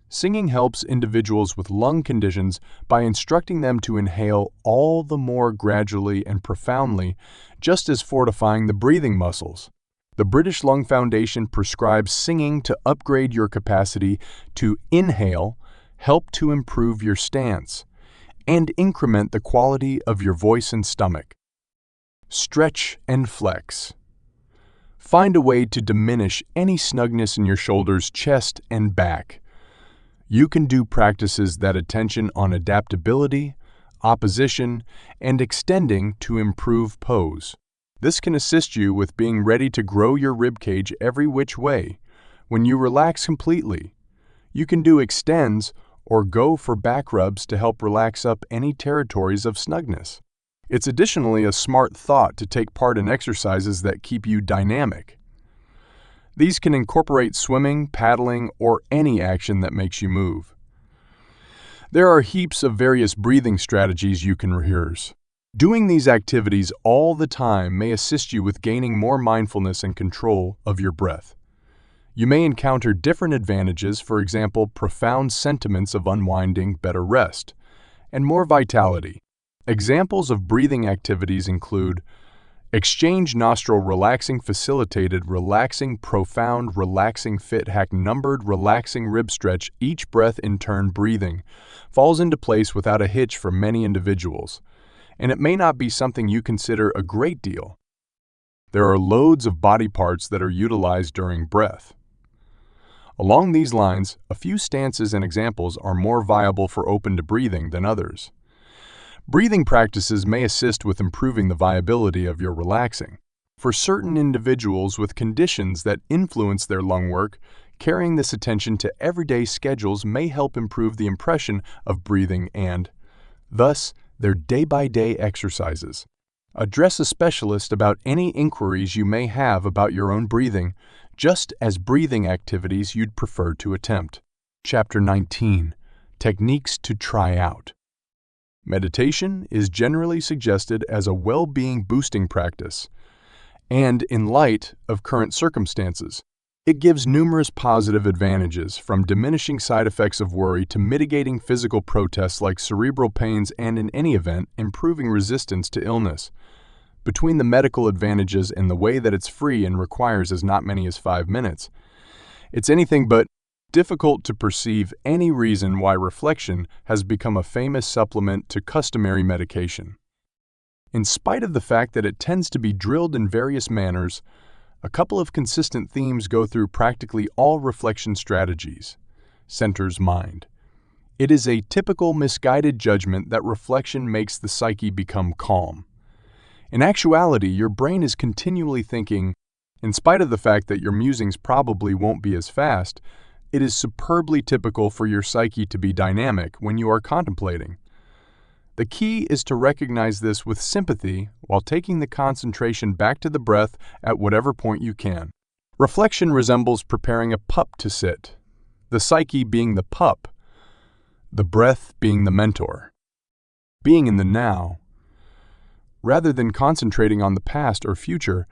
Singing helps individuals with lung conditions by instructing them to inhale all the more gradually and profoundly, just as fortifying the breathing muscles. The British Lung Foundation prescribes singing to upgrade your capacity to inhale, help to improve your stance, and increment the quality of your voice and stomach. Stretch and flex. Find a way to diminish any snugness in your shoulders, chest, and back. You can do practices that attention on adaptability, opposition, and extending to improve pose. This can assist you with being ready to grow your ribcage every which way. When you relax completely, you can do extends or go for back rubs to help relax up any territories of snugness. It's additionally a smart thought to take part in exercises that keep you dynamic. These can incorporate swimming, paddling, or any action that makes you move. There are heaps of various breathing strategies you can rehearse. Doing these activities all the time may assist you with gaining more mindfulness and control of your breath. You may encounter different advantages, for example, profound sentiments of unwinding, better rest, and more vitality. Examples of breathing activities include exchange nostril relaxing, facilitated relaxing, profound relaxing, fit hack, numbered relaxing, rib stretch. Each breath in turn breathing falls into place without a hitch for many individuals, and it may not be something you consider a great deal. There are loads of body parts that are utilized during breath. Along these lines, a few stances and examples are more viable for open to breathing than others. Breathing practices may assist with improving the viability of your relaxing. For certain individuals with conditions that influence their lung work, carrying this attention to everyday schedules may help improve the impression of breathing and, thus, their day-by-day exercises. Address a specialist about any inquiries you may have about your own breathing, just as breathing activities you'd prefer to attempt. Chapter 19. Techniques to try out. Meditation is generally suggested as a well-being boosting practice, and in light of current circumstances, it gives numerous positive advantages, from diminishing side effects of worry to mitigating physical protests like cerebral pains and, in any event, improving resistance to illness. Between the medical advantages and the way that it's free and requires as not many as 5 minutes, it's anything but difficult to perceive any reason why reflection has become a famous supplement to customary medication. In spite of the fact that it tends to be drilled in various manners, a couple of consistent themes go through practically all reflection strategies. Centers mind. It is a typical misguided judgment that reflection makes the psyche become calm. In actuality, your brain is continually thinking, in spite of the fact that your musings probably won't be as fast. It is superbly typical for your psyche to be dynamic when you are contemplating. The key is to recognize this with sympathy while taking the concentration back to the breath at whatever point you can. Reflection resembles preparing a pup to sit, the psyche being the pup, the breath being the mentor. Being in the now, rather than concentrating on the past or future,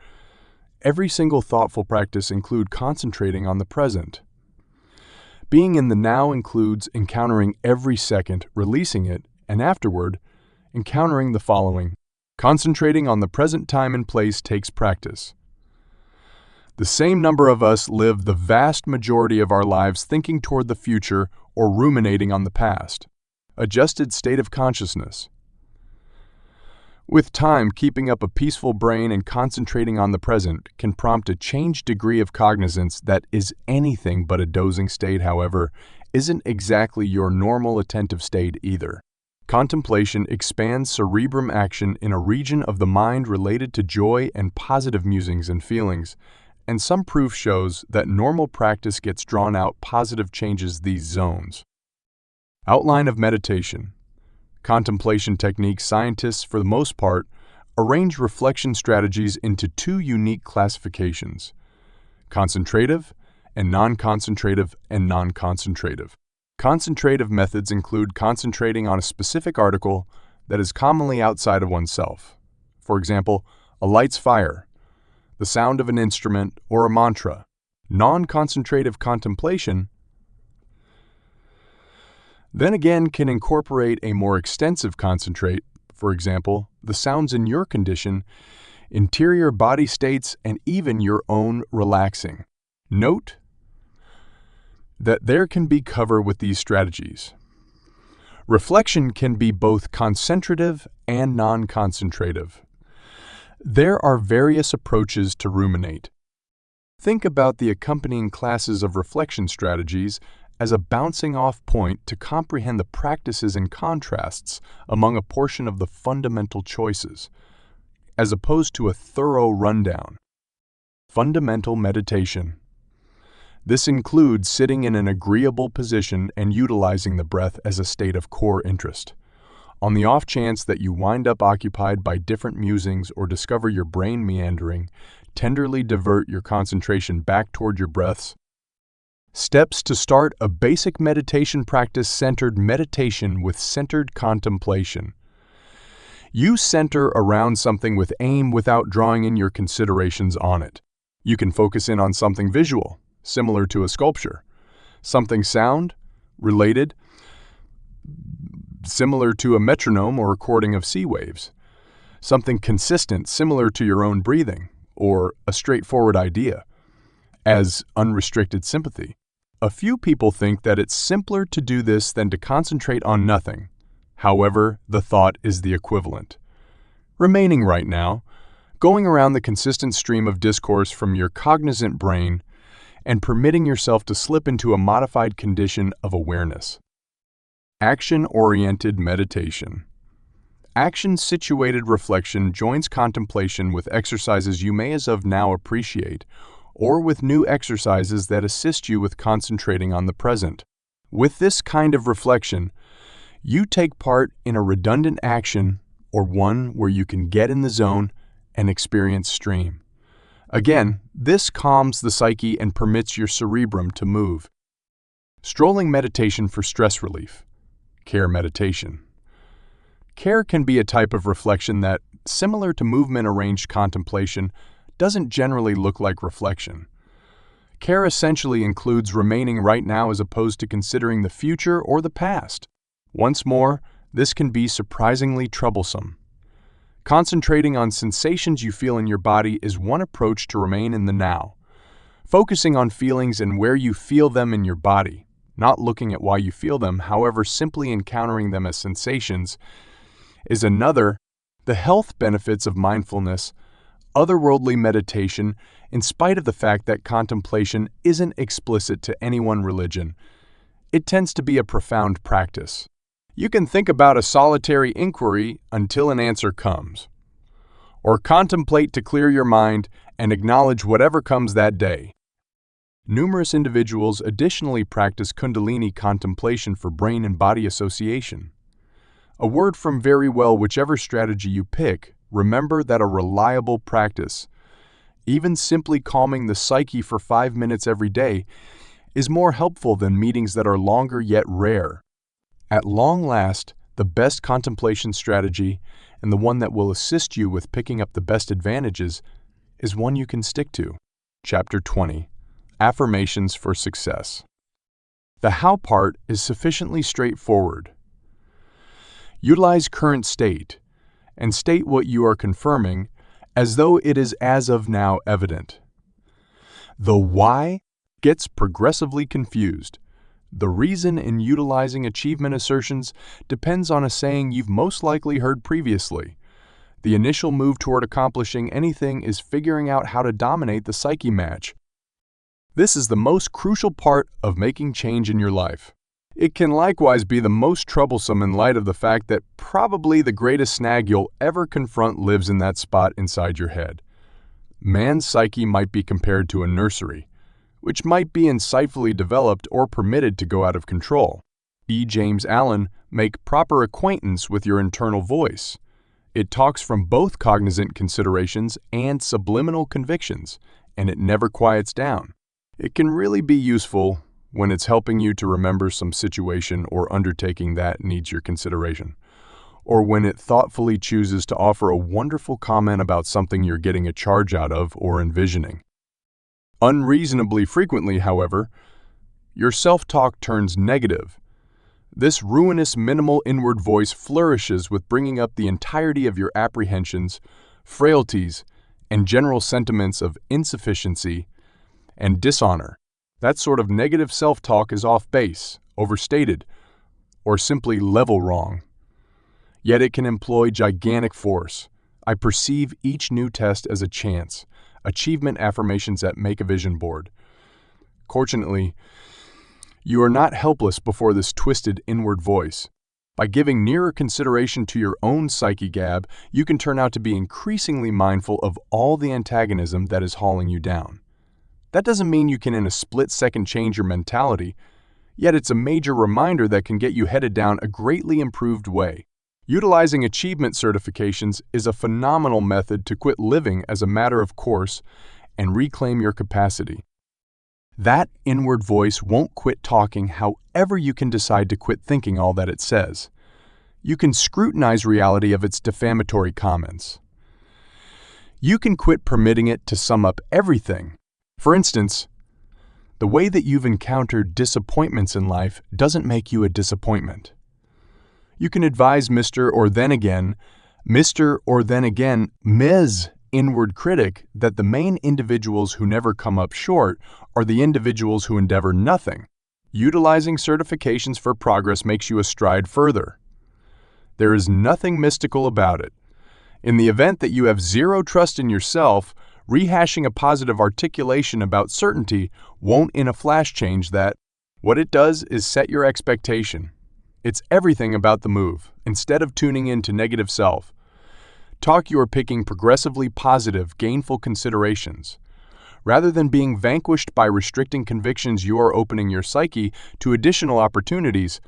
every single thoughtful practice includes concentrating on the present. Being in the now includes encountering every second, releasing it, and afterward, encountering the following. Concentrating on the present time and place takes practice. The same number of us live the vast majority of our lives thinking toward the future or ruminating on the past. Adjusted state of consciousness. With time, keeping up a peaceful brain and concentrating on the present can prompt a changed degree of cognizance that is anything but a dozing state, however, isn't exactly your normal attentive state either. Contemplation expands cerebrum action in a region of the mind related to joy and positive musings and feelings, and some proof shows that normal practice gets drawn out positive changes these zones. Outline of meditation. Contemplation techniques. Scientists, for the most part, arrange reflection strategies into 2 unique classifications: concentrative and non-concentrative and non-concentrative. Concentrative methods include concentrating on a specific article that is commonly outside of oneself. For example, a light's fire, the sound of an instrument, or a mantra. Non-concentrative contemplation then again can incorporate a more extensive concentrate, for example, the sounds in your condition, interior body states, and even your own relaxing. Note that there can be cover with these strategies. Reflection can be both concentrative and non-concentrative. There are various approaches to ruminate. Think about the accompanying classes of reflection strategies as a bouncing-off point to comprehend the practices and contrasts among a portion of the fundamental choices, as opposed to a thorough rundown. Fundamental meditation. This includes sitting in an agreeable position and utilizing the breath as a state of core interest. On the off chance that you wind up occupied by different musings or discover your brain meandering, tenderly divert your concentration back toward your breaths. Steps to start a basic meditation practice. Centered meditation with centered contemplation. You center around something with aim without drawing in your considerations on it. You can focus in on something visual, similar to a sculpture. Something sound, related, similar to a metronome or recording of sea waves. Something consistent, similar to your own breathing, or a straightforward idea, as unrestricted sympathy. A few people think that it's simpler to do this than to concentrate on nothing. However, the thought is the equivalent. Remaining right now, going around the consistent stream of discourse from your cognizant brain and permitting yourself to slip into a modified condition of awareness. Action-oriented meditation. Action-situated reflection joins contemplation with exercises you may as of now appreciate, or with new exercises that assist you with concentrating on the present. With this kind of reflection, you take part in a redundant action or one where you can get in the zone and experience stream. Again, this calms the psyche and permits your cerebrum to move. Strolling meditation for stress relief. Care meditation. Care can be a type of reflection that, similar to movement-arranged contemplation, doesn't generally look like reflection. Care essentially includes remaining right now as opposed to considering the future or the past. Once more, this can be surprisingly troublesome. Concentrating on sensations you feel in your body is one approach to remain in the now. Focusing on feelings and where you feel them in your body, not looking at why you feel them, however, simply encountering them as sensations, is another. The health benefits of mindfulness, otherworldly meditation, in spite of the fact that contemplation isn't explicit to any one religion. It tends to be a profound practice. You can think about a solitary inquiry until an answer comes, or contemplate to clear your mind and acknowledge whatever comes that day. Numerous individuals additionally practice Kundalini contemplation for brain and body association. A word from very well whichever strategy you pick, remember that a reliable practice, even simply calming the psyche for 5 minutes every day, is more helpful than meetings that are longer yet rare. At long last, the best contemplation strategy, and the one that will assist you with picking up the best advantages, is one you can stick to. Chapter 20. Affirmations for Success. The how part is sufficiently straightforward. Utilize current state, and state what you are confirming as though it is as of now evident. The why gets progressively confused. The reason in utilizing achievement assertions depends on a saying you've most likely heard previously. The initial move toward accomplishing anything is figuring out how to dominate the psyche match. This is the most crucial part of making change in your life. It can likewise be the most troublesome in light of the fact that probably the greatest snag you'll ever confront lives in that spot inside your head. Man's psyche might be compared to a nursery, which might be insightfully developed or permitted to go out of control. E. James Allen, make proper acquaintance with your internal voice. It talks from both cognizant considerations and subliminal convictions, and it never quiets down. It can really be useful when it's helping you to remember some situation or undertaking that needs your consideration, or when it thoughtfully chooses to offer a wonderful comment about something you're getting a charge out of or envisioning. Unreasonably frequently, however, your self-talk turns negative. This ruinous minimal inward voice flourishes with bringing up the entirety of your apprehensions, frailties, and general sentiments of insufficiency and dishonor. That sort of negative self-talk is off base, overstated, or simply level wrong. Yet it can employ gigantic force. I perceive each new test as a chance. Achievement affirmations at Make a Vision Board. Fortunately, you are not helpless before this twisted inward voice. By giving nearer consideration to your own psyche gab, you can turn out to be increasingly mindful of all the antagonism that is hauling you down. That doesn't mean you can in a split second change your mentality, yet it's a major reminder that can get you headed down a greatly improved way. Utilizing achievement certifications is a phenomenal method to quit living as a matter of course and reclaim your capacity. That inward voice won't quit talking, however you can decide to quit thinking all that it says. You can scrutinize reality of its defamatory comments. You can quit permitting it to sum up everything. For instance, The way that you've encountered disappointments in life doesn't make you a disappointment. You can advise Mr. or then again, Ms. inward critic that the main individuals who never come up short are the individuals who endeavor nothing. Utilizing certifications for progress makes you a stride further. There is nothing mystical about it. In the event that you have zero trust in yourself, rehashing a positive articulation about certainty won't in a flash change that. What it does is set your expectation. It's everything about the move, instead of tuning into negative self. Talk you are picking progressively positive, gainful considerations. Rather than being vanquished by restricting convictions, you are opening your psyche to additional opportunities.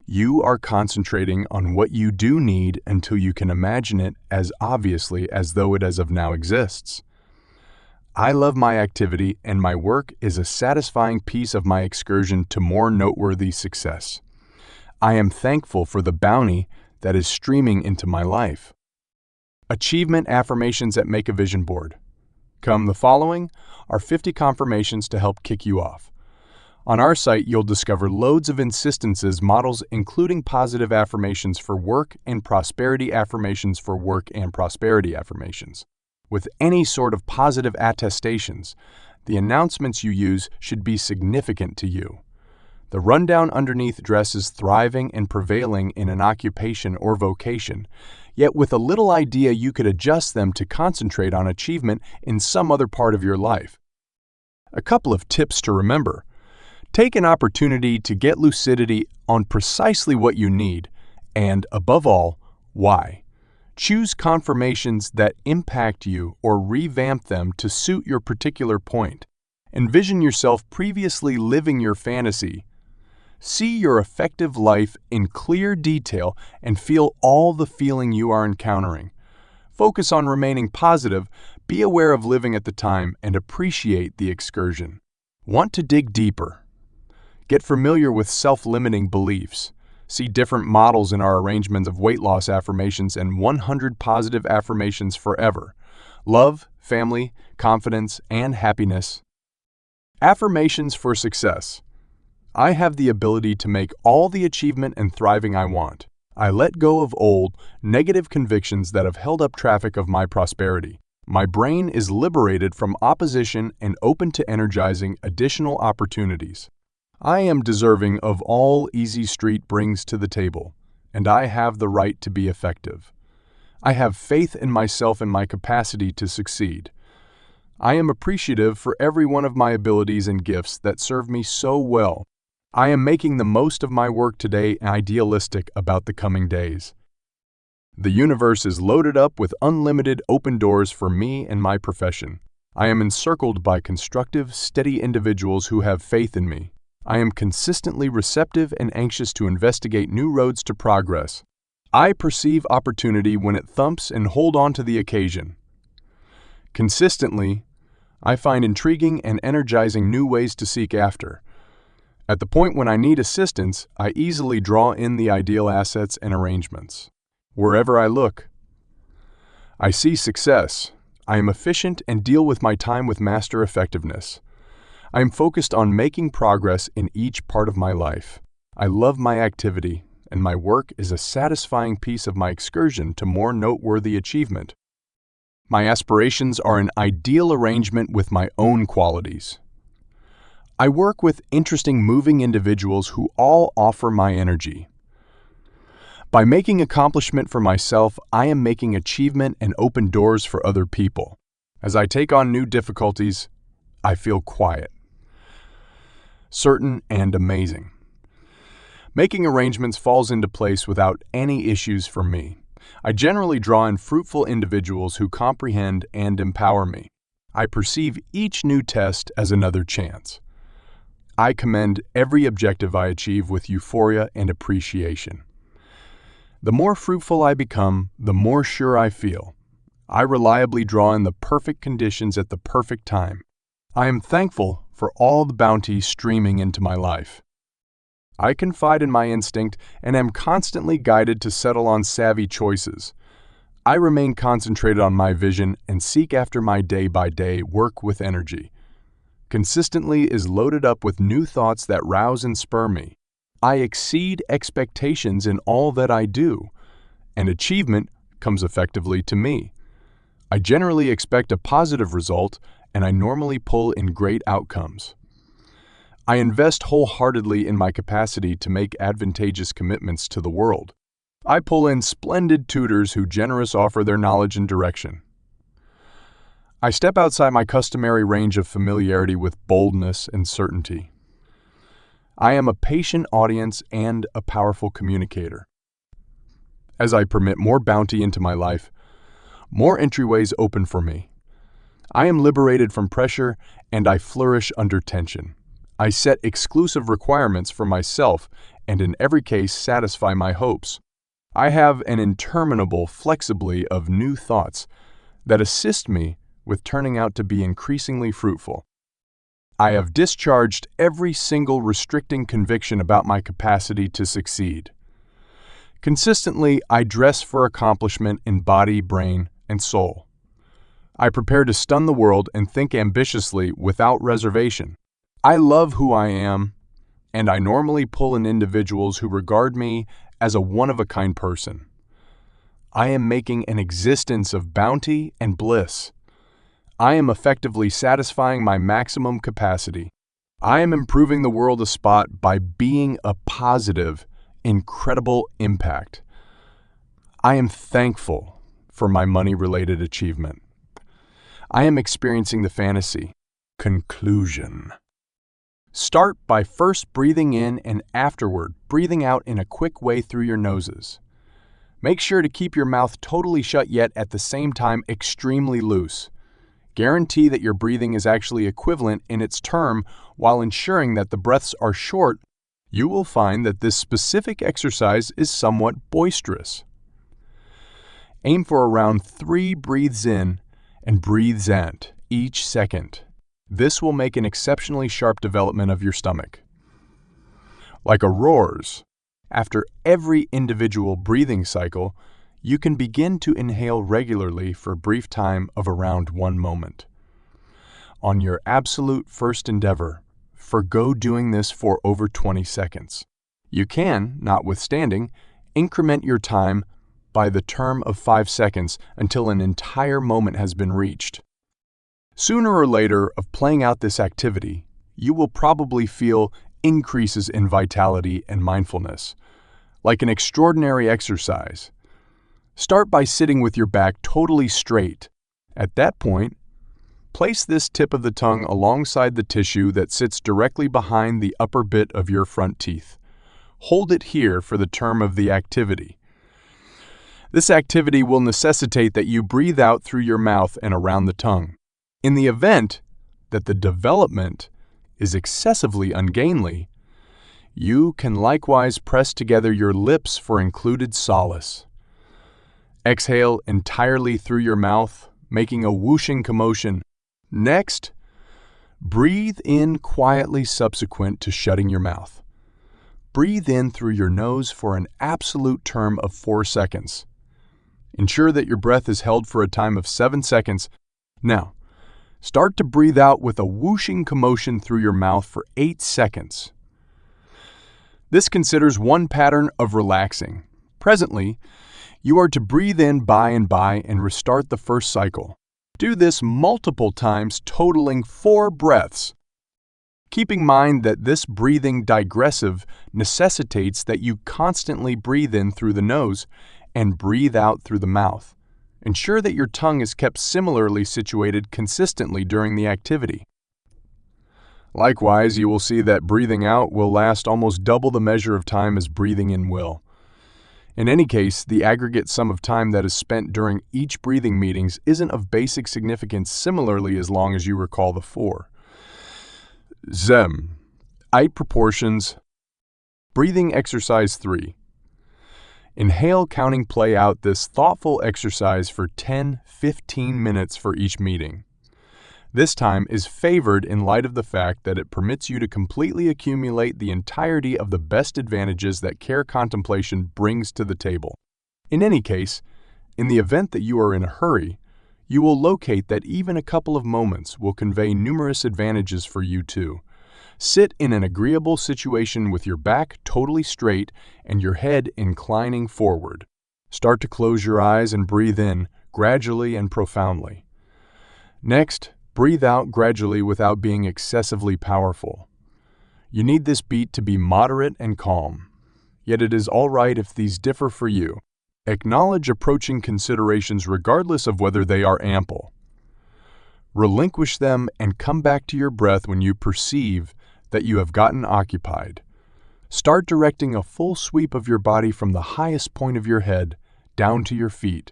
You are concentrating on what you do need until you can imagine it as obviously as though it as of now exists. I love my activity, and my work is a satisfying piece of my excursion to more noteworthy success. I am thankful for the bounty that is streaming into my life. Achievement affirmations that make a vision board. Come the following are 50 confirmations to help kick you off. On our site, you'll discover loads of insistences models, including positive affirmations for work and prosperity affirmations for work and prosperity affirmations. With any sort of positive attestations, the announcements you use should be significant to you. The rundown underneath addresses thriving and prevailing in an occupation or vocation, yet with a little idea you could adjust them to concentrate on achievement in some other part of your life. A couple of tips to remember. Take an opportunity to get lucidity on precisely what you need, and above all, why. Choose confirmations that impact you or revamp them to suit your particular point. Envision yourself previously living your fantasy. See your effective life in clear detail and feel all the feeling you are encountering. Focus on remaining positive, be aware of living at the time, and appreciate the excursion. Want to dig deeper? Get familiar with self-limiting beliefs. See different models in our arrangements of weight loss affirmations and 100 positive affirmations forever. Love, family, confidence, and happiness. Affirmations for success. I have the ability to make all the achievement and thriving I want. I let go of old, negative convictions that have held up traffic of my prosperity. My brain is liberated from opposition and open to energizing additional opportunities. I am deserving of all Easy Street brings to the table, and I have the right to be effective. I have faith in myself and my capacity to succeed. I am appreciative for every one of my abilities and gifts that serve me so well. I am making the most of my work today and idealistic about the coming days. The universe is loaded up with unlimited open doors for me and my profession. I am encircled by constructive, steady individuals who have faith in me. I am consistently receptive and anxious to investigate new roads to progress. I perceive opportunity when it thumps and hold on to the occasion. Consistently, I find intriguing and energizing new ways to seek after. At the point when I need assistance, I easily draw in the ideal assets and arrangements. Wherever I look, I see success. I am efficient and deal with my time with master effectiveness. I am focused on making progress in each part of my life. I love my activity, and my work is a satisfying piece of my excursion to more noteworthy achievement. My aspirations are an ideal arrangement with my own qualities. I work with interesting, moving individuals who all offer my energy. By making accomplishment for myself, I am making achievement and open doors for other people. As I take on new difficulties, I feel quiet, certain, and amazing. Making arrangements falls into place without any issues for me. I generally draw in fruitful individuals who comprehend and empower me. I perceive each new test as another chance. I commend every objective I achieve with euphoria and appreciation. The more fruitful I become, the more sure I feel. I reliably draw in the perfect conditions at the perfect time. I am thankful for all the bounty streaming into my life. I confide in my instinct and am constantly guided to settle on savvy choices. I remain concentrated on my vision and seek after my day-by-day work with energy. consistently is loaded up with new thoughts that rouse and spur me. I exceed expectations in all that I do, and achievement comes effectively to me. I generally expect a positive result, and I normally pull in great outcomes. I invest wholeheartedly in my capacity to make advantageous commitments to the world. I pull in splendid tutors who generously offer their knowledge and direction. I step outside my customary range of familiarity with boldness and certainty. I am a patient audience and a powerful communicator. As I permit more bounty into my life, more entryways open for me. I am liberated from pressure, and I flourish under tension. I set exclusive requirements for myself, and in every case satisfy my hopes. I have an interminable flexibly of new thoughts that assist me with turning out to be increasingly fruitful. I have discharged every single restricting conviction about my capacity to succeed. Consistently, I dress for accomplishment in body, brain, and soul. I prepare to stun the world and think ambitiously without reservation. I love who I am, and I normally pull in individuals who regard me as a one-of-a-kind person. I am making an existence of bounty and bliss. I am effectively satisfying my maximum capacity. I am improving the world a spot by being a positive, incredible impact. I am thankful for my money-related achievement. I am experiencing the fantasy. Conclusion. Start by first breathing in and afterward breathing out in a quick way through your noses. Make sure to keep your mouth totally shut yet at the same time extremely loose. Guarantee that your breathing is actually equivalent in its term while ensuring that the breaths are short. You will find that this specific exercise is somewhat boisterous. Aim for around 3 breaths in and breathes out each second. This will make an exceptionally sharp development of your stomach. Like a roars, after every individual breathing cycle, you can begin to inhale regularly for a brief time of around 1 moment. On your absolute first endeavor, forgo doing this for over 20 seconds. You can, notwithstanding, increment your time by the term of 5 seconds until an entire moment has been reached. Sooner or later of playing out this activity, you will probably feel increases in vitality and mindfulness, like an extraordinary exercise. Start by sitting with your back totally straight. At that point, place this tip of the tongue alongside the tissue that sits directly behind the upper bit of your front teeth. Hold it here for the term of the activity. This activity will necessitate that you breathe out through your mouth and around the tongue. In the event that the development is excessively ungainly, you can likewise press together your lips for included solace. Exhale entirely through your mouth, making a whooshing commotion. Next, breathe in quietly subsequent to shutting your mouth. Breathe in through your nose for an absolute term of 4 seconds. Ensure that your breath is held for a time of 7 seconds. Now, start to breathe out with a whooshing commotion through your mouth for 8 seconds. This considers one pattern of relaxing. Presently, you are to breathe in by and restart the first cycle. Do this multiple times, totaling 4 breaths. Keep in mind that this breathing digressive necessitates that you constantly breathe in through the nose and breathe out through the mouth. Ensure that your tongue is kept similarly situated consistently during the activity. Likewise, you will see that breathing out will last almost double the measure of time as breathing in will. In any case, the aggregate sum of time that is spent during each breathing meetings isn't of basic significance similarly as long as you recall the 4. Zem. 8 proportions. Breathing exercise 3. Inhale, counting play out this thoughtful exercise for 10-15 minutes for each meeting. This time is favored in light of the fact that it permits you to completely accumulate the entirety of the best advantages that care contemplation brings to the table. In any case, in the event that you are in a hurry, You will locate that even a couple of moments will convey numerous advantages for you too. Sit in an agreeable situation with your back totally straight and your head inclining forward. Start to close your eyes and breathe in, gradually and profoundly. Next, breathe out gradually without being excessively powerful. You need this beat to be moderate and calm. Yet it is all right if these differ for you. Acknowledge approaching considerations regardless of whether they are ample. Relinquish them and come back to your breath when you perceive that you have gotten occupied. Start directing a full sweep of your body from the highest point of your head down to your feet.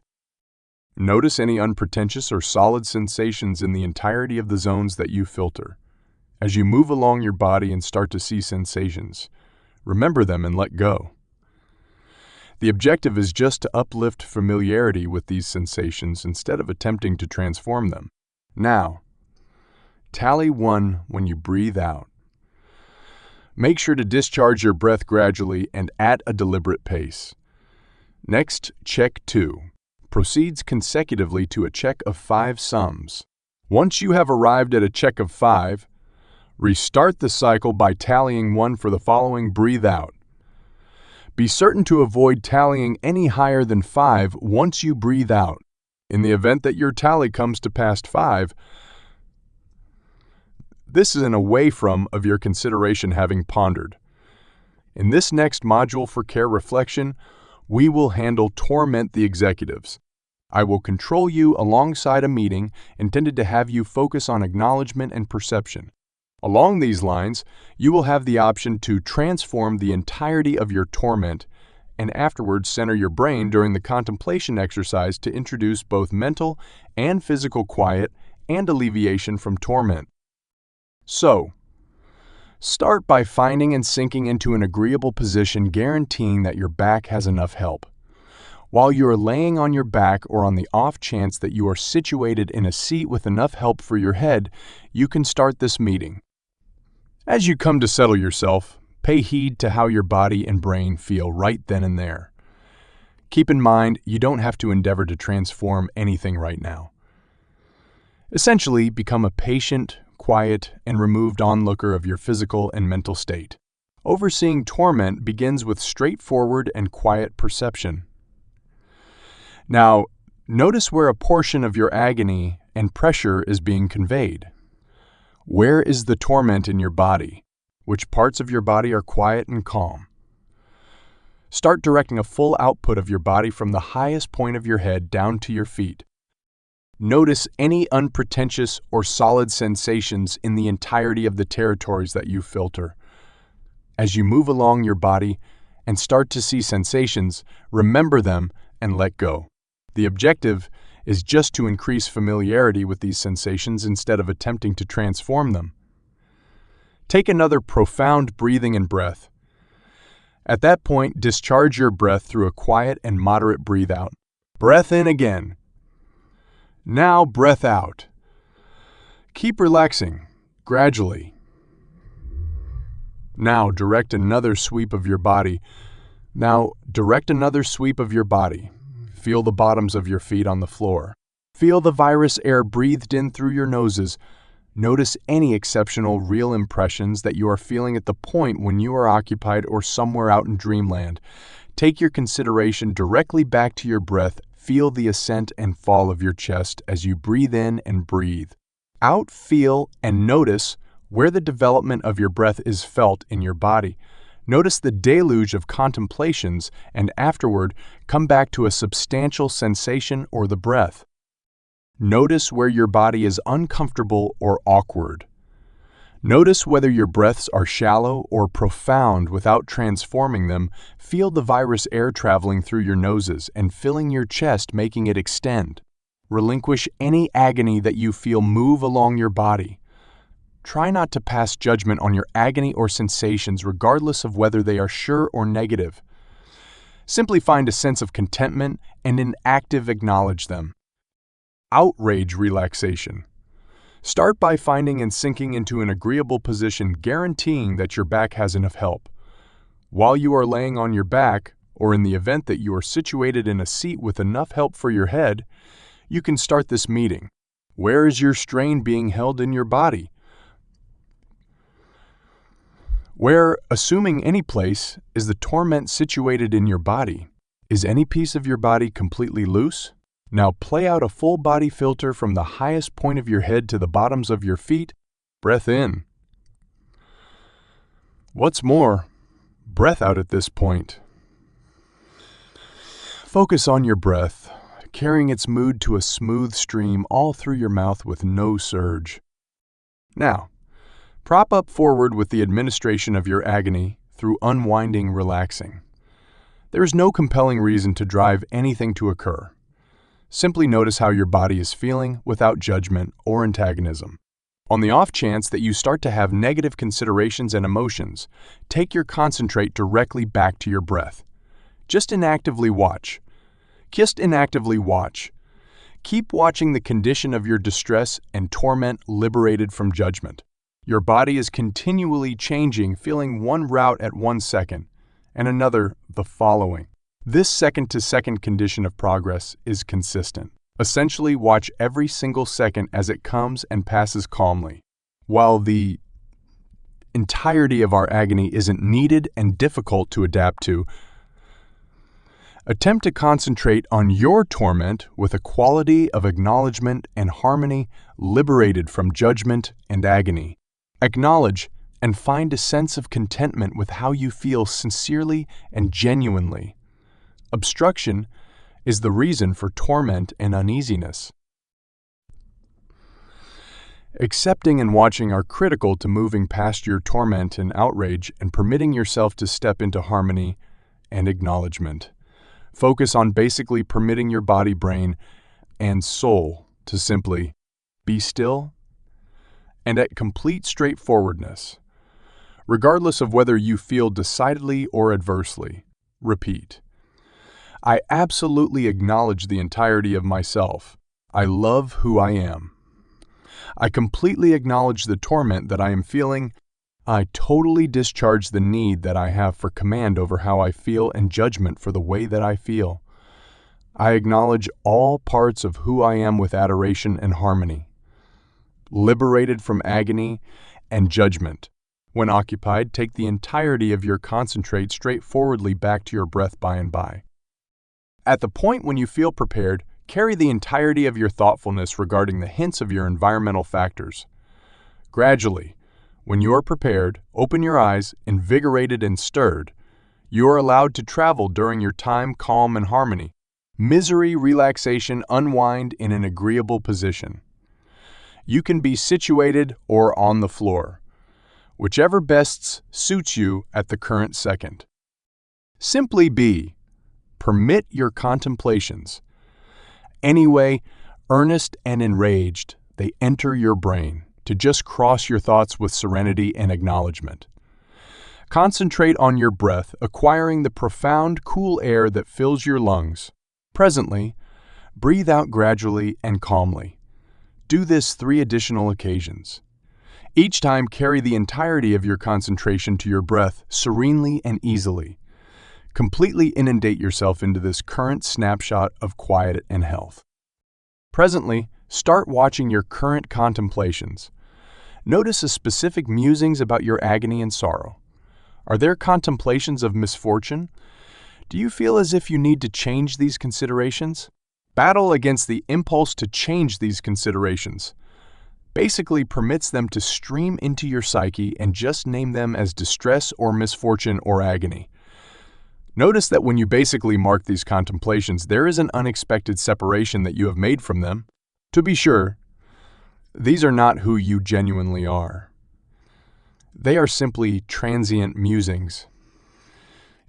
Notice any unpretentious or solid sensations in the entirety of the zones that you filter. As you move along your body and start to see sensations, remember them and let go. The objective is just to uplift familiarity with these sensations instead of attempting to transform them. Now, tally 1 when you breathe out. Make sure to discharge your breath gradually and at a deliberate pace. Next, check 2. Proceeds consecutively to a check of 5 sums. Once you have arrived at a check of 5, restart the cycle by tallying 1 for the following breathe out. Be certain to avoid tallying any higher than 5 once you breathe out. In the event that your tally comes to past 5, this is an away from of your consideration having pondered. In this next module for care reflection, we will handle torment the executives. I will control you alongside a meeting intended to have you focus on acknowledgement and perception. Along these lines, you will have the option to transform the entirety of your torment and afterwards center your brain during the contemplation exercise to introduce both mental and physical quiet and alleviation from torment. So, start by finding and sinking into an agreeable position, guaranteeing that your back has enough help. While you are laying on your back or on the off chance that you are situated in a seat with enough help for your head, you can start this meeting. As you come to settle yourself, pay heed to how your body and brain feel right then and there. Keep in mind, you don't have to endeavor to transform anything right now. Essentially, become a patient, quiet, and removed onlooker of your physical and mental state. Overseeing torment begins with straightforward and quiet perception. Now, notice where a portion of your agony and pressure is being conveyed. Where is the torment in your body? Which parts of your body are quiet and calm? Start directing a full output of your body from the highest point of your head down to your feet. Notice any unpretentious or solid sensations in the entirety of the territories that you filter. As you move along your body and start to see sensations, remember them and let go. The objective is just to increase familiarity with these sensations instead of attempting to transform them. Take another profound breathing and breath. At that point, discharge your breath through a quiet and moderate breathe out. Breath in again. Now breath out. Keep relaxing, gradually. Now direct another sweep of your body. Feel the bottoms of your feet on the floor. Feel the virus air breathed in through your noses. Notice any exceptional real impressions that you are feeling at the point when you are occupied or somewhere out in dreamland. Take your consideration directly back to your breath. Feel the ascent and fall of your chest as you breathe in and breathe out. Feel and notice where the development of your breath is felt in your body. Notice the deluge of contemplations and afterward come back to a substantial sensation or the breath. Notice where your body is uncomfortable or awkward. Notice whether your breaths are shallow or profound without transforming them. Feel the virus air traveling through your noses and filling your chest, making it extend. Relinquish any agony that you feel move along your body. Try not to pass judgment on your agony or sensations regardless of whether they are sure or negative. Simply find a sense of contentment and in active acknowledge them. Outrage relaxation. Start by finding and sinking into an agreeable position, guaranteeing that your back has enough help. While you are laying on your back, or in the event that you are situated in a seat with enough help for your head, You can start this meeting. Where is your strain being held in your body? Where, assuming any place, is the torment situated in your body? Is any piece of your body completely loose? Now play out a full body filter from the highest point of your head to the bottoms of your feet. Breath in. What's more, breath out at this point. Focus on your breath, carrying its mood to a smooth stream all through your mouth with no surge. Now, prop up forward with the administration of your agony through unwinding, relaxing. There is no compelling reason to drive anything to occur. Simply notice how your body is feeling without judgment or antagonism. On the off chance that you start to have negative considerations and emotions, take your concentrate directly back to your breath. Just inactively watch. Keep watching the condition of your distress and torment liberated from judgment. Your body is continually changing, feeling one route at 1 second, and another the following. This second-to-second condition of progress is consistent. Essentially, watch every single second as it comes and passes calmly. While the entirety of our agony isn't needed and difficult to adapt to, attempt to concentrate on your torment with a quality of acknowledgement and harmony liberated from judgment and agony. Acknowledge and find a sense of contentment with how you feel sincerely and genuinely. Obstruction is the reason for torment and uneasiness. Accepting and watching are critical to moving past your torment and outrage and permitting yourself to step into harmony and acknowledgement. Focus on basically permitting your body, brain, and soul to simply be still and at complete straightforwardness. Regardless of whether you feel decidedly or adversely, repeat. I absolutely acknowledge the entirety of myself. I love who I am. I completely acknowledge the torment that I am feeling. I totally discharge the need that I have for command over how I feel and judgment for the way that I feel. I acknowledge all parts of who I am with adoration and harmony. Liberated from agony and judgment. When occupied, take the entirety of your concentrate straightforwardly back to your breath by and by. At the point when you feel prepared, carry the entirety of your thoughtfulness regarding the hints of your environmental factors. Gradually, when you are prepared, open your eyes, invigorated and stirred. You are allowed to travel during your time, calm and harmony. Misery, relaxation, unwind in an agreeable position. You can be situated or on the floor, whichever best suits you at the current second. Simply be. Permit your contemplations. Anyway, earnest and enraged, they enter your brain to just cross your thoughts with serenity and acknowledgement. Concentrate on your breath, acquiring the profound, cool air that fills your lungs. Presently, breathe out gradually and calmly. Do this 3 additional occasions. Each time, carry the entirety of your concentration to your breath serenely and easily. Completely inundate yourself into this current snapshot of quiet and health. Presently, start watching your current contemplations. Notice a specific musings about your agony and sorrow. Are there contemplations of misfortune? Do you feel as if you need to change these considerations? Battle against the impulse to change these considerations. Basically permits them to stream into your psyche and just name them as distress or misfortune or agony. Notice that when you basically mark these contemplations, there is an unexpected separation that you have made from them. To be sure, these are not who you genuinely are. They are simply transient musings.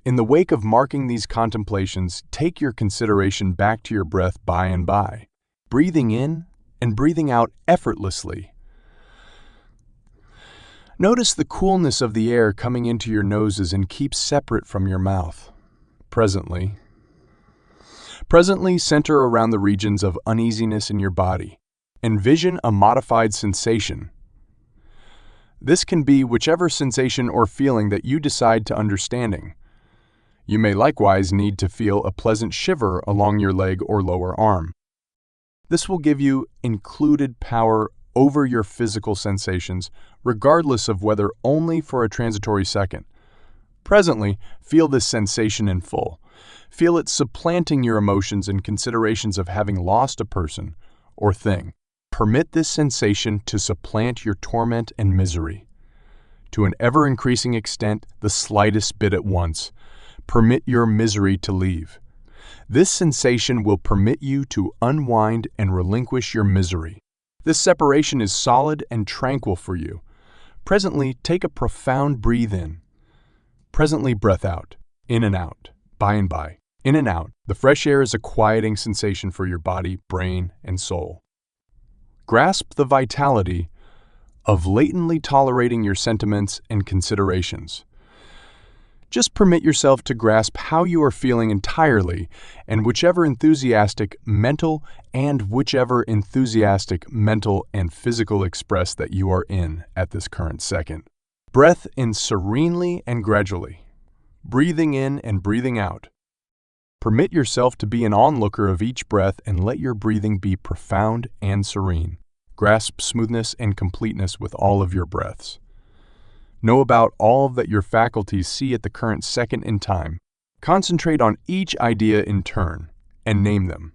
In the wake of marking these contemplations, take your consideration back to your breath by and by, breathing in and breathing out effortlessly. Notice the coolness of the air coming into your noses and keep separate from your mouth. Presently, center around the regions of uneasiness in your body. Envision a modified sensation. This can be whichever sensation or feeling that you decide to understanding. You may likewise need to feel a pleasant shiver along your leg or lower arm. This will give you included power over your physical sensations, regardless of whether only for a transitory second. Presently, feel this sensation in full. Feel it supplanting your emotions and considerations of having lost a person or thing. Permit this sensation to supplant your torment and misery. To an ever-increasing extent, the slightest bit at once. Permit your misery to leave. This sensation will permit you to unwind and relinquish your misery. This separation is solid and tranquil for you. Presently, take a profound breathe in. Presently, breath out, in and out, by and by, in and out. The fresh air is a quieting sensation for your body, brain, and soul. Grasp the vitality of latently tolerating your sentiments and considerations. Just permit yourself to grasp how you are feeling entirely, and whichever enthusiastic mental and physical express that you are in at this current second. Breath in serenely and gradually, breathing in and breathing out. Permit yourself to be an onlooker of each breath and let your breathing be profound and serene. Grasp smoothness and completeness with all of your breaths. Know about all that your faculties see at the current second in time. Concentrate on each idea in turn and name them.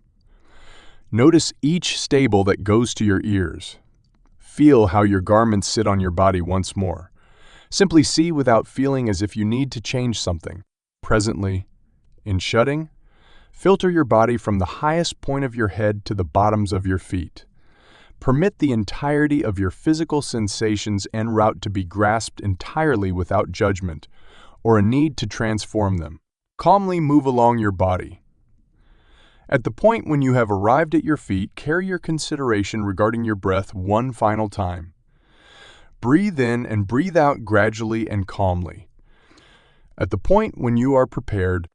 Notice each stable that goes to your ears. Feel how your garments sit on your body once more. Simply see without feeling as if you need to change something. Presently, in shutting, filter your body from the highest point of your head to the bottoms of your feet. Permit the entirety of your physical sensations en route to be grasped entirely without judgment or a need to transform them. Calmly move along your body. At the point when you have arrived at your feet, carry your consideration regarding your breath one final time. Breathe in and breathe out gradually and calmly. At the point when you are prepared,